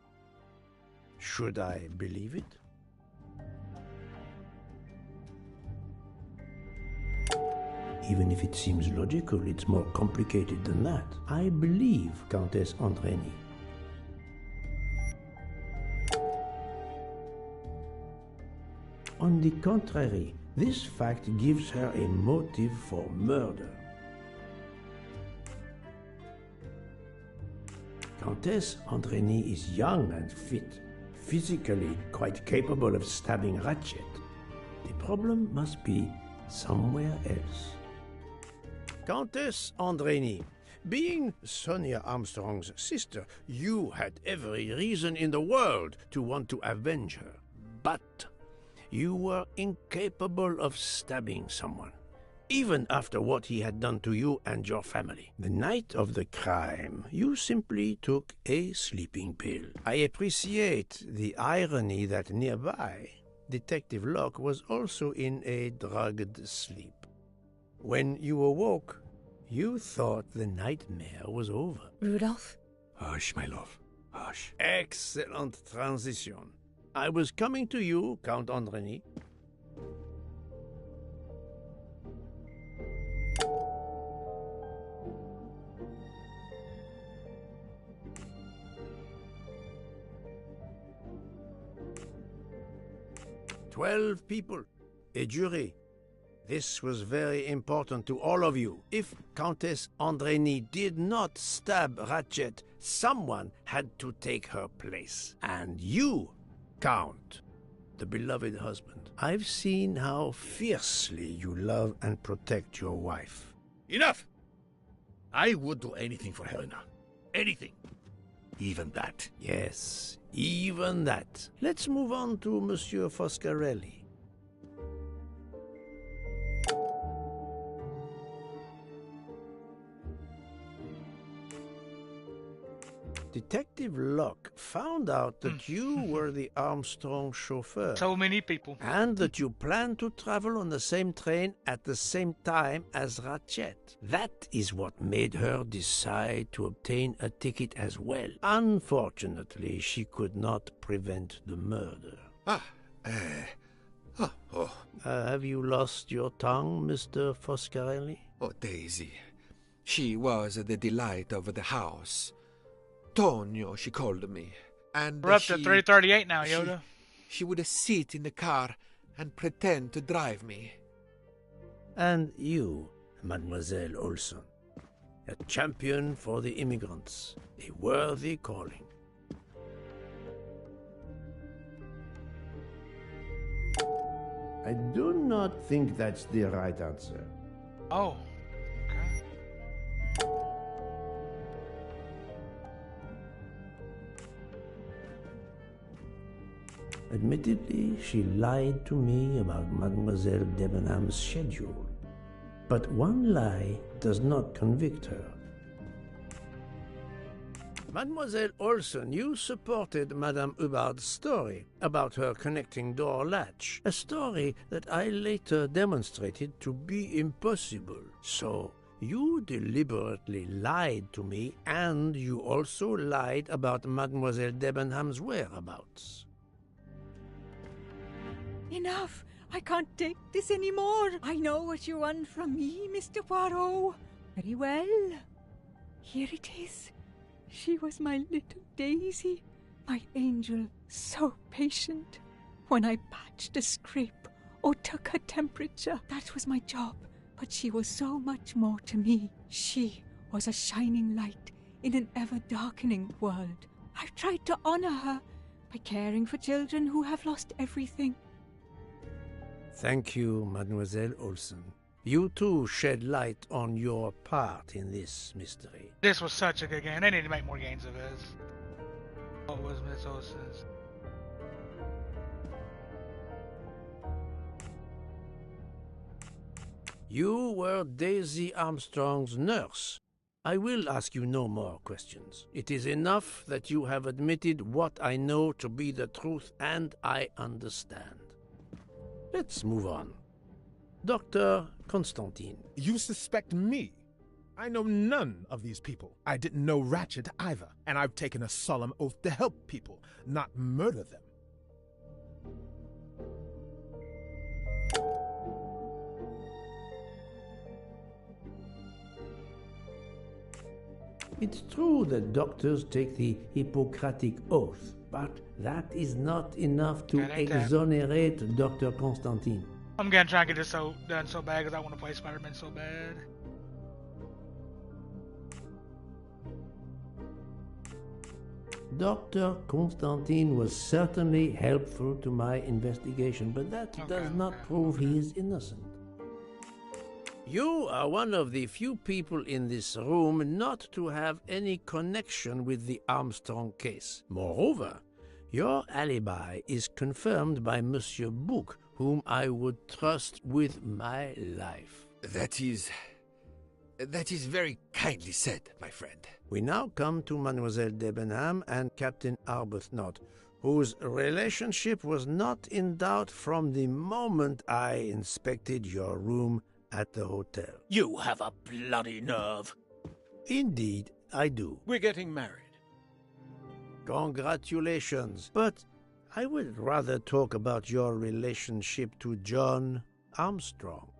Should I believe it? Even if it seems logical, it's more complicated than that. I believe Countess Andreni. On the contrary, this fact gives her a motive for murder. Countess Andreni is young and fit, physically quite capable of stabbing Ratchet. The problem must be somewhere else. Countess Andreni, being Sonia Armstrong's sister, you had every reason in the world to want to avenge her. But you were incapable of stabbing someone, even after what he had done to you and your family. The night of the crime, you simply took a sleeping pill. I appreciate the irony that nearby, Detective Locke was also in a drugged sleep. When you awoke, you thought the nightmare was over. Rudolph? Hush, my love. Hush. Excellent transition. I was coming to you, Count Andreni. "12 people, a jury. This was very important to all of you. If Countess Andreni did not stab Ratchet, someone had to take her place. And you, Count, the beloved husband. I've seen how fiercely you love and protect your wife. Enough! I would do anything for Helena. Anything. Even that. Yes, even that. Let's move on to Monsieur Foscarelli. Detective Locke found out that you were the Armstrong chauffeur. So many people. And that you planned to travel on the same train at the same time as Ratchet. That is what made her decide to obtain a ticket as well. Unfortunately, she could not prevent the murder. Have you lost your tongue, Mr. Foscarelli? Oh, Daisy. She was the delight of the house. Tonio, she called me. And We're up to 338 now, Yoda. she would sit in the car and pretend to drive me. And you, Mademoiselle Olson, a champion for the immigrants, a worthy calling. I do not think that's the right answer. Oh. Admittedly, she lied to me about Mademoiselle Debenham's schedule. But one lie does not convict her. Mademoiselle Olson, you supported Madame Hubbard's story about her connecting door latch, a story that I later demonstrated to be impossible. So, you deliberately lied to me, and you also lied about Mademoiselle Debenham's whereabouts. Enough! I can't take this anymore. I know what you want from me, Mr. Poirot. Very well. Here it is. She was my little Daisy, my angel, so patient. When I patched a scrape or took her temperature, that was my job. But she was so much more to me. She was a shining light in an ever-darkening world. I've tried to honor her by caring for children who have lost everything. Thank you, Mademoiselle Olson. You too shed light on your part in this mystery. This was such a good game. They need to make more games of this. What was Miss Olsen's? You were Daisy Armstrong's nurse. I will ask you no more questions. It is enough that you have admitted what I know to be the truth, and I understand. Let's move on. Dr. Constantine. You suspect me? I know none of these people. I didn't know Ratchet either, and I've taken a solemn oath to help people, not murder them. It's true that doctors take the Hippocratic Oath, but that is not enough to exonerate Dr. Constantine. I'm gonna try and get this done so bad because I want to play Spider-Man so bad. Dr. Constantine was certainly helpful to my investigation, but that does not prove he is innocent. You are one of the few people in this room not to have any connection with the Armstrong case. Moreover, your alibi is confirmed by Monsieur Bouc, whom I would trust with my life. That is very kindly said, my friend. We now come to Mademoiselle Debenham and Captain Arbuthnot, whose relationship was not in doubt from the moment I inspected your room at the hotel. You have a bloody nerve. Indeed, I do. We're getting married. Congratulations. But I would rather talk about your relationship to John Armstrong.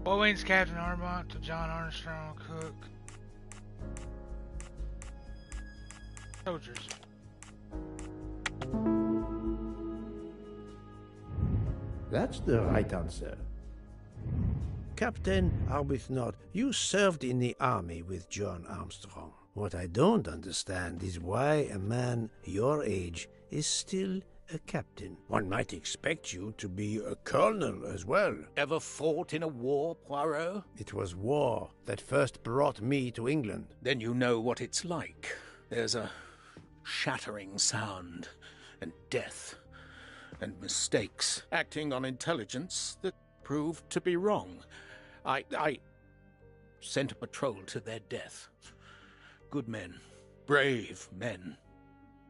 What wings Captain Arbuthnot to John Armstrong Cook? Soldiers. That's the right answer. Captain Arbuthnot, you served in the army with John Armstrong. What I don't understand is why a man your age is still a captain. One might expect you to be a colonel as well. Ever fought in a war, Poirot? It was war that first brought me to England. Then you know what it's like. There's a shattering sound, and death, and mistakes, acting on intelligence that proved to be wrong. I sent a patrol to their death. Good men, brave men,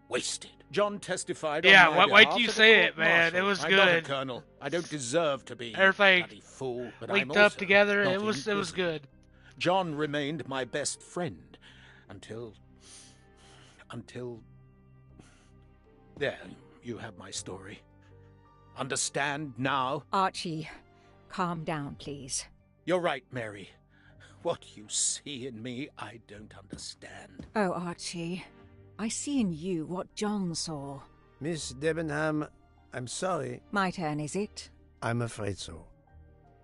wasted. John testified on my behalf. Wait till you see it, man. It was I'm good. not a colonel. I don't deserve to be everything a bloody fool, but linked I'm up also together. not It was good. John remained my best friend until there, you have my story. Understand now? Archie, calm down, please. You're right, Mary. What you see in me, I don't understand. Oh, Archie, I see in you what John saw. Miss Debenham, I'm sorry. My turn, is it? I'm afraid so.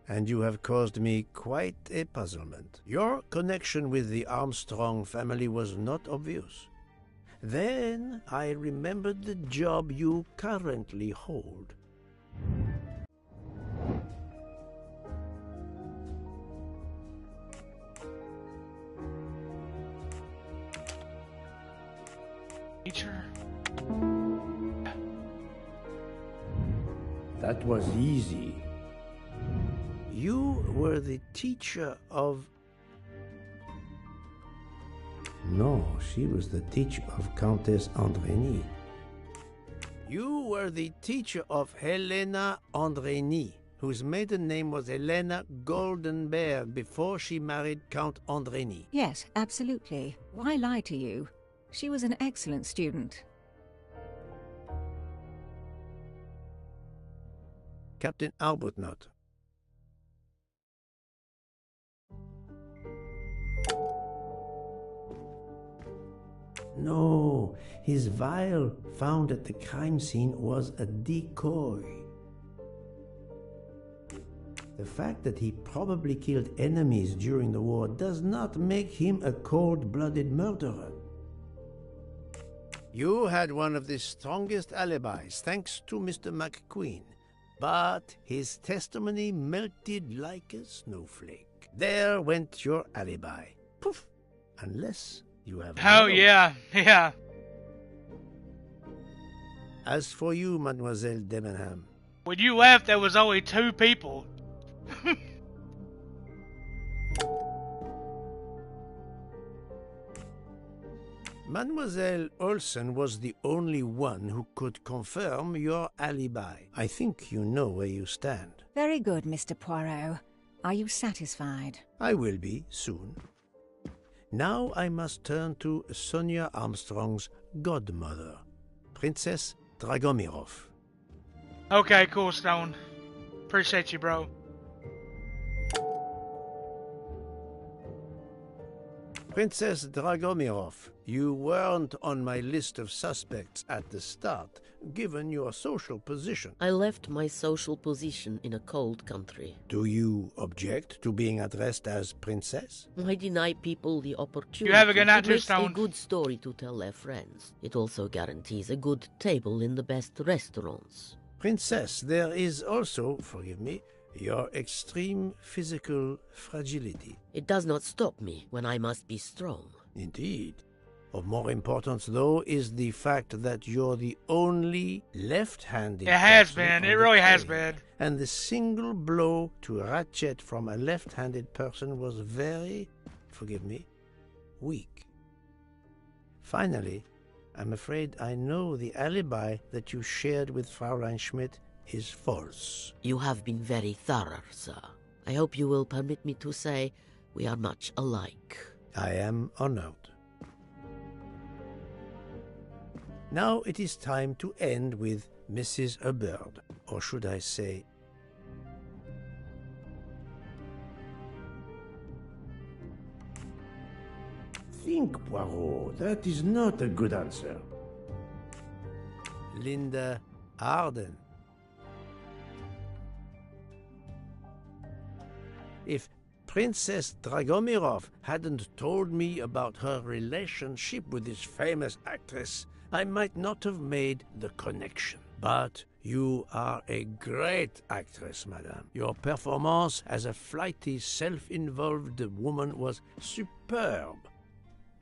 And you have caused me quite a puzzlement. Your connection with the Armstrong family was not obvious. Then I remembered the job you currently hold. Teacher? That was easy. You were the teacher of... No, she was the teacher of Countess Andrény. You were the teacher of Helena Andrény, whose maiden name was Helena Goldenberg before she married Count Andrény. Yes, absolutely. Why lie to you? She was an excellent student. Captain Arbuthnot. No, his vial found at the crime scene was a decoy. The fact that he probably killed enemies during the war does not make him a cold-blooded murderer. You had one of the strongest alibis, thanks to Mr. McQueen. But his testimony melted like a snowflake. There went your alibi. Poof! Unless you have... Oh, yeah, yeah. As for you, Mademoiselle Debenham... When you left, there was only 2 people. Mademoiselle Olsen was the only one who could confirm your alibi. I think you know where you stand. Very good, Mr. Poirot. Are you satisfied? I will be, soon. Now I must turn to Sonia Armstrong's godmother, Princess Dragomirov. Okay, cool, Stone. Appreciate you, bro. Princess Dragomirov, you weren't on my list of suspects at the start, given your social position. I left my social position in a cold country. Do you object to being addressed as Princess? I deny people the opportunity. You have a good night, It makes Stone. a good story to tell their friends. It also guarantees a good table in the best restaurants. Princess, there is also, forgive me, your extreme physical fragility. It does not stop me when I must be strong. Indeed. Of more importance, though, is the fact that you're the only left-handed... It has person been. on It the really has train. been. And the single blow to ratchet from a left-handed person was very, forgive me, weak. Finally, I'm afraid I know the alibi that you shared with Fraulein Schmidt is false. You have been very thorough, sir. I hope you will permit me to say we are much alike. I am honored. Now it is time to end with Mrs. Hubbard, or should I say... Think, Poirot. That is not a good answer. Linda Arden. If Princess Dragomirov hadn't told me about her relationship with this famous actress, I might not have made the connection. But you are a great actress, madame. Your performance as a flighty, self-involved woman was superb.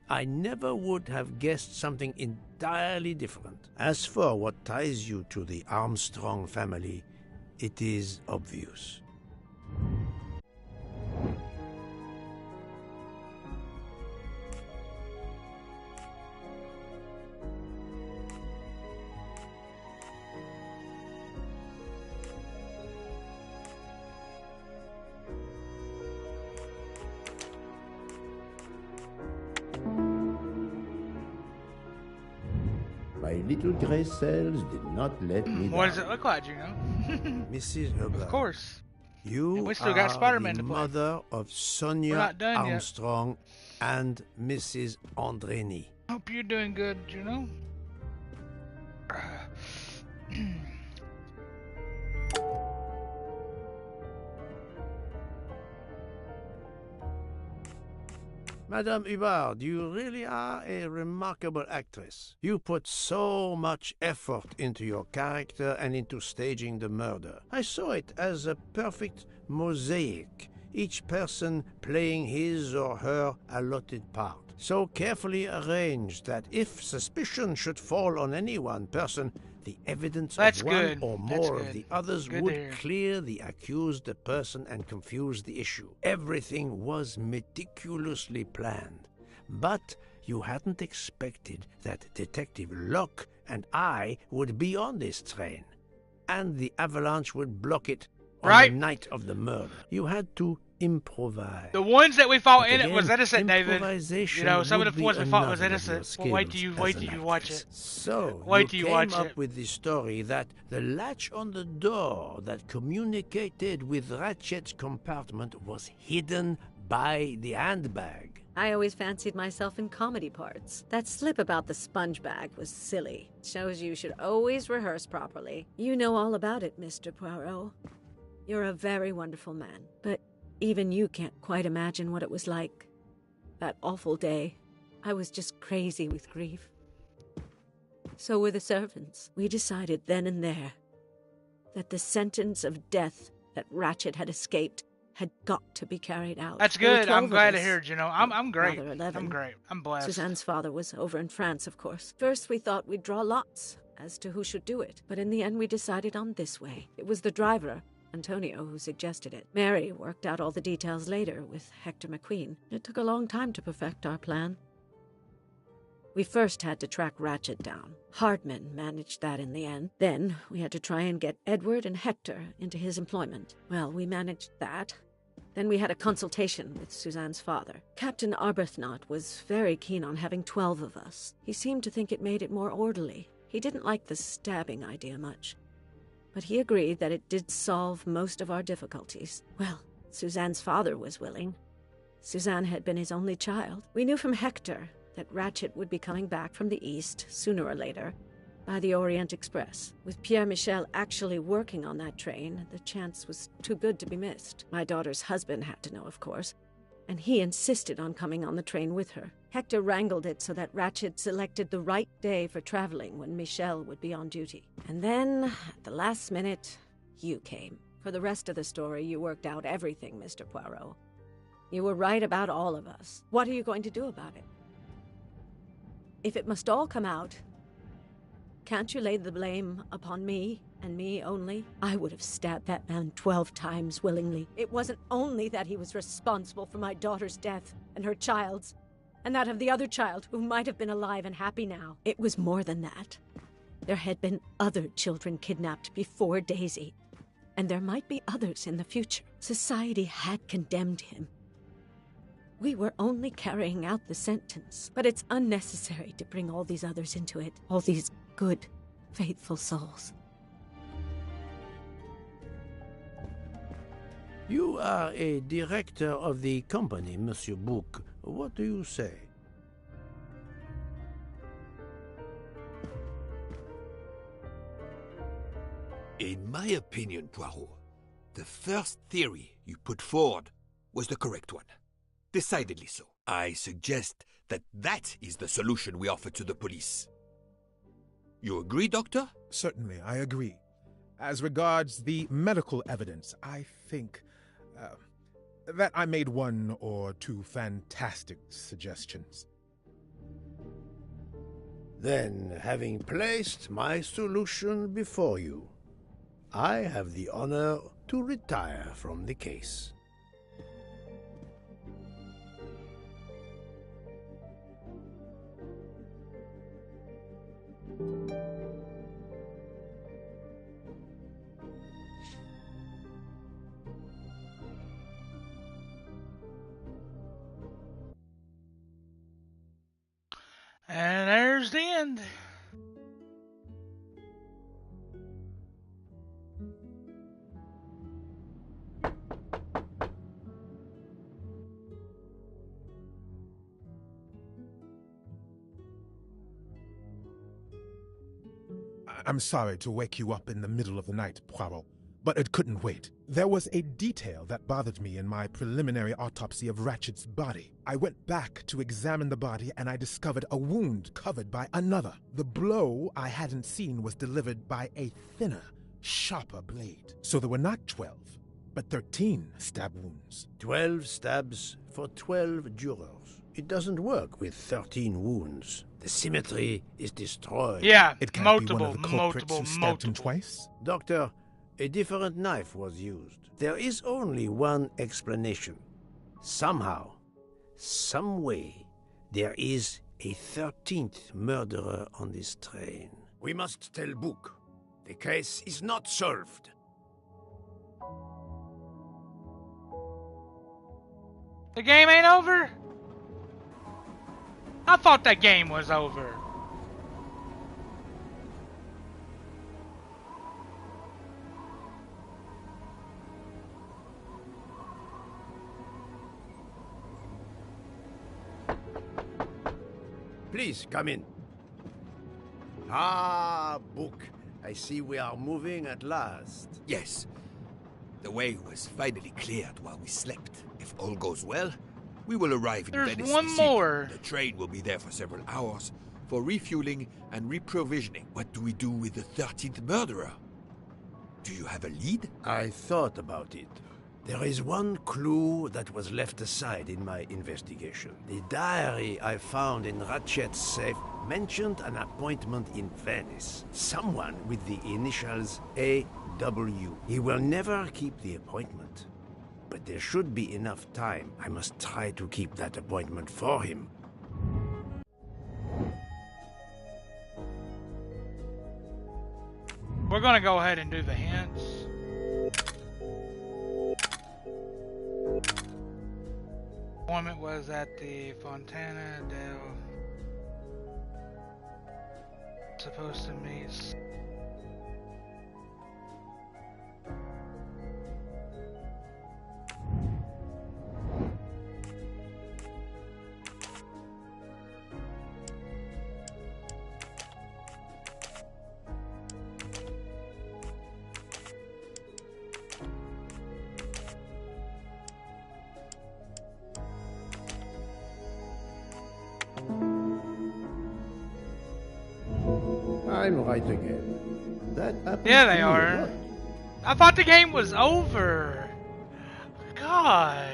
I never would have guessed something entirely different. As for what ties you to the Armstrong family, it is obvious. My little gray cells did not let me What down. does it look like, you know? Mrs. Hubbard. Of course. You And we still are got Spider-Man the to play. mother of We're Sonia not done yet. Armstrong and Mrs. Andrény. Hope you're doing good, Juno. Madame Hubbard, you really are a remarkable actress. You put so much effort into your character and into staging the murder. I saw it as a perfect mosaic, each person playing his or her allotted part, so carefully arranged that if suspicion should fall on any one person, the evidence That's of one good. or That's more good. of the others Good to would hear. clear the accused person and confuse the issue. Everything was meticulously planned. But you hadn't expected that Detective Locke and I would be on this train, and the avalanche would block it on Right. the night of the murder. You had to improvise. The ones that we fought But in it was again, innocent, David. improvisation You know, some of would the be ones we fought was another of your innocent. Well, wait till skills you as an watch actress. it. So Wait you till you came watch up it. with the story that the latch on the door that communicated with Ratchet's compartment was hidden by the handbag. I always fancied myself in comedy parts. That slip about the sponge bag was silly. Shows you should always rehearse properly. You know all about it, Mr. Poirot. You're a very wonderful man, but even you can't quite imagine what it was like. That awful day. I was just crazy with grief. So were the servants. We decided then and there that the sentence of death that Ratchet had escaped had got to be carried out. That's There were good. 12 I'm of glad to us. hear it, you know. I'm great. Rather 11. I'm great. I'm blessed. Suzanne's father was over in France, of course. First, we thought we'd draw lots as to who should do it, but in the end we decided on this way. It was the driver, Antonio, who suggested it. Mary worked out all the details later with Hector McQueen. It took a long time to perfect our plan. We first had to track Ratchet down. Hardman managed that in the end. Then we had to try and get Edward and Hector into his employment. Well, we managed that. Then we had a consultation with Suzanne's father. Captain Arbuthnot was very keen on having 12 of us. He seemed to think it made it more orderly. He didn't like the stabbing idea much, but he agreed that it did solve most of our difficulties. Well, Suzanne's father was willing. Suzanne had been his only child. We knew from Hector that Ratchet would be coming back from the east, sooner or later, by the Orient Express. With Pierre Michel actually working on that train, the chance was too good to be missed. My daughter's husband had to know, of course, and he insisted on coming on the train with her. Hector wrangled it so that Ratchet selected the right day for traveling when Michel would be on duty. And then, at the last minute, you came. For the rest of the story, you worked out everything, Mr. Poirot. You were right about all of us. What are you going to do about it? If it must all come out, can't you lay the blame upon me, and me only? I would have stabbed that man 12 times willingly. It wasn't only that he was responsible for my daughter's death, and her child's, and that of the other child who might have been alive and happy now. It was more than that. There had been other children kidnapped before Daisy, and there might be others in the future. Society had condemned him. We were only carrying out the sentence, but it's unnecessary to bring all these others into it, all these good, faithful souls. You are a director of the company, Monsieur Bouc. What do you say? In my opinion, Poirot, the first theory you put forward was the correct one. Decidedly so. I suggest that that is the solution we offer to the police. You agree, Doctor? Certainly, I agree. As regards the medical evidence, I think that I made one or two fantastic suggestions. Then, having placed my solution before you, I have the honor to retire from the case. And there's the end. I'm sorry to wake you up in the middle of the night, Poirot, but it couldn't wait. There was a detail that bothered me in my preliminary autopsy of Ratchet's body. I went back to examine the body and I discovered a wound covered by another. The blow I hadn't seen was delivered by a thinner, sharper blade. So there were not 12, but 13 stab wounds. 12 stabs for 12 jurors. It doesn't work with 13 wounds. The symmetry is destroyed. Yeah, It can't multiple, be one of the culprits multiple, who stabbed him multiple. twice? Doctor, a different knife was used. There is only one explanation. Somehow, some way, there is a 13th murderer on this train. We must tell Book. The case is not solved. The game ain't over? I thought that game was over. Please, come in. Ah, Book. I see we are moving at last. Yes. The way was finally cleared while we slept. If all goes well, we will arrive in There's Venice one this more. evening. The train will be there for several hours for refueling and reprovisioning. What do we do with the 13th murderer? Do you have a lead? I thought about it. There is one clue that was left aside in my investigation. The diary I found in Ratchet's safe mentioned an appointment in Venice. Someone with the initials A.W. He will never keep the appointment. But there should be enough time. I must try to keep that appointment for him. We're gonna go ahead and do the hints. Appointment was at the Fontana del... Supposed to meet... I'm right again. That happens Yeah, to they me a are. lot. I thought the game was over. God.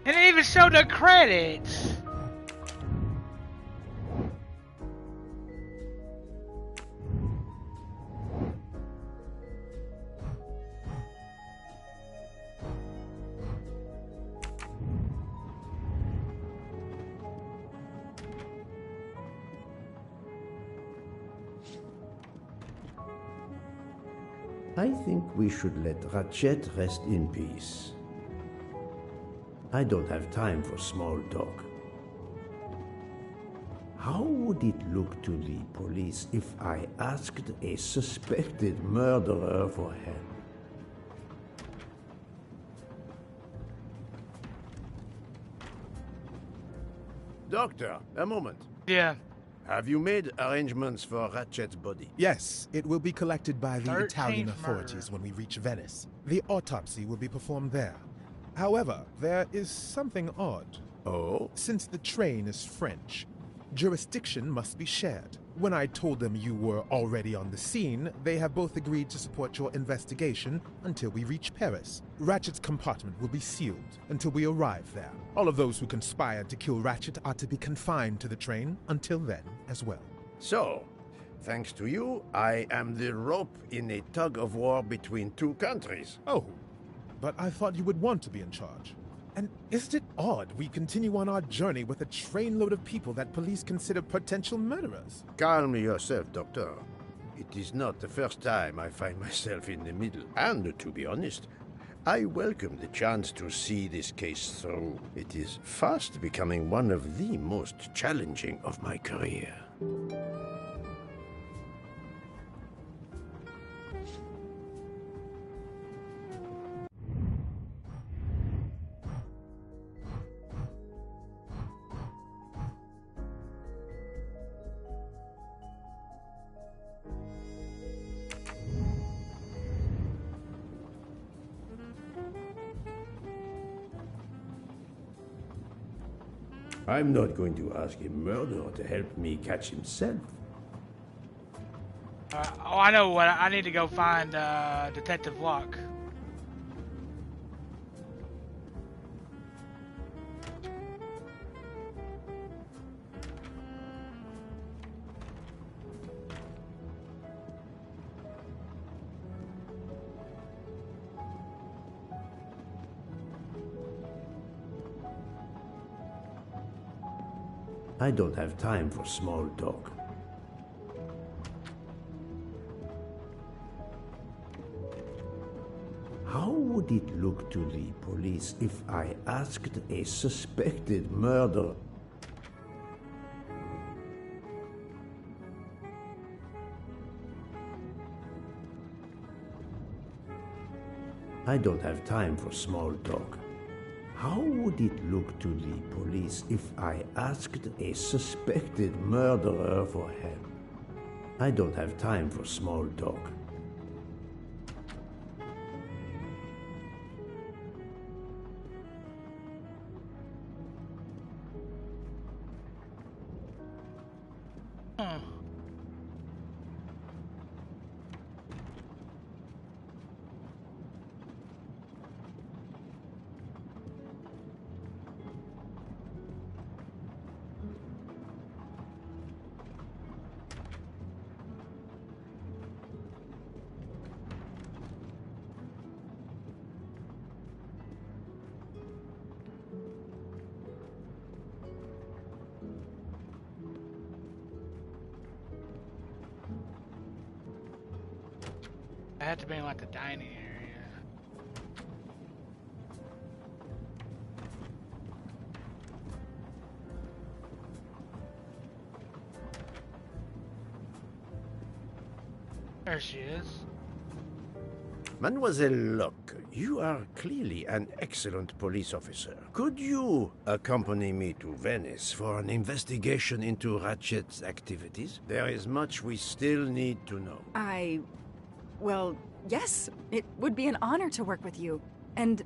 It didn't even show the credits. I think we should let Ratchet rest in peace. I don't have time for small talk. How would it look to the police if I asked a suspected murderer for help? Doctor, a moment. Yeah. Have you made arrangements for Ratchet's body? Yes, it will be collected by the 13th Italian murder. authorities when we reach Venice. The autopsy will be performed there. However, there is something odd. Oh? Since the train is French, jurisdiction must be shared. When I told them you were already on the scene, they have both agreed to support your investigation until we reach Paris. Ratchet's compartment will be sealed until we arrive there. All of those who conspired to kill Ratchet are to be confined to the train until then as well. So, thanks to you, I am the rope in a tug-of-war between two countries. Oh, but I thought you would want to be in charge. And isn't it odd we continue on our journey with a trainload of people that police consider potential murderers? Calm yourself, Doctor. It is not the first time I find myself in the middle. And, to be honest, I welcome the chance to see this case through. It is fast becoming one of the most challenging of my career. I'm not going to ask a murderer to help me catch himself. Oh, I know what. I need to go find Detective Locke. I don't have time for small talk. How would it look to the police if I asked a suspected murderer? I don't have time for small talk. How would it look to the police if I asked a suspected murderer for help? I don't have time for small talk. I had to be in like the dining area. There she is. Mademoiselle Locke, you are clearly an excellent police officer. Could you accompany me to Venice for an investigation into Ratchet's activities? There is much we still need to know. Well, yes. It would be an honor to work with you. And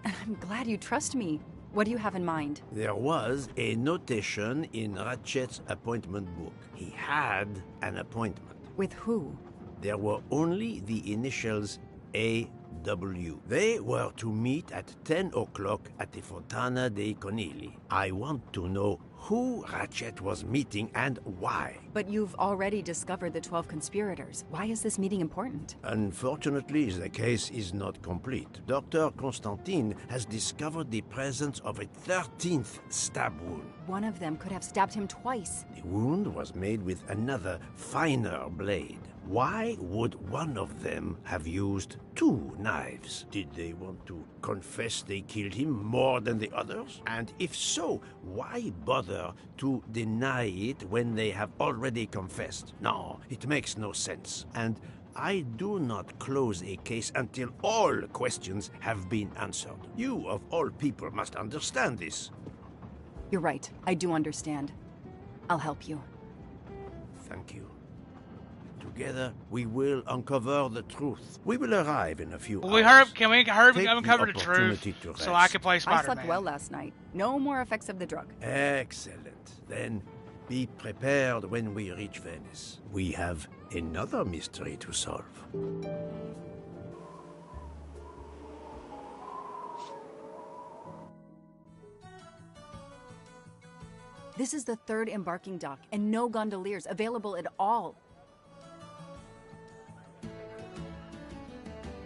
I'm glad you trust me. What do you have in mind? There was a notation in Ratchet's appointment book. He had an appointment. With who? There were only the initials A.W. They were to meet at 10 o'clock at the Fontana dei Conigli. I want to know who Ratchet was meeting and why. But you've already discovered the 12 conspirators. Why is this meeting important? Unfortunately, the case is not complete. Dr. Constantine has discovered the presence of a 13th stab wound. One of them could have stabbed him twice. The wound was made with another, finer blade. Why would one of them have used 2 knives? Did they want to confess they killed him more than the others? And if so, why bother to deny it when they have already confessed? No, it makes no sense. And I do not close a case until all questions have been answered. You, of all people, must understand this. You're right. I do understand. I'll help you. Thank you. Together, we will uncover the truth. We will arrive in a few hours. Can we hurry uncover the truth to so I can play Spider-Man? I slept well last night. No more effects of the drug. Excellent. Then be prepared when we reach Venice. We have another mystery to solve. This is the 3rd embarking dock, and no gondoliers available at all.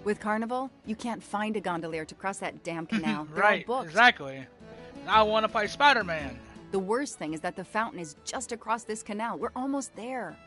With Carnival, you can't find a gondolier to cross that damn canal. They're Right, all booked. exactly. I want to play Spider-Man. The worst thing is that the fountain is just across this canal. We're almost there.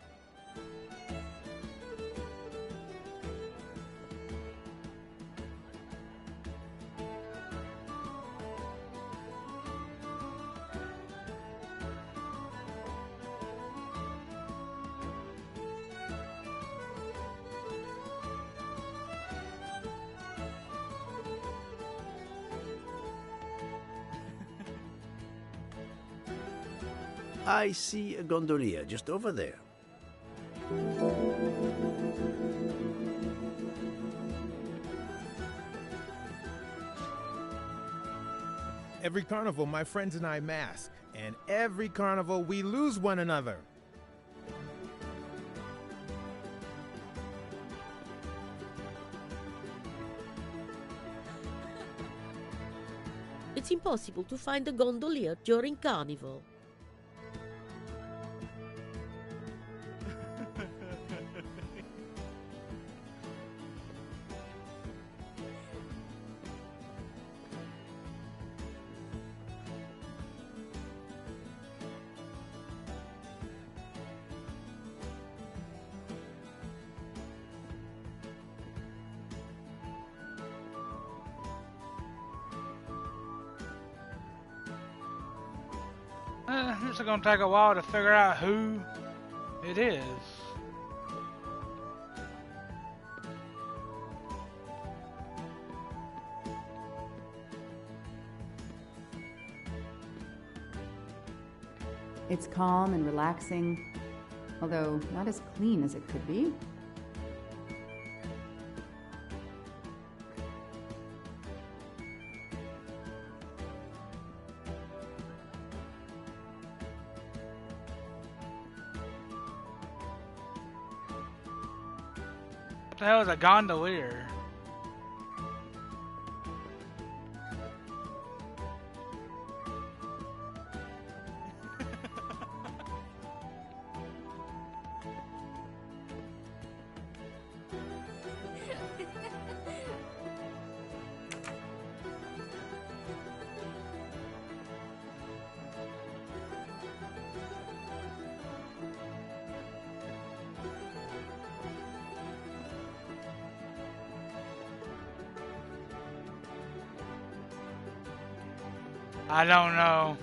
I see a gondolier just over there. Every carnival, my friends and I mask, and every carnival, we lose one another. It's impossible to find a gondolier during Carnival. It's gonna take a while to figure out who it is. It's calm and relaxing, although not as clean as it could be. What the hell is a gondolier? I don't know.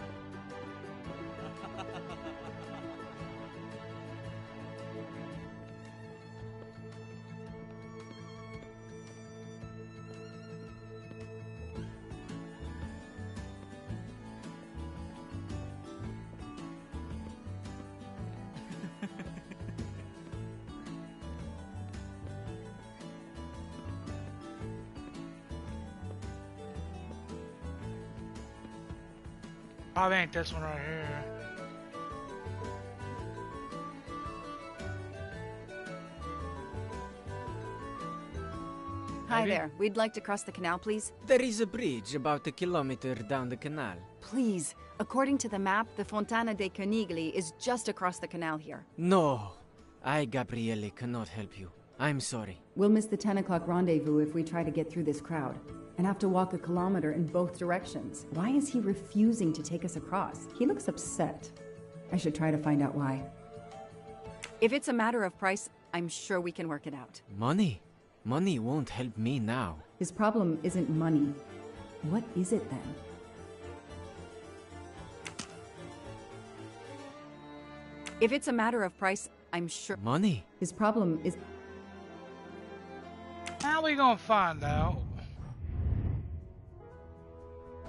Probably ain't this one right here. Hi there. We'd like to cross the canal, please. There is a bridge about a kilometer down the canal. Please. According to the map, the Fontana dei Conigli is just across the canal here. No, I, Gabriele, cannot help you. I'm sorry. We'll miss the 10 o'clock rendezvous if we try to get through this crowd. And have to walk a kilometer in both directions. Why is he refusing to take us across? He looks upset. I should try to find out why. If it's a matter of price, I'm sure we can work it out. Money? Money won't help me now. His problem isn't money. What is it then? If it's a matter of price, I'm sure... Money? His problem is... How we gonna find out?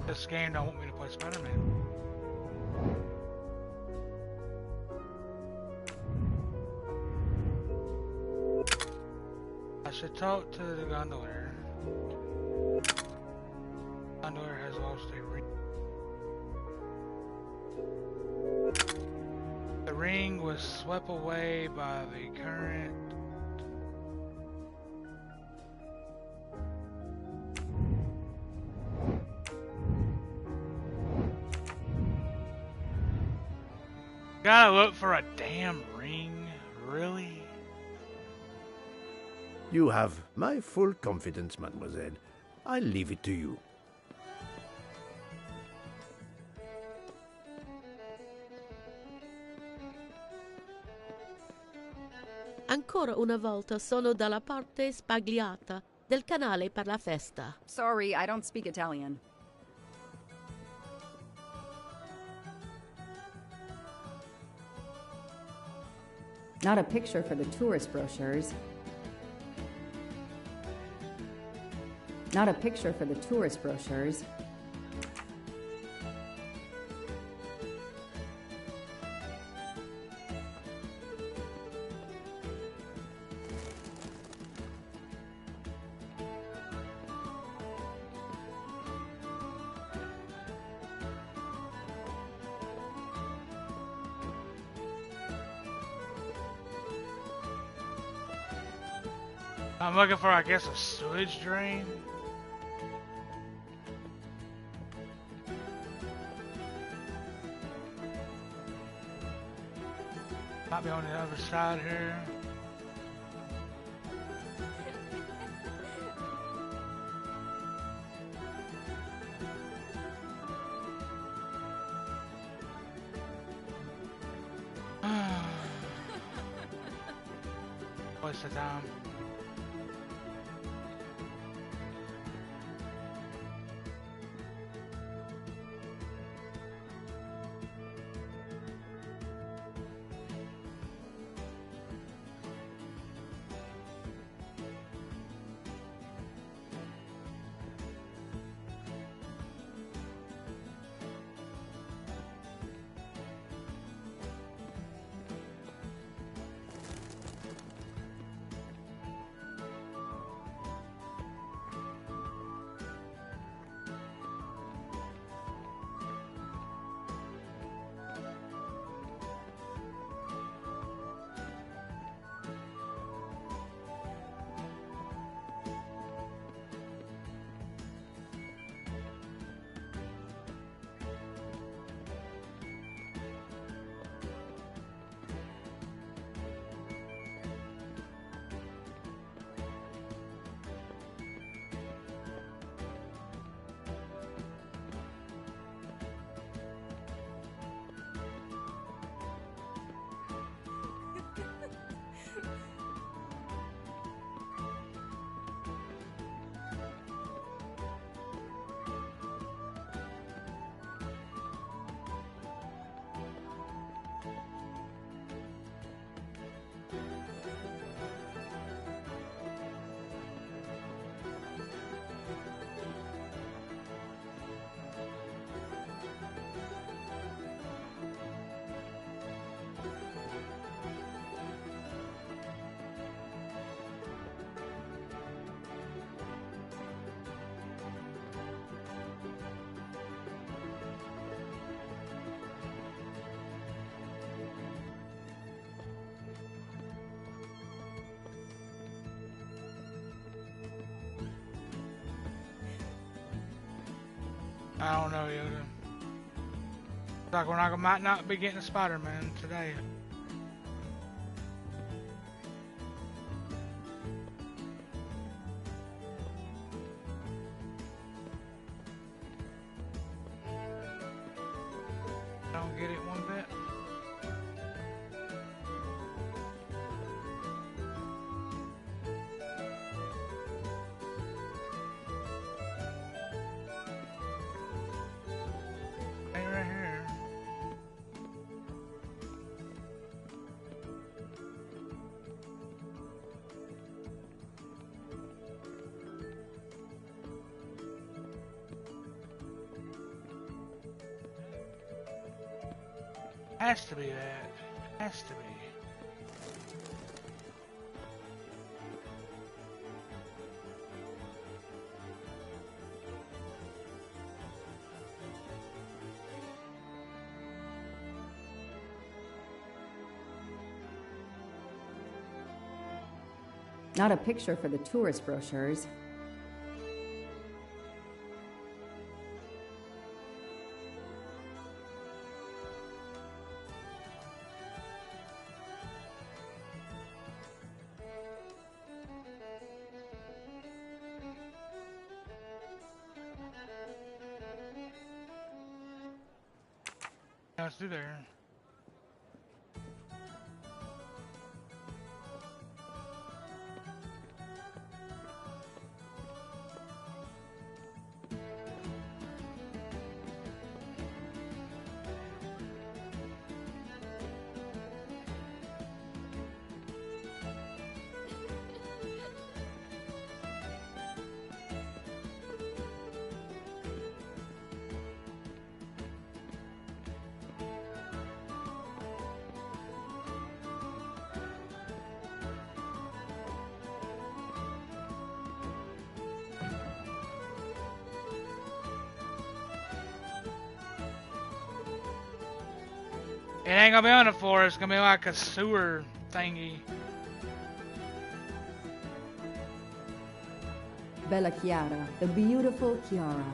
This game don't want me to play Spider-Man. I should talk to the gondolier. Gondolier has lost a ring. The ring was swept away by the current. Gotta look for a damn ring, really? You have my full confidence, mademoiselle. I'll leave it to you. Ancora una volta sono dalla parte spagliata del canale per la festa. Sorry, I don't speak Italian. Not a picture for the tourist brochures. Not a picture for the tourist brochures. I'm looking for, I guess, a sewage drain. Might be on the other side here. Waste of time. I don't know, Yoda. It's like might not be getting a Spider-Man today. Don't get it one bit. Has to be that. Has to be. Not a picture for the tourist brochures. Let's do there. It ain't gonna be on the floor, it's gonna be like a sewer thingy. Bella Chiara, the beautiful Chiara.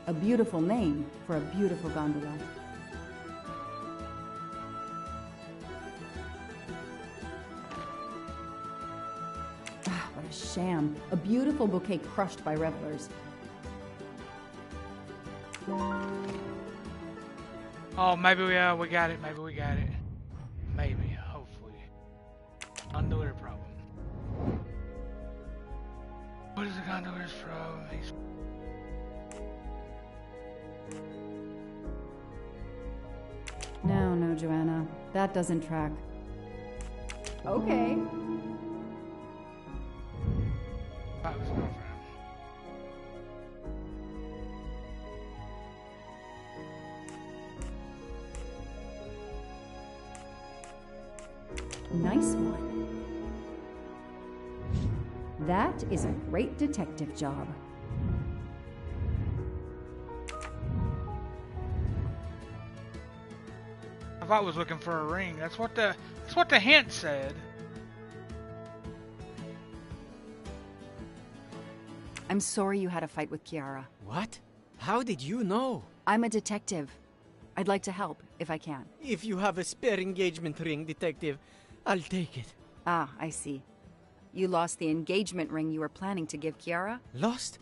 A beautiful name for a beautiful gondola. Ah, what a sham. A beautiful bouquet crushed by revelers. Oh, maybe we got it. Maybe we got it. Maybe, hopefully. Gondolier problem. What is the gondolier's problem? No, Joanna. That doesn't track. Okay. That was girlfriend. Nice one. That is a great detective job. I thought I was looking for a ring. That's what the hint said. I'm sorry you had a fight with Chiara. What? How did you know? I'm a detective. I'd like to help, if I can. If you have a spare engagement ring, detective, I'll take it. Ah, I see. You lost the engagement ring you were planning to give Chiara? Lost?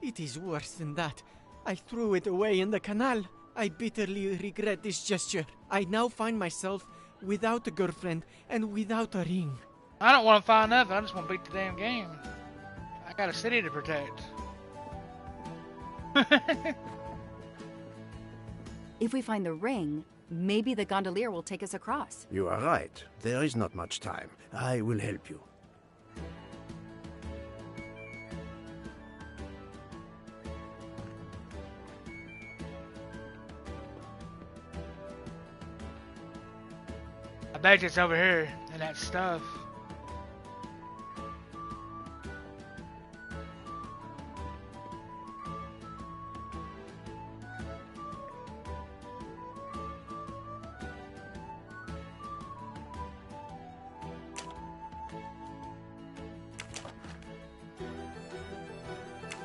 It is worse than that. I threw it away in the canal. I bitterly regret this gesture. I now find myself without a girlfriend and without a ring. I don't want to find nothing. I just want to beat the damn game. I got a city to protect. If we find the ring, maybe the gondolier will take us across. You are right. There is not much time. I will help you. I bet it's over here in that stuff.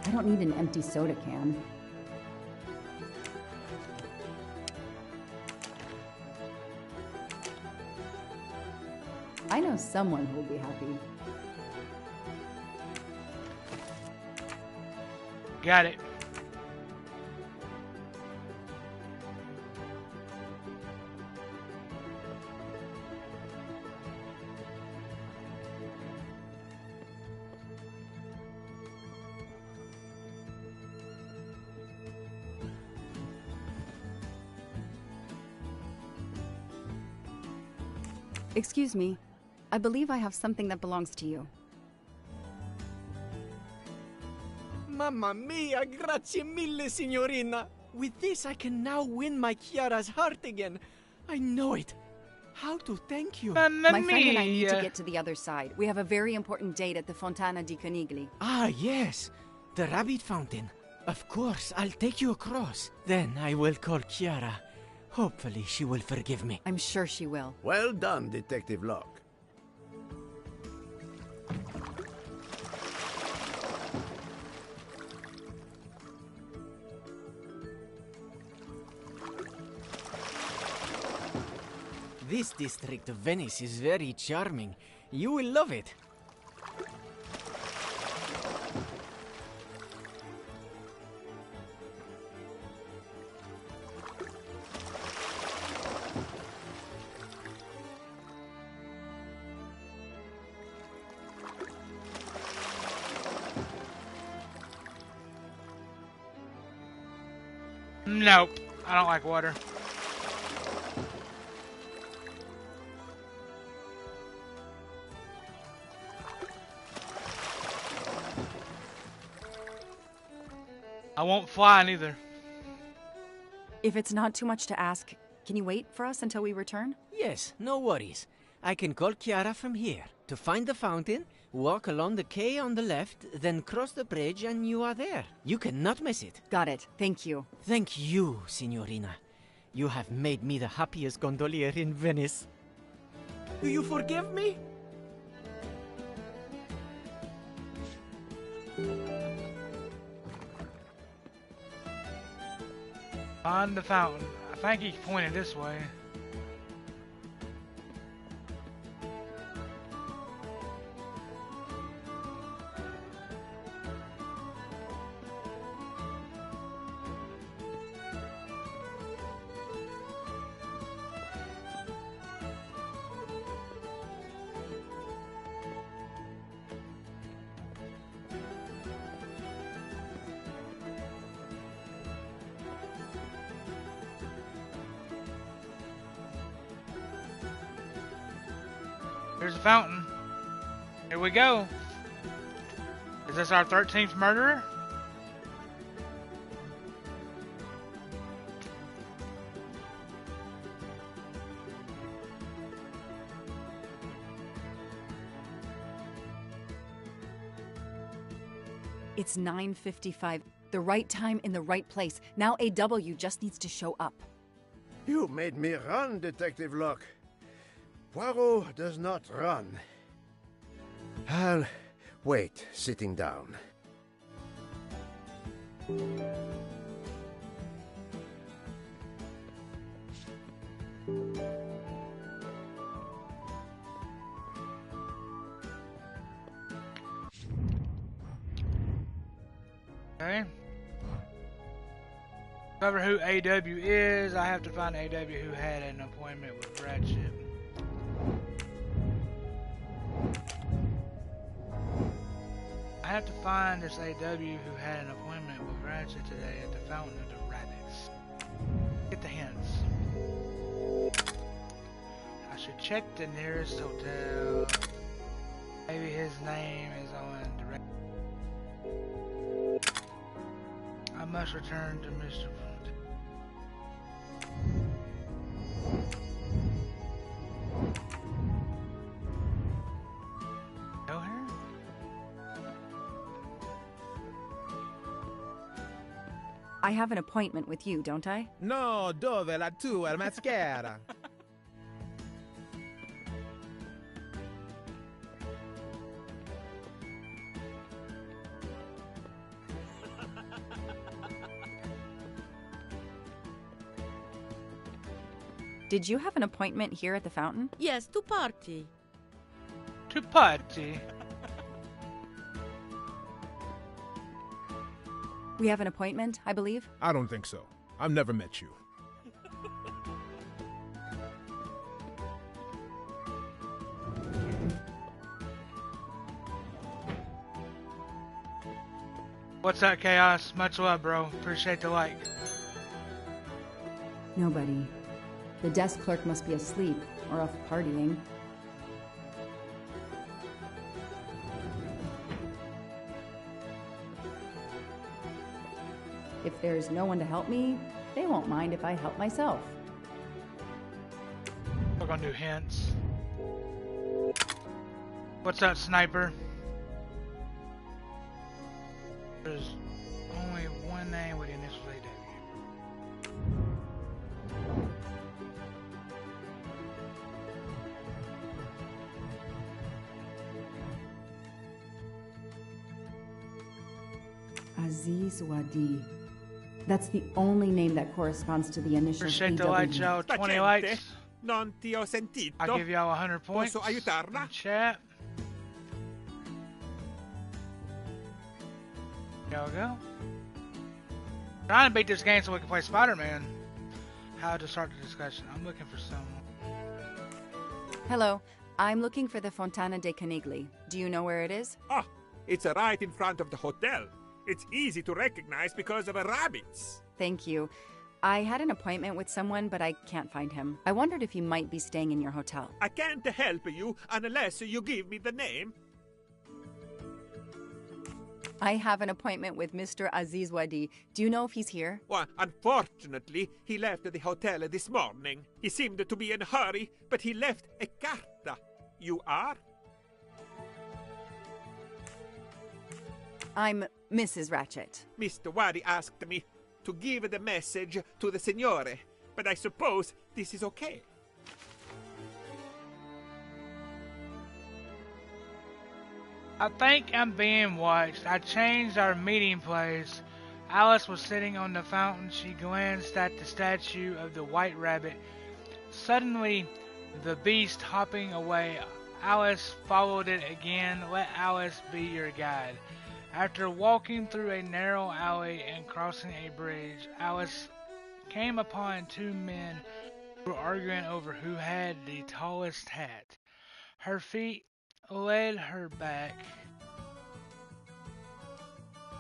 I don't need an empty soda can. I know someone who will be happy. Got it. Excuse me. I believe I have something that belongs to you. Mamma mia, grazie mille, signorina. With this, I can now win my Chiara's heart again. I know it. How to thank you? Mamma My friend and I need to mia. get to the other side. We have a very important date at the Fontana di Conigli. Ah, yes. The rabbit fountain. Of course, I'll take you across. Then I will call Chiara. Hopefully, she will forgive me. I'm sure she will. Well done, Detective Locke. This district of Venice is very charming. You will love it. Nope. I don't like water. I won't fly neither. If it's not too much to ask, can you wait for us until we return? Yes, no worries. I can call Chiara from here. To find the fountain, walk along the quay on the left, then cross the bridge and you are there. You cannot miss it. Got it. Thank you. Thank you, signorina. You have made me the happiest gondolier in Venice. Do you forgive me? On the fountain. I think he pointed this way. Here's the fountain. Here we go. Is this our 13th murderer? It's 9:55. The right time in the right place. Now AW just needs to show up. You made me run, Detective Locke. Poirot does not run. I'll wait, sitting down. Okay. Cover who AW is. I have to find AW who had an appointment with Ratchet. I have to find this AW who had an appointment with Ratchet today at the Fountain of the Rabbits. Get the hints. I should check the nearest hotel. Maybe his name is on direct. I must return to Mr. Know her? I have an appointment with you, don't I? No, dove la tua mascara? Did you have an appointment here at the fountain? Yes, to party. To party? We have an appointment, I believe? I don't think so. I've never met you. What's up, Chaos? Much love, bro. Appreciate the like. Nobody. The desk clerk must be asleep or off partying. If there's no one to help me, they won't mind if I help myself. We're gonna do hints. What's up, Sniper? There's only one name with the initials AW. Aziz Wadi. That's the only name that corresponds to the initials. Appreciate the light, Joe. 20 likes. Non ti ho sentito. I'll give y'all 100 points. Posso aiutarla? Chat. There we go. Trying to beat this game so we can play Spider-Man. How to start the discussion. I'm looking for someone. Hello. I'm looking for the Fontana de Canigli. Do you know where it is? Ah, it's right in front of the hotel. It's easy to recognize because of rabbits. Thank you. I had an appointment with someone, but I can't find him. I wondered if he might be staying in your hotel. I can't help you unless you give me the name. I have an appointment with Mr. Aziz Wadi. Do you know if he's here? Well, unfortunately, he left the hotel this morning. He seemed to be in a hurry, but he left a carta. You are? I'm Mrs. Ratchet. Mr. Wadi asked me to give the message to the signore, but I suppose this is okay. I think I'm being watched. I changed our meeting place Alice was sitting on the fountain. She glanced at the statue of the white rabbit. Suddenly, the beast hopping away. Alice followed it again. Let Alice be your guide. After walking through a narrow alley and crossing a bridge, Alice came upon two men who were arguing over who had the tallest hat. Her feet led her back.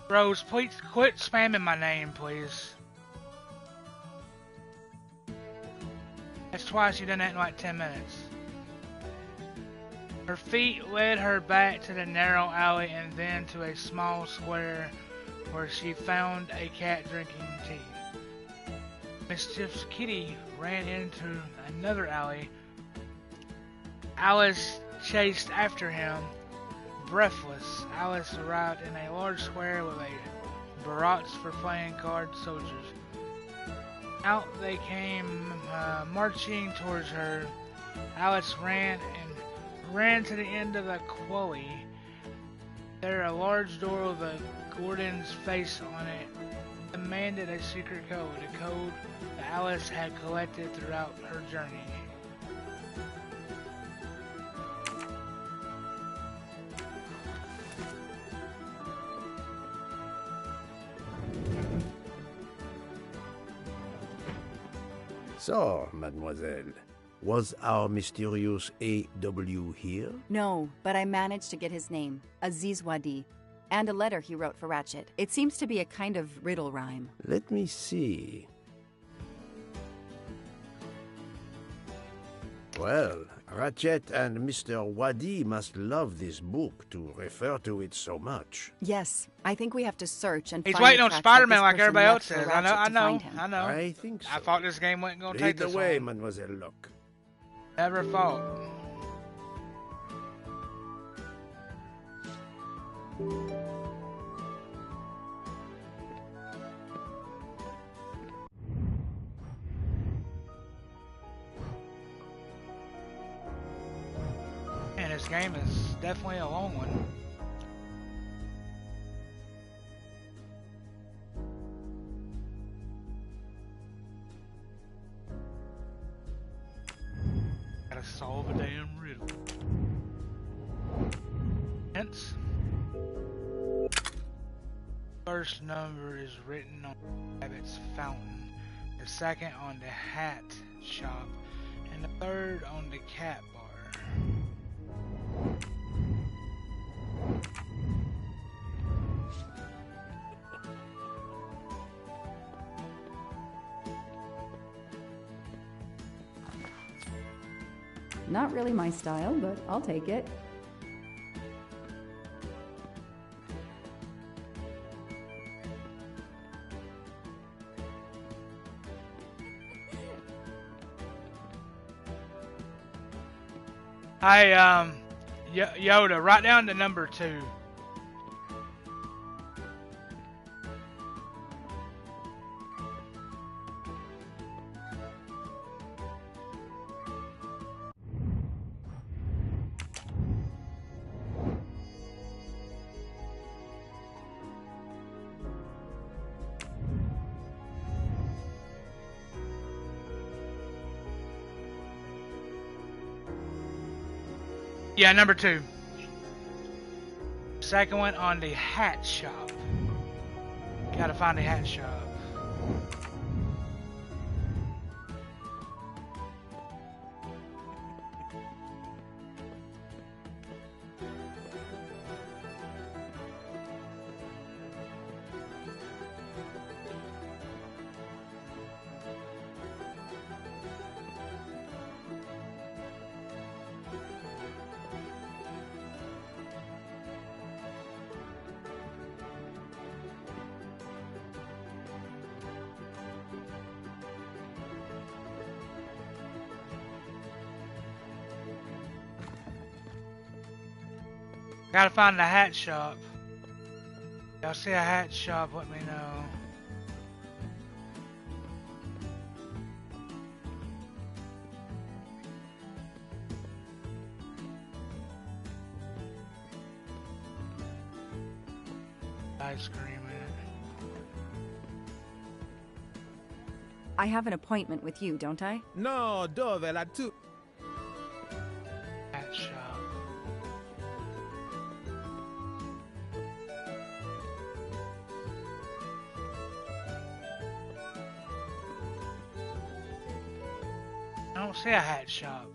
Rose, please quit spamming my name, please. That's twice you've done that in like 10 minutes. Her feet led her back to the narrow alley and then to a small square where she found a cat drinking tea. Mischievous Kitty ran into another alley. Alice chased after him. Breathless, Alice arrived in a large square with a barracks for playing card soldiers. Out they came, marching towards her. Alice ran to the end of the quarry. There, a large door with a Gordon's face on it demanded a secret code, a code that Alice had collected throughout her journey. So, mademoiselle, was our mysterious A.W. here? No, but I managed to get his name, Aziz Wadi, and a letter he wrote for Ratchet. It seems to be a kind of riddle rhyme. Let me see. Well, Ratchet and Mr. Wadi must love this book to refer to it so much. Yes, I think we have to search and He's find waiting the on tracks Spider-Man that like this person everybody else left for says. I know, Ratchet I to know, find him. I know. I think so. I thought this game wasn't going to take Lead the this way, long. Mademoiselle Locke. Never thought. And this game is definitely a long one. Gotta solve a damn riddle. Hence, first number is written on the rabbit's fountain, the second on the hat shop, and the third on the cat bar. Not really my style, but I'll take it. Hey, Yoda, write down the number 2. Yeah, number 2. Second one on the hat shop. Gotta find the hat shop. Gotta find the hat shop. Y'all see a hat shop, let me know. Ice cream in it. I have an appointment with you, don't I? No, dove la tu. Hat shop. I don't see a hat shop.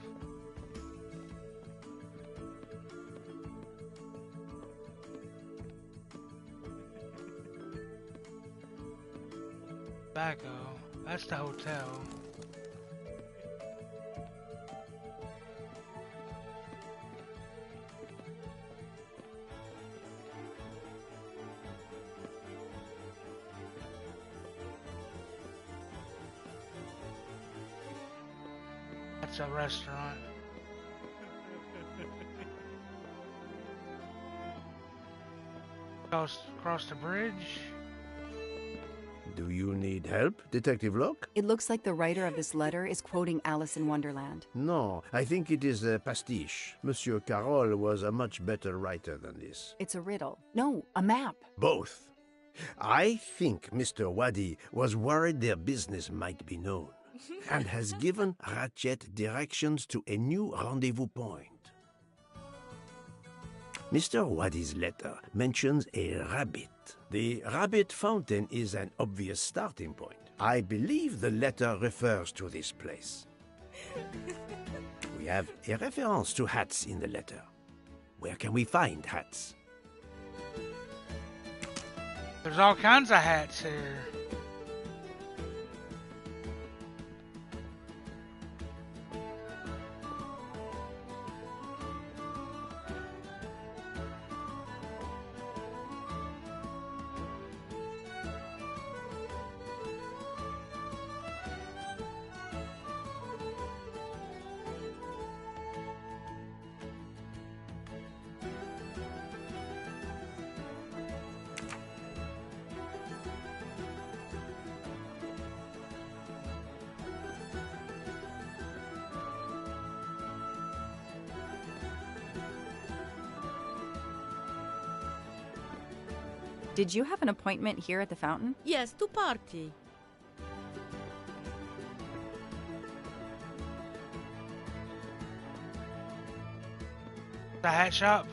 Tobacco. That's the hotel. That's a restaurant. Cross the bridge. Do you need help, Detective Locke? It looks like the writer of this letter is quoting Alice in Wonderland. No, I think it is a pastiche. Monsieur Carroll was a much better writer than this. It's a riddle. No, a map. Both. I think Mr. Waddy was worried their business might be known and has given Ratchet directions to a new rendezvous point. Mr. Waddy's letter mentions a rabbit. The rabbit fountain is an obvious starting point. I believe the letter refers to this place. We have a reference to hats in the letter. Where can we find hats? There's all kinds of hats here. Did you have an appointment here at the fountain? Yes, to party. The hat shop.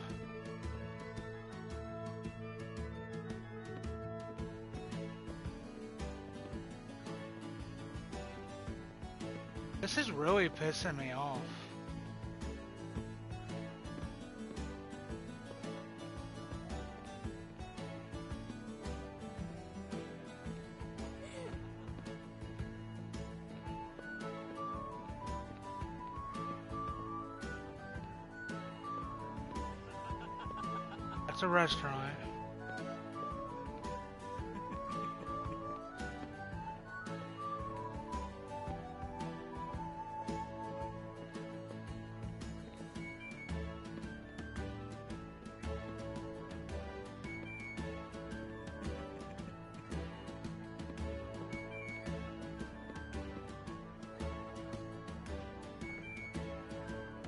This is really pissing me off. It's a restaurant.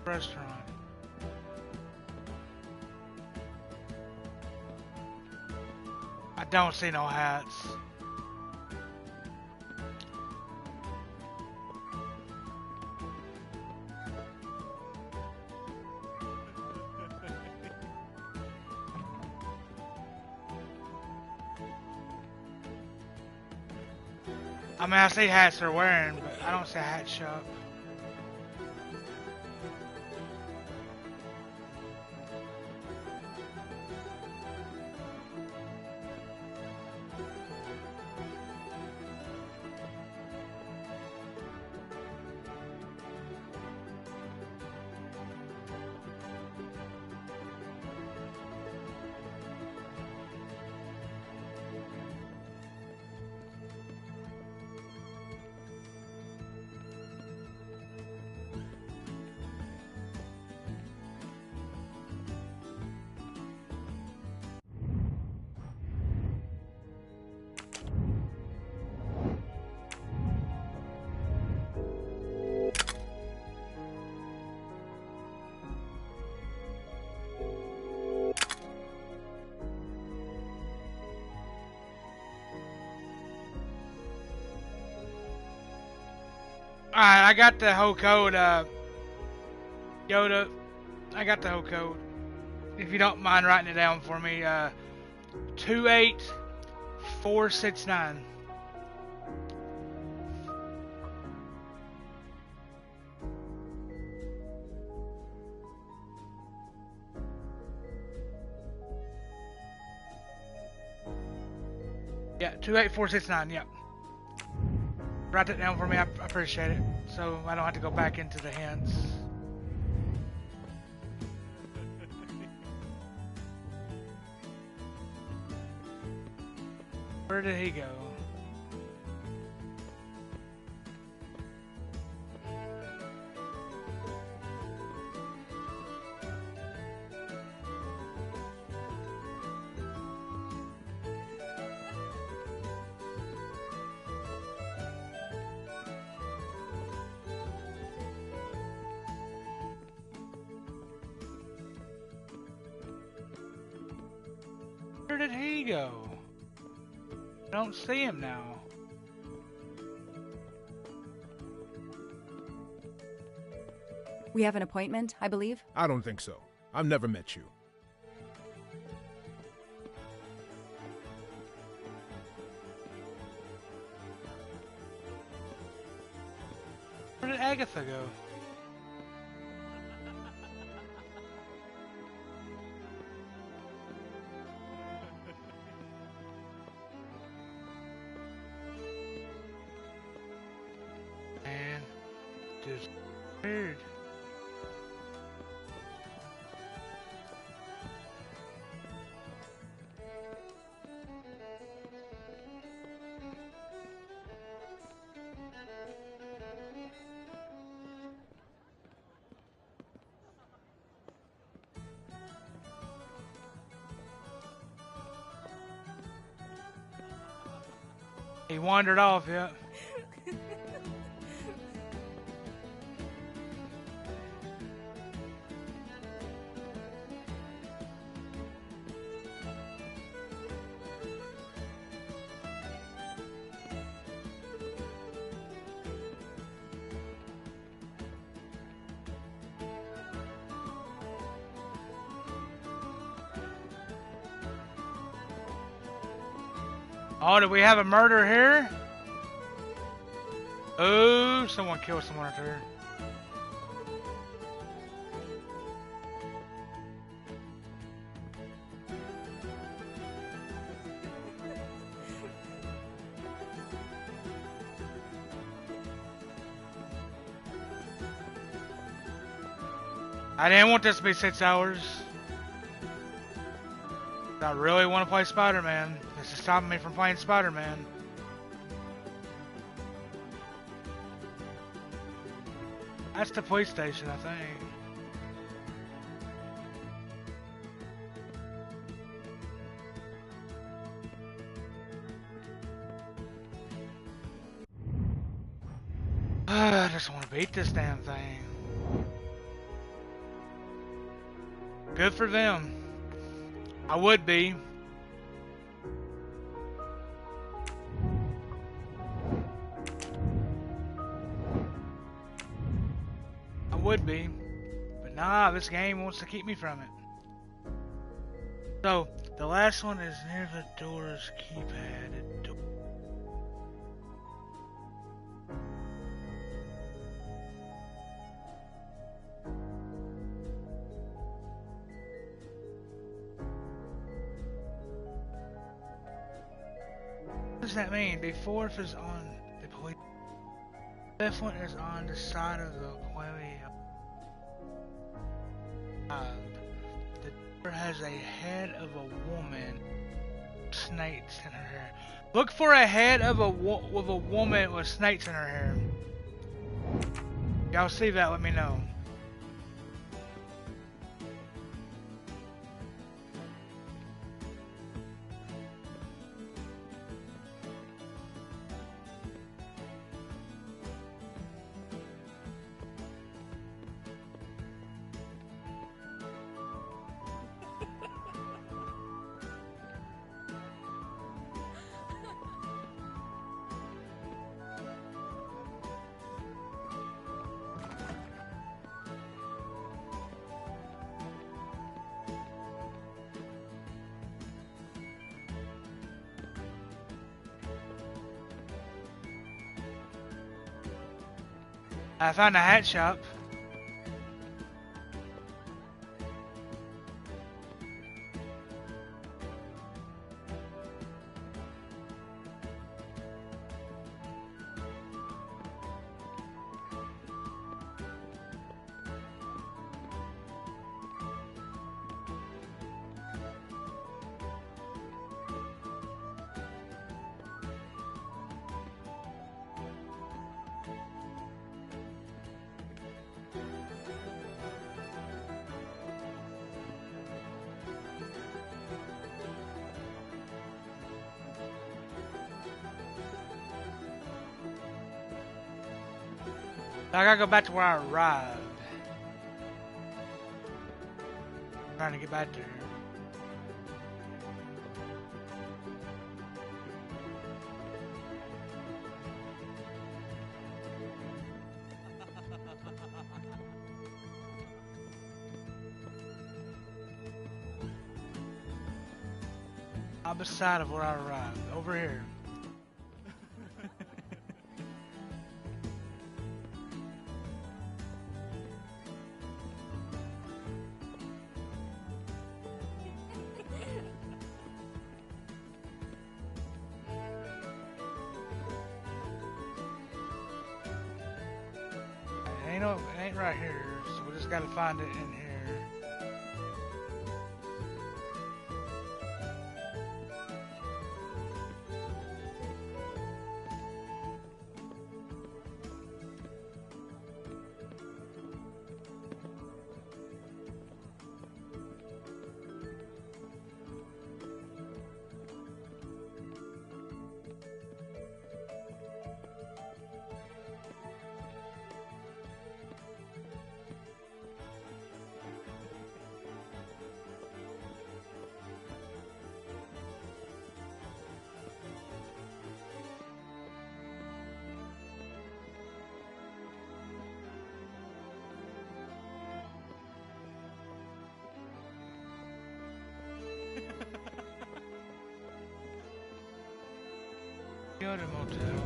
Restaurant. I don't see no hats. I mean, I see hats they're wearing, but I don't see a hat shop. Alright, I got the whole code, Yoda. I got the whole code. If you don't mind writing it down for me, 28469. Yeah, 28469, yeah. Write that down for me, I appreciate it. So I don't have to go back into the hints. Where did he go? Where did he go? I don't see him now. We have an appointment, I believe? I don't think so. I've never met you. Where did Agatha go? Man, just weird. He wandered off, yeah. Oh, do we have a murder here? Oh, someone killed someone up there. I didn't want this to be 6 hours. I really want to play Spider-Man. This is stopping me from playing Spider-Man. That's the police station, I think. I just want to beat this damn thing. Good for them. I would be. Would be, but nah, this game wants to keep me from it. So, the last one is near the door's keypad. What does that mean? The fourth is on the police. The fifth one is on the side of the aquarium. The door has a head of a woman, snakes in her hair. Look for a head of a woman with snakes in her hair. Y'all see that? Let me know. I found a hat shop. I gotta go back to where I arrived. Trying to get back there. Opposite side of where I arrived. Over here. It ain't right here, so we just gotta find it in here. Go to motel.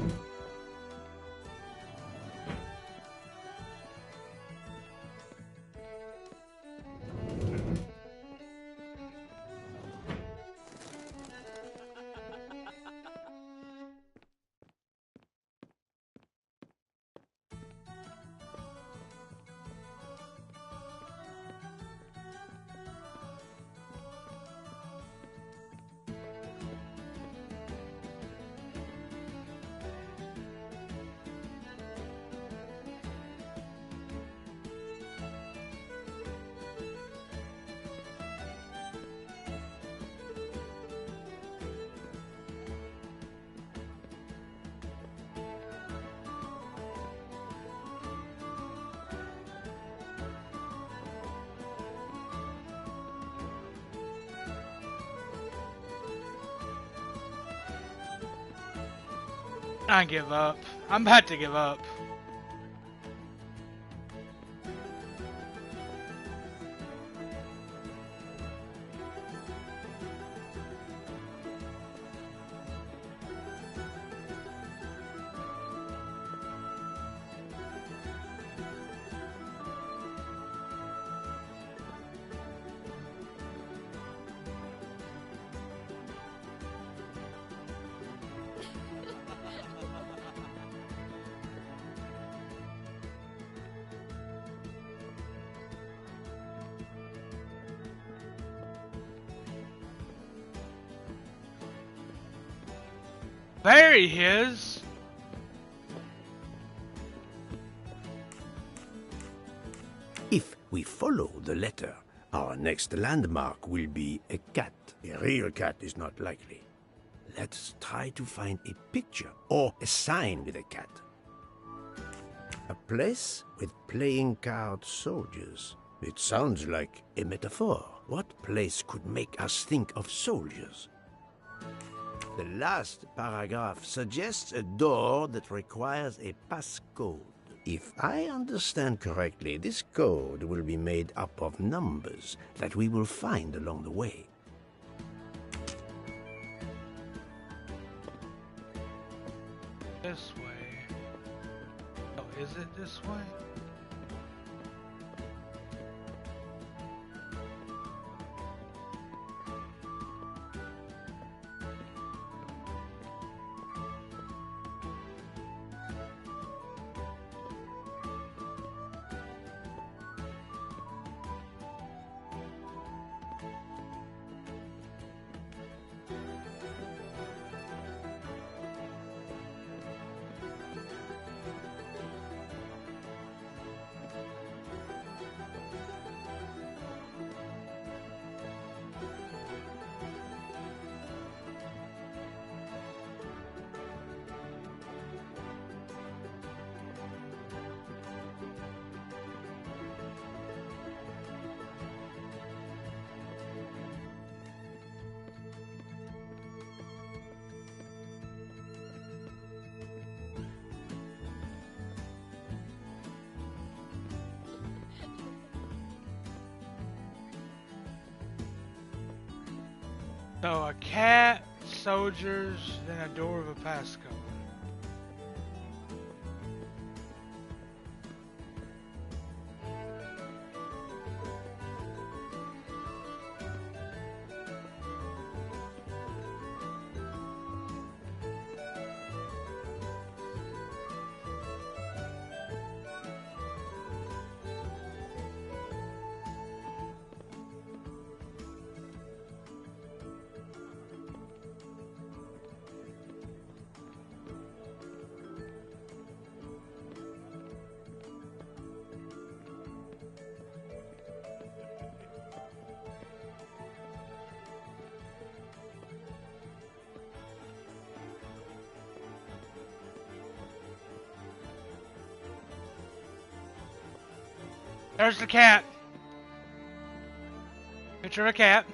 I give up. I'm about to give up. There he is. If we follow the letter, our next landmark will be a cat. A real cat is not likely. Let's try to find a picture or a sign with a cat. A place with playing card soldiers. It sounds like a metaphor. What place could make us think of soldiers? The last paragraph suggests a door that requires a passcode. If I understand correctly, this code will be made up of numbers that we will find along the way. This way. Oh, is it this way? So a cat, soldiers, then a door of a passcode. There's the cat. Picture of a cat.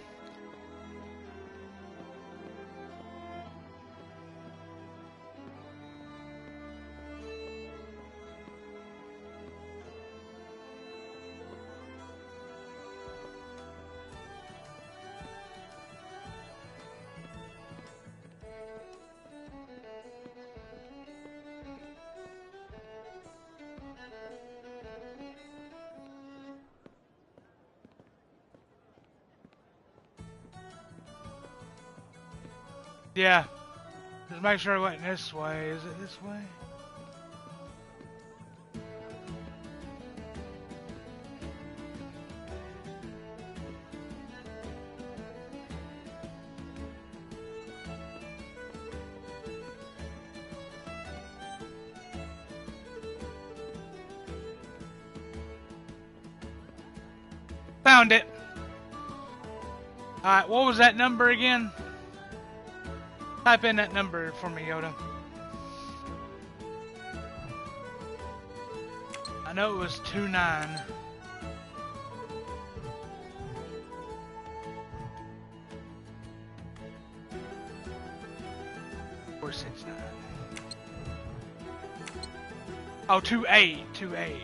Yeah. Just make sure it went this way. Is it this way? Found it. Alright, what was that number again? Type in that number for me, Yoda. I know it was 29. Or 69. Oh, 28. 28.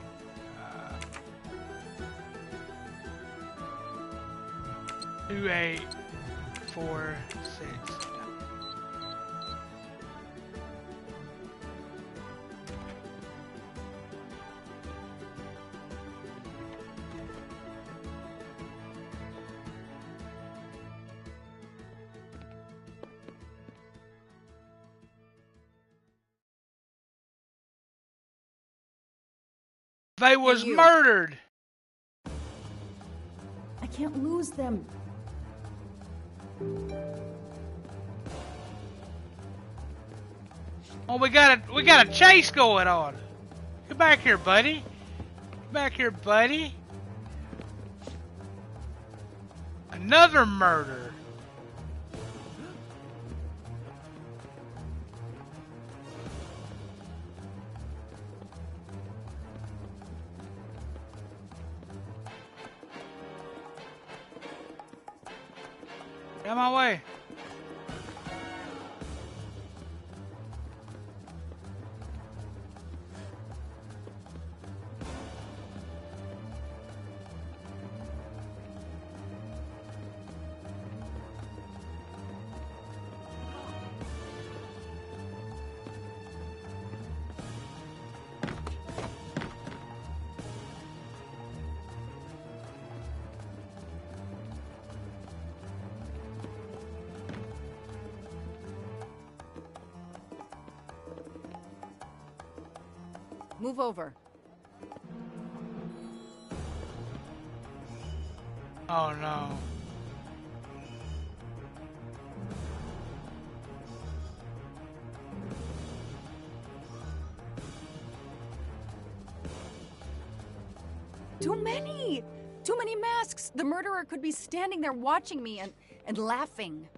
28, 4, 6. They was murdered. I can't lose them. Oh, we got a chase going on. Get back here, buddy. Get back here, buddy. Another murder. Get out of my way. Move over. Oh no. Too many! Too many masks! The murderer could be standing there watching me and laughing.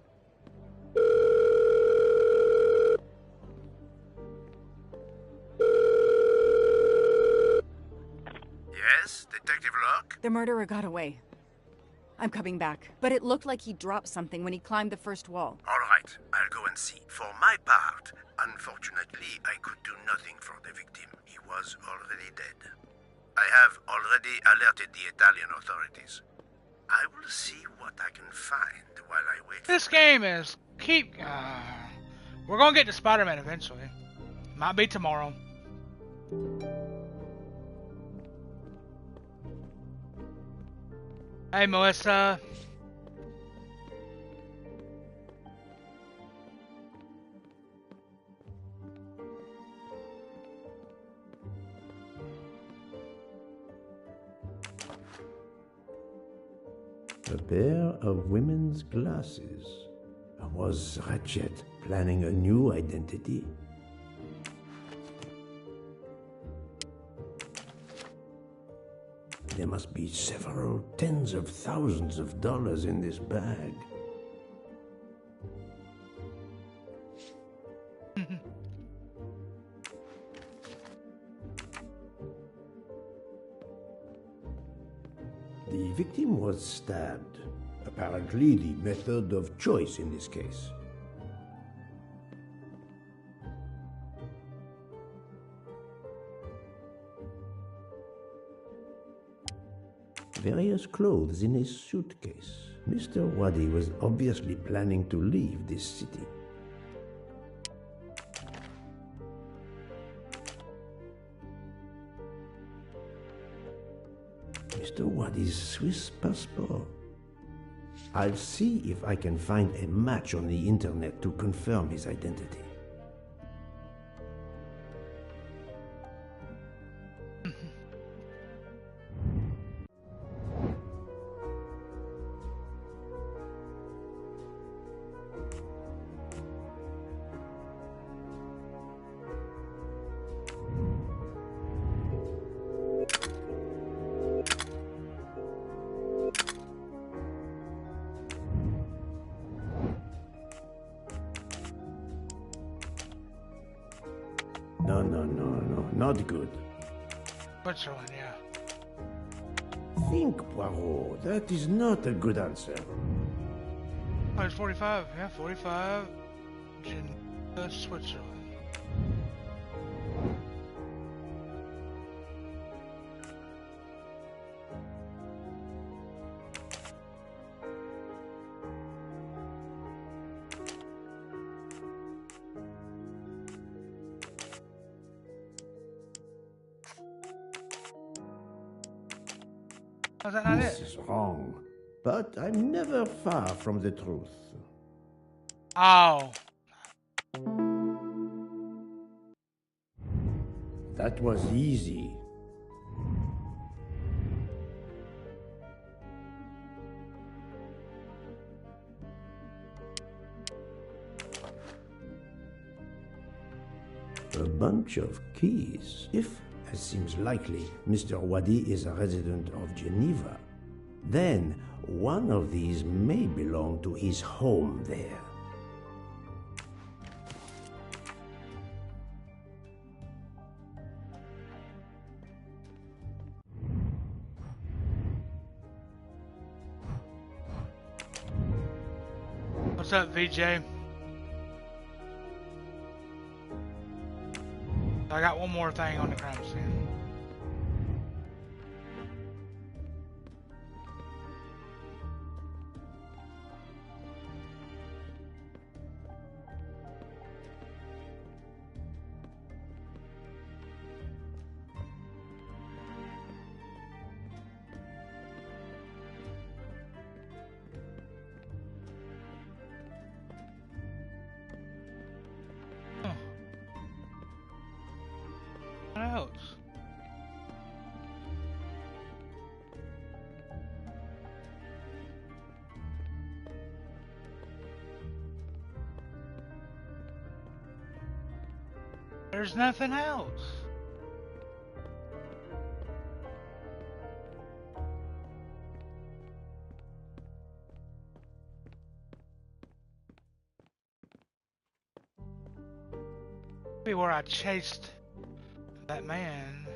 Yes, Detective Locke? The murderer got away. I'm coming back. But it looked like he dropped something when he climbed the first wall. All right, I'll go and see. For my part, unfortunately, I could do nothing for the victim. He was already dead. I have already alerted the Italian authorities. I will see what I can find while I wait. This game is we're gonna get to Spider-Man eventually. Might be tomorrow. Hey, Melissa. A pair of women's glasses. Was Ratchet planning a new identity? There must be several tens of thousands of dollars in this bag. The victim was stabbed. Apparently the method of choice in this case. Various clothes in his suitcase. Mr. Waddy was obviously planning to leave this city. Mr. Waddy's Swiss passport. I'll see if I can find a match on the internet to confirm his identity. No, not good. Switzerland, yeah. Think, Poirot, that is not a good answer. Oh, it's 45, yeah, 45. Geneva, Switzerland. Is that not This it? is wrong, but I'm never far from the truth. Oh. That was easy. A bunch of keys. If, as seems likely, Mr. Waddy is a resident of Geneva, then one of these may belong to his home there. What's up, VJ? I got one more thing on the crime scene. What else? There's nothing else. Maybe where I chased that man.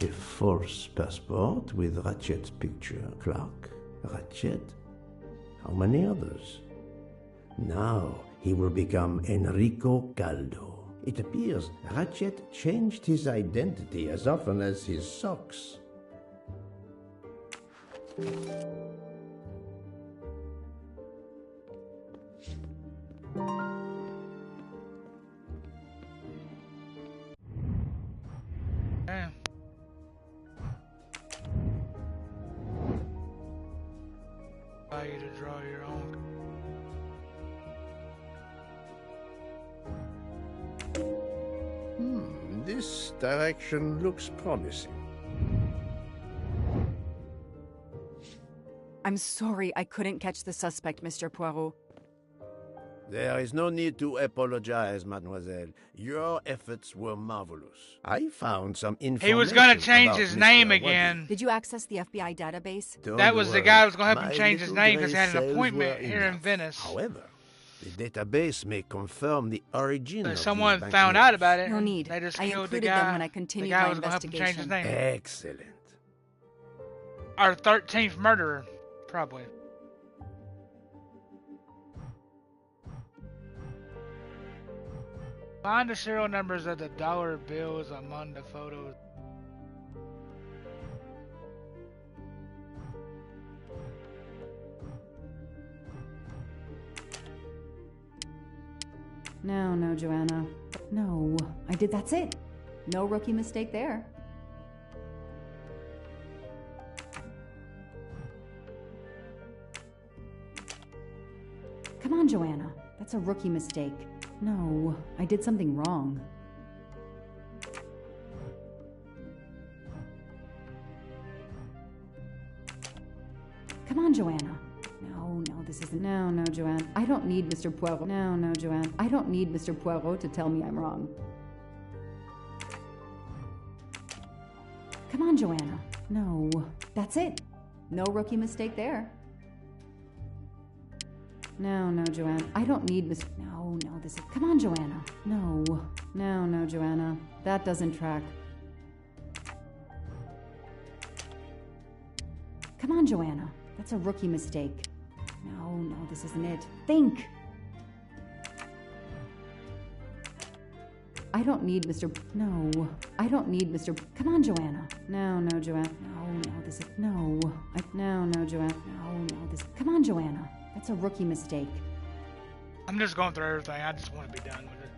A false passport with Ratchet's picture. Clark, Ratchet. How many others? Now he will become Enrico Caldo. It appears Ratchet changed his identity as often as his socks. Allow you to draw your own. This direction looks promising. I'm sorry I couldn't catch the suspect, Mr. Poirot. There is no need to apologize, mademoiselle. Your efforts were marvelous. I found some information. He was going to change his about name Mr. again. Did you access the FBI database? That was the guy who was going to help him My change his little name because he grey had an cells appointment were here in enough. Venice. However, the database may confirm the origin of Someone these found banknotes. out about it. No and need. They just I killed the included guy. them when I The continued guy my was going to help him change his investigation. name. Excellent. Our 13th murderer, probably. Find the serial numbers of the dollar bills among the photos. No, Joanna. No, I did. That's it. No rookie mistake there. Come on, Joanna. That's a rookie mistake. No, I did something wrong. Come on, Joanna. No, this isn't. No, Joanne. I don't need Mr. Poirot. No, Joanne. I don't need Mr. Poirot to tell me I'm wrong. Come on, Joanna. No, that's it. No rookie mistake there. No, Joanne. I don't need Miss. No, this is. Come on, Joanna. No, Joanna. That doesn't track. Come on, Joanna. That's a rookie mistake. No, this isn't it. Think. I don't need Mr. No, I don't need Mr. Come on, Joanna. No, Joanne. No, this is. No, Joanne. No, this. Come on, Joanna. That's a rookie mistake. I'm just going through everything. I just want to be done with it.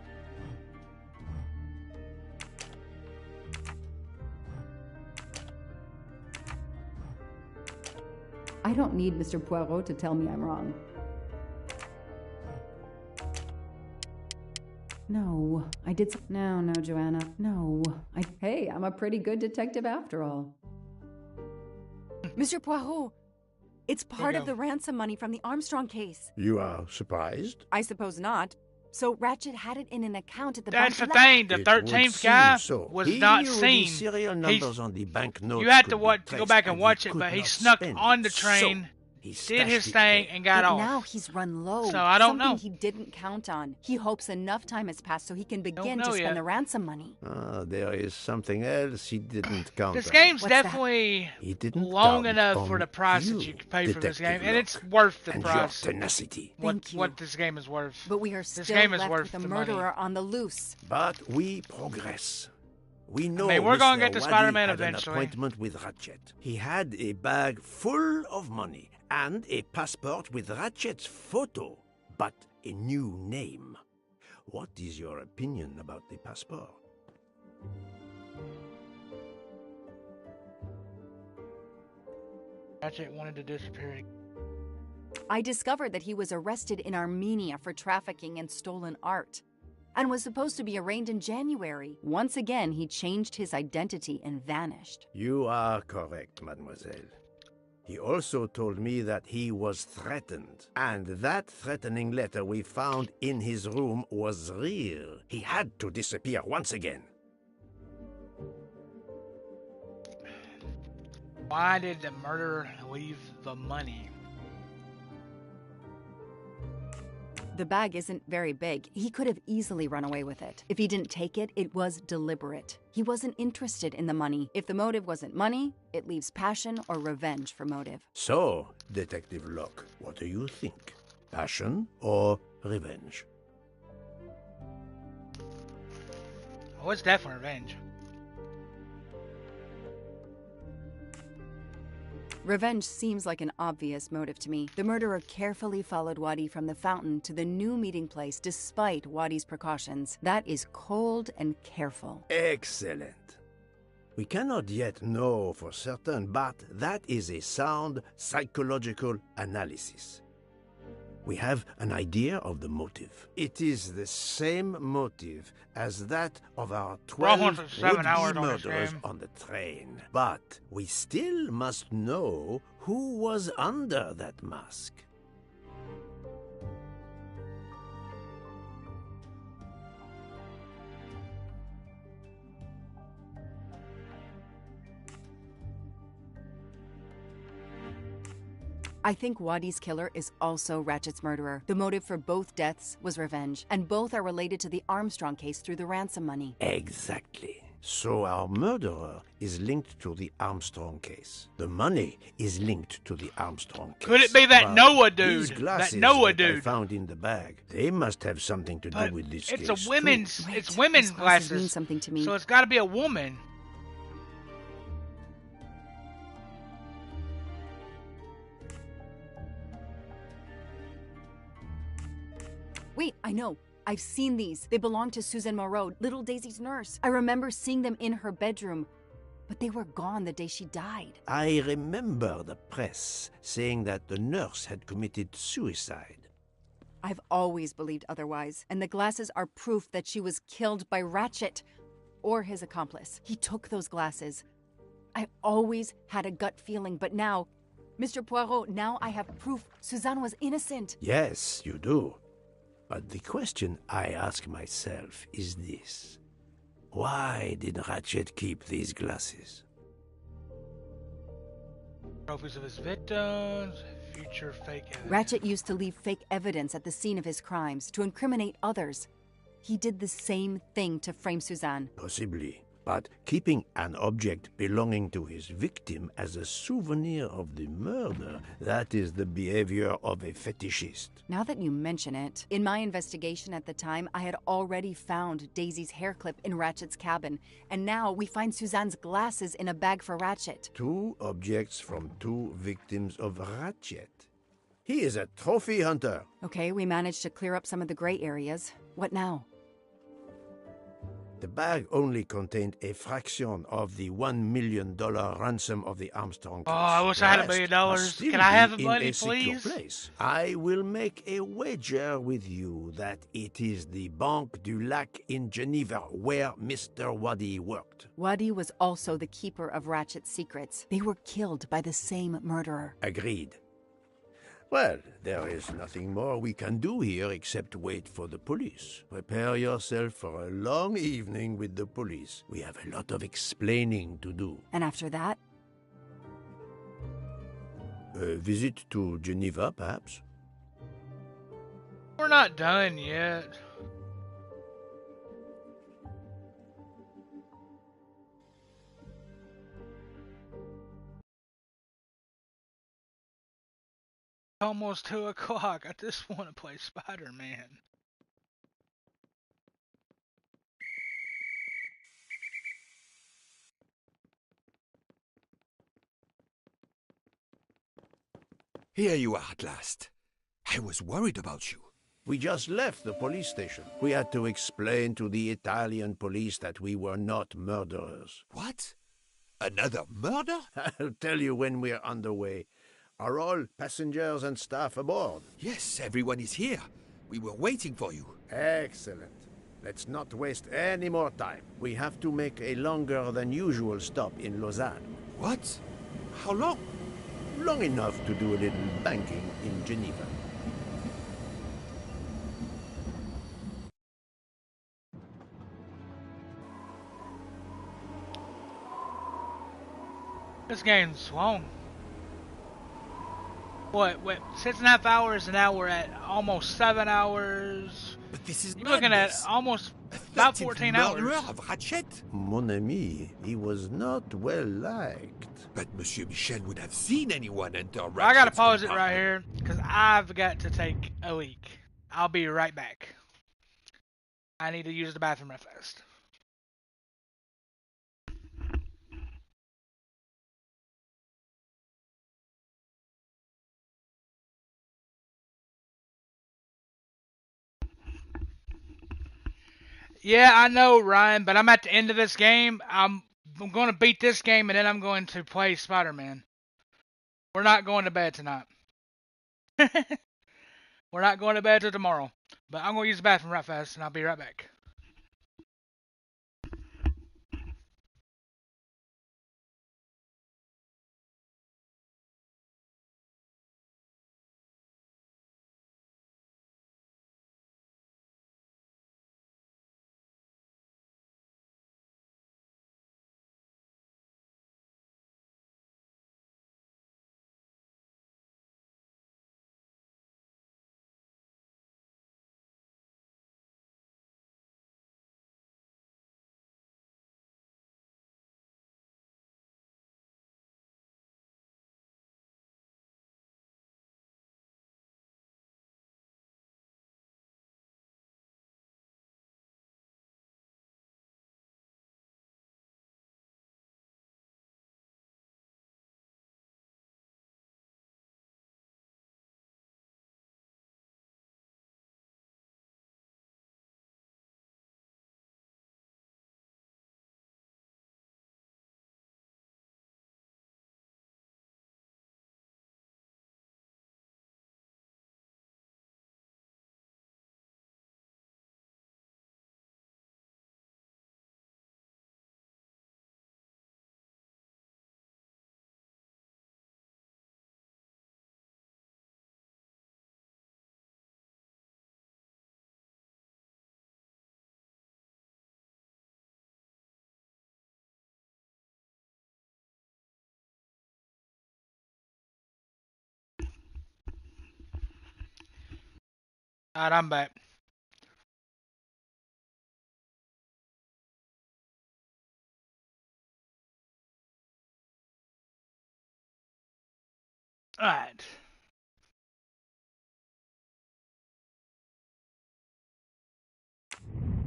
I don't need Mr. Poirot to tell me I'm wrong. No, I did. No, Joanna. No, Hey, I'm a pretty good detective after all. Mr. Poirot, it's part of the ransom money from the Armstrong case. You are surprised? I suppose not. So Ratchet had it in an account at the That's bank. the thing. The It 13th would guy seem so. was He not knew the seen. serial numbers on the banknotes You had could to be watch, go traced, back and and watch he it, could but he not snuck spend on the it. train, He did stashed his it thing, there. and got But off. now he's run low. So I don't Something know. he didn't count on. He hopes enough time has passed so he can begin know to spend yet. the ransom money. There is something else he didn't count This on. game's What's that? definitely He didn't long count enough for on the price you, that you can pay for this game, Detective and it's Locke, worth the and price. your tenacity. Thank you. What this game is worth. But we are This still game is left worth with a the money. murderer on the loose. But we progress. We know we're going to Mr. get to Waddy Spider-Man had eventually. an appointment with Ratchet. He had a bag full of money and a passport with Ratchet's photo, but a new name. What is your opinion about the passport? Ratchet wanted to disappear. I discovered that he was arrested in Armenia for trafficking in stolen art and was supposed to be arraigned in January. Once again, he changed his identity and vanished. You are correct, mademoiselle. He also told me that he was threatened, and that threatening letter we found in his room was real. He had to disappear once again. Why did the murderer leave the money? The bag isn't very big. He could have easily run away with it. If he didn't take it, it was deliberate. He wasn't interested in the money. If the motive wasn't money, it leaves passion or revenge for motive. So, Detective Locke, what do you think? Passion or revenge? Oh, it's definitely revenge. Revenge seems like an obvious motive to me. The murderer carefully followed Waddy from the fountain to the new meeting place despite Waddy's precautions. That is cold and careful. Excellent. We cannot yet know for certain, but that is a sound psychological analysis. We have an idea of the motive. It is the same motive as that of our 12 would-be murderers on the train. But we still must know who was under that mask. I think Waddy's killer is also Ratchet's murderer. The motive for both deaths was revenge, and both are related to the Armstrong case through the ransom money. Exactly. So our murderer is linked to the Armstrong case. The money is linked to the Armstrong case. Could it be that But Noah dude? These glasses That Noah that I dude found in the bag, they must have something to do with this case. It's a women's. too. It's women's those glasses glasses. mean something to me. So it's got to be a woman. Wait, I know. I've seen these. They belong to Susan Moreau, little Daisy's nurse. I remember seeing them in her bedroom, but they were gone the day she died. I remember the press saying that the nurse had committed suicide. I've always believed otherwise, and the glasses are proof that she was killed by Ratchet or his accomplice. He took those glasses. I always had a gut feeling, but now, Mr. Poirot, now I have proof Suzanne was innocent. Yes, you do. But the question I ask myself is this. Why did Ratchet keep these glasses? Trophies of his victims, future fake evidence. Ratchet used to leave fake evidence at the scene of his crimes to incriminate others. He did the same thing to frame Suzanne. Possibly. But keeping an object belonging to his victim as a souvenir of the murder, that is the behavior of a fetishist. Now that you mention it, in my investigation at the time, I had already found Daisy's hair clip in Ratchet's cabin, and now we find Suzanne's glasses in a bag for Ratchet. 2 objects from 2 victims of Ratchet. He is a trophy hunter. Okay, we managed to clear up some of the gray areas. What now? The bag only contained a fraction of the $1 million ransom of the Armstrong case. Oh, I wish I had $1 million. Can I have the money, please? Place. I will make a wager with you that it is the Banque du Lac in Geneva where Mr. Waddy worked. Waddy was also the keeper of Ratchet's secrets. They were killed by the same murderer. Agreed. Well, there is nothing more we can do here except wait for the police. Prepare yourself for a long evening with the police. We have a lot of explaining to do. And after that? A visit to Geneva, perhaps? We're not done yet. Almost 2 o'clock. I just want to play Spider-Man. Here you are at last. I was worried about you. We just left the police station. We had to explain to the Italian police that we were not murderers. What? Another murder? I'll tell you when we're underway. Are all passengers and staff aboard? Yes, everyone is here. We were waiting for you. Excellent. Let's not waste any more time. We have to make a longer than usual stop in Lausanne. What? How long? Long enough to do a little banking in Geneva. This game's long. What, 6.5 hours, and now we're at almost 7 hours. But this is You're looking at almost about 14 hours. Of Ratchet? Mon ami, he was not well liked. But Monsieur Michel would have seen anyone enter Ratchet's I gotta pause it compartment. right here, because I've got to take a leak. I'll be right back. I need to use the bathroom real fast. Yeah, I know, Ryan, but I'm at the end of this game. I'm going to beat this game, and then I'm going to play Spider-Man. We're not going to bed tonight. We're not going to bed till tomorrow. But I'm going to use the bathroom right fast, and I'll be right back. Alright, I'm back. Alright.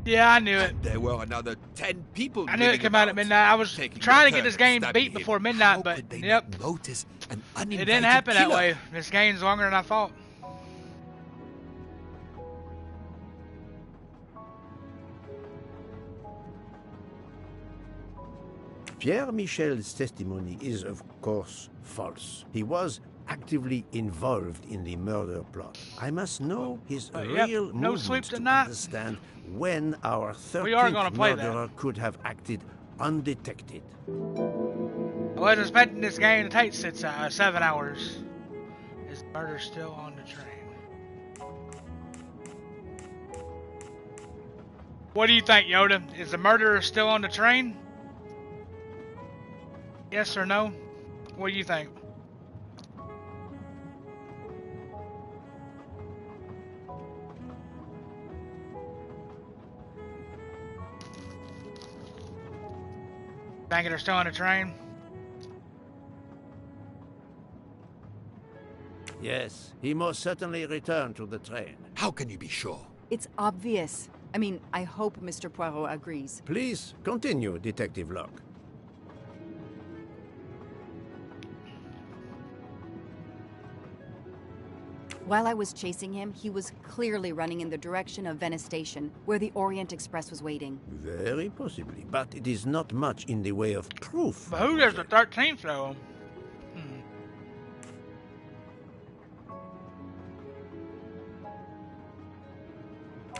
Yeah, I knew it. There were another 10 people. I knew it came out at midnight. I was trying to get this game beat before midnight, but yep. It didn't happen that way. This game's longer than I thought. Pierre Michel's testimony is, of course, false. He was actively involved in the murder plot. I must know his real no movements sleep to tonight. understand when our We are 13th gonna play murderer could have acted undetected. I wasn't expecting this game to take 7 hours. Is the murder still on the train? What do you think, Yoda? Is the murderer still on the train? Yes or no? What do you think? Think they're still on the train? Yes, he most certainly returned to the train. How can you be sure? It's obvious. I mean, I hope Mr. Poirot agrees. Please continue, Detective Locke. While I was chasing him, he was clearly running in the direction of Venice Station, where the Orient Express was waiting. Very possibly, but it is not much in the way of proof. But who does the 13th though?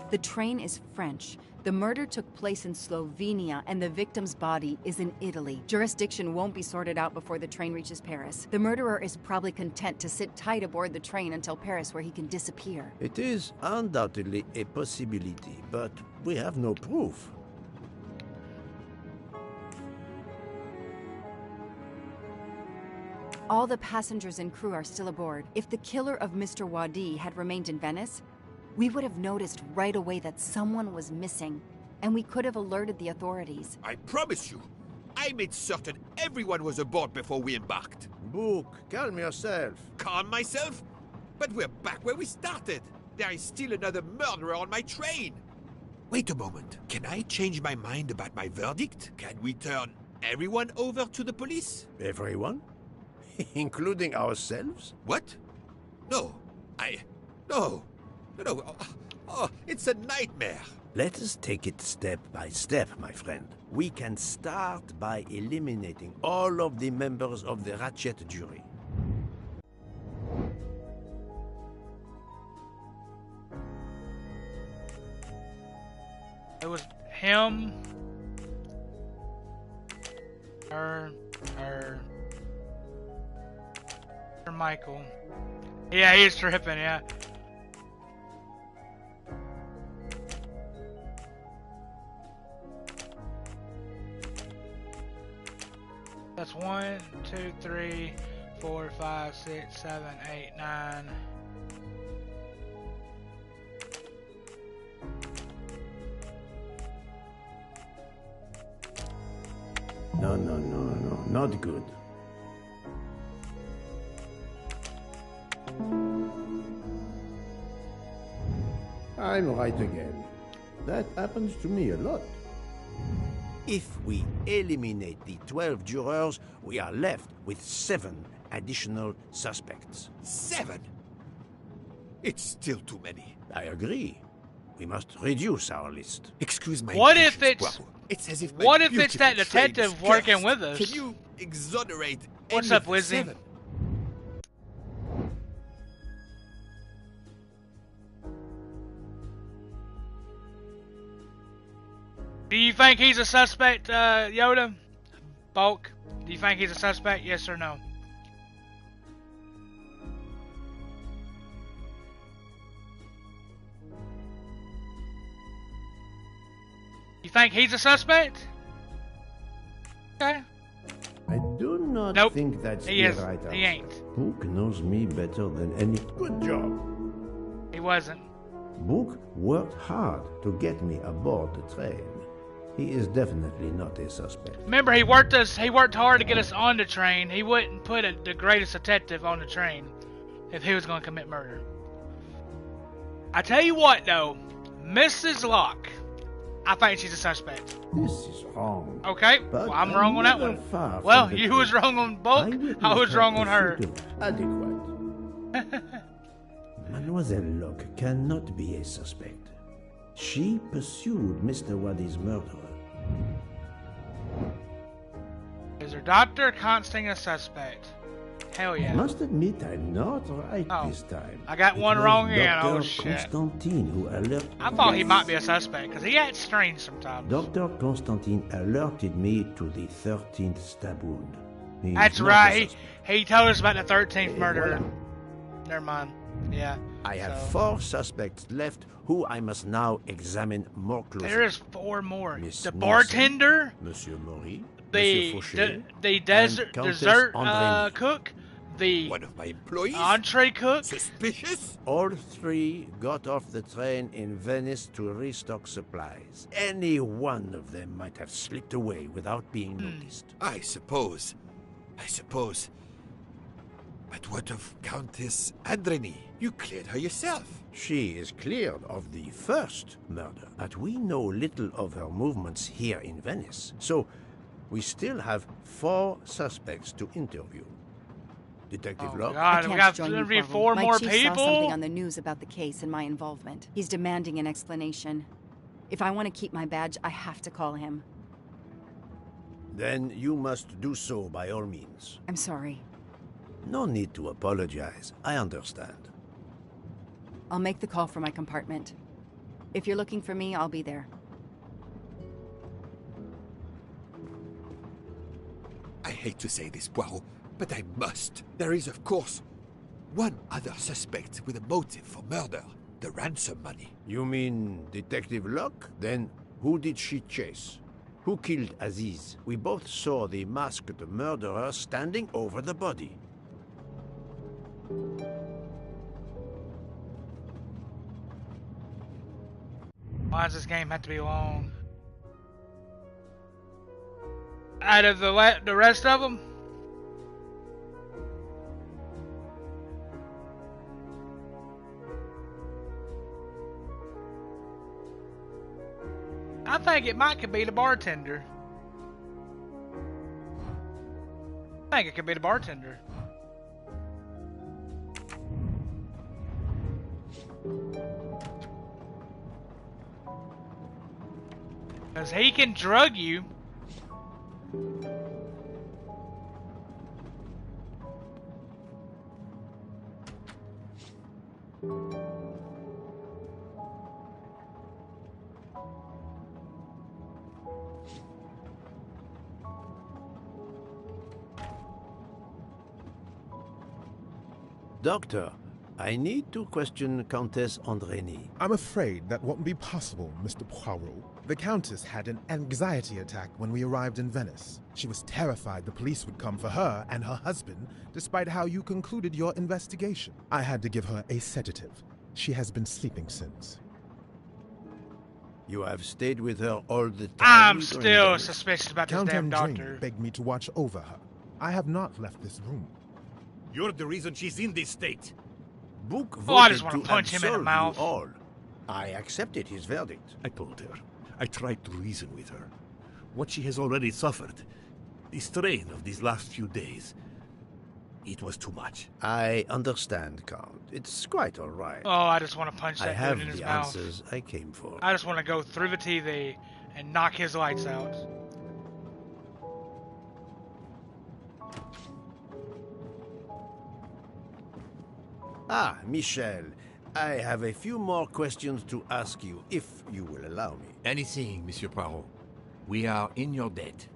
The train is French. The murder took place in Slovenia, and the victim's body is in Italy. Jurisdiction won't be sorted out before the train reaches Paris. The murderer is probably content to sit tight aboard the train until Paris, where he can disappear. It is undoubtedly a possibility, but we have no proof. All the passengers and crew are still aboard. If the killer of Mr. Wadi had remained in Venice, we would have noticed right away that someone was missing, and we could have alerted the authorities. I promise you, I made certain everyone was aboard before we embarked. Book, calm yourself. Calm myself? But we're back where we started. There is still another murderer on my train. Wait a moment. Can I change my mind about my verdict? Can we turn everyone over to the police? Everyone? Including ourselves? What? No. No. No. Oh, it's a nightmare. Let us take it step by step, my friend. We can start by eliminating all of the members of the Ratchet jury. It was him, her, Michael. Yeah, he's tripping, yeah. That's 1, 2, 3, 4, 5, 6, 7, 8, 9. No, not good. I'm right again. That happens to me a lot. If we eliminate the 12 jurors, we are left with 7 additional suspects. 7? It's still too many. I agree. We must reduce our list. Excuse my What if it's... It's as if what if it's that detective working with us? Can you exonerate What's up, Wizzy? Do you think he's a suspect, Yoda? Bulk, do you think he's a suspect, yes or no? You think he's a suspect? Okay. I do not think that's he the is. right answer. He ain't. Book knows me better than any. Good job. He wasn't. Book worked hard to get me aboard the train. He is definitely not a suspect. Remember, he worked hard to get us on the train. He wouldn't put the greatest detective on the train if he was going to commit murder. I tell you what, though, Mrs. Locke, I think she's a suspect. This is wrong. Okay, well, I'm wrong on that one. Well, you was wrong on Bulk. I was wrong on her. Adequate. Mademoiselle Locke cannot be a suspect. She pursued Mr. Wadi's murderer. Is her Dr. Constantine a suspect? Hell yeah. I must admit I'm not right this time. I got one wrong again. Oh shit. Constantine who alerted I thought he might be a suspect because he acts strange sometimes. Dr. Constantine alerted me to the 13th stab wound. He That's right. He told us about the 13th murderer. Never mind. Yeah. I have 4 suspects left who I must now examine more closely. There is 4 more. Miss The Nielsen, bartender, Monsieur Maury, the Monsieur the Fauché, dessert André. cook, the one of my employees, entree cook. Suspicious? All 3 got off the train in Venice to restock supplies. Any one of them might have slipped away without being noticed. I suppose. But what of Countess Andreni? You cleared her yourself. She is cleared of the first murder, but we know little of her movements here in Venice. So, we still have 4 suspects to interview. Detective Oh Locke? God, I we can't got join to you, be Poirot. 4 My more chief people. saw something on the news about the case and my involvement. He's demanding an explanation. If I want to keep my badge, I have to call him. Then you must do so by all means. I'm sorry. No need to apologize. I understand. I'll make the call from my compartment. If you're looking for me, I'll be there. I hate to say this, Poirot, but I must. There is, of course, one other suspect with a motive for murder. The ransom money. You mean Detective Locke? Then who did she chase? Who killed Aziz? We both saw the masked murderer standing over the body. Why does this game have to be long? Out of the rest of them? I think it could be the bartender. I think it could be the bartender. Because he can drug you. Doctor, I need to question Countess Andrény. I'm afraid that won't be possible, Mr. Poirot. The Countess had an anxiety attack when we arrived in Venice. She was terrified the police would come for her and her husband, despite how you concluded your investigation. I had to give her a sedative. She has been sleeping since. You have stayed with her all the time? I'm still suspicious about this Count damn Andrény doctor. begged me to watch over her. I have not left this room. You're the reason she's in this state. Book Oh, I voted just want to to punch him in the absolve mouth. you all. I accepted his verdict. I told her. I tried to reason with her. What she has already suffered, the strain of these last few days, it was too much. I understand, Count. It's quite all right. Oh, I just want to punch I that have dude in his the mouth. answers I came for. I just want to go through the TV and knock his lights out. Ah, Michel, I have a few more questions to ask you, if you will allow me. Anything, Monsieur Poirot. We are in your debt.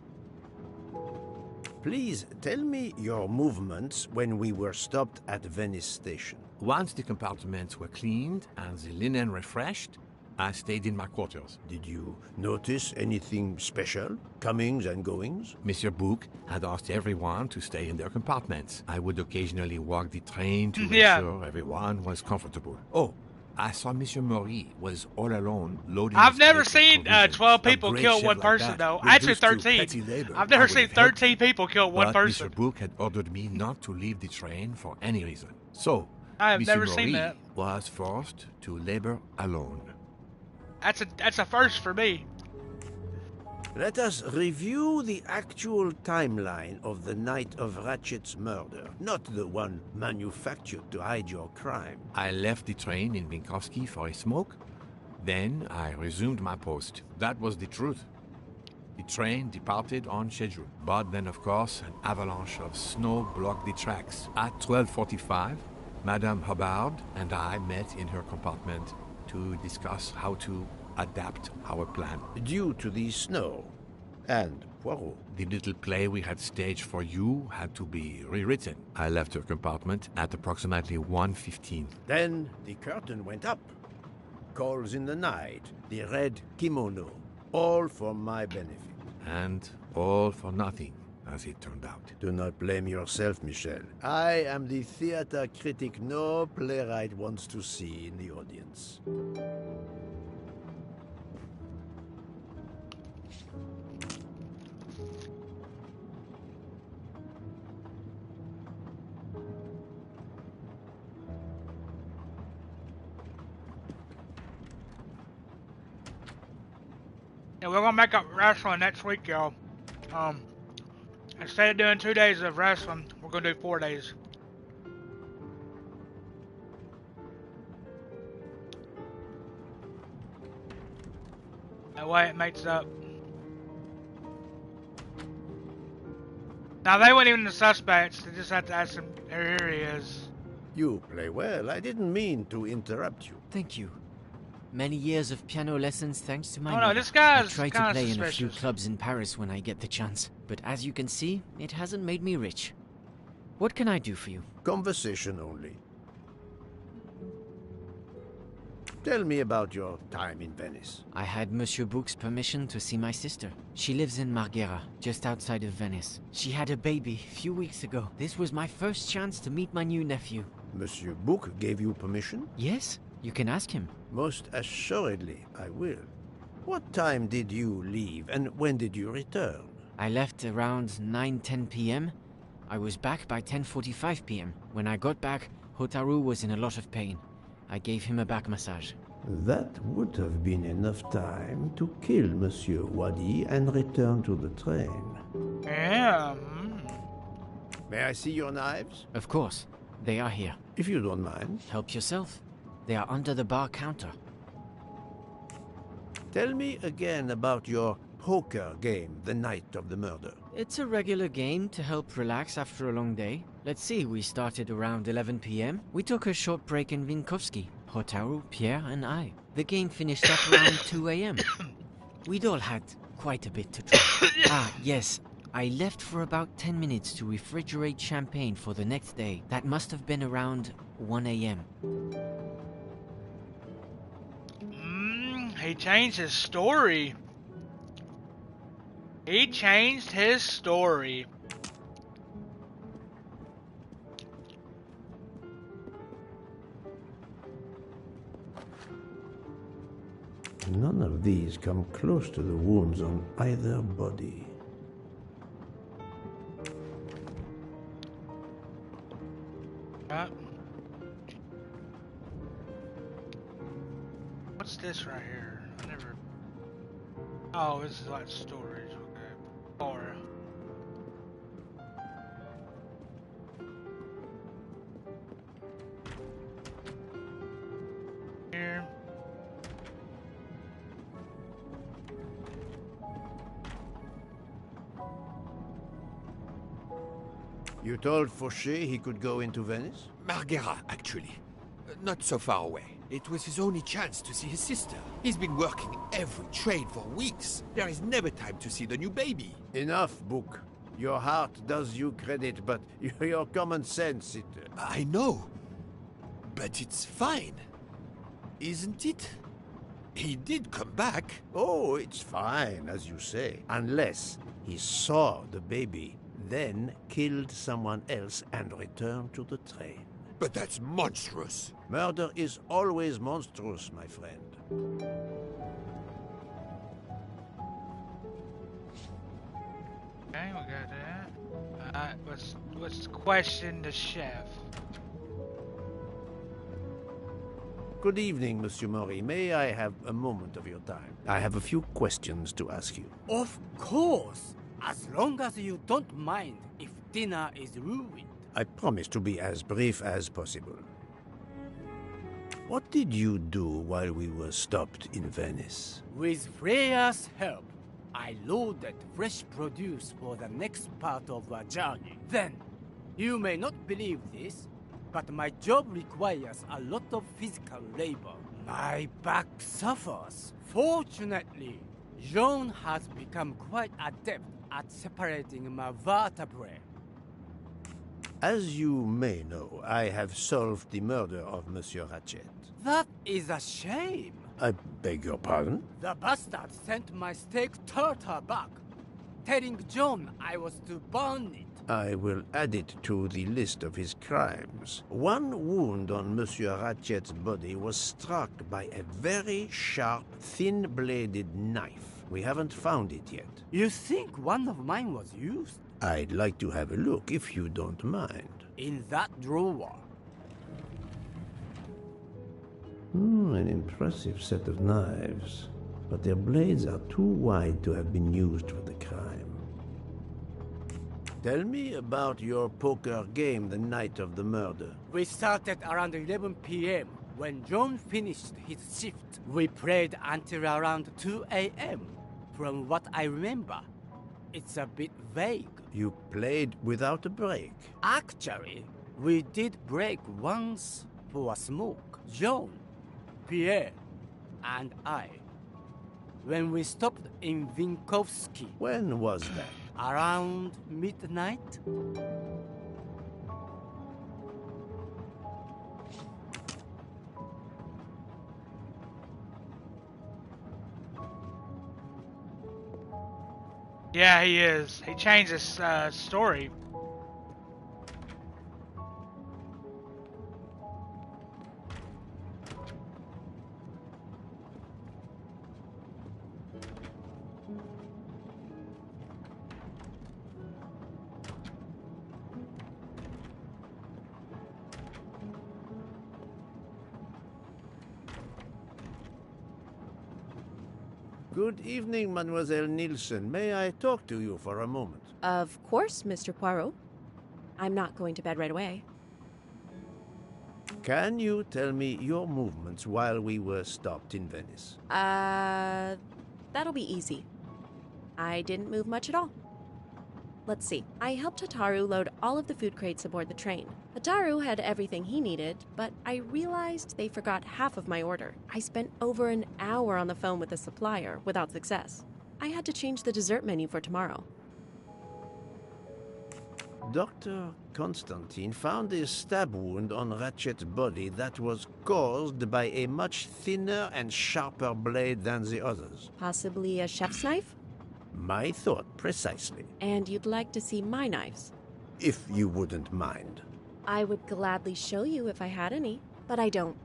Please tell me your movements when we were stopped at Venice Station. Once the compartments were cleaned and the linen refreshed, I stayed in my quarters. Did you notice anything special? Comings and goings? Monsieur Bouc had asked everyone to stay in their compartments. I would occasionally walk the train to make sure everyone was comfortable. Oh, I saw Monsieur Maury was all alone loading. I've his never plate with seen provisions. 12 A people great kill chef one like person, that, though. Actually, reduced to 13. petty labor, I've I never would seen have helped 13 people kill one but person. Monsieur Bouc had ordered me not to leave the train for any reason. So, I have Monsieur never seen Maury that. was forced to labor alone. That's a first for me. Let us review the actual timeline of the night of Ratchet's murder, not the one manufactured to hide your crime. I left the train in Vinkovsky for a smoke. Then I resumed my post. That was the truth. The train departed on schedule. But then, of course, an avalanche of snow blocked the tracks. At 12:45, Madame Hubbard and I met in her compartment to discuss how to adapt our plan. Due to the snow and Poirot. The little play we had staged for you had to be rewritten. I left her compartment at approximately 1:15. Then the curtain went up. Calls in the night, the red kimono, all for my benefit. And all for nothing, as it turned out. Do not blame yourself, Michel. I am the theater critic no playwright wants to see in the audience. Yeah, we're gonna make up wrestling next week, y'all. Instead of doing 2 days of wrestling, we're gonna do 4 days. That way it makes up. Now they weren't even the suspects. They just had to ask him. Here he is. You play well. I didn't mean to interrupt you. Thank you. Many years of piano lessons thanks to my Oh no, mother. this guy's I try to kinda play in a few suspicious. clubs in Paris when I get the chance, but as you can see, it hasn't made me rich. What can I do for you? Conversation only. Tell me about your time in Venice. I had Monsieur Bouc's permission to see my sister. She lives in Marghera, just outside of Venice. She had a baby a few weeks ago. This was my first chance to meet my new nephew. Monsieur Bouc gave you permission? Yes, you can ask him. Most assuredly, I will. What time did you leave, and when did you return? I left around 9-10 p.m. I was back by 10:45 p.m. When I got back, Hotaru was in a lot of pain. I gave him a back massage. That would have been enough time to kill Monsieur Wadi and return to the train. Yeah. May I see your knives? Of course. They are here. If you don't mind. Help yourself. They are under the bar counter. Tell me again about your poker game the night of the murder. It's a regular game to help relax after a long day. Let's see, we started around 11 p.m. We took a short break in Vinkovsky. Hotaru, Pierre, and I. The game finished up around 2 a.m. We'd all had quite a bit to drink. Yes. I left for about 10 minutes to refrigerate champagne for the next day. That must have been around 1 a.m. He changed his story. He changed his story. None of these come close to the wounds on either body. What's this right here? I never. Oh, this is like storage. Okay. Or. Here. You told Fauché he could go into Venice? Marghera, actually. Not so far away. It was his only chance to see his sister. He's been working every trade for weeks. There is never time to see the new baby. Enough, Book. Your heart does you credit, but your common sense, it... I know. But it's fine. Isn't it? He did come back. Oh, it's fine, as you say. Unless he saw the baby, then killed someone else and returned to the train. But that's monstrous. Murder is always monstrous, my friend. Okay, we got that. Let's question the chef. Good evening, Monsieur Maury. May I have a moment of your time? I have a few questions to ask you. Of course, as long as you don't mind if dinner is ruined. I promise to be as brief as possible. What did you do while we were stopped in Venice? With Freya's help, I loaded fresh produce for the next part of our journey. Then, you may not believe this, but my job requires a lot of physical labor. My back suffers. Fortunately, Jean has become quite adept at separating my vertebrae. As you may know, I have solved the murder of Monsieur Ratchet. That is a shame. I beg your pardon? The bastard sent my steak tartar back, telling John I was to burn it. I will add it to the list of his crimes. One wound on Monsieur Ratchet's body was struck by a very sharp, thin-bladed knife. We haven't found it yet. You think one of mine was used? I'd like to have a look, if you don't mind. In that drawer. An impressive set of knives, but their blades are too wide to have been used for the crime. Tell me about your poker game the night of the murder. We started around 11 p.m. When John finished his shift, we played until around 2 a.m. From what I remember, it's a bit vague. You played without a break. Actually, we did break once for a smoke. John, Pierre, and I. When we stopped in Vinkovsky. When was that? Around midnight. Yeah, he is. He changed his story. Good evening, Mademoiselle Nielsen. May I talk to you for a moment? Of course, Mr. Poirot. I'm not going to bed right away. Can you tell me your movements while we were stopped in Venice? That'll be easy. I didn't move much at all. Let's see. I helped Hotaru load all of the food crates aboard the train. Hotaru had everything he needed, but I realized they forgot half of my order. I spent over an hour on the phone with the supplier without success. I had to change the dessert menu for tomorrow. Dr. Constantine found a stab wound on Ratchet's body that was caused by a much thinner and sharper blade than the others. Possibly a chef's knife? My thought, precisely. And you'd like to see my knives? If you wouldn't mind. I would gladly show you if I had any, but I don't.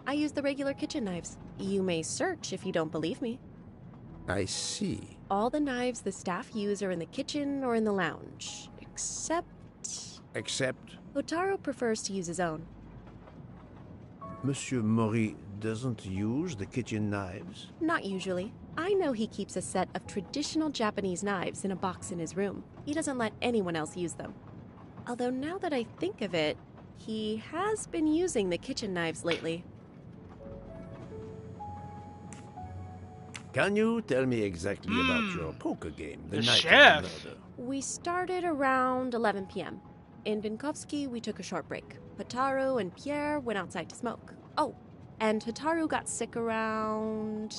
I use the regular kitchen knives. You may search if you don't believe me. I see. All the knives the staff use are in the kitchen or in the lounge, except... Except? Hotaru prefers to use his own. Monsieur Mori doesn't use the kitchen knives? Not usually. I know he keeps a set of traditional Japanese knives in a box in his room. He doesn't let anyone else use them. Although now that I think of it, he has been using the kitchen knives lately. Can you tell me exactly about your poker game the night chef. of the murder? We started around 11 p.m. In Vinkovsky, we took a short break. Hotaru and Pierre went outside to smoke. Oh, and Hotaru got sick around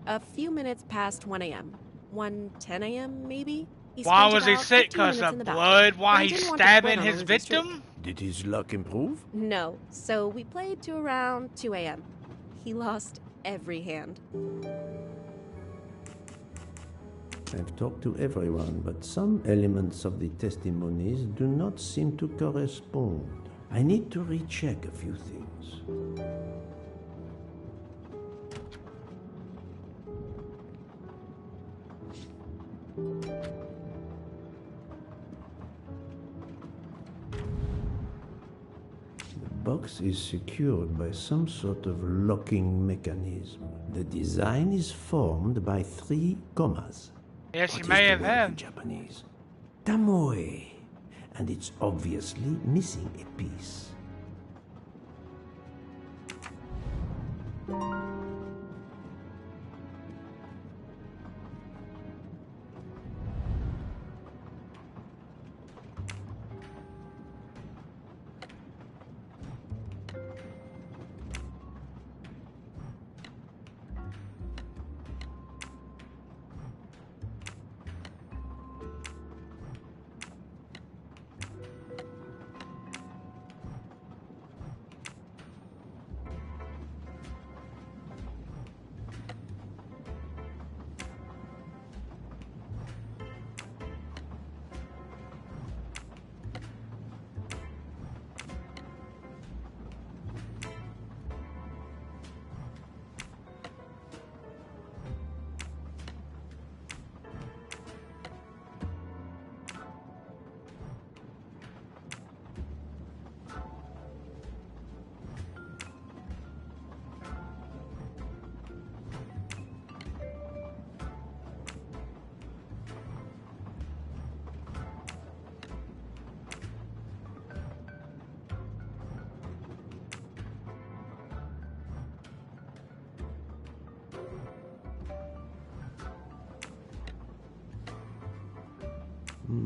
a few minutes past 1 a.m. 1:10 a.m. maybe? Why was he sick? Because of blood? Why he's stabbing his victim? Did his luck improve? No, so we played to around 2 a.m. He lost every hand. I've talked to everyone, but some elements of the testimonies do not seem to correspond. I need to recheck a few things. The box is secured by some sort of locking mechanism. The design is formed by 3 commas. Yes, What you is may the have word had. in Japanese? Tamoe. And it's obviously missing a piece.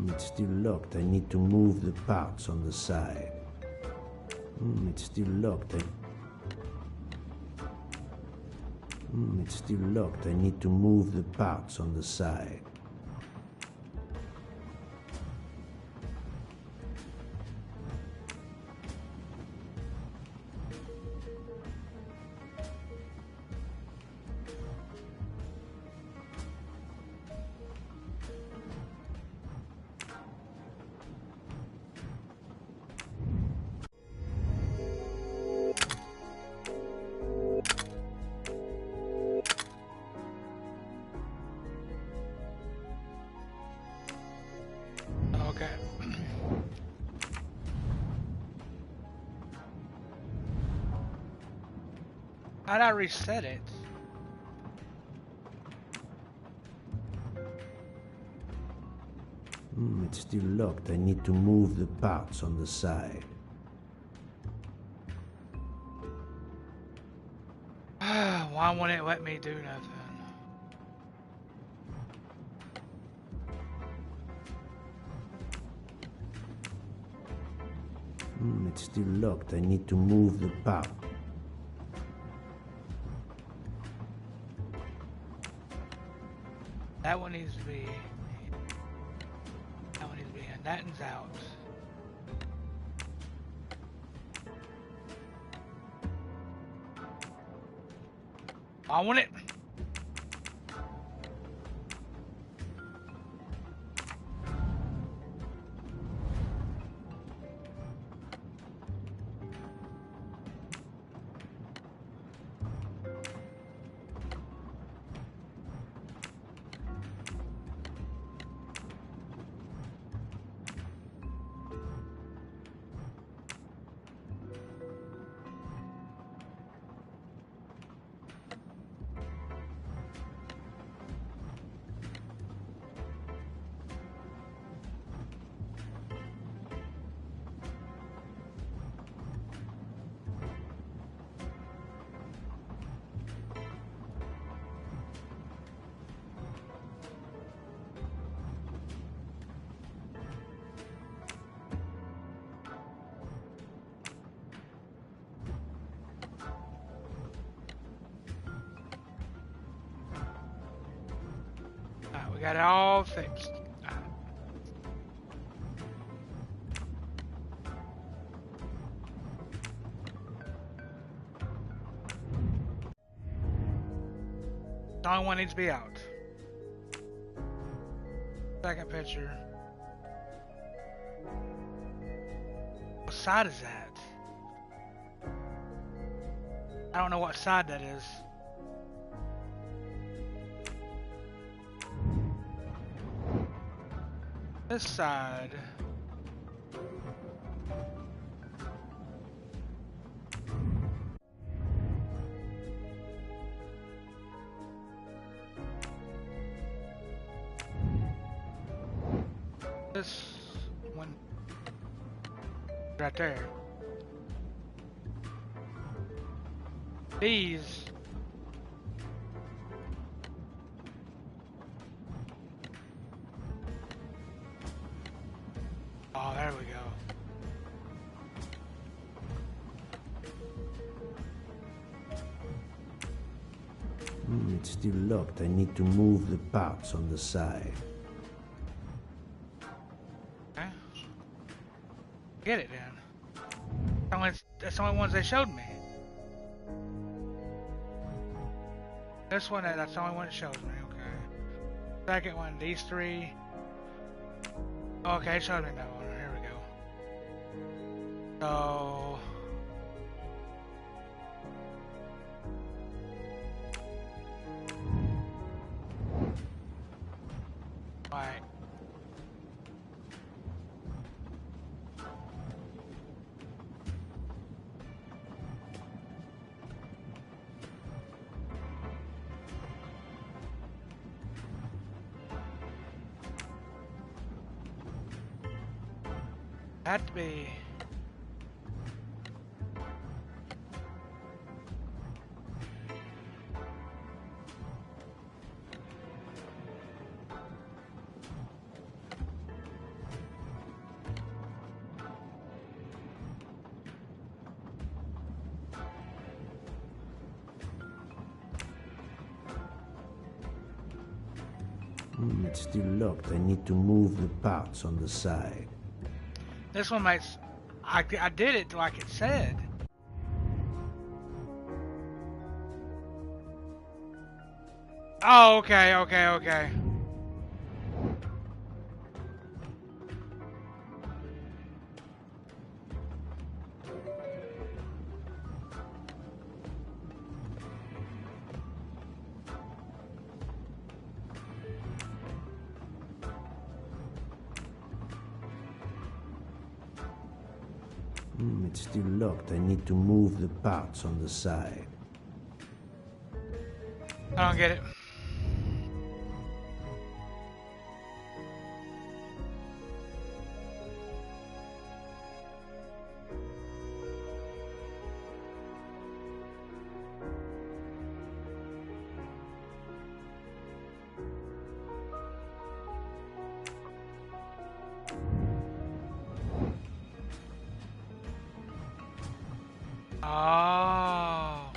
It's still locked. I need to move the parts on the side. It's still locked. It's still locked. I need to move the parts on the side. Okay. How'd I reset it? It's still locked. I need to move the parts on the side. Why won't it let me do nothing? It's still locked. I need to move the part. That one needs to be. That one needs to be in. That one's out. I want it. We got it all fixed. The only one needs to be out. Second picture. What side is that? I don't know what side that is. This side. This one right there. These. Oh, there we go. It's still locked. I need to move the parts on the side. Okay. Get it then. That's the only ones they showed me. This one, that's the only one it shows me. Okay. Second one, these three. Okay, it showed me that one. Here we go. So. Alright. Had to be. It's still locked. I need to move the parts on the side. This one makes... I did it like it said. Oh, okay. It's still locked. I need to move the parts on the side. I don't get it. Oh.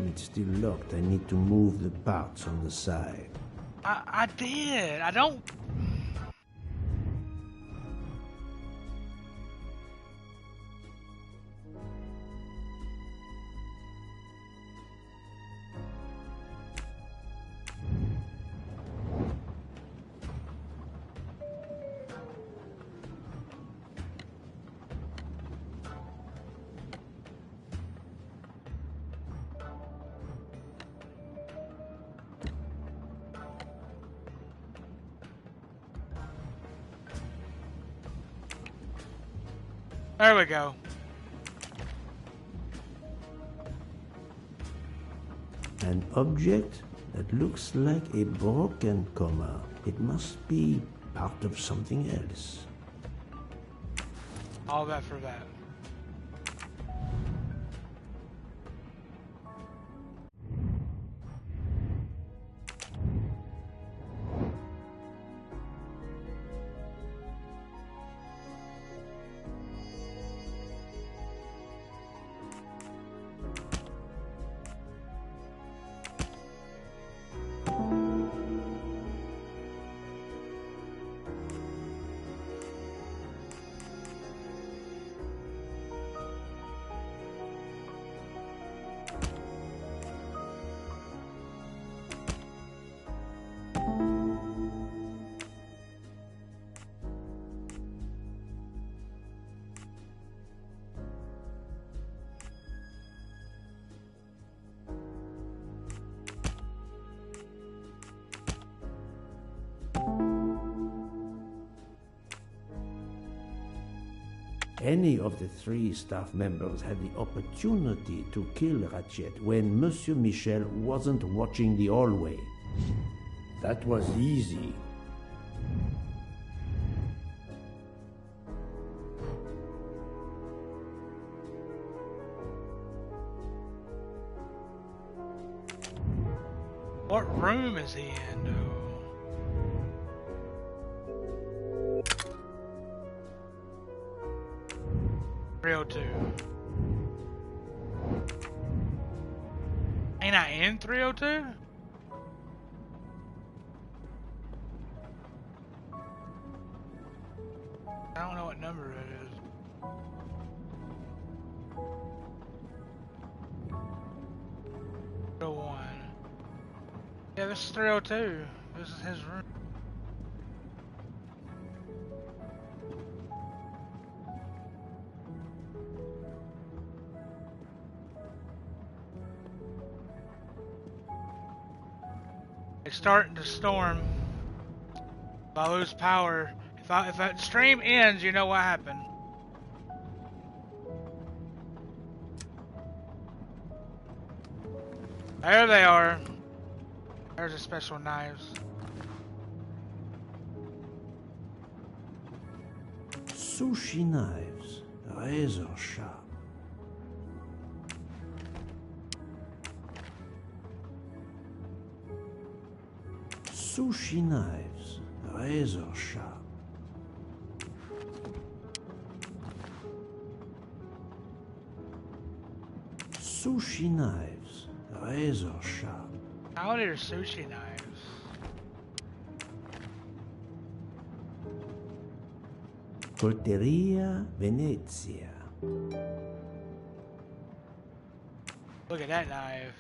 It's still locked. I need to move the parts on the side. I did. I don't... There we go. An object that looks like a broken comma. It must be part of something else. All that for that. Any of the three staff members had the opportunity to kill Ratchet when Monsieur Michel wasn't watching the hallway. That was easy. What room is he in, though? Ain't I in 302? I don't know what number it is. One. Yeah, this is 302. This is his room. It's starting to storm. If I lose power, if that stream ends, you know what happened. There they are. There's the special knives. Sushi knives, razor sharp. Sushi knives, razor sharp. Sushi knives, razor sharp. How are sushi knives? Colteria Venezia. Look at that knife.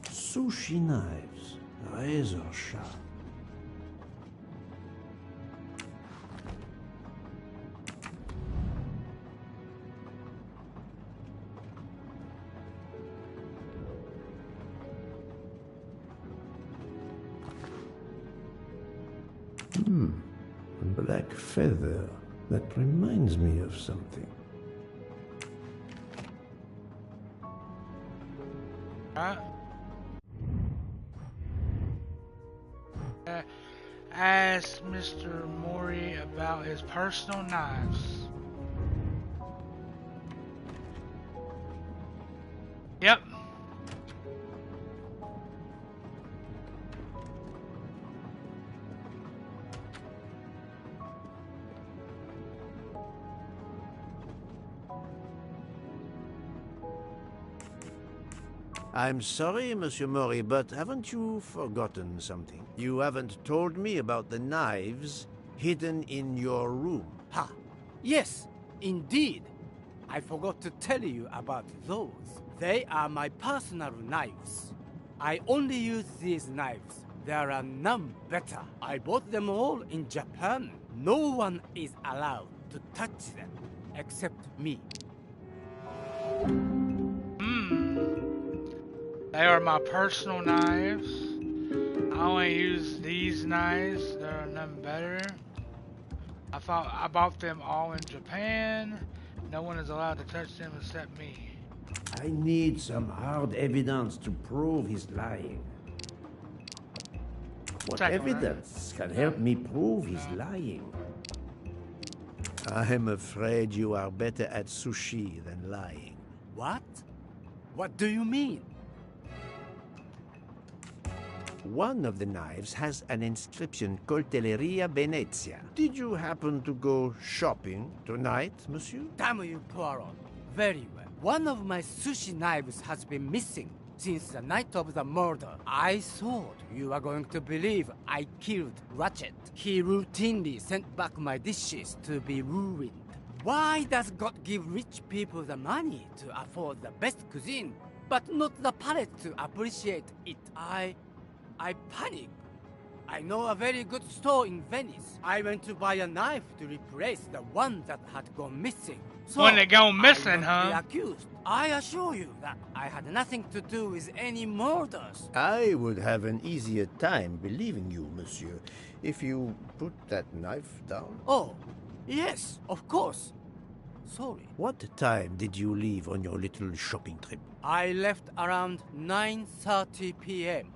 Sushi knives, razor sharp. A black feather that reminds me of something. Ask Mr. Mori about his personal knives. Yep. I'm sorry, Monsieur Mori, but haven't you forgotten something? You haven't told me about the knives hidden in your room. Ha! Yes, indeed. I forgot to tell you about those. They are my personal knives. I only use these knives. There are none better. I bought them all in Japan. No one is allowed to touch them except me. They are my personal knives. I only use these knives. There are none better. I bought them all in Japan. No one is allowed to touch them except me. I need some hard evidence to prove he's lying. What evidence can help me prove he's lying? I'm afraid you are better at sushi than lying. What? What do you mean? One of the knives has an inscription, Coltelleria Venezia. Did you happen to go shopping tonight, monsieur? Damn you, Poirot. Very well. One of my sushi knives has been missing since the night of the murder. I thought you were going to believe I killed Ratchet. He routinely sent back my dishes to be ruined. Why does God give rich people the money to afford the best cuisine, but not the palate to appreciate it? I panicked. I know a very good store in Venice. I went to buy a knife to replace the one that had gone missing. So one that gone missing, I won't be accused. I assure you that I had nothing to do with any murders. I would have an easier time believing you, monsieur, if you put that knife down. Oh, yes, of course. Sorry. What time did you leave on your little shopping trip? I left around 9:30 p.m.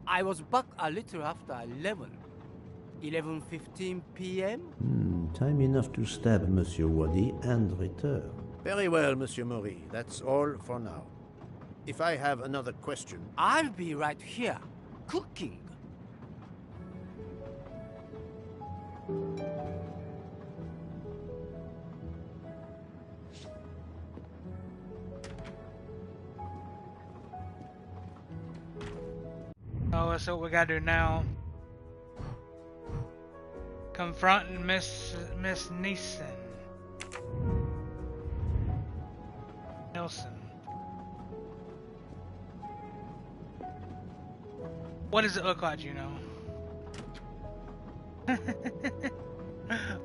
I was back a little after 11:15 p.m. Time enough to stab Monsieur Wadi and return. Very well, Monsieur Mori. That's all for now. If I have another question... I'll be right here, cooking. Oh, that's what we gotta do now. Confronting Miss Nelson. What does it look like, you know?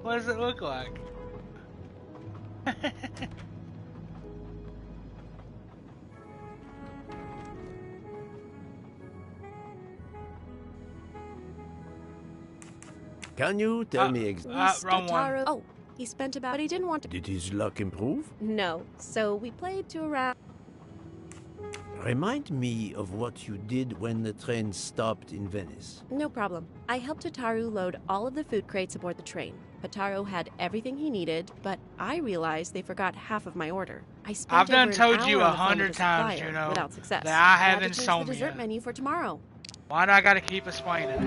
What does it look like? Can you tell me exactly? Wrong one. Oh, he spent about... But he didn't want to... Did his luck improve? No, so we played to around... Remind me of what you did when the train stopped in Venice. No problem. I helped Hotaru load all of the food crates aboard the train. Hotaru had everything he needed, but I realized they forgot half of my order. I spent I've done over told an you hour 100 times, supplier, you know, without success. that I have had to change insomnia. the dessert menu for tomorrow. Why do I gotta keep explaining that?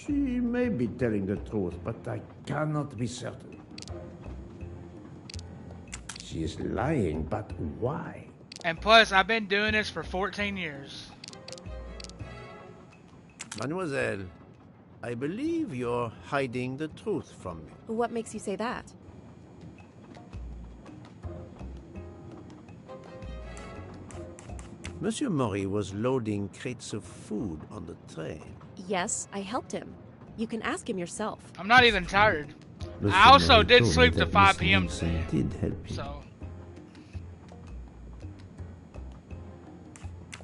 She may be telling the truth, but I cannot be certain. She is lying, but why? And plus, I've been doing this for 14 years. Mademoiselle, I believe you're hiding the truth from me. What makes you say that? Monsieur Maury was loading crates of food on the train. Yes, I helped him. You can ask him yourself. I'm not even tired. Monsieur I also Maury did told me sleep to that 5 Miss p.m. Nielsen today. did help you. So,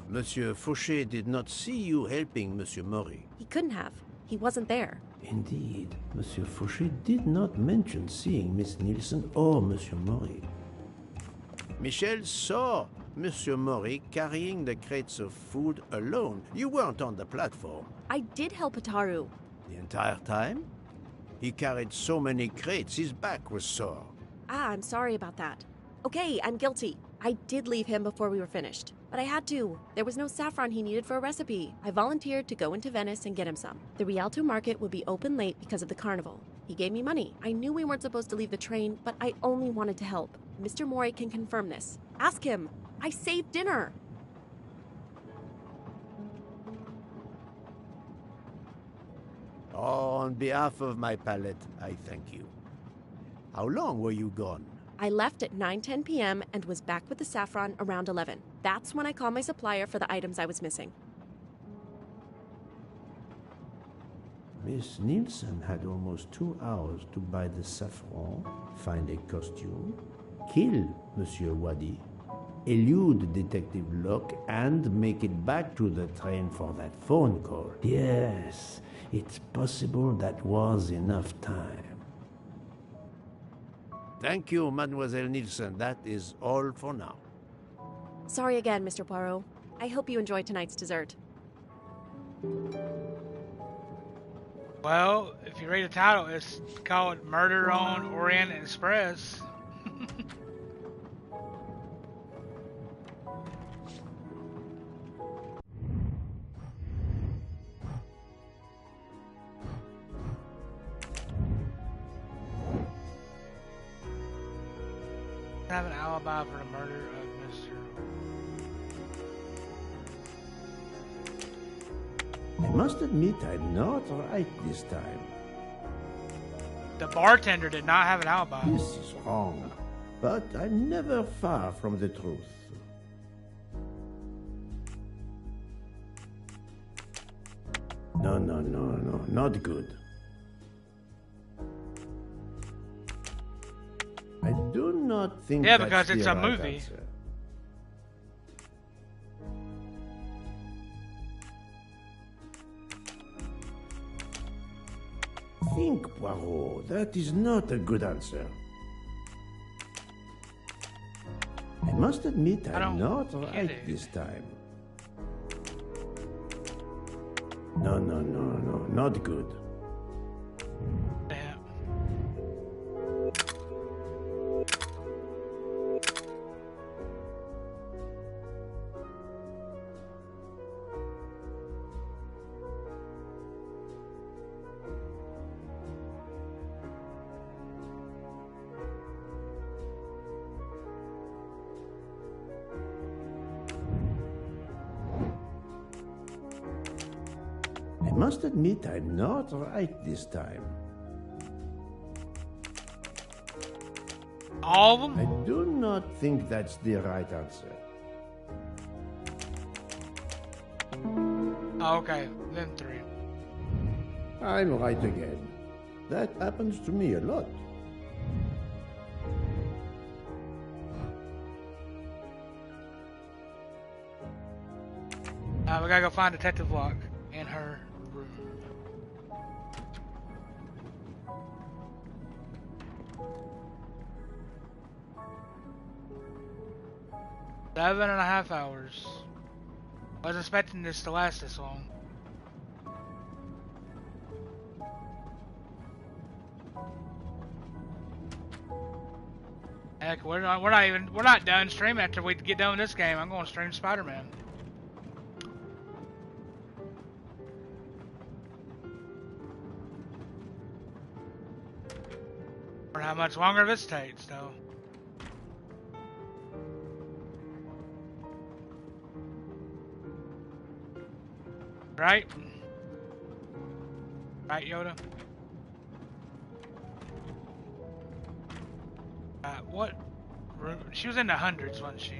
Monsieur Fauché did not see you helping Monsieur Maury. He couldn't have. He wasn't there. Indeed, Monsieur Fauché did not mention seeing Miss Nielsen or Monsieur Maury. Michel saw Monsieur Maury carrying the crates of food alone. You weren't on the platform. I did help Ataru. The entire time? He carried so many crates, his back was sore. Ah, I'm sorry about that. Okay, I'm guilty. I did leave him before we were finished. But I had to. There was no saffron he needed for a recipe. I volunteered to go into Venice and get him some. The Rialto market would be open late because of the carnival. He gave me money. I knew we weren't supposed to leave the train, but I only wanted to help. Mr. Mori can confirm this. Ask him. I saved dinner. Oh, on behalf of my palate, I thank you. How long were you gone? I left at 9:10 p.m. and was back with the saffron around 11. That's when I called my supplier for the items I was missing. Miss Nielsen had almost 2 hours to buy the saffron, find a costume, kill Monsieur Wadi, elude Detective Locke, and make it back to the train for that phone call. Yes, it's possible that was enough time. Thank you, Mademoiselle Nielsen. That is all for now. Sorry again, Mr. Poirot. I hope you enjoyed tonight's dessert. well, if you read the title, it's called Murder on Orient Express. Have an alibi for the murder of Mr. I must admit I'm not right this time. The bartender did not have an alibi. This is wrong, but I'm never far from the truth. No, not good. I do not think Yeah, that's because it's the a right movie. answer. Think, Poirot. That is not a good answer. I must admit I'm not right this time. No, not good. Damn. I must admit I'm not right this time. All of them? I do not think that's the right answer. Oh, okay, then 3. I'm right again. That happens to me a lot. We gotta go find Detective Locke in her room. Seven and a half hours. I was expecting this to last this long. Heck, we're not done streaming after we get done with this game. I'm going to stream Spider-Man. Or how much longer this takes, though. Right? Right, Yoda? What? She was in the hundreds, wasn't she?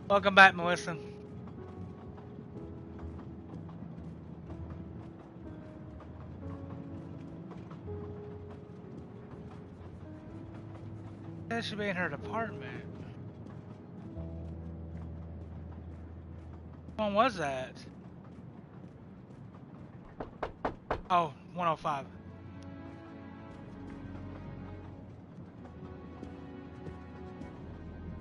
Welcome back, Melissa. That should be in her department. When was that? Oh, 105.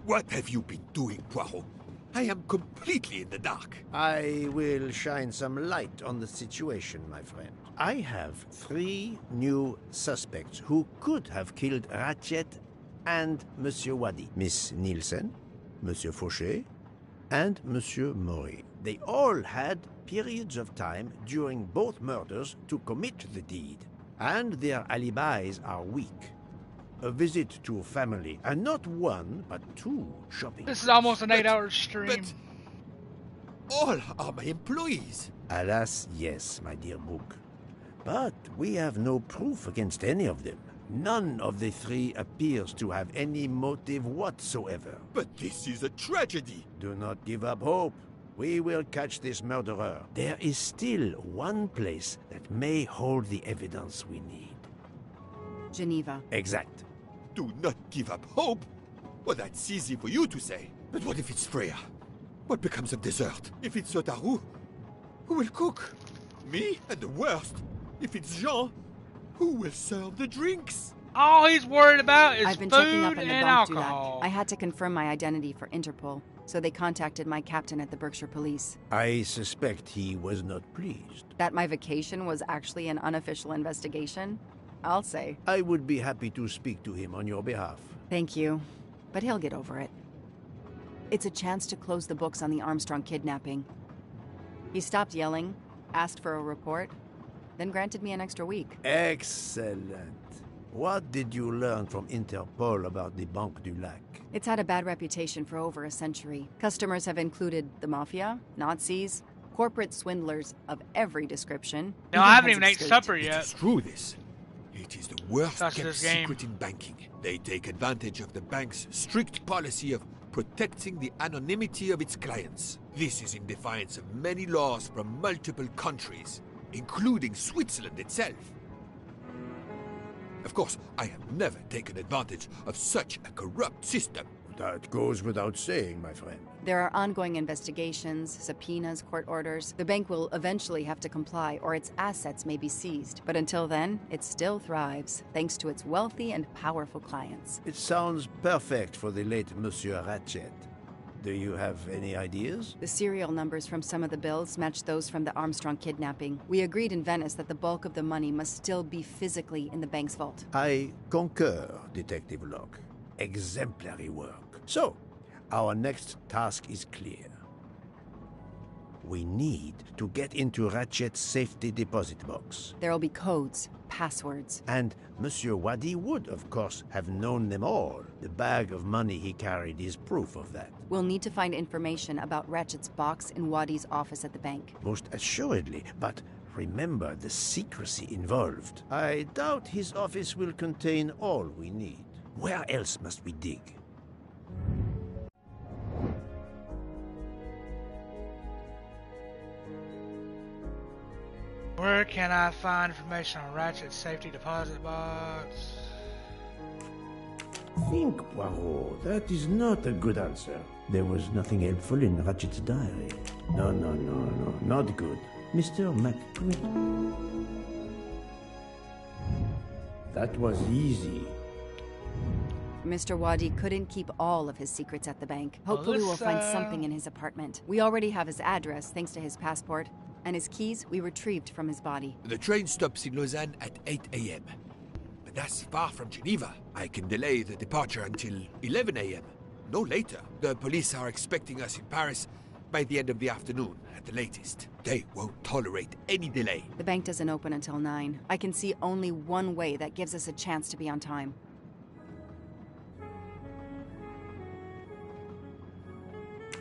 What have you been doing, Poirot? I am completely in the dark. I will shine some light on the situation, my friend. I have 3 new suspects who could have killed Ratchet and Monsieur Wadi. Miss Nielsen, Monsieur Fauché, and Monsieur Maury. They all had periods of time during both murders to commit the deed, and their alibis are weak. A visit to a family, and not 1, but 2 shopping. This is almost an 8-hour stream. But all are my employees. Alas, yes, my dear Book. But we have no proof against any of them. None of the 3 appears to have any motive whatsoever. But this is a tragedy. Do not give up hope. We will catch this murderer. There is still one place that may hold the evidence we need. Geneva. Exact. Do not give up hope? Well, that's easy for you to say. But what if it's Freya? What becomes of dessert? If it's Sotaru, who will cook? Me? And the worst, if it's Jean, who will serve the drinks? All he's worried about is I've been food checking up on the and Banque du alcohol. Lac. I had to confirm my identity for Interpol, so they contacted my captain at the Berkshire Police. I suspect he was not pleased. That my vacation was actually an unofficial investigation? I'll say. I would be happy to speak to him on your behalf. Thank you, but he'll get over it. It's a chance to close the books on the Armstrong kidnapping. He stopped yelling, asked for a report, then granted me an extra week. Excellent. What did you learn from Interpol about the Banque du Lac? It's had a bad reputation for over a century. Customers have included the mafia, Nazis, corporate swindlers of every description. No, I haven't even ate supper yet. It's true, this. It is the worst Such kept this game. secret in banking. They take advantage of the bank's strict policy of protecting the anonymity of its clients. This is in defiance of many laws from multiple countries, including Switzerland itself. Of course, I have never taken advantage of such a corrupt system. That goes without saying, my friend. There are ongoing investigations, subpoenas, court orders. The bank will eventually have to comply, or its assets may be seized. But until then, it still thrives, thanks to its wealthy and powerful clients. It sounds perfect for the late Monsieur Ratchet. Do you have any ideas? The serial numbers from some of the bills match those from the Armstrong kidnapping. We agreed in Venice that the bulk of the money must still be physically in the bank's vault. I concur, Detective Locke. Exemplary work. So, our next task is clear. We need to get into Ratchet's safety deposit box. There will be codes, passwords. And Monsieur Wadi would, of course, have known them all. The bag of money he carried is proof of that. We'll need to find information about Ratchet's box in Wadi's office at the bank. Most assuredly, but remember the secrecy involved. I doubt his office will contain all we need. Where else must we dig? Where can I find information on Ratchet's safety deposit box? Think, Poirot. That is not a good answer. There was nothing helpful in Ratchet's diary. No, not good. Mr. McQueen. That was easy. Mr. Wadi couldn't keep all of his secrets at the bank. Hopefully we'll find something in his apartment. We already have his address thanks to his passport, and his keys we retrieved from his body. The train stops in Lausanne at 8 a.m. But that's far from Geneva. I can delay the departure until 11 a.m. No later. The police are expecting us in Paris by the end of the afternoon at the latest. They won't tolerate any delay. The bank doesn't open until 9. I can see only one way that gives us a chance to be on time.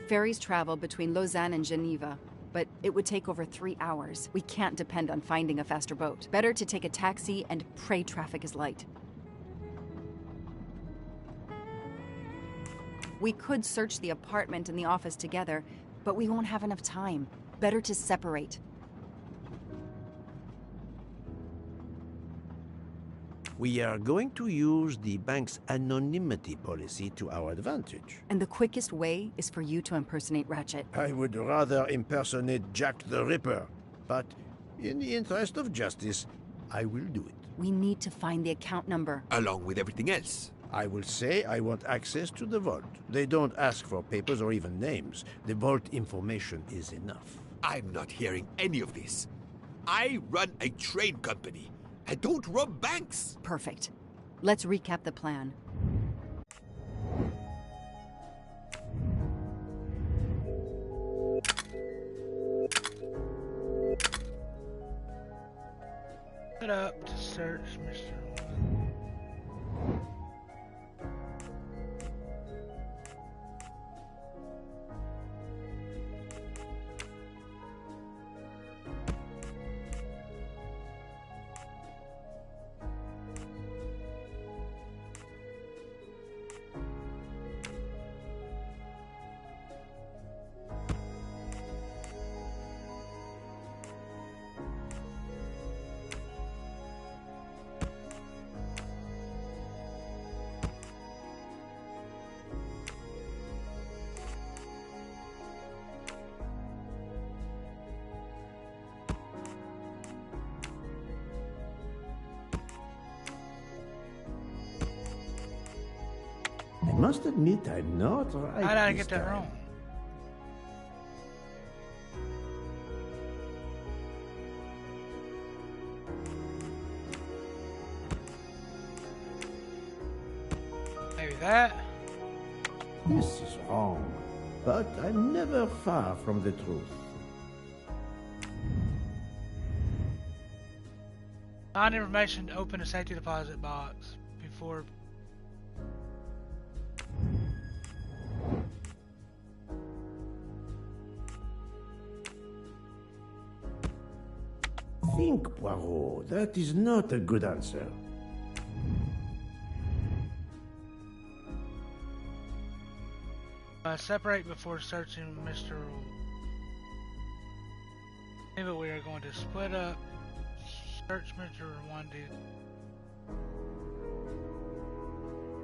Ferries travel between Lausanne and Geneva, but it would take over 3 hours. We can't depend on finding a faster boat. Better to take a taxi and pray traffic is light. We could search the apartment and the office together, but we won't have enough time. Better to separate. We are going to use the bank's anonymity policy to our advantage. And the quickest way is for you to impersonate Ratchet. I would rather impersonate Jack the Ripper, but in the interest of justice, I will do it. We need to find the account number. Along with everything else. I will say I want access to the vault. They don't ask for papers or even names. The vault information is enough. I'm not hearing any of this. I run a train company. I don't rob banks. Perfect. Let's recap the plan. Set up to search Mr. I must admit I'm not right. How did I this get that time. wrong? Maybe that. This is wrong, but I'm never far from the truth. Find information to open a safety deposit box before. Think, Poirot. That is not a good answer. Separate before searching Mr. Maybe we are going to split up. Search Mr. Wandi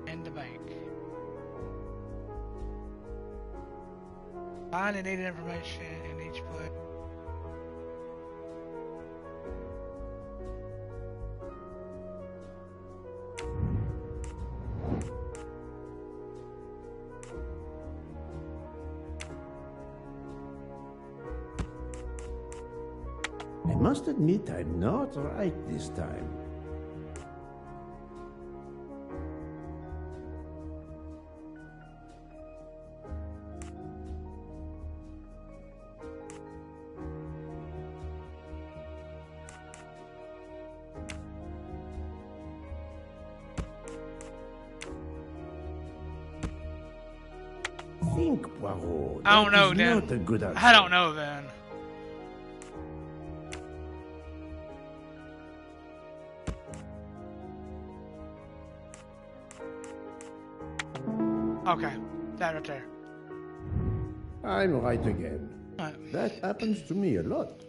and the bank. Find the needed information in each place. I must admit I'm not right this time. Think, Poirot. I don't know, That is then. not a good answer. I don't know, then. Okay, that right there. I'm right again. Right. That happens to me a lot.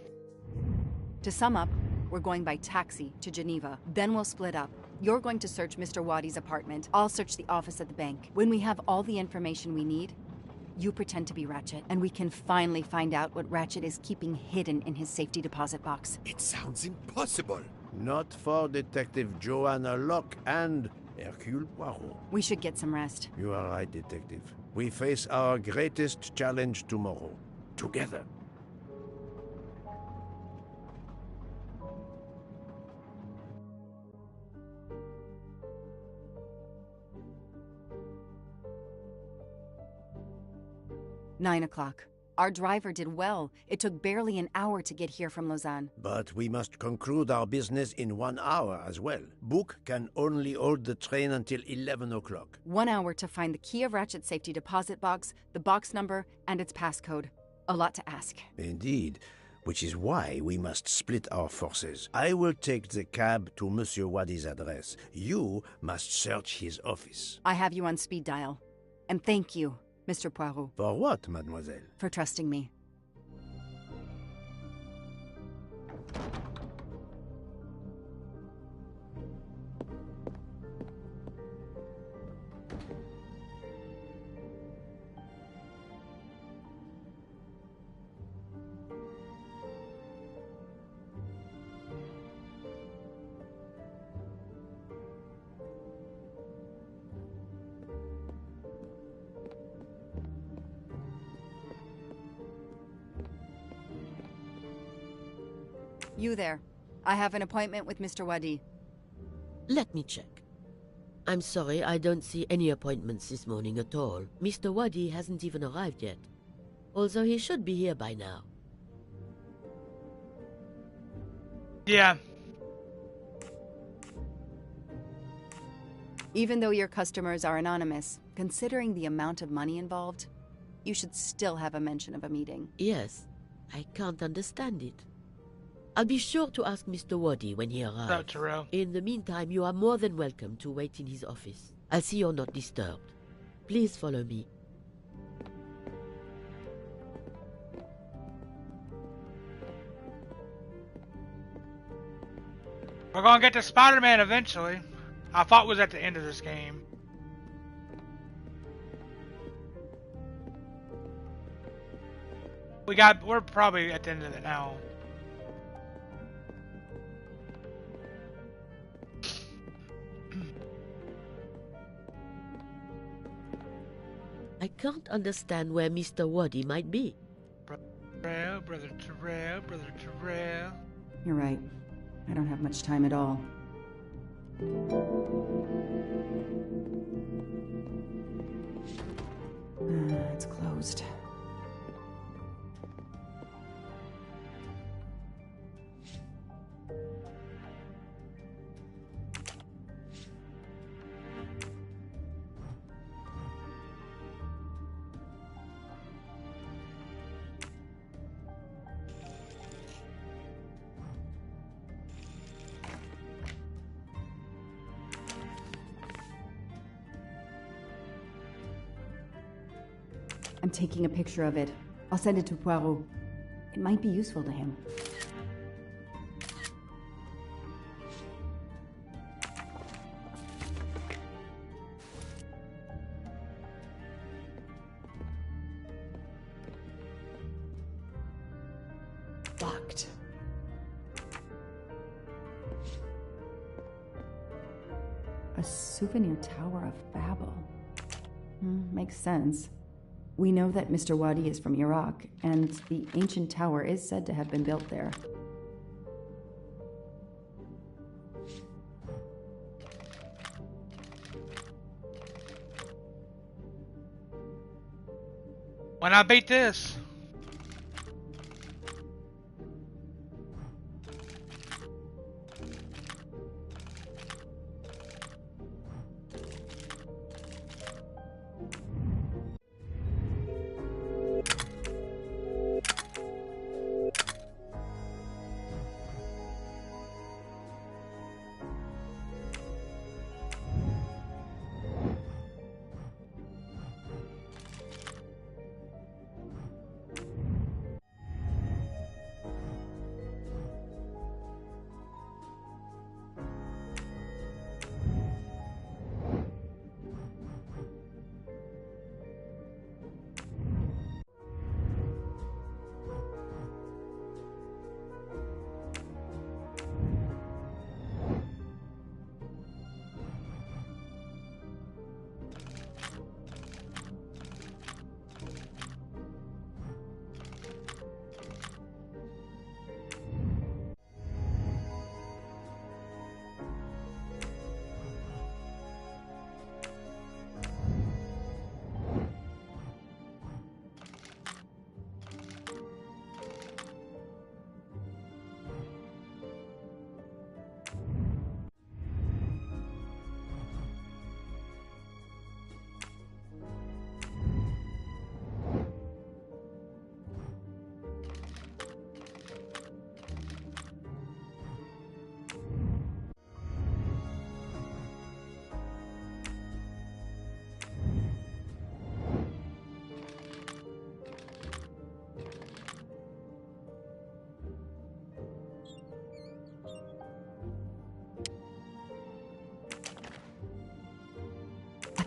To sum up, we're going by taxi to Geneva. Then we'll split up. You're going to search Mr. Wadi's apartment. I'll search the office at the bank. When we have all the information we need, you pretend to be Ratchet, and we can finally find out what Ratchet is keeping hidden in his safety deposit box. It sounds impossible. Not for Detective Joanna Locke and Hercule Poirot. We should get some rest. You are right, Detective. We face our greatest challenge tomorrow. Together. Nine o'clock. Our driver did well. It took barely an hour to get here from Lausanne. But we must conclude our business in 1 hour as well. Book can only hold the train until 11 o'clock. 1 hour to find the key of Ratchet's safety deposit box, the box number, and its passcode. A lot to ask. Indeed, which is why we must split our forces. I will take the cab to Monsieur Wadi's address. You must search his office. I have you on speed dial. And thank you, Mr. Poirot. For what, mademoiselle? For trusting me. You there. I have an appointment with Mr. Wadi. Let me check. I'm sorry, I don't see any appointments this morning at all. Mr. Wadi hasn't even arrived yet, although he should be here by now. Yeah. Even though your customers are anonymous, considering the amount of money involved, you should still have a mention of a meeting. Yes, I can't understand it. I'll be sure to ask Mr. Wadi when he arrives. Terrell. In the meantime, you are more than welcome to wait in his office. I'll see you're not disturbed. Please follow me. We're gonna get to Spider-Man eventually. I thought it was at the end of this game. We're probably at the end of it now. I can't understand where Mr. Wadi might be. Brother Terrell. You're right. I don't have much time at all. It's closed. I'm taking a picture of it. I'll send it to Poirot. It might be useful to him. Locked. A souvenir tower of Babel. Makes sense. We know that Mr. Wadi is from Iraq, and the ancient tower is said to have been built there. When I beat this.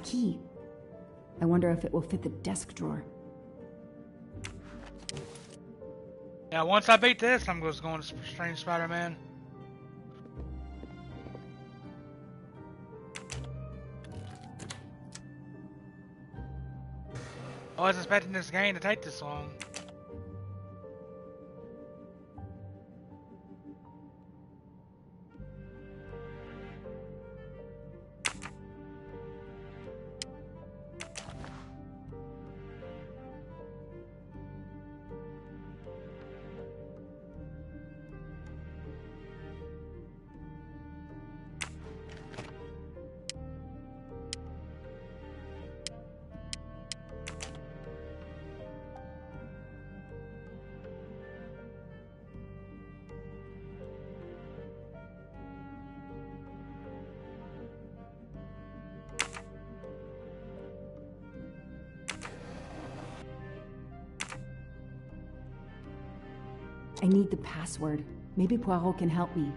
key. I wonder if it will fit the desk drawer. Yeah, once I beat this, I'm just going to Strange Spider-Man. I wasn't expecting this game to take this long. I need the password. Maybe Poirot can help me.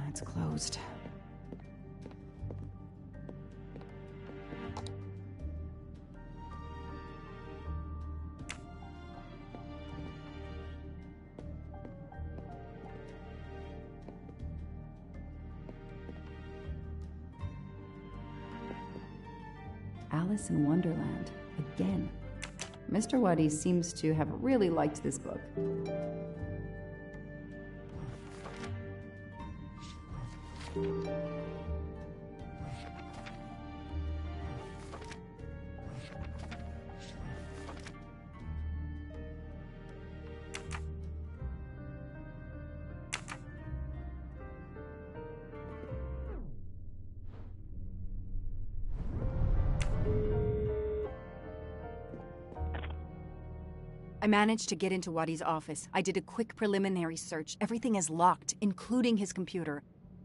It's closed. Alice in Wonderland, again. Mr. Waddy seems to have really liked this book. I managed to get into Waddy's office. I did a quick preliminary search. Everything is locked, including his computer.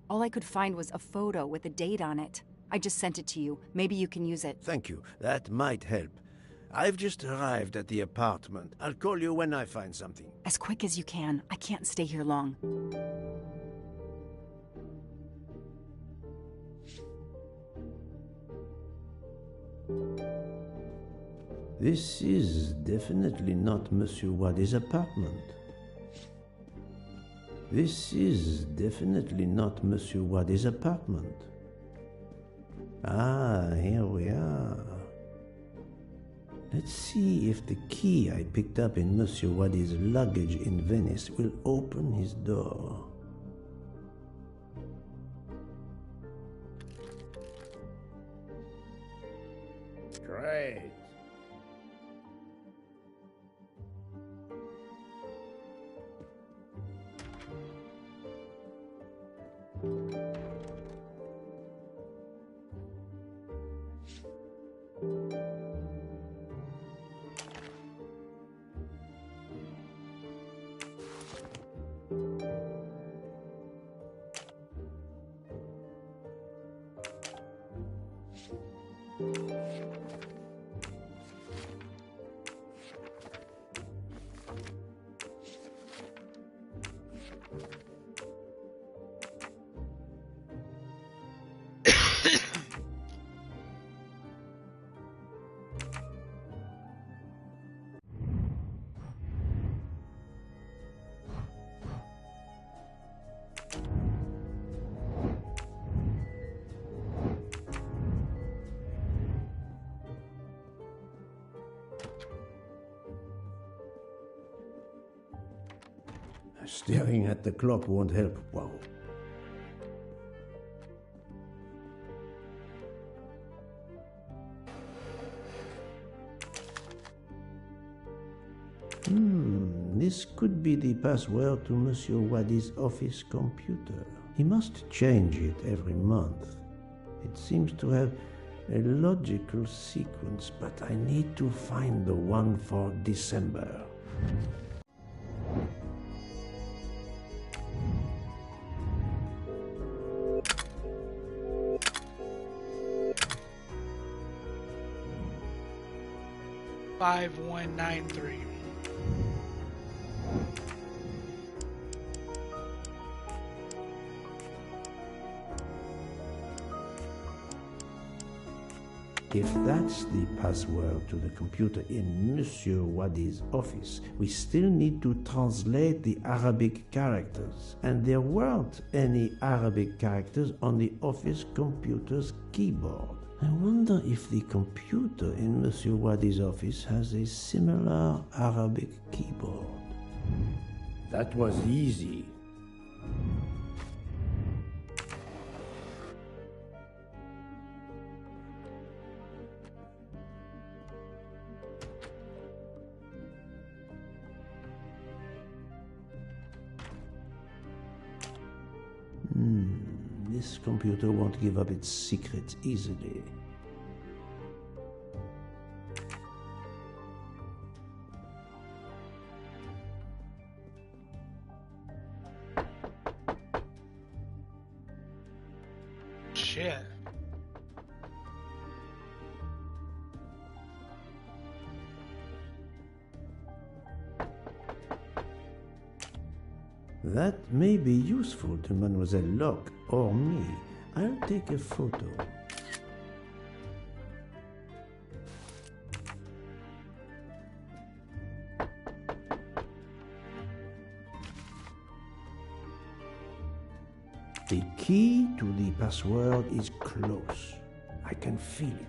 All I could find was a photo with a date on it. I just sent it to you. Maybe you can use it. Thank you. That might help. I've just arrived at the apartment. I'll call you when I find something. As quick as you can. I can't stay here long. This is definitely not Monsieur Waddy's apartment. This is definitely not Monsieur Waddy's apartment. Ah, here we are. Let's see if the key I picked up in Monsieur Waddy's luggage in Venice will open his door. Great. Staring at the clock won't help. Wow. This could be the password to Monsieur Waddy's office computer. He must change it every month. It seems to have a logical sequence, but I need to find the one for December. 5193. If that's the password to the computer in Monsieur Wadi's office, we still need to translate the Arabic characters. And there weren't any Arabic characters on the office computer's keyboard. I wonder if the computer in Monsieur Wadi's office has a similar Arabic keyboard. That was easy. This computer won't give up its secrets easily. Shit. That may be useful to Mademoiselle Locke or me. I'll take a photo. The key to the password is close. I can feel it.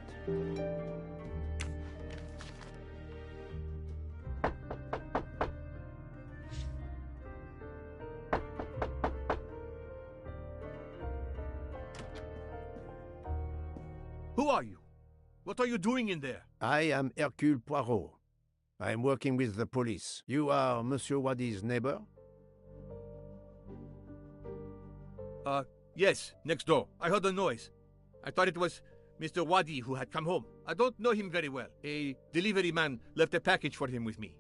Who are you? What are you doing in there? I am Hercule Poirot. I am working with the police. You are Monsieur Wadi's neighbor? Yes, next door. I heard a noise. I thought it was Mr. Wadi who had come home. I don't know him very well. A delivery man left a package for him with me.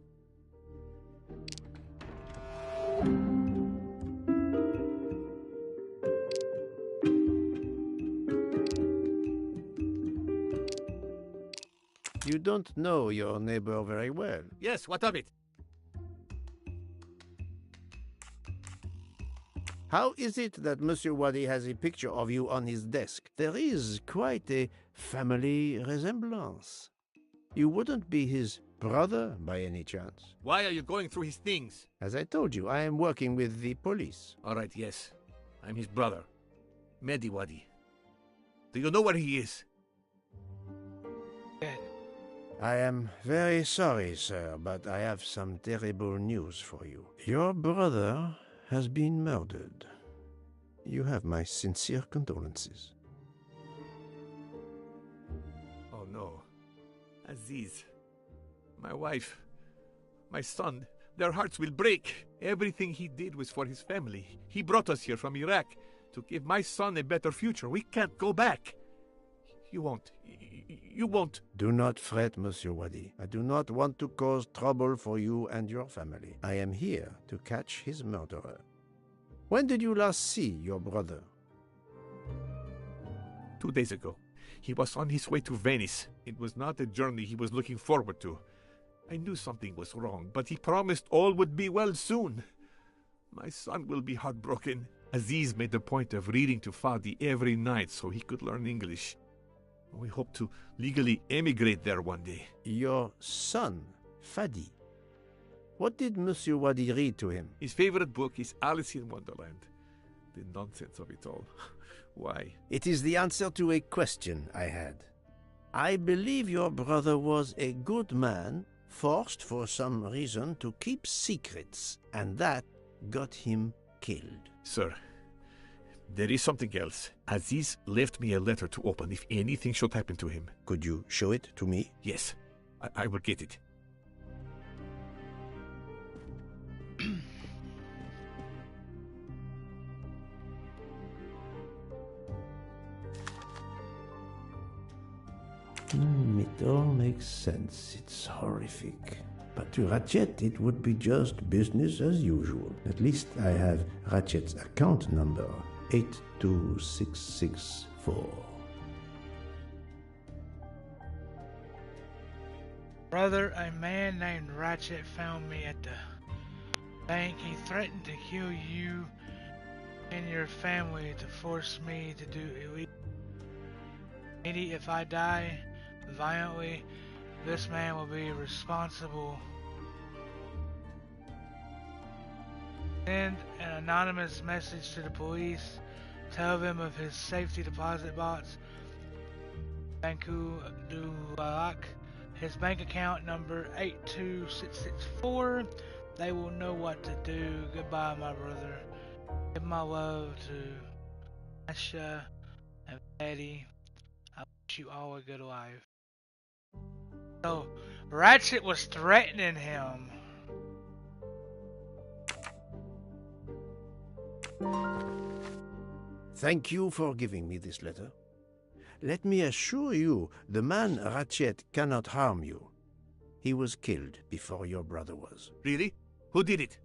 You don't know your neighbor very well. Yes, what of it? How is it that Monsieur Wadi has a picture of you on his desk? There is quite a family resemblance. You wouldn't be his brother by any chance. Why are you going through his things? As I told you, I am working with the police. All right, yes. I'm his brother, Mehdi Wadi. Do you know where he is? I am very sorry, sir, but I have some terrible news for you. Your brother has been murdered. You have my sincere condolences. Oh no. Aziz, my wife, my son, their hearts will break. Everything he did was for his family. He brought us here from Iraq to give my son a better future. We can't go back. You won't. Do not fret, Monsieur Wadi. I do not want to cause trouble for you and your family. I am here to catch his murderer. When did you last see your brother? 2 days ago. He was on his way to Venice. It was not a journey he was looking forward to. I knew something was wrong, but he promised all would be well soon. My son will be heartbroken. Aziz made a point of reading to Fadi every night so he could learn English. We hope to legally emigrate there one day. Your son, Fadi. What did Monsieur Wadi read to him? His favorite book is Alice in Wonderland. The nonsense of it all. Why? It is the answer to a question I had. I believe your brother was a good man, forced for some reason to keep secrets, and that got him killed. Sir, there is something else. Aziz left me a letter to open if anything should happen to him. Could you show it to me? Yes, I will get it. It all makes sense. It's horrific. But to Ratchet, it would be just business as usual. At least I have Ratchet's account number, 82664. Brother, a man named Ratchet found me at the bank. He threatened to kill you and your family to force me to do illegal. If I die violently, this man will be responsible. Send an anonymous message to the police. Tell them of his safety deposit box, Banku Dulak, his bank account number 82664. They will know what to do. Goodbye, my brother. Give my love to Asha and Betty. I wish you all a good life. So, Ratchet was threatening him. Thank you for giving me this letter. Let me assure you, the man Ratchet cannot harm you. He was killed before your brother was. Really? Who did it?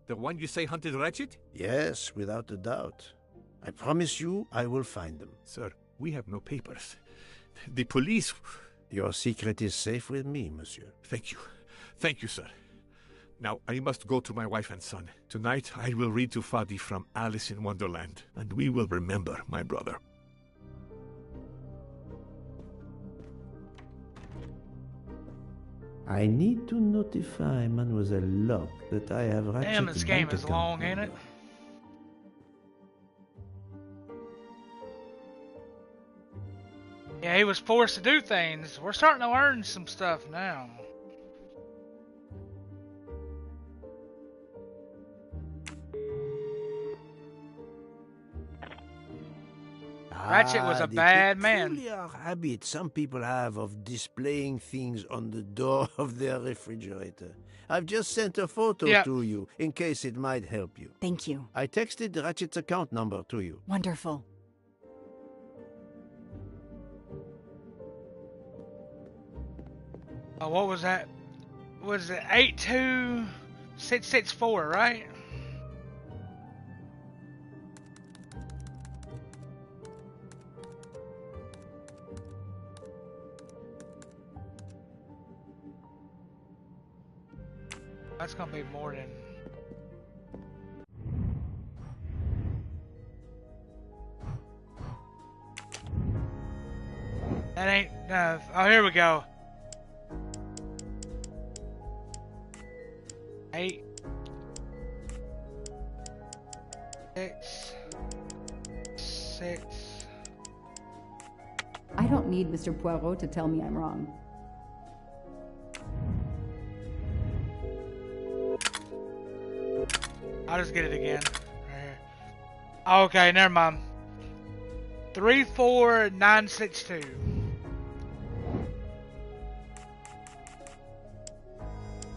The one you say hunted Ratchet? Yes, without a doubt. I promise you I will find them. Sir, we have no papers. The police... Your secret is safe with me, monsieur. Thank you. Thank you, sir. Now, I must go to my wife and son. Tonight, I will read to Fadi from Alice in Wonderland, and we will remember my brother. I need to notify Mademoiselle Locke that I have Ratchet's Damn, this game bank is account long, ain't number. it? Yeah, he was forced to do things. We're starting to learn some stuff now. Ratchet was a bad man. The peculiar habit some people have of displaying things on the door of their refrigerator. I've just sent a photo to you in case it might help you. Thank you. I texted Ratchet's account number to you. Wonderful. Oh, what was that? Was it 82664, right? That's gonna be more than... That ain't... oh, here we go. 8 6 6. I don't need Mr. Poirot to tell me I'm wrong. I'll just get it again. Right here. Okay, never mind. 34962.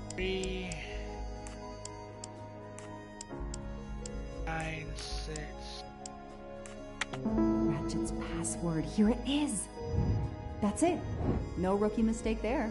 Three 9 6. Ratchet's password. Here it is. That's it. No rookie mistake there.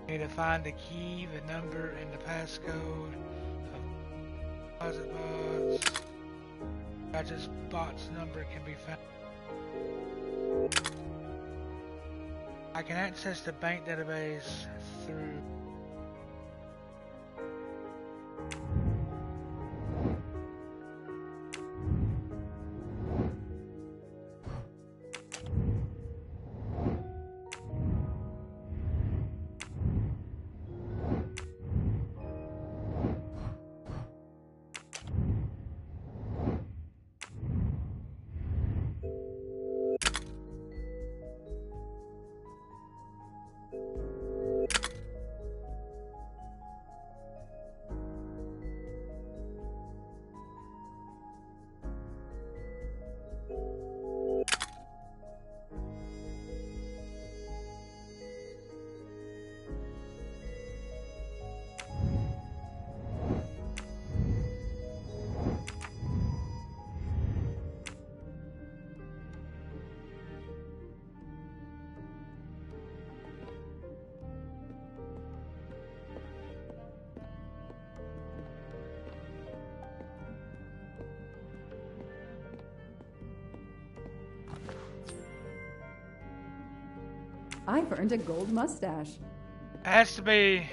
Need to find the key, the number, and the passcode of deposit box. Ratchet's box number can be found. I can access the bank database through. I've earned a gold mustache. It has to be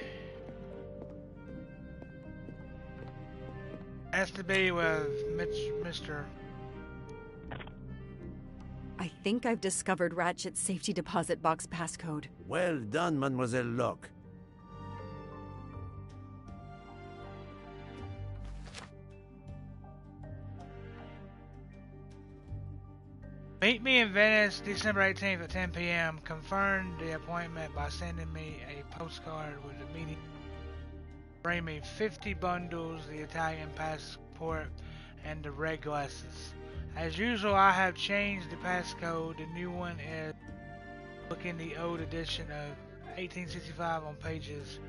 with Mr. I think I've discovered Ratchet's safety deposit box passcode. Well done, Mademoiselle Locke. Meet me in Venice, December 18th at 10 p.m. Confirm the appointment by sending me a postcard with the meeting. Bring me 50 bundles, the Italian passport, and the red glasses. As usual, I have changed the passcode. The new one is look in the old edition of 1865 on pages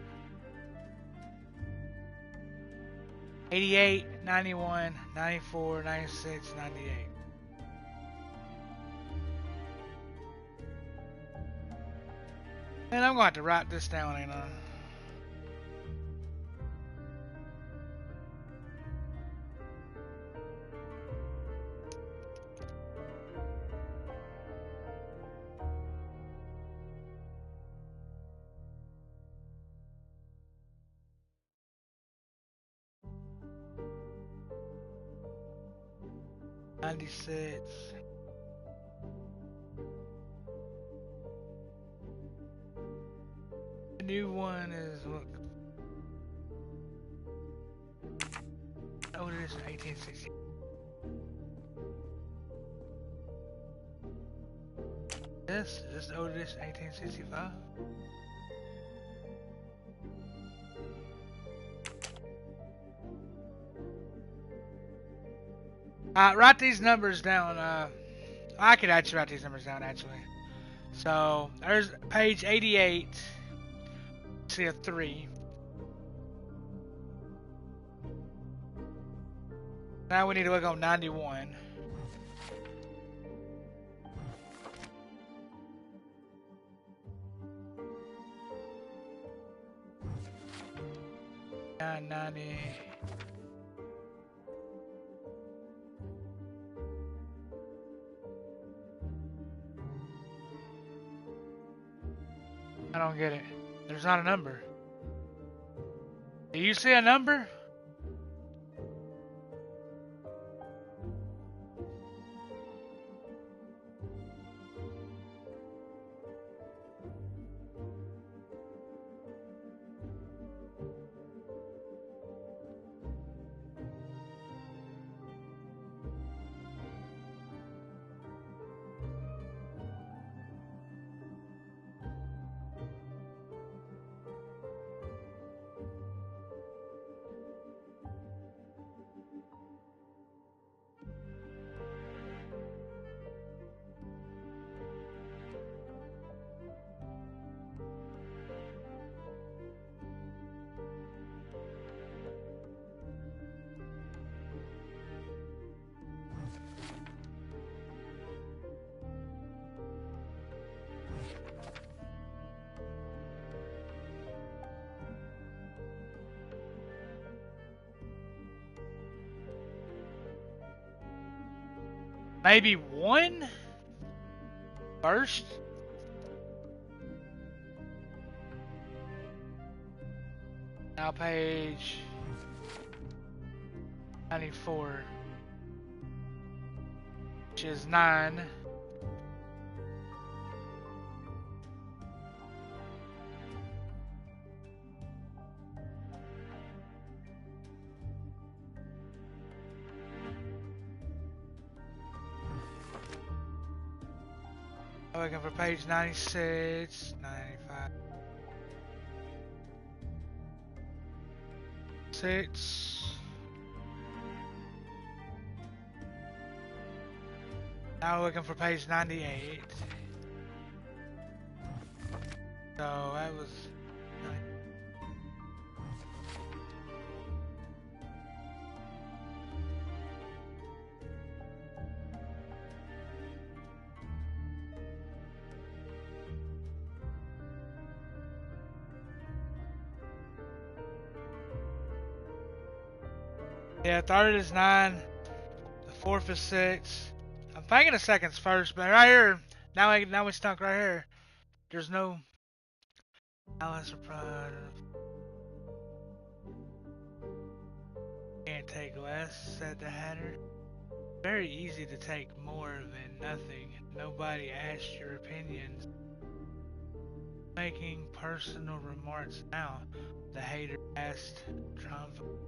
88, 91, 94, 96, 98. And I'm going to have to write this down, ain't I? $96. The new one is look. Oh, it is 1860. This is old edition 1865. Write these numbers down. I could actually write these numbers down actually. So there's page 88. See a 3. Now we need to look on 91. And 90. I don't get it. There's not a number. Do you see a number? Maybe one first. Now page 94, which is 9. Looking for page 96, 95, 6. Now looking for page 98. So that was 9. Yeah, third is 9. The fourth is 6. I'm thinking of seconds first, but right here, now we stuck right here. There's no Alice or Pride. Can't take less, said the Hatter. Very easy to take more than nothing. Nobody asked your opinions. Making personal remarks now, the Hater asked triumphantly.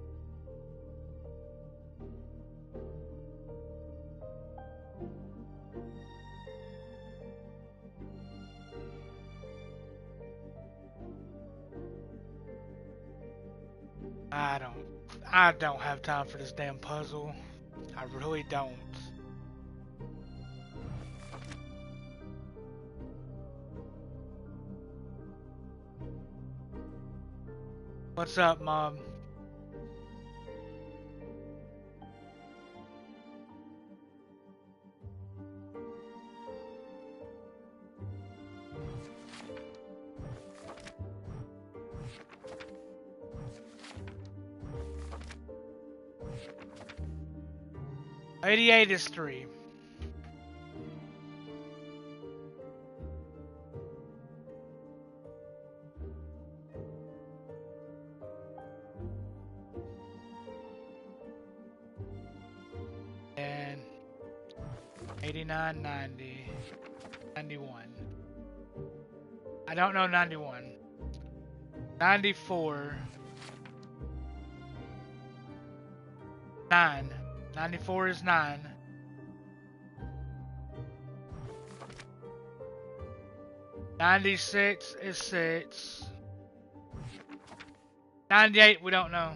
I don't have time for this damn puzzle. I really don't. What's up, Mom? '88 is 3. And 89, 90, 91. I don't know 91. 94. 9. 94 is 9. 96 is 6. 98 we don't know.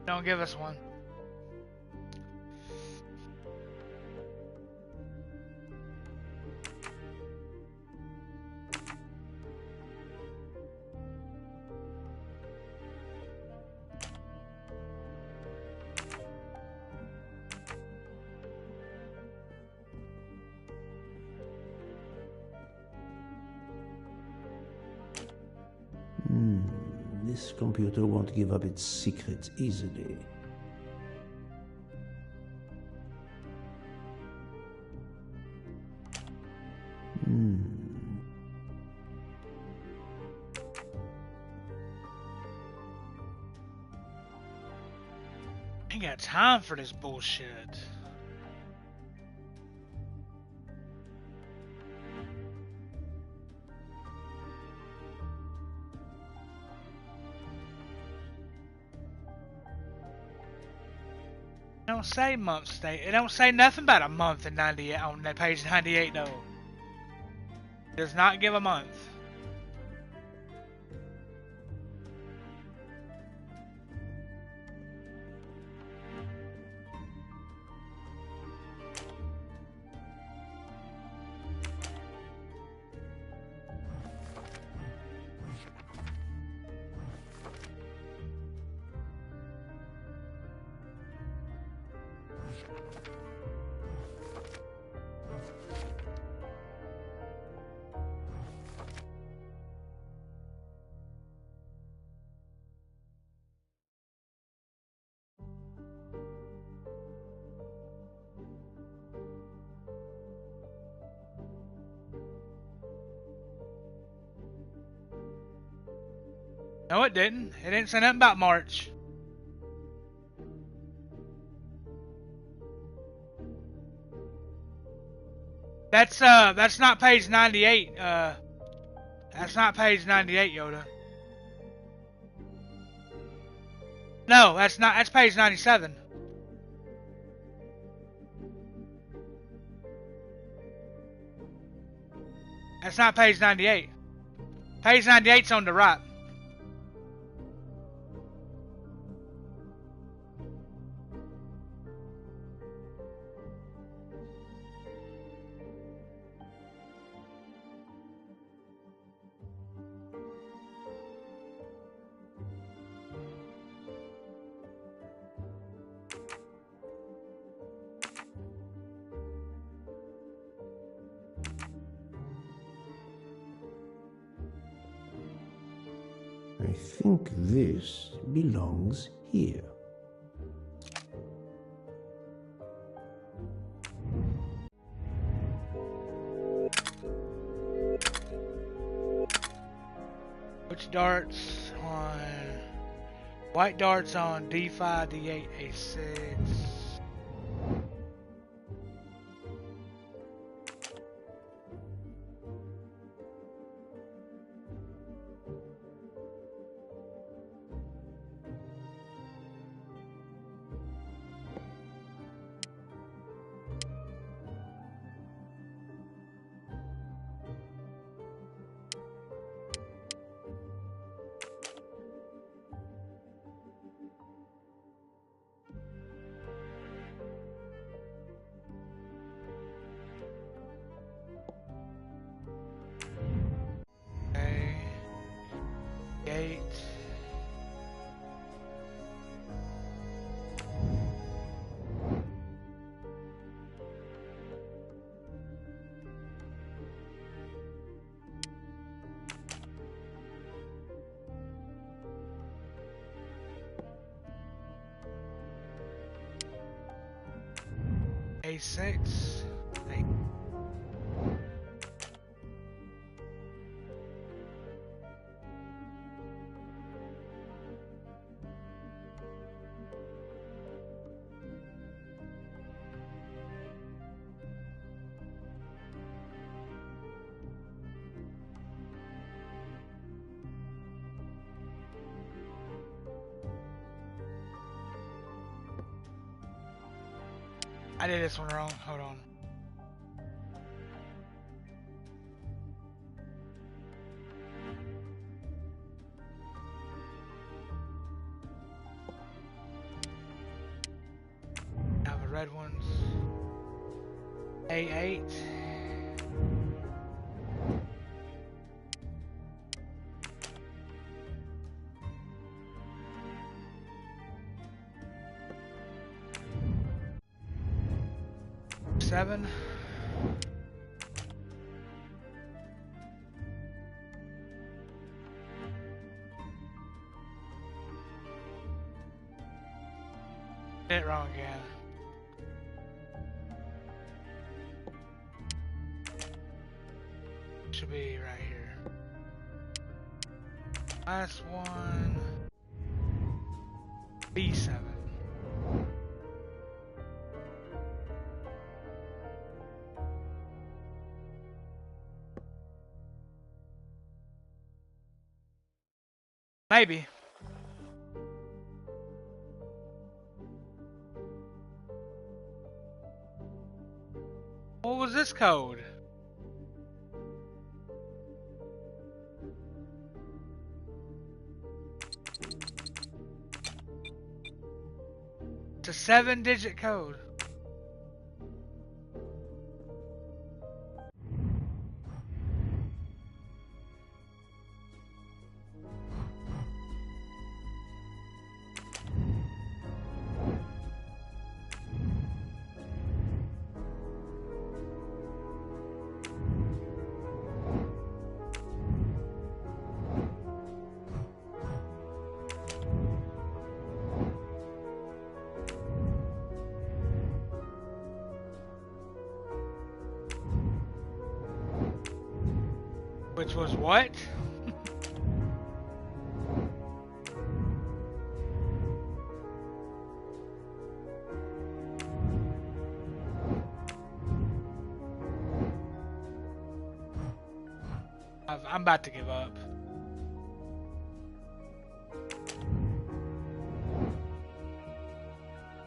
Don't give us one. This computer won't give up its secrets easily. Ain't got time for this bullshit. It don't say month state. It don't say nothing about a month in 98 on that page 98 though. It does not give a month. No, it didn't. It didn't say nothing about March. That's not page 98. That's not page 98, Yoda. No, that's not. That's page 97. That's not page 98. Page 98's on the right. I think this belongs here. Which darts on... White darts on D5, D8, A6. Gate. A6. I did this one wrong. Hold on. Now the red ones. A8. Seven. Did it wrong again. Should be right here. Last one. B7. Maybe. What was this code? It's a 7-digit code. Which was what? I'm about to give up.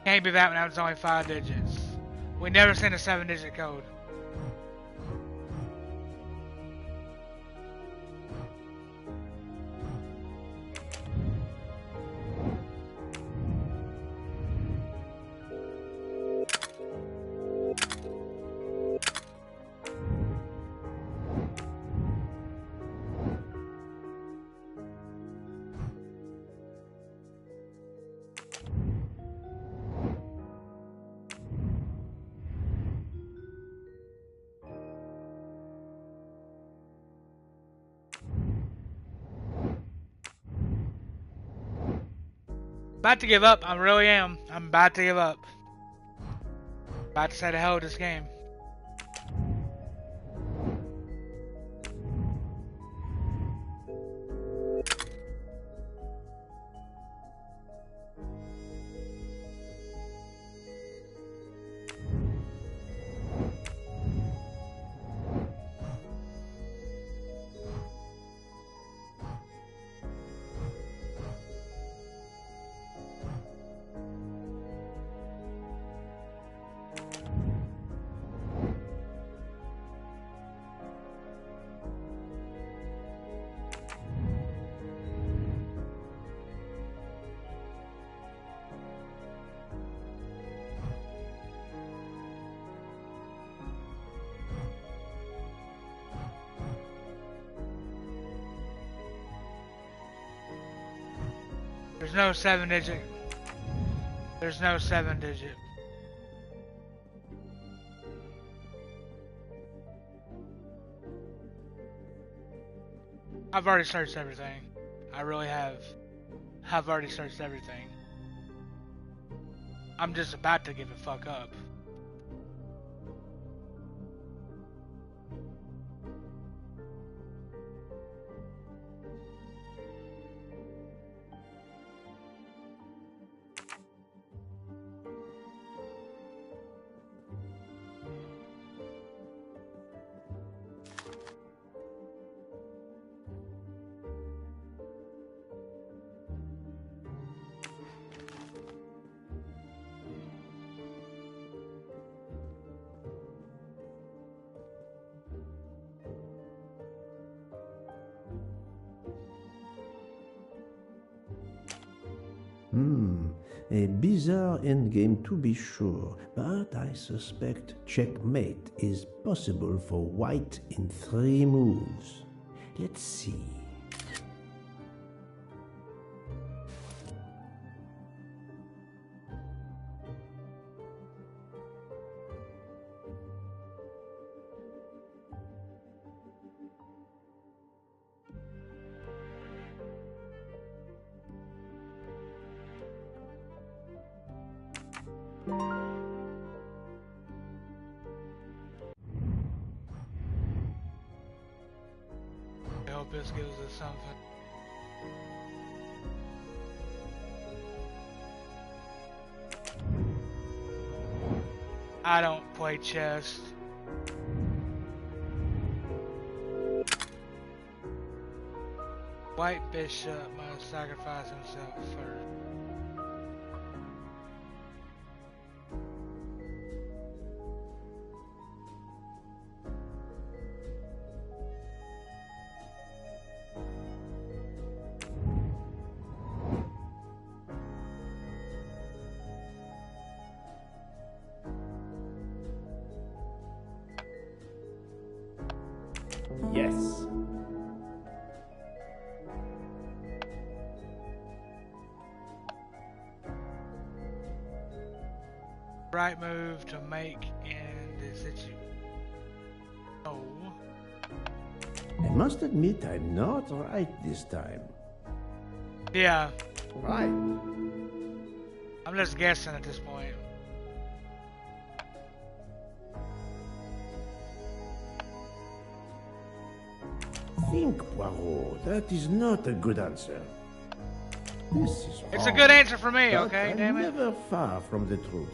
Can't be that when it's only 5 digits. We never sent a 7-digit code. About to give up. I really am. I'm about to give up. About to say the hell with this game. There's no 7-digit. There's no 7-digit. I've already searched everything. I really have. I've already searched everything. I'm just about to give a fuck up. A bizarre endgame to be sure, but I suspect checkmate is possible for white in 3 moves. Let's see. I hope this gives us something. I don't play chess. White bishop must sacrifice himself first. Yes. Right move to make in the situation. Oh. I must admit I'm not right this time. Yeah. Right. I'm just guessing at this point. Think, Poirot. That is not a good answer. This is It's hard, a good answer for me, but okay, I'm damn it. never far from the truth.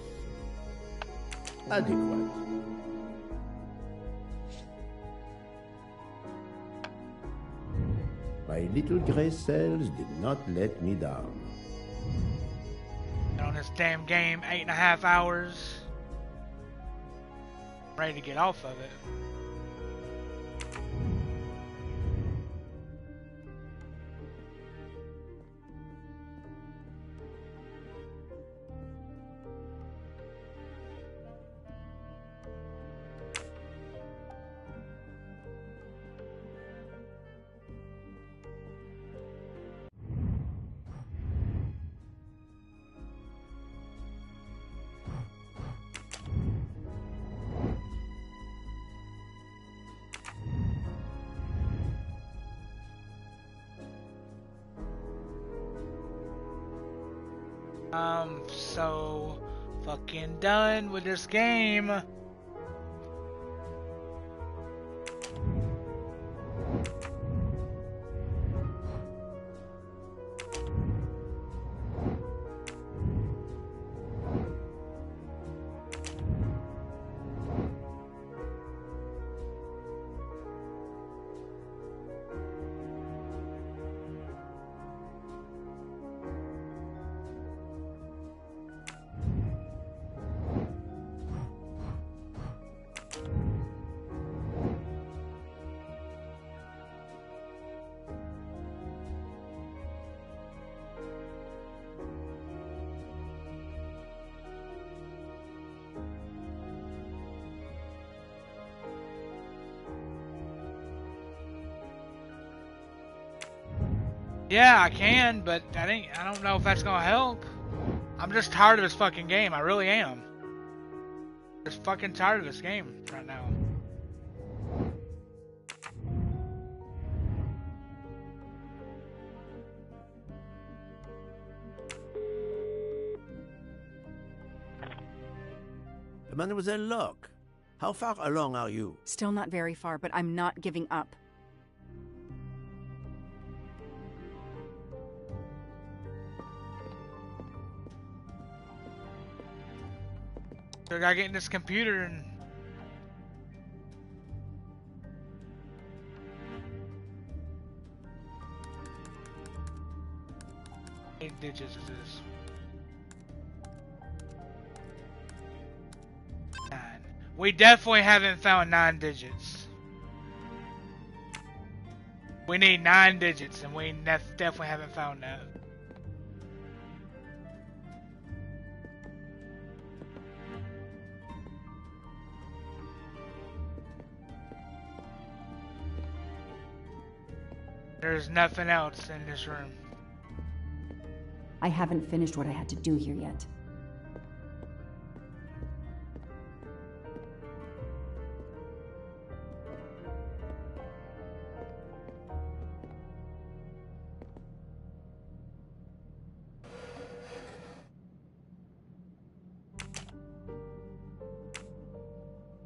Adequate. My little gray cells did not let me down. Been on this damn game 8.5 hours. Ready to get off of it. I'm so fucking done with this game. Yeah, I can, but I don't know if that's gonna help. I'm just tired of this fucking game. I really am. Just fucking tired of this game right now. Mademoiselle Locke, how far along are you? Still not very far, but I'm not giving up. So I gotta get in this computer and... How many digits is this? 9. We definitely haven't found 9 digits. We need 9 digits, and we definitely haven't found that. There's nothing else in this room. I haven't finished what I had to do here yet.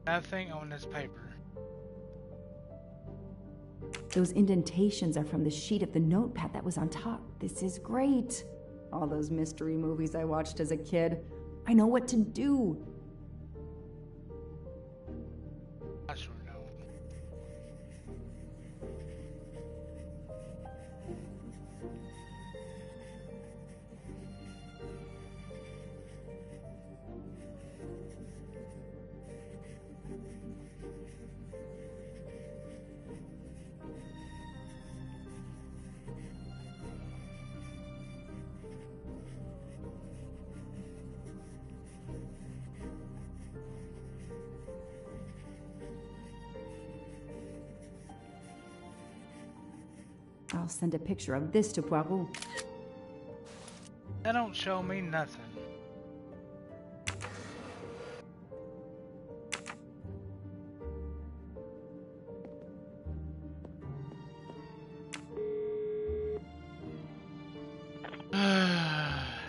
Nothing on this paper. Those indentations are from the sheet of the notepad that was on top. This is great. All those mystery movies I watched as a kid. I know what to do. I sure know. I'll send a picture of this to Poirot. That don't show me nothing.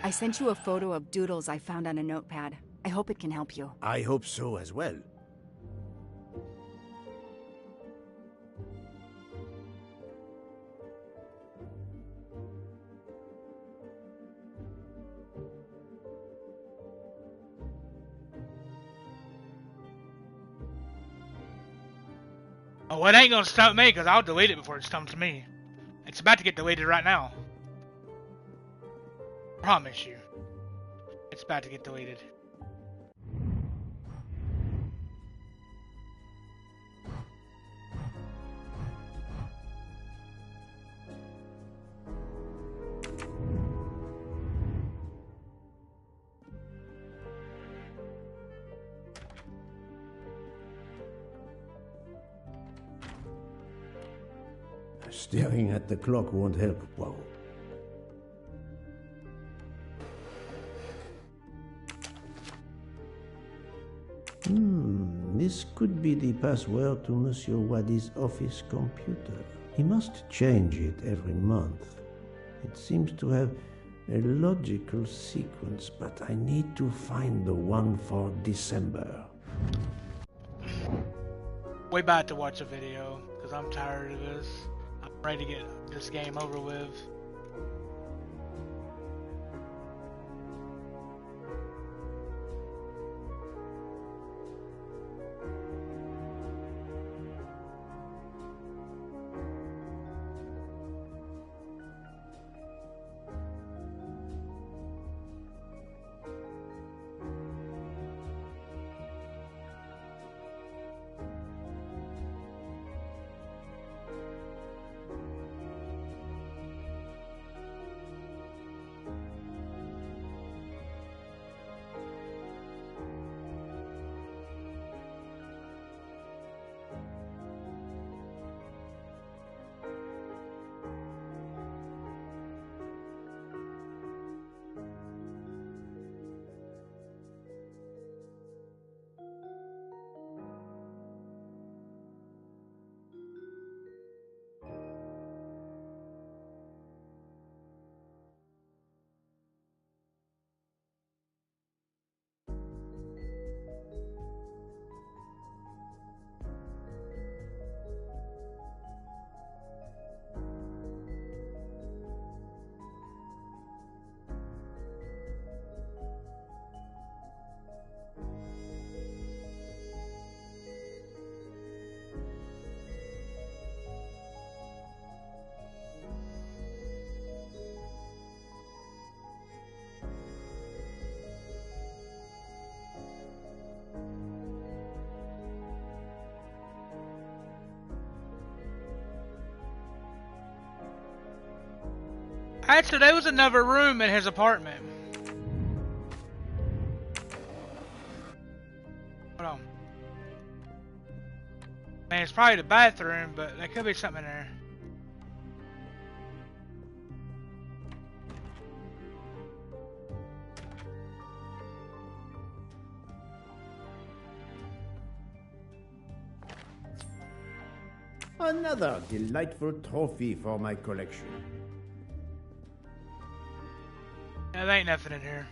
I sent you a photo of doodles I found on a notepad. I hope it can help you. I hope so as well. Oh, it ain't gonna stump me, because I'll delete it before it stumps me. It's about to get deleted right now. Promise you. It's about to get deleted. Staring at the clock won't help, Poirot. This could be the password to Monsieur Wadi's office computer. He must change it every month. It seems to have a logical sequence, but I need to find the one for December. We about to watch a video, because I'm tired of this. I'm ready to get this game over with. Actually, there was another room in his apartment. Hold on. Man, it's probably the bathroom, but there could be something in there. Another delightful trophy for my collection. Yeah, there ain't nothing in here.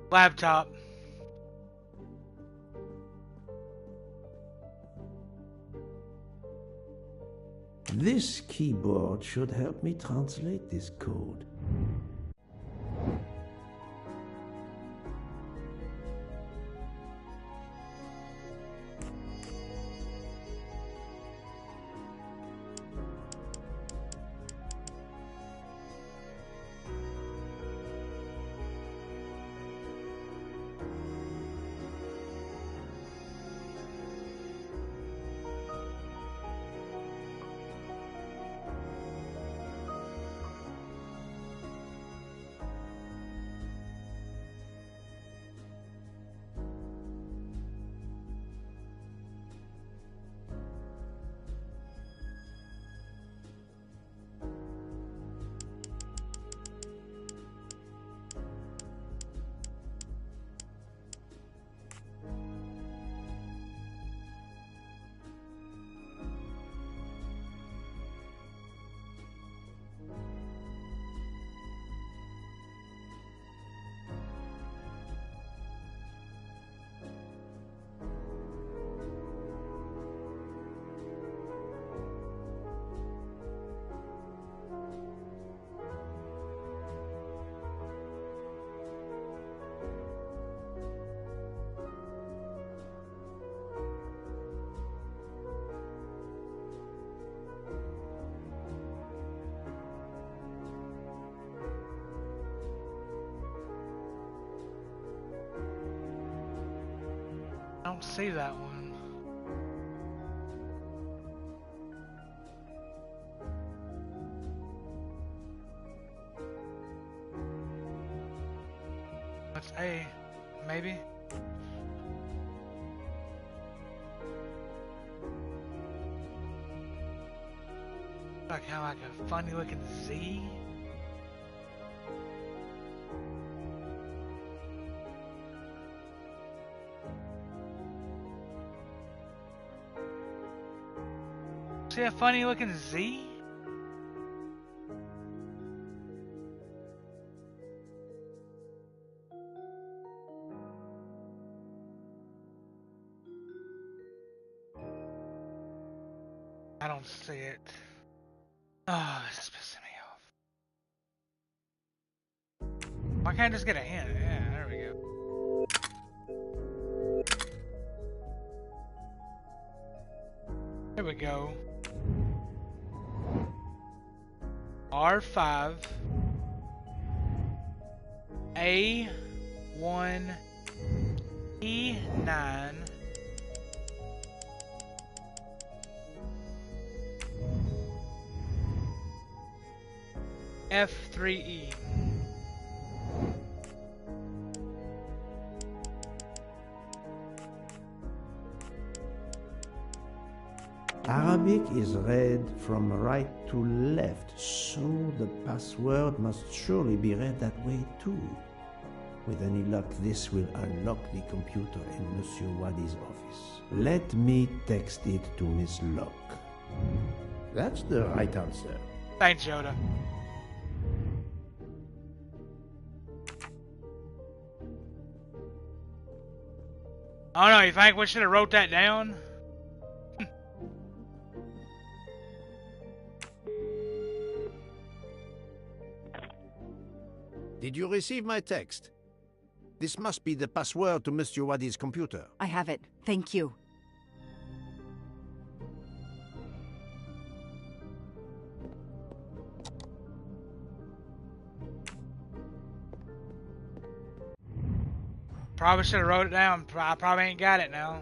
Laptop. This keyboard should help me translate this code. I don't see that one. That's A, maybe. Like kind of like a funny looking Z. See a funny looking Z? I don't see it. Oh, this is pissing me off. Why can't I just get a hint? Yeah, there we go. There we go. R5 A1 E9 F3E. Arabic is read from right to left, so the password must surely be read that way too. With any luck, this will unlock the computer in Monsieur Wadi's office. Let me text it to Miss Locke. That's the right answer. Thanks, Yoda. Oh no, you think we should have wrote that down? Did you receive my text? This must be the password to Monsieur Wadi's computer. I have it. Thank you. Probably should have wrote it down. I probably ain't got it now.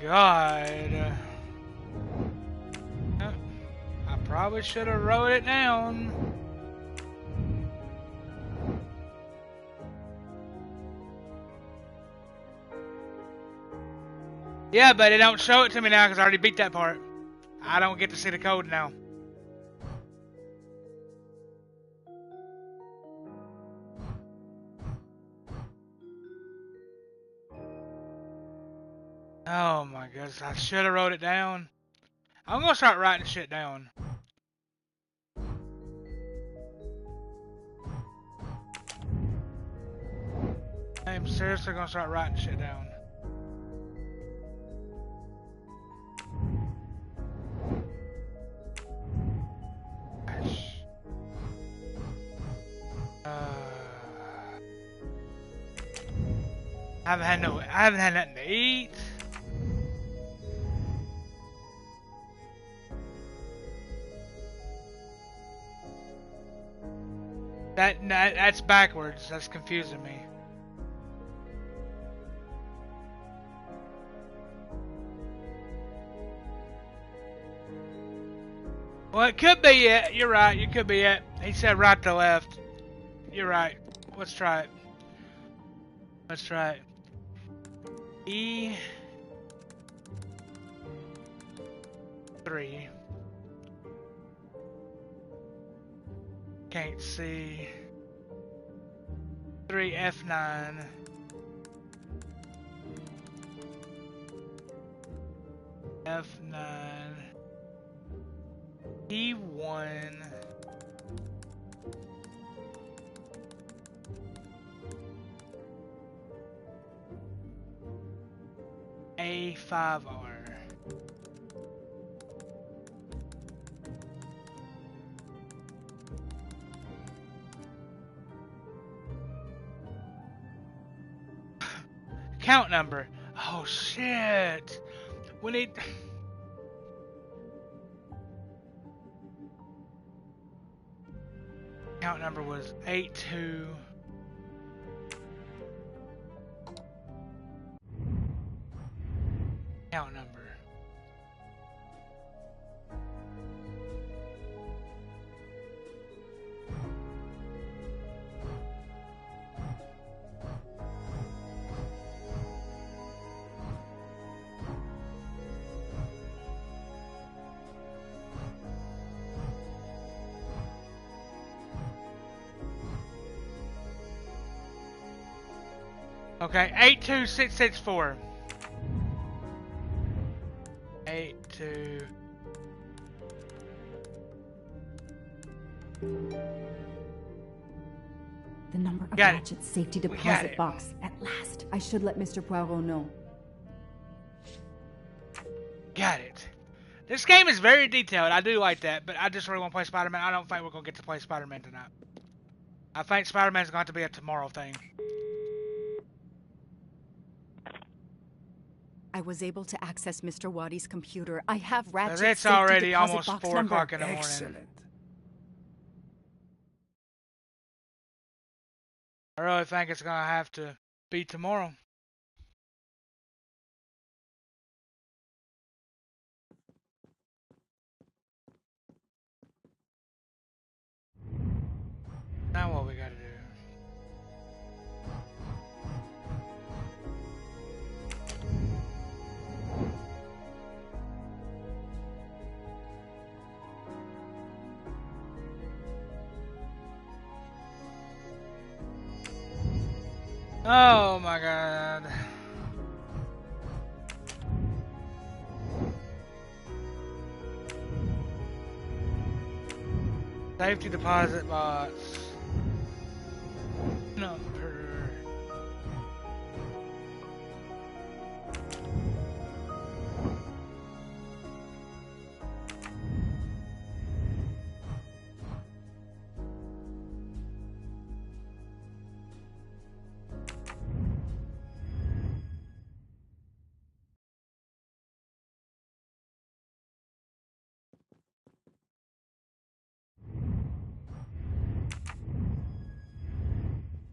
God. I probably should have wrote it down. Yeah, but it don't show it to me now because I already beat that part. I don't get to see the code now. Oh my goodness, I should have wrote it down. I'm gonna start writing shit down. I'm seriously gonna start writing shit down. I haven't had nothing to eat. That's backwards. That's confusing me. Well, it could be it. You're right. You could be it. He said right to left. You're right. Let's try it. Let's try it. E3. Can't see. 3 F9. F9. E1. A5R. Count number. Oh shit. We need. Count number was 82. Count number. Okay, 82664. 82. The number of Got it. Ratchet's safety We got deposit it. box. At last. I should let Mr. Poirot know. Got it. This game is very detailed. I do like that, but I just really want to play Spider-Man. I don't think we're going to get to play Spider-Man tonight. I think Spider-Man's going to have to be a tomorrow thing. I was able to access Mr. Wadi's computer. I have Ratchet's It's safety already deposit almost box 4 number. o'clock in the morning. Excellent. I really think it's going to have to be tomorrow. Now what we got to do? Oh my god. Safety deposit box. Number.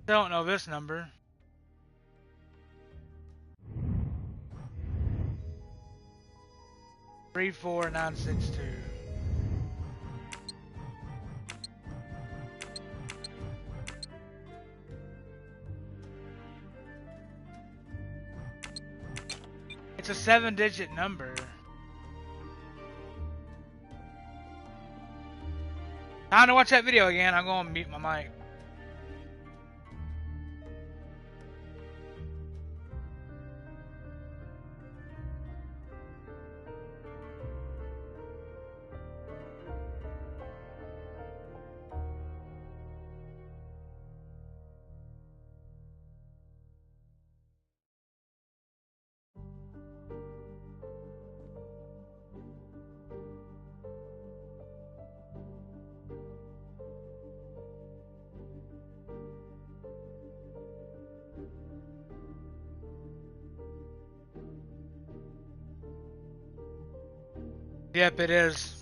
Don't know this number. Three 4 9 6 2. It's a 7-digit number. Time to watch that video again. I'm going to mute my mic. Yep, it is.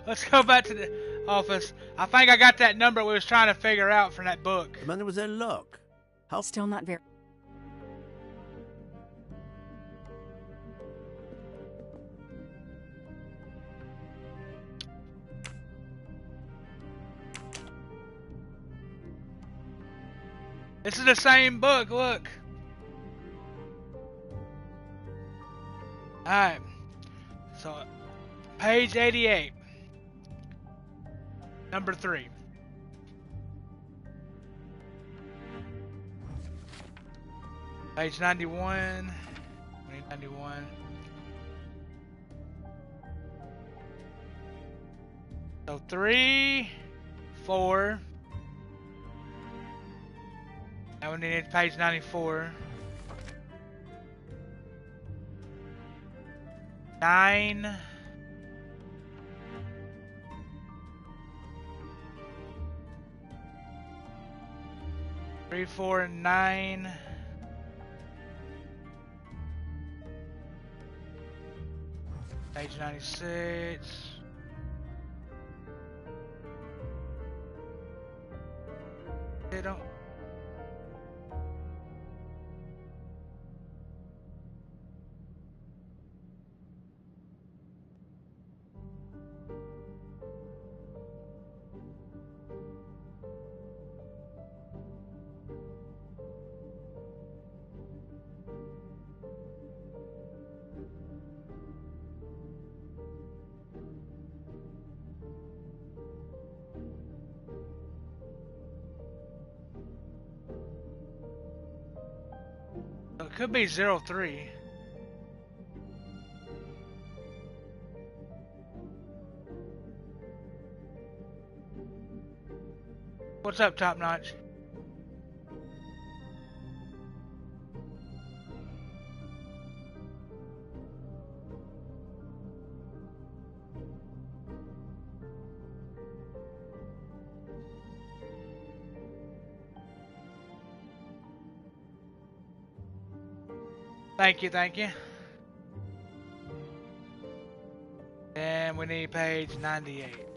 Let's go back to the office. I think I got that number we was trying to figure out from that book. Mademoiselle Locke. How still not very. This is the same book, look. Alright. So, page 88. Number 3. Page 91. 91. So 3, 4. Now we need page 94. 9. 3, 4, and 9. Page 96. they don't. It could be 03. What's up, Top Notch? Thank you, thank you. And we need page 98.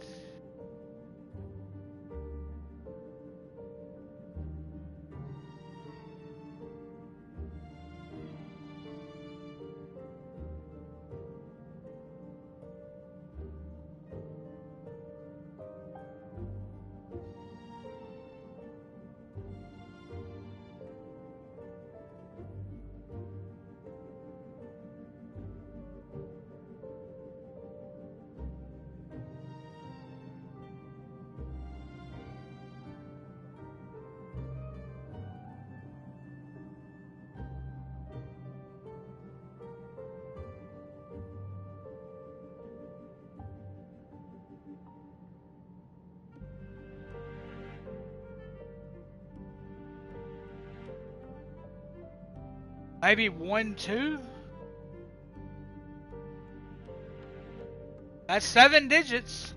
Maybe 1, 2? That's 7 digits.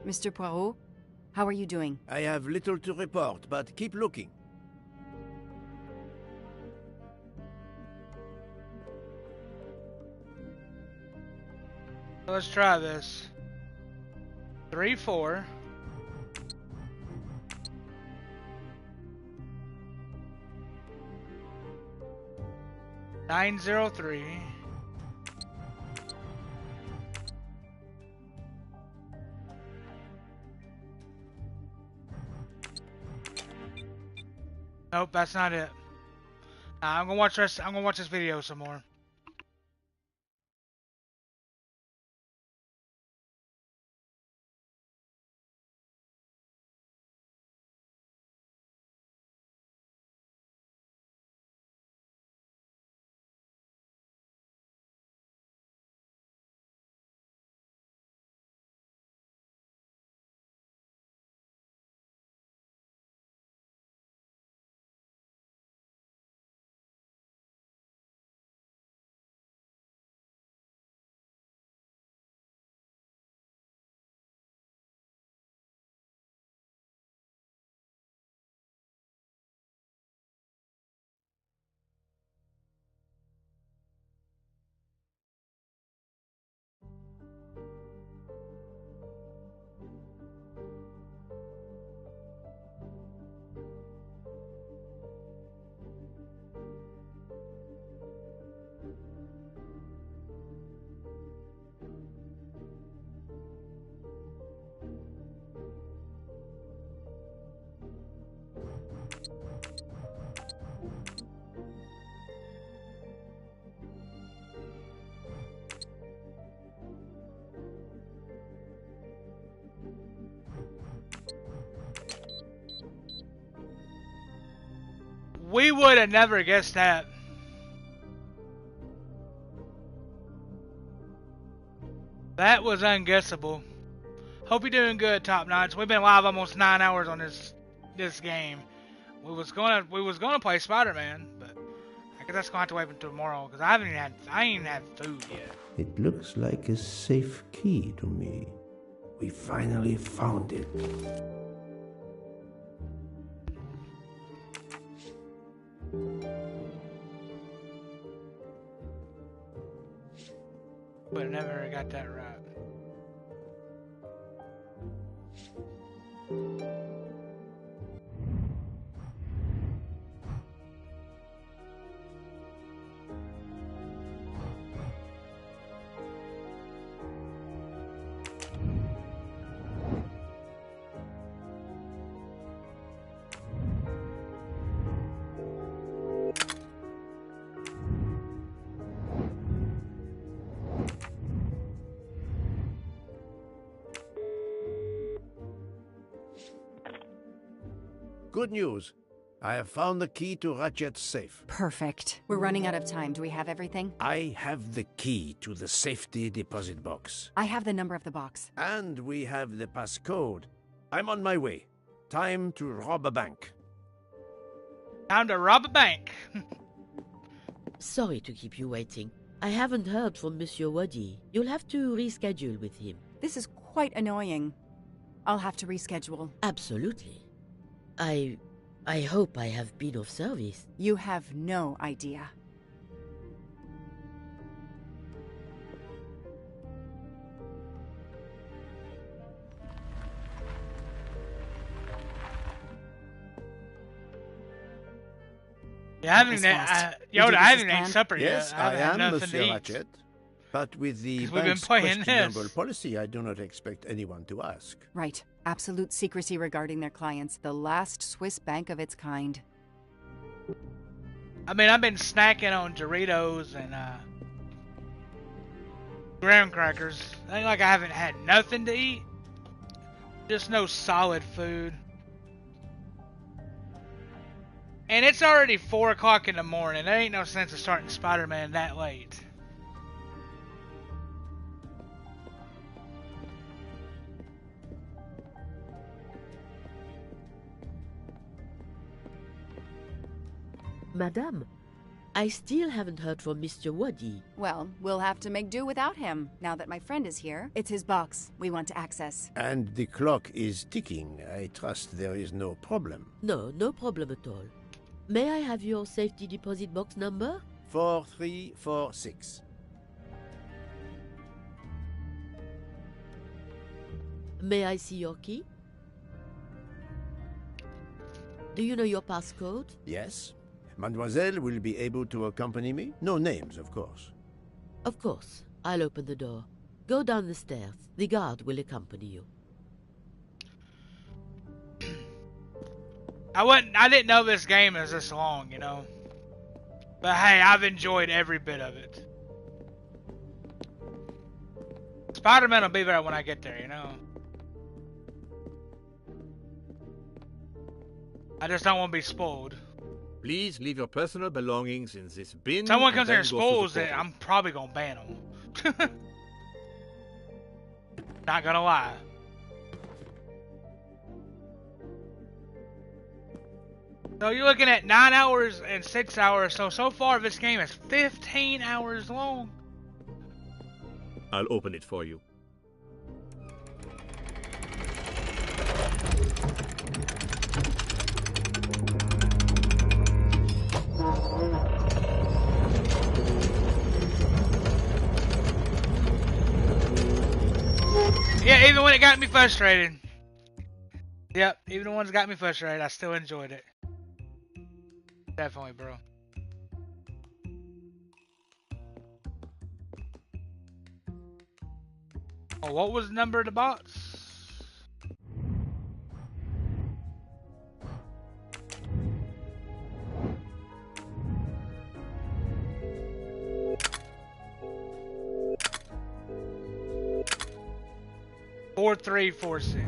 Mr. Poirot, how are you doing? I have little to report, but keep looking. Let's try this. 3, 4. 903. Nope, that's not it. Nah, I'm gonna watch this video some more. We would have never guessed that. That was unguessable. Hope you're doing good, Top Notch. We've been live almost 9 hours on this game. We was gonna play Spider-Man, but I guess that's gonna have to wait until tomorrow because I ain't even had food yet. It looks like a safe key to me. We finally found it. but I never got that right. Good news. I have found the key to Ratchet's safe. Perfect. We're running out of time. Do we have everything? I have the key to the safety deposit box. I have the number of the box. And we have the passcode. I'm on my way. Time to rob a bank. Time to rob a bank. Sorry to keep you waiting. I haven't heard from Monsieur Waddy. You'll have to reschedule with him. This is quite annoying. I'll have to reschedule. Absolutely. I hope I have been of service. You have no idea. Yeah, I haven't even, Yoda, I haven't even ate supper yet. Yes, I am, nothing Monsieur to eat. Ratchet. But with the 'Cause we've been bank's playing questionable this. policy, I do not expect anyone to ask. Right. Absolute secrecy regarding their clients. The last Swiss bank of its kind. I mean, I've been snacking on Doritos and graham crackers. Ain't like I haven't had nothing to eat. Just no solid food. And it's already 4 o'clock in the morning. There ain't no sense of starting Spider-Man that late. Madame, I still haven't heard from Mr. Waddy. Well, we'll have to make do without him. Now that my friend is here, it's his box we want to access. And the clock is ticking. I trust there is no problem. No, no problem at all. May I have your safety deposit box number? 4346. May I see your key? Do you know your passcode? Yes. Mademoiselle will be able to accompany me? No names, of course. Of course. I'll open the door. Go down the stairs. The guard will accompany you. I didn't know this game is this long, you know. But hey, I've enjoyed every bit of it. Spider-Man will be there when I get there, you know. I just don't want to be spoiled. Please leave your personal belongings in this bin. Someone comes here then and go through the spoils it, portal. I'm probably gonna ban them. Not gonna lie. So you're looking at 9 hours and 6 hours. So far this game is 15 hours long. I'll open it for you. Yeah, even when it got me frustrated. Yep, even the ones that got me frustrated, I still enjoyed it. Definitely, bro. Oh, what was the number of the box? Four, 3, 4, 6.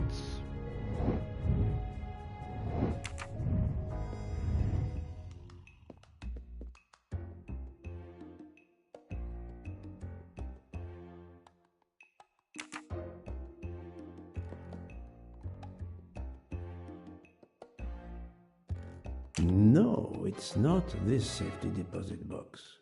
No, it's not this safety deposit box.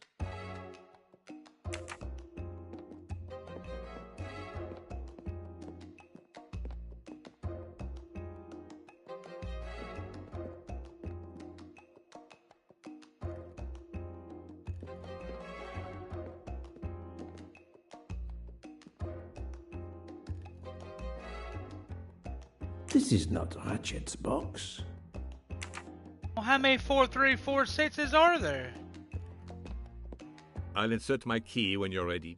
This is not Ratchet's box. Well, how many 4346s are there? I'll insert my key when you're ready.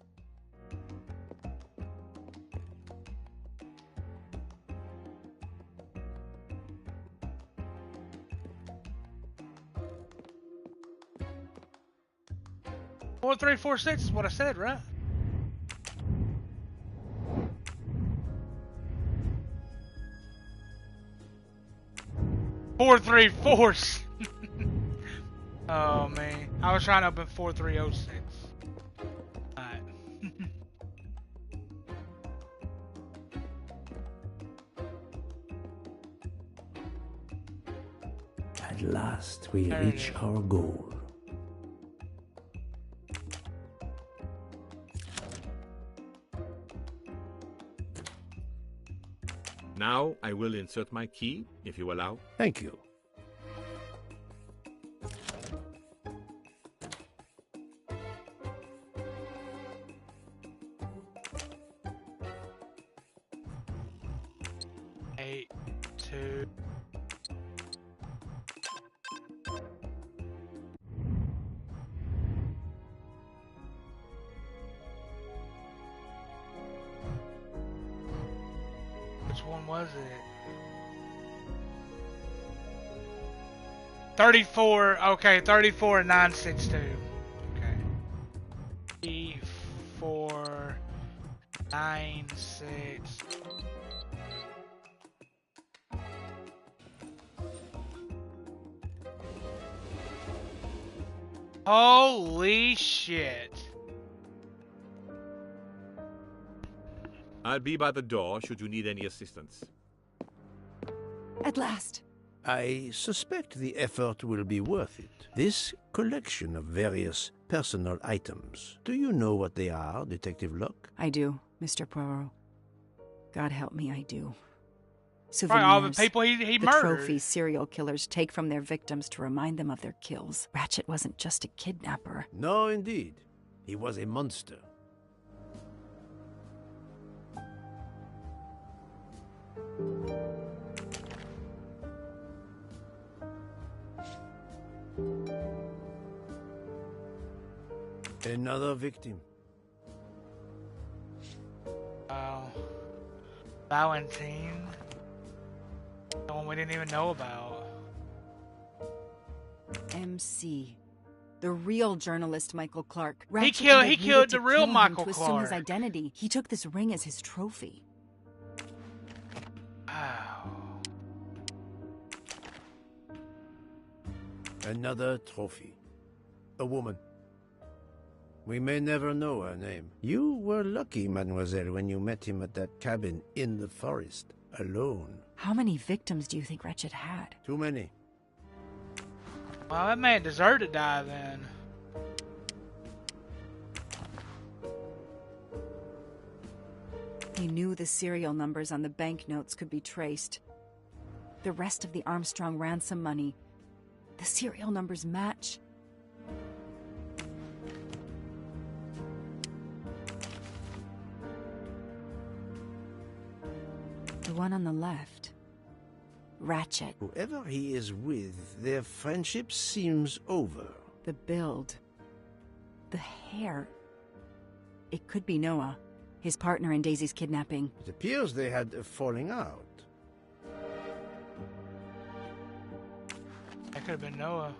Four, 3, 4, 6 is what I said, right? Four, 3, 4. Oh man, I was trying to open 4306. Alright. At last we reach our goal. Now I will insert my key, if you allow. Thank you. Eight, 2. Which one was it? 34. Okay, 34 and 962. Okay. 34, 96. Holy shit. I'll be by the door should you need any assistance. At last. I suspect the effort will be worth it. This collection of various personal items. Do you know what they are, Detective Locke? I do, Mr. Poirot. God help me, I do. Souvenirs, Right, all the people he the murdered. trophies serial killers take from their victims to remind them of their kills. Ratchet wasn't just a kidnapper. No, indeed. He was a monster. Another victim. Wow. Valentine. The one we didn't even know about. MC. The real journalist Michael Clark. He Ratchet killed needed the to real kill him Michael to assume his Clark. identity. He took this ring as his trophy. Wow. Another trophy. A woman. We may never know her name. You were lucky, mademoiselle, when you met him at that cabin in the forest, alone. How many victims do you think Ratchet had? Too many. Well, that man deserved to die then. He knew the serial numbers on the banknotes could be traced. The rest of the Armstrong ransom money. The serial numbers match. The one on the left. Ratchet. Whoever he is with, their friendship seems over. The build. The hair. It could be Noah, his partner in Daisy's kidnapping. It appears they had a falling out. That could have been Noah.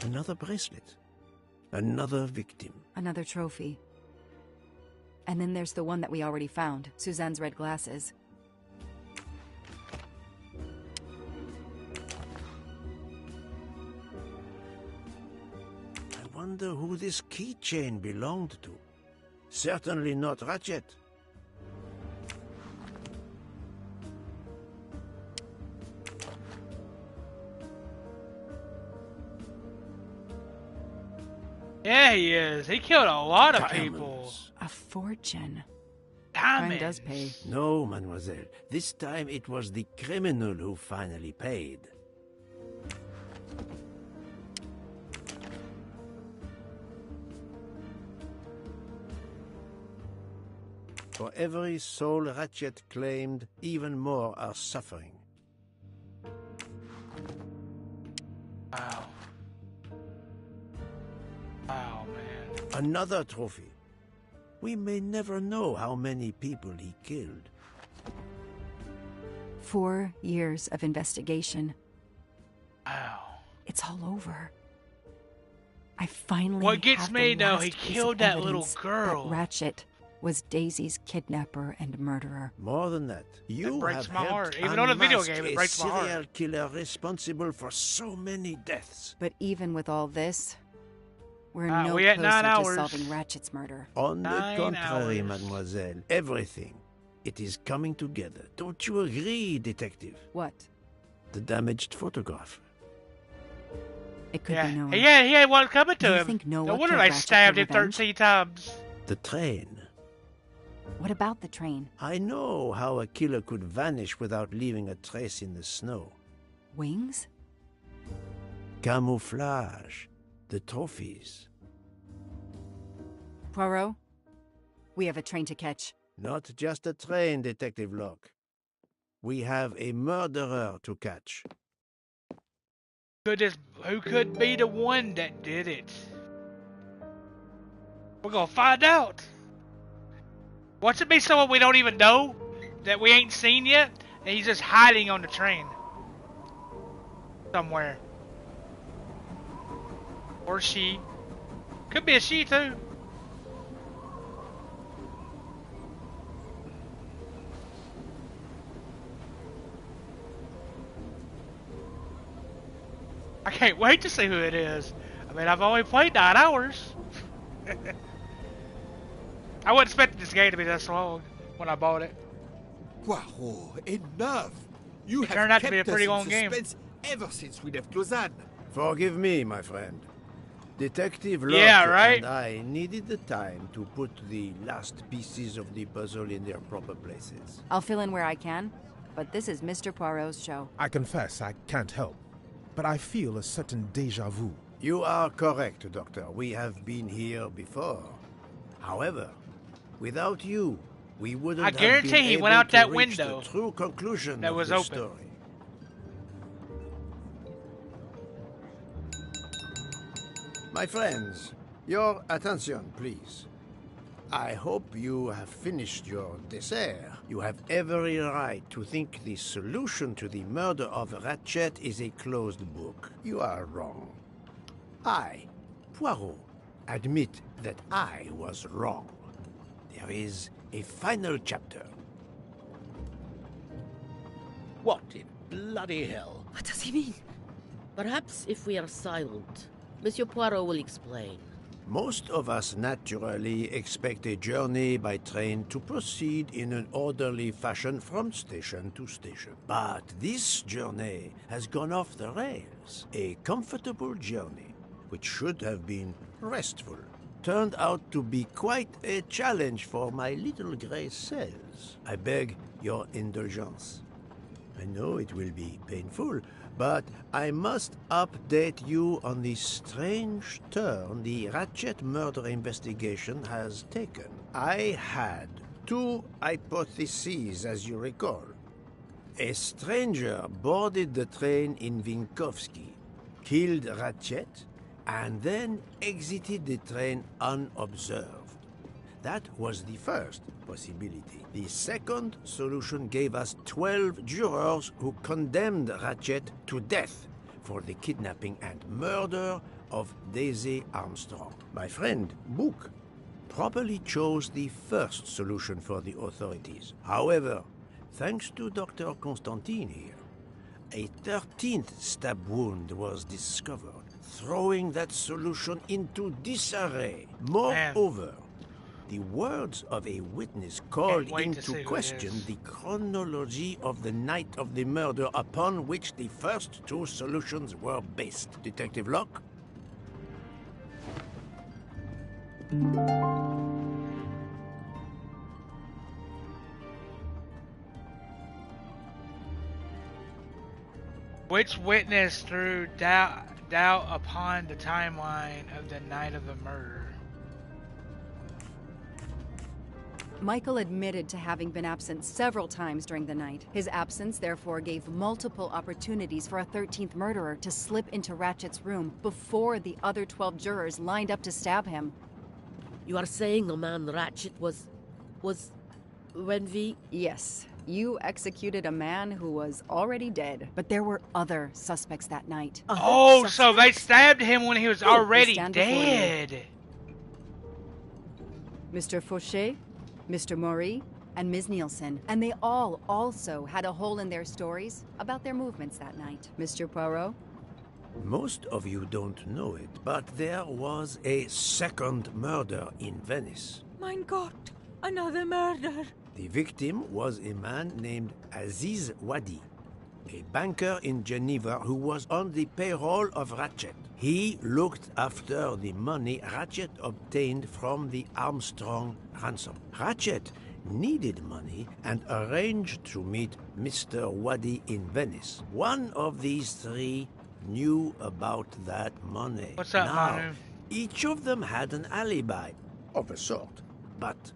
Another bracelet. Another victim. Another trophy. And then there's the one that we already found, Suzanne's red glasses. I wonder who this keychain belonged to. Certainly not Ratchet. Yeah, he is. He killed a lot of Diamonds. people. A fortune. Crime Diamonds. does pay. No, mademoiselle. This time it was the criminal who finally paid. For every soul Ratchet claimed, even more are suffering. Wow. Wow, man. Another trophy. We may never know how many people he killed. 4 years of investigation. Wow. It's all over. I finally What gets have me the though, last he piece of killed that little evidence girl. That Ratchet was Daisy's kidnapper and murderer. More than that, you breaks have my helped heart. Even on a video unmask game, it a breaks my heart. serial killer responsible for so many deaths. But even with all this, we're no we at closer 9 to hours. solving Ratchet's murder. On the 9 contrary, hours. mademoiselle, everything. It is coming together. Don't you agree, detective? What? The damaged photograph. It could be Noah. He had one coming Do to you him. think Noah No wonder killed they Ratchet stabbed for him revenge? 13 times. The train. What about the train? I know how a killer could vanish without leaving a trace in the snow. Wings? Camouflage. The trophies. Poirot, we have a train to catch. Not just a train, Detective Locke. We have a murderer to catch. Who could be the one that did it? We're gonna find out. Watch it be someone we don't even know, that we ain't seen yet, and he's just hiding on the train. Somewhere. Or she. Could be a she too. I can't wait to see who it is. I mean, I've only played 9 hours. I wasn't expecting this game to be this long when I bought it. Poirot, enough! You It have turned out to kept be a pretty us long in game. suspense ever since we left Lausanne. Forgive me, my friend. Detective Locke Yeah, right? and I needed the time to put the last pieces of the puzzle in their proper places. I'll fill in where I can, but this is Mr. Poirot's show. I confess I can't help, but I feel a certain deja vu. You are correct, Doctor. We have been here before. However, without you, we wouldn't I guarantee have been he able went out to that reach window the true conclusion that of was the open. story. My friends, your attention, please. I hope you have finished your dessert. You have every right to think the solution to the murder of Ratchet is a closed book. You are wrong. I, Poirot, admit that I was wrong. There is a final chapter. What in bloody hell? What does he mean? Perhaps if we are silent, Monsieur Poirot will explain. Most of us naturally expect a journey by train to proceed in an orderly fashion from station to station. But this journey has gone off the rails. A comfortable journey, which should have been restful, turned out to be quite a challenge for my little gray cells. I beg your indulgence. I know it will be painful, but I must update you on the strange turn the Ratchet murder investigation has taken. I had 2 hypotheses, as you recall. A stranger boarded the train in Vinkovsky, killed Ratchet, and then exited the train unobserved. That was the first possibility. The second solution gave us 12 jurors who condemned Ratchet to death for the kidnapping and murder of Daisy Armstrong. My friend, Book, properly chose the first solution for the authorities. However, thanks to Dr. Constantine here, a 13th stab wound was discovered, throwing that solution into disarray. Moreover, the words of a witness called into question the chronology of the night of the murder upon which the first 2 solutions were based. Detective Locke? Which witness threw doubt upon the timeline of the night of the murder? Michael admitted to having been absent several times during the night. His absence therefore gave multiple opportunities for a 13th murderer to slip into Ratchet's room before the other 12 jurors lined up to stab him. You are saying the man Ratchet was when we... Yes. You executed a man who was already dead. But there were other suspects that night. Oh, so they stabbed him when he was already dead. Mr. Fauché, Mr. Maury, and Ms. Nielsen. And they all also had a hole in their stories about their movements that night. Mr. Poirot? Most of you don't know it, but there was a second murder in Venice. Mein Gott, another murder. The victim was a man named Aziz Wadi, a banker in Geneva who was on the payroll of Ratchet. He looked after the money Ratchet obtained from the Armstrong ransom. Ratchet needed money and arranged to meet Mr. Wadi in Venice. One of these three knew about that money. What's up, now, Manu? each of them had an alibi, of a sort. But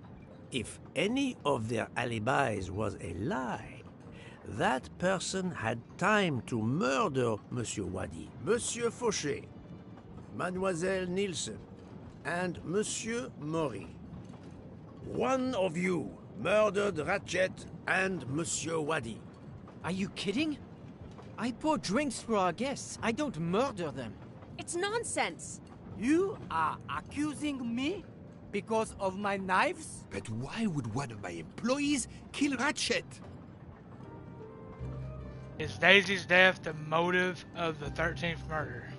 if any of their alibis was a lie, that person had time to murder Monsieur Wadi, Monsieur Fauché, Mademoiselle Nielsen, and Monsieur Maury. One of you murdered Ratchet and Monsieur Wadi. Are you kidding? I pour drinks for our guests. I don't murder them. It's nonsense. You are accusing me because of my knives? But why would one of my employees kill Ratchet? Is Daisy's death the motive of the 13th murder?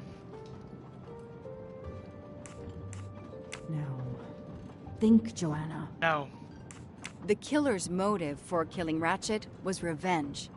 No. Think, Joanna. No. The killer's motive for killing Ratchet was revenge,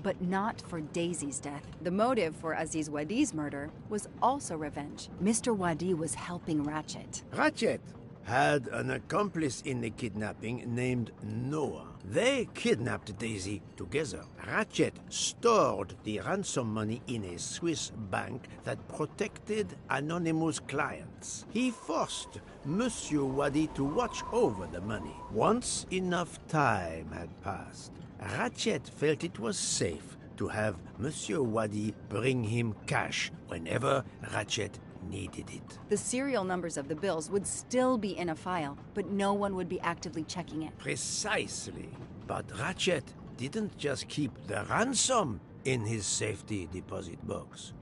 but not for Daisy's death. The motive for Aziz Wadi's murder was also revenge. Mr. Wadi was helping Ratchet. Ratchet had an accomplice in the kidnapping named Noah. They kidnapped Daisy together. Ratchet stored the ransom money in a Swiss bank that protected anonymous clients. He forced Monsieur Wadi to watch over the money. Once enough time had passed, Ratchet felt it was safe to have Monsieur Wadi bring him cash whenever Ratchet needed it. The serial numbers of the bills would still be in a file, but no one would be actively checking it. Precisely. But Ratchet didn't just keep the ransom in his safety deposit box.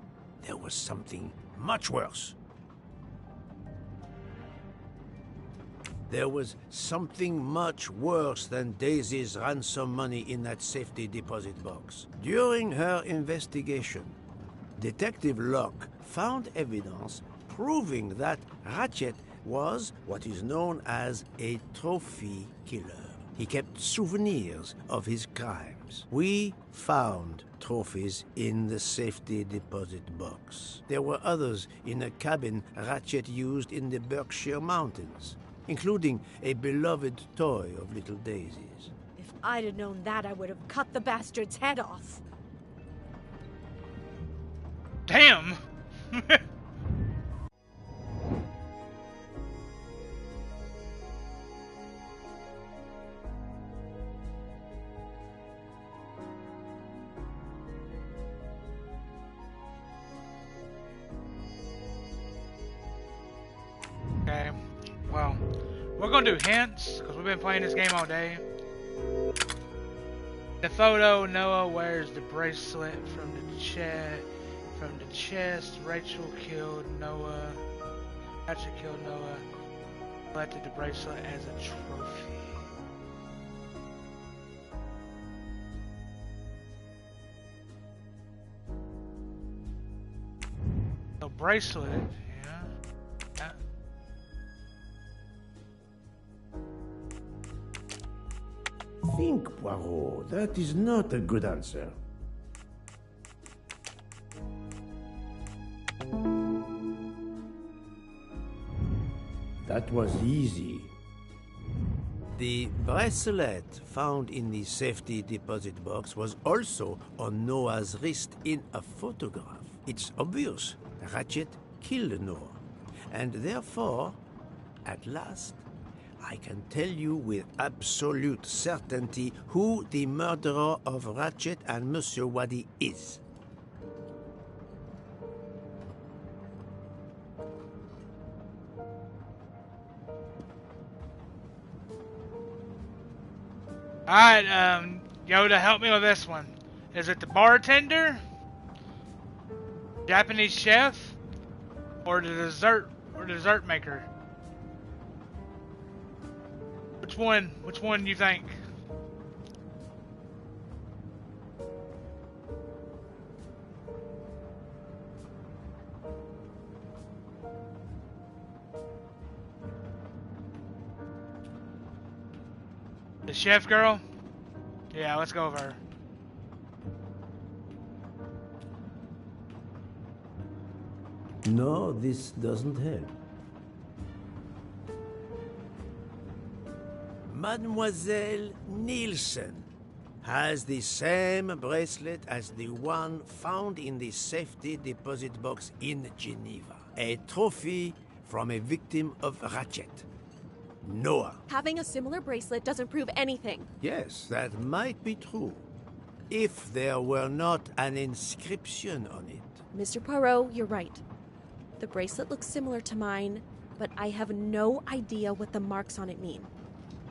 There was something much worse. There was something much worse than Daisy's ransom money in that safety deposit box. During her investigation, Detective Locke found evidence proving that Ratchet was what is known as a trophy killer. He kept souvenirs of his crimes. We found trophies in the safety deposit box. There were others in a cabin Ratchet used in the Berkshire Mountains, including a beloved toy of little Daisy's. If I'd have known that, I would have cut the bastard's head off. Damn! Okay, well, we're gonna do hints, because we've been playing this game all day. The photo, Noah wears the bracelet from the chest. Rachel killed Noah. Ratchet killed Noah. Collected the bracelet as a trophy. So bracelet, yeah. Think, Poirot. That is not a good answer. That was easy. The bracelet found in the safety deposit box was also on Noah's wrist in a photograph. It's obvious Ratchet killed Noah, and therefore, at last, I can tell you with absolute certainty who the murderer of Ratchet and Monsieur Wadi is. Alright, Yoda, help me with this one. Is it the bartender, Japanese chef, or the dessert maker? Which one do you think? The chef girl? Yeah, let's go with her. No, this doesn't help. Mademoiselle Nielsen has the same bracelet as the one found in the safety deposit box in Geneva. A trophy from a victim of Ratchet. Noah. Having a similar bracelet doesn't prove anything. Yes, that might be true. If there were not an inscription on it. Mr. Poirot, you're right. The bracelet looks similar to mine, but I have no idea what the marks on it mean.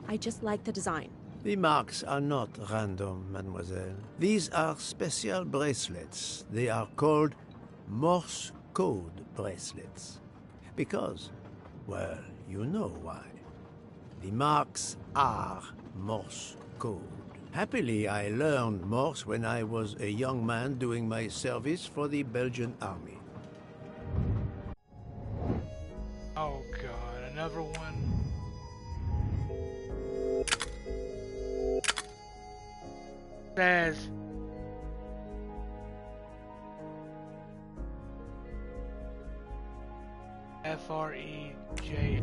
I just like the design. The marks are not random, mademoiselle. These are special bracelets. They are called Morse code bracelets. Because, well, you know why. The marks are Morse code. Happily, I learned Morse when I was a young man doing my service for the Belgian army. Oh god, another one. Says F-R-E-J.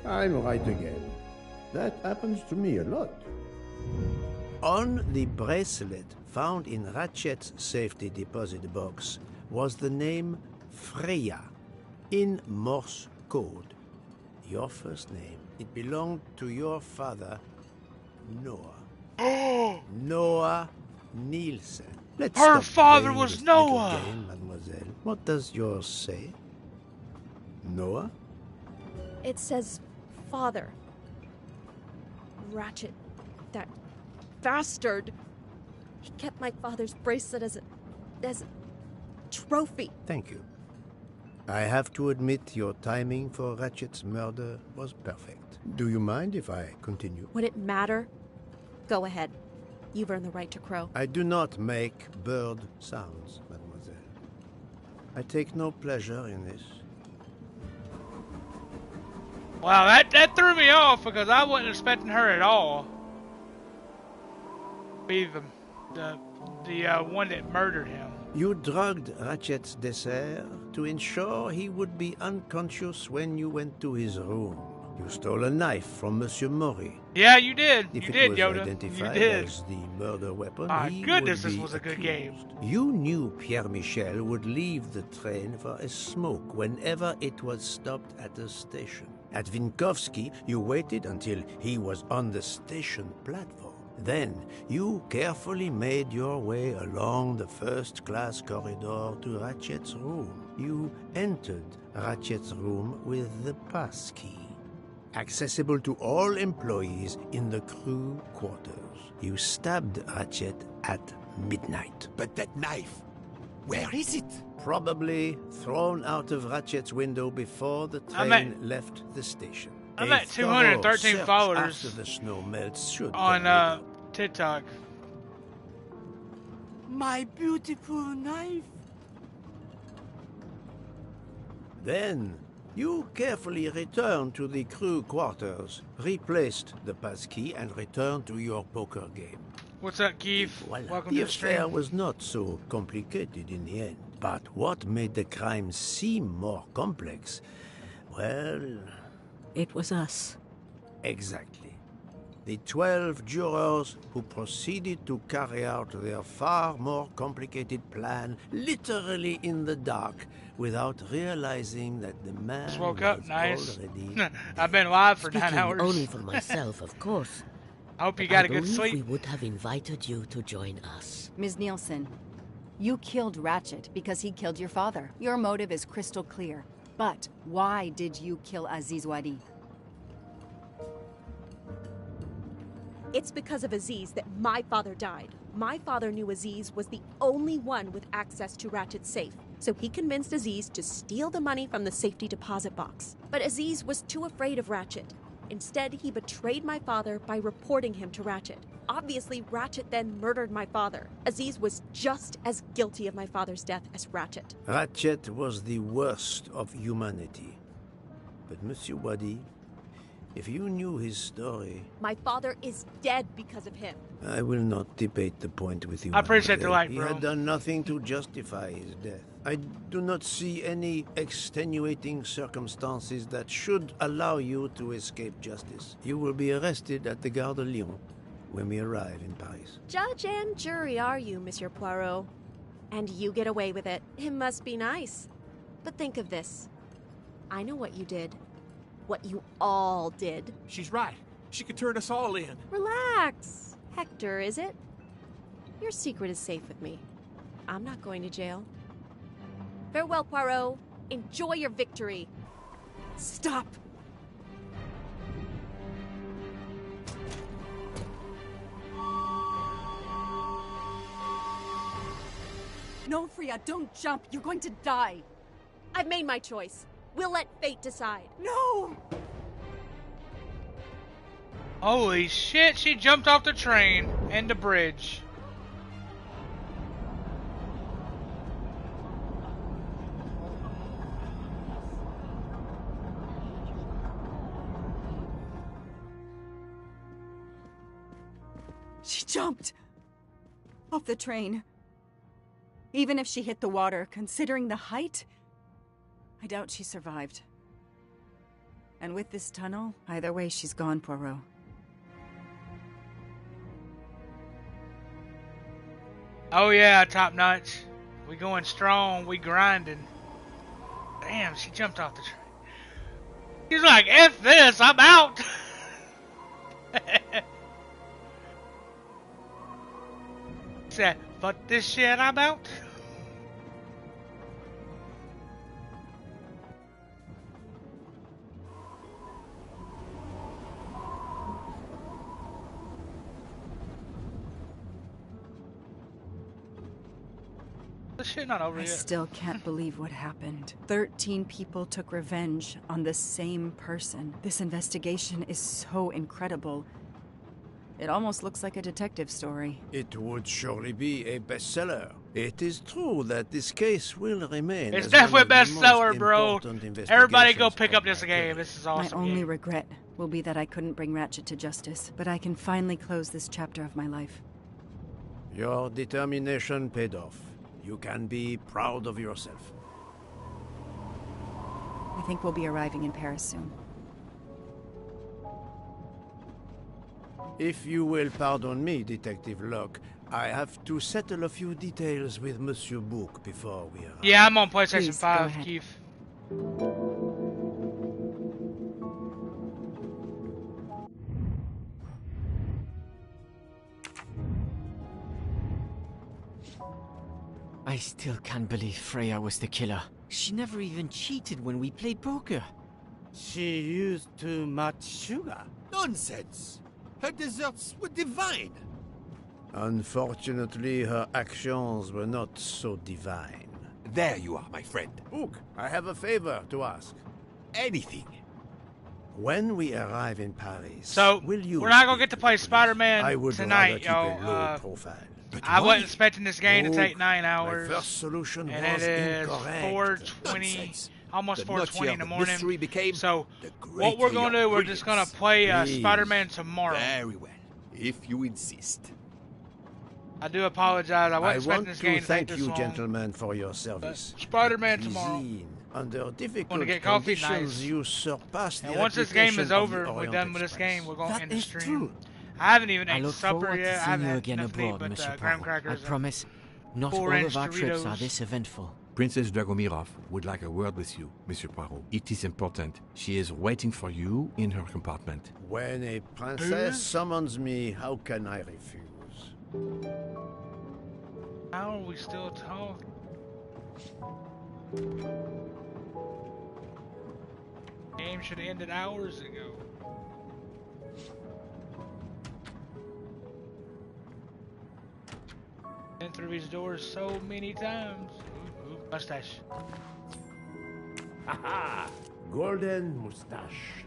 I'm right again. That happens to me a lot. On the bracelet found in Ratchet's safety deposit box was the name Freya in Morse code. Your first name. It belonged to your father, Noah. Noah Nielsen. Her stop father playing was this little Noah. game, mademoiselle. What does yours say? Noah? It says father. Ratchet, that bastard. He kept my father's bracelet as a trophy. Thank you. I have to admit your timing for Ratchet's murder was perfect. Do you mind if I continue? Would it matter? Go ahead. You've earned the right to crow. I do not make bird sounds, mademoiselle. I take no pleasure in this. Wow, that threw me off because I wasn't expecting her at all. Be the one that murdered him. You drugged Ratchet's dessert to ensure he would be unconscious when you went to his room. You stole a knife from Monsieur Maury. Yeah, you did. If You it did, was Yoda. identified You did. as the murder weapon, My he goodness, would this be was a good accused. game. You knew Pierre Michel would leave the train for a smoke whenever it was stopped at a station. At Vinkovsky, you waited until he was on the station platform. Then, you carefully made your way along the first-class corridor to Ratchet's room. You entered Ratchet's room with the pass key. Accessible to all employees in the crew quarters. You stabbed Ratchet at midnight. But that knife, where is it? Probably thrown out of Ratchet's window before the I'm train at- left the station. I'm A at 213 thorough search followers after the snow melts should on TikTok. My beautiful knife. Then, you carefully returned to the crew quarters, replaced the passkey, and returned to your poker game. What's up, Keith? Voila. Welcome The to the affair stream. was not so complicated in the end. But what made the crime seem more complex? Well... It was us. Exactly. The 12 jurors who proceeded to carry out their far more complicated plan literally in the dark without realizing that the man Just woke up, was nice. already... I've been live for Speaking 9 hours. only for myself, of course. I hope you But got I a good believe sleep. we would have invited you to join us. Ms. Nielsen, you killed Ratchet because he killed your father. Your motive is crystal clear. But why did you kill Aziz Wadi? It's because of Aziz that my father died. My father knew Aziz was the only one with access to Ratchet's safe, so he convinced Aziz to steal the money from the safety deposit box. But Aziz was too afraid of Ratchet. Instead, he betrayed my father by reporting him to Ratchet. Obviously, Ratchet then murdered my father. Aziz was just as guilty of my father's death as Ratchet. Ratchet was the worst of humanity. But Monsieur Wadi, if you knew his story... My father is dead because of him. I will not debate the point with you. I appreciate the light, He bro. had done nothing to justify his death. I do not see any extenuating circumstances that should allow you to escape justice. You will be arrested at the Gare de Lyon when we arrive in Paris. Judge and jury are you, Monsieur Poirot. And you get away with it. It must be nice. But think of this. I know what you did. What you all did. She's right. She could turn us all in. Relax. Hector, is it? Your secret is safe with me. I'm not going to jail. Farewell, Poirot. Enjoy your victory. Stop! No, Freya, don't jump. You're going to die. I've made my choice. We'll let fate decide. No! Holy shit, she jumped off the train and the bridge. She jumped off the train. Even if she hit the water, considering the height, I doubt she survived. And with this tunnel, either way, she's gone, Poirot. Oh yeah, top notch. We going strong, we grinding. Damn, she jumped off the train. He's like, F this, I'm out. Said, fuck this shit, I'm out. This shit not over I yet. still can't believe what happened. 13 people took revenge on the same person. This investigation is so incredible. It almost looks like a detective story. It would surely be a bestseller. It is true that this case will remain. It's as definitely one of the bestseller, most bro. important Everybody go investigations pick of up this my game. career. This is My awesome. only game. regret will be that I couldn't bring Ratchet to justice, but I can finally close this chapter of my life. Your determination paid off. You can be proud of yourself. I think we'll be arriving in Paris soon. If you will pardon me, Detective Locke, I have to settle a few details with Monsieur Book before we arrive. Yeah, I'm on PlayStation Please, go 5, ahead. Keith. I still can't believe Freya was the killer. She never even cheated when we played poker. She used too much sugar. Nonsense! Her desserts were divine. Unfortunately, her actions were not so divine. There you are, my friend. Book, I have a favor to ask. Anything. When we arrive in Paris, So, will you we're not gonna speak get to the play police? Spider-Man I would rather tonight, keep yo. a low profile. I wasn't expecting this game to Book, take 9 my hours. first solution And it was is incorrect. 4:20, Nonsense. almost The 4:20 nuttier in the the morning. mystery became, So, the what we're greater gonna your do, we're just gonna brilliance. play Please. Spider-Man tomorrow. Very well, if you insist. I do apologize. I wasn't expecting this game to to take thank this you, long. gentlemen, for your service. Spider-Man tomorrow. Cuisine. Under difficult Wanna get coffee? conditions, Nice. you surpass And the once this game is reputation of over the and we're Orient done with this Express. game, we're going That to end the is stream. true. I haven't even I ate look supper forward yet. to I seeing haven't you had again nothing to eat abroad, but Monsieur graham Poirot. crackers I and promise, not Cool all Ranch of our trips are Doritos. this eventful. Princess Dragomirov would like a word with you, Monsieur Poirot. It is important. She is waiting for you in her compartment. When a princess summons me, how can I refuse? How are we still talking? Game should have ended hours ago. Been through these doors so many times. Ooh, mustache. Haha! Golden mustache.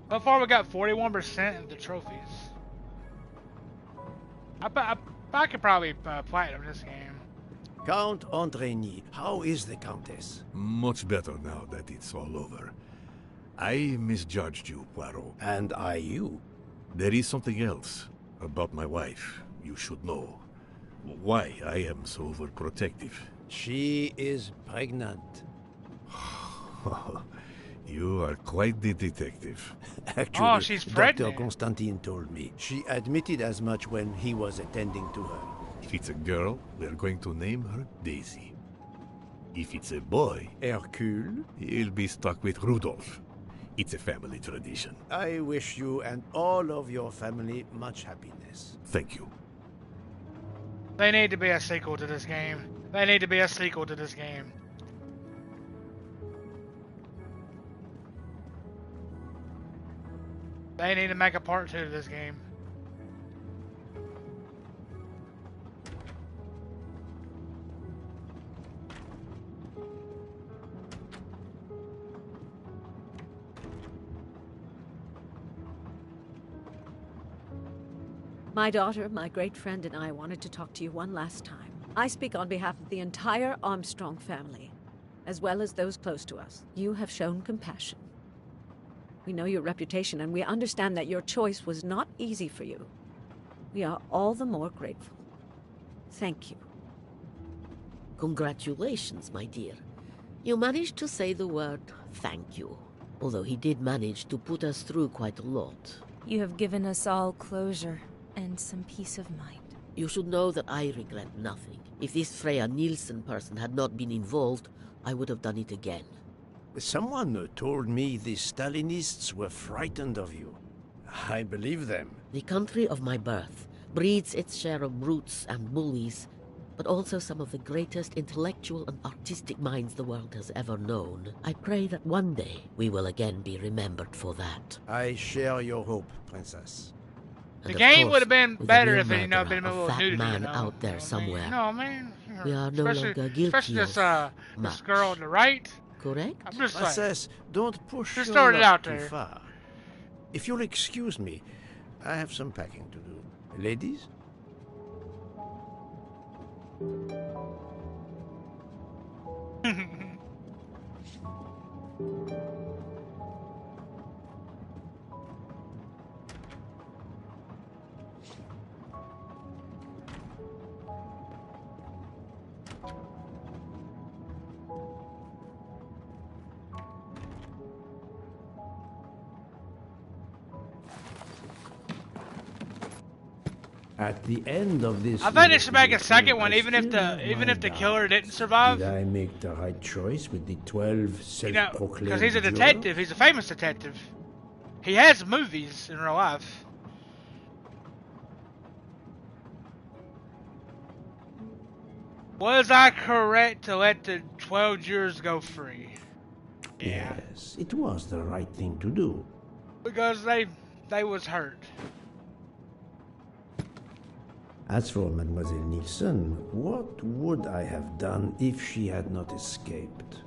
So far, we got 41% of the trophies. I could probably platinum this game. Count Andrigny, how is the Countess? Much better now that it's all over. I misjudged you, Poirot. And I you. There is something else about my wife you should know. Why I am so overprotective. She is pregnant. You are quite the detective. Actually, oh, she's pregnant. Dr. Constantine told me. She admitted as much when he was attending to her. If it's a girl, we are going to name her Daisy. If it's a boy, Hercule, he'll be stuck with Rudolph. It's a family tradition. I wish you and all of your family much happiness. Thank you. They need to be a sequel to this game. They need to be a sequel to this game. They need to make a part 2 to this game. My daughter, my great friend, and I wanted to talk to you one last time. I speak on behalf of the entire Armstrong family, as well as those close to us. You have shown compassion. We know your reputation, and we understand that your choice was not easy for you. We are all the more grateful. Thank you. Congratulations, my dear. You managed to say the word thank you, although he did manage to put us through quite a lot. You have given us all closure and some peace of mind. You should know that I regret nothing. If this Freya Nielsen person had not been involved, I would have done it again. Someone told me the Stalinists were frightened of you. I believe them. The country of my birth breeds its share of brutes and bullies, but also some of the greatest intellectual and artistic minds the world has ever known. I pray that one day we will again be remembered for that. I share your hope, Princess. The game would have been better if it, been a little fat nudity. Man out there somewhere. No, man. We are no longer guilty especially this girl on the right. Correct? I'm just Princess, don't push just your throwing it luck out too there. far. If you'll excuse me, I have some packing to do. Ladies? At the end of this, I think they should make a second one, even if the killer didn't survive. Did I make the right choice with the 12 self-proclaimed? Because he's a jurors? detective. He's a famous detective. He has movies in real life. Was I correct to let the 12 jurors go free? Yes, it was the right thing to do. Because they was hurt. As for Mademoiselle Nielsen, what would I have done if she had not escaped?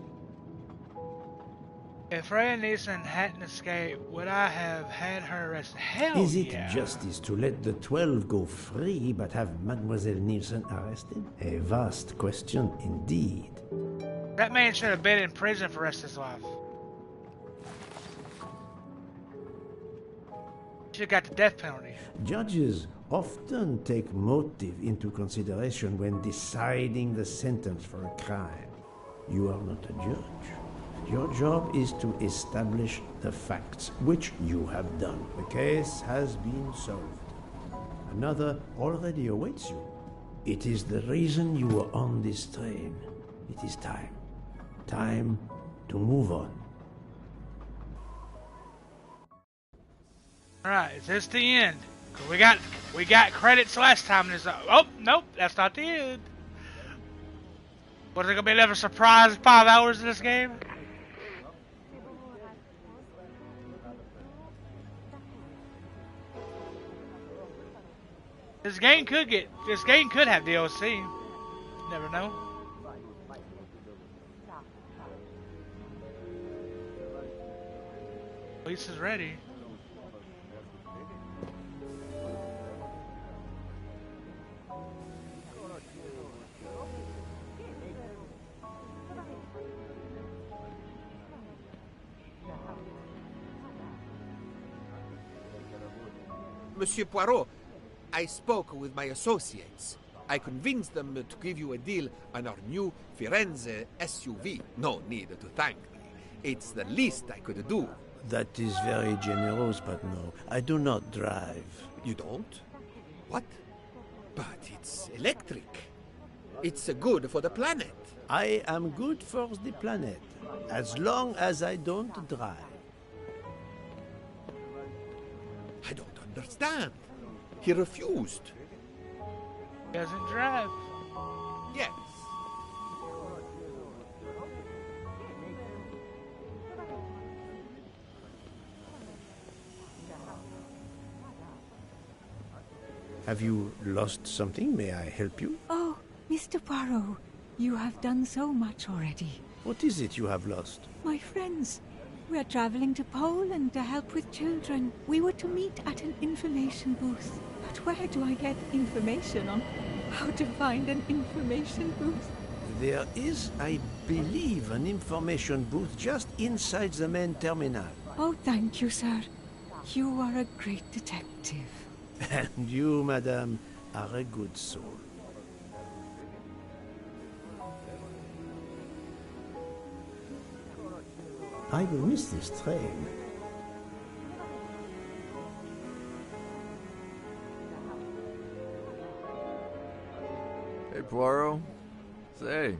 If Freya Nielsen hadn't escaped, would I have had her arrested? Hell Is it yeah. justice to let the 12 go free but have Mademoiselle Nielsen arrested? A vast question indeed. That man should have been in prison for the rest of his life. Should have got the death penalty. Judges often take motive into consideration when deciding the sentence for a crime. You are not a judge. Your job is to establish the facts, which you have done. The case has been solved. Another already awaits you. It is the reason you are on this train. It is time. Time to move on. Alright, is this the end? 'Cause we got credits last time. And oh, nope, that's not the end. Was there gonna be another surprise 5 hours in this game? This game could have DLC. You never know. Lisa's ready. Monsieur Poirot, I spoke with my associates. I convinced them to give you a deal on our new Firenze SUV. No need to thank me. It's the least I could do. That is very generous, but no, I do not drive. You don't? What? But it's electric. It's good for the planet. I am good for the planet, as long as I don't drive. I don't understand. He refused. Doesn't drive. Yes. Have you lost something? May I help you? Oh, Mr. Poirot, you have done so much already. What is it you have lost? My friends, we are traveling to Poland to help with children. We were to meet at an information booth. But where do I get information on how to find an information booth? There is, I believe, an information booth just inside the main terminal. Oh, thank you, sir. You are a great detective. And you, madame, are a good soul. I will miss this train. Hey, Poirot. Say,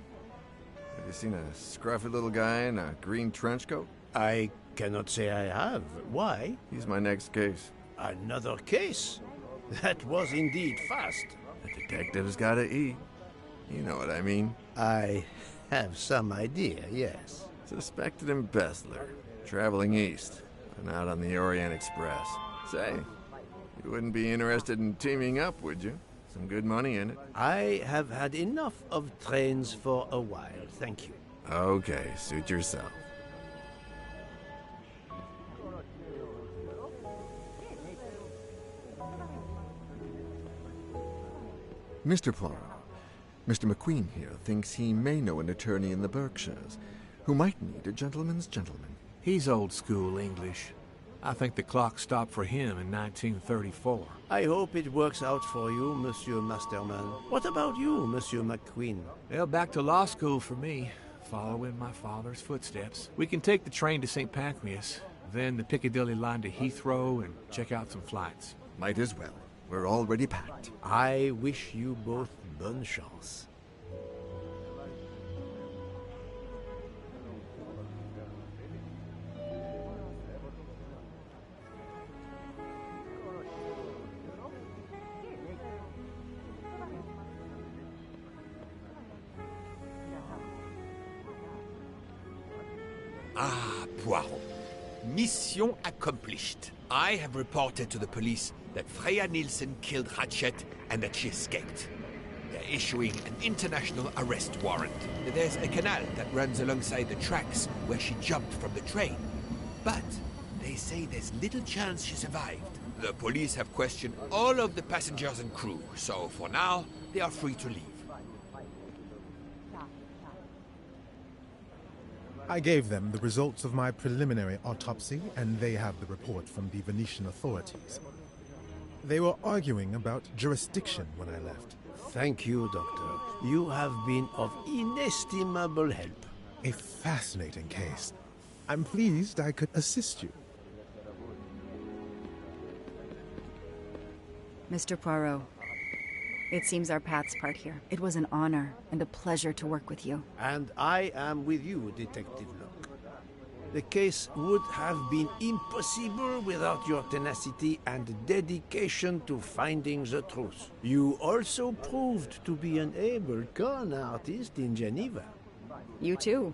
have you seen a scruffy little guy in a green trench coat? I cannot say I have. Why? He's my next case. Another case? That was indeed fast. The detective's gotta eat. You know what I mean. I have some idea, yes. Suspected embezzler. Traveling east, and out on the Orient Express. Say, you wouldn't be interested in teaming up, would you? Some good money in it. I have had enough of trains for a while, thank you. Okay, suit yourself. Mr. Poirot, Mr. McQueen here thinks he may know an attorney in the Berkshires who might need a gentleman's gentleman. He's old school English. I think the clock stopped for him in 1934. I hope it works out for you, Monsieur Masterman. What about you, Monsieur McQueen? Well, back to law school for me, following my father's footsteps. We can take the train to St. Pancras, then the Piccadilly line to Heathrow and check out some flights. Might as well. We're already packed. I wish you both bonne chance. Ah, Poirot. Mission accomplished. I have reported to the police that Freya Nielsen killed Ratchet and that she escaped. issuing an international arrest warrant. There's a canal that runs alongside the tracks where she jumped from the train. But they say there's little chance she survived. The police have questioned all of the passengers and crew, so for now, they are free to leave. I gave them the results of my preliminary autopsy, and they have the report from the Venetian authorities. They were arguing about jurisdiction when I left. Thank you, Doctor. You have been of inestimable help. A fascinating case. I'm pleased I could assist you. Mr. Poirot, it seems our paths part here. It was an honor and a pleasure to work with you. And I am with you, Detective Locke. The case would have been impossible without your tenacity and dedication to finding the truth. You also proved to be an able con artist in Geneva. You too.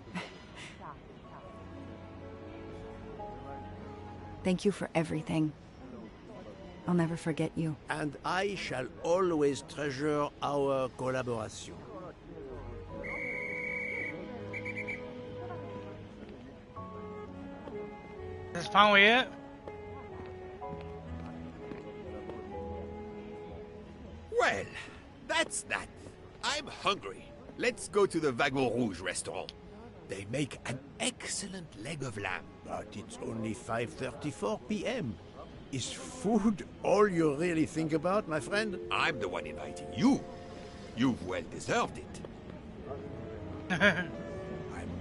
Thank you for everything. I'll never forget you. And I shall always treasure our collaboration. Is this finally it? Well, that's that. I'm hungry. Let's go to the Wagon Rouge restaurant. They make an excellent leg of lamb. But it's only 5:34 p.m. Is food all you really think about, my friend? I'm the one inviting you. You've well deserved it. I'm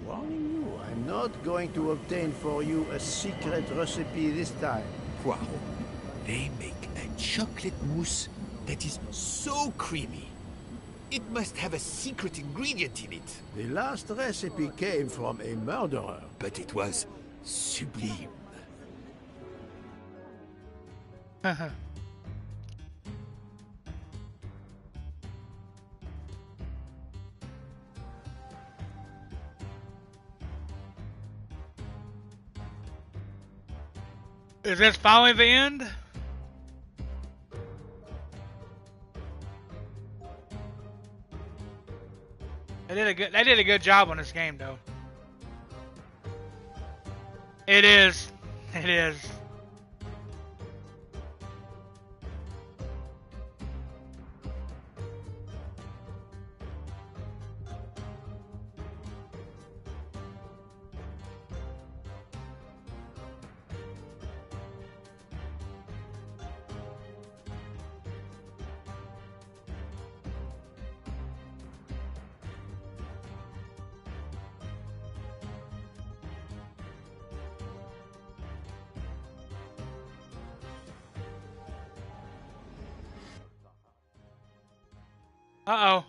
warning you, I'm not going to obtain for you a secret recipe this time. Poirot, they make a chocolate mousse that is so creamy. It must have a secret ingredient in it. The last recipe came from a murderer. But it was sublime. Is this finally the end? They did a good job on this game, though. It is. It is. Uh-oh.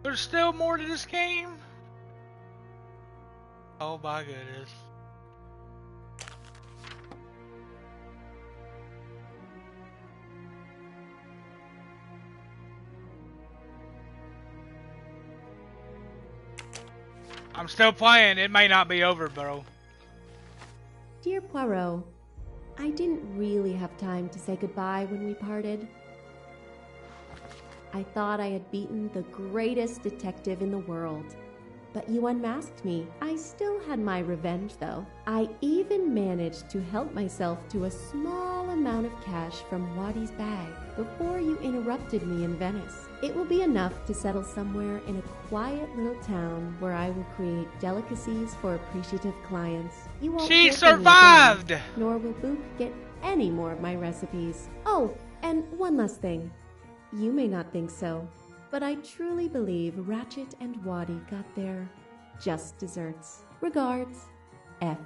There's still more to this game? Oh my goodness. I'm still playing. It may not be over, bro. Dear Poirot, I didn't really have time to say goodbye when we parted. I thought I had beaten the greatest detective in the world, but you unmasked me. I still had my revenge, though. I even managed to help myself to a small amount of cash from Wadi's bag before you interrupted me in Venice. It will be enough to settle somewhere in a quiet little town where I will create delicacies for appreciative clients. You won't She hear from me survived! again, nor will Boop get any more of my recipes. Oh, and one last thing. You may not think so, but I truly believe Ratchet and Wadi got their just desserts. Regards, F.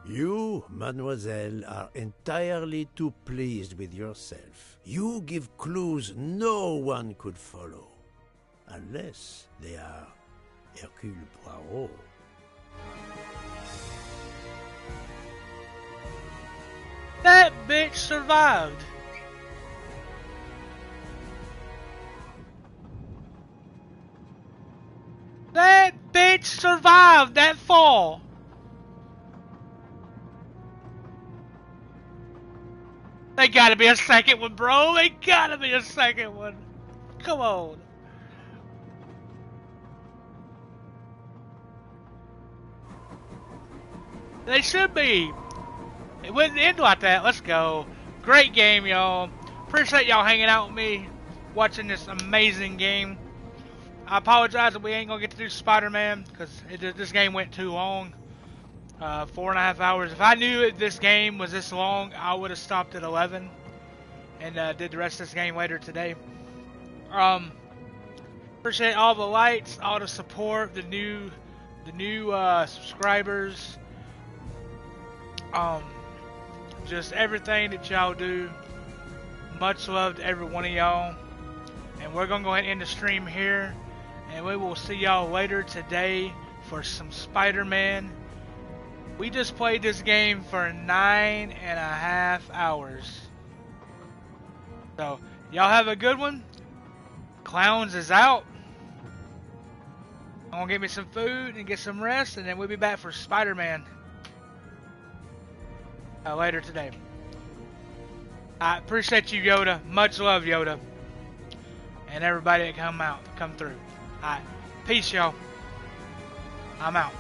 You, mademoiselle, are entirely too pleased with yourself. You give clues no one could follow, unless they are Hercule Poirot. That bitch survived. survived that fall. They gotta be a second one, bro. They gotta be a second one. Come on. They should be. It wouldn't end like that. Let's go. Great game, y'all. Appreciate y'all hanging out with me, watching this amazing game. I apologize that we ain't gonna get to do Spider-Man because this game went too long. 4.5 hours. If I knew this game was this long, I would have stopped at 11 and did the rest of this game later today. Appreciate all the likes, all the support, the new subscribers. Just everything that y'all do. Much love to every one of y'all. And we're gonna go ahead and end the stream here. And we will see y'all later today for some Spider-Man. We just played this game for 9.5 hours. So, y'all have a good one. Clowns is out. I'm gonna get me some food and get some rest, and then we'll be back for Spider-Man later today. I appreciate you, Yoda. Much love, Yoda. And everybody that come through. Alright, peace, y'all. I'm out.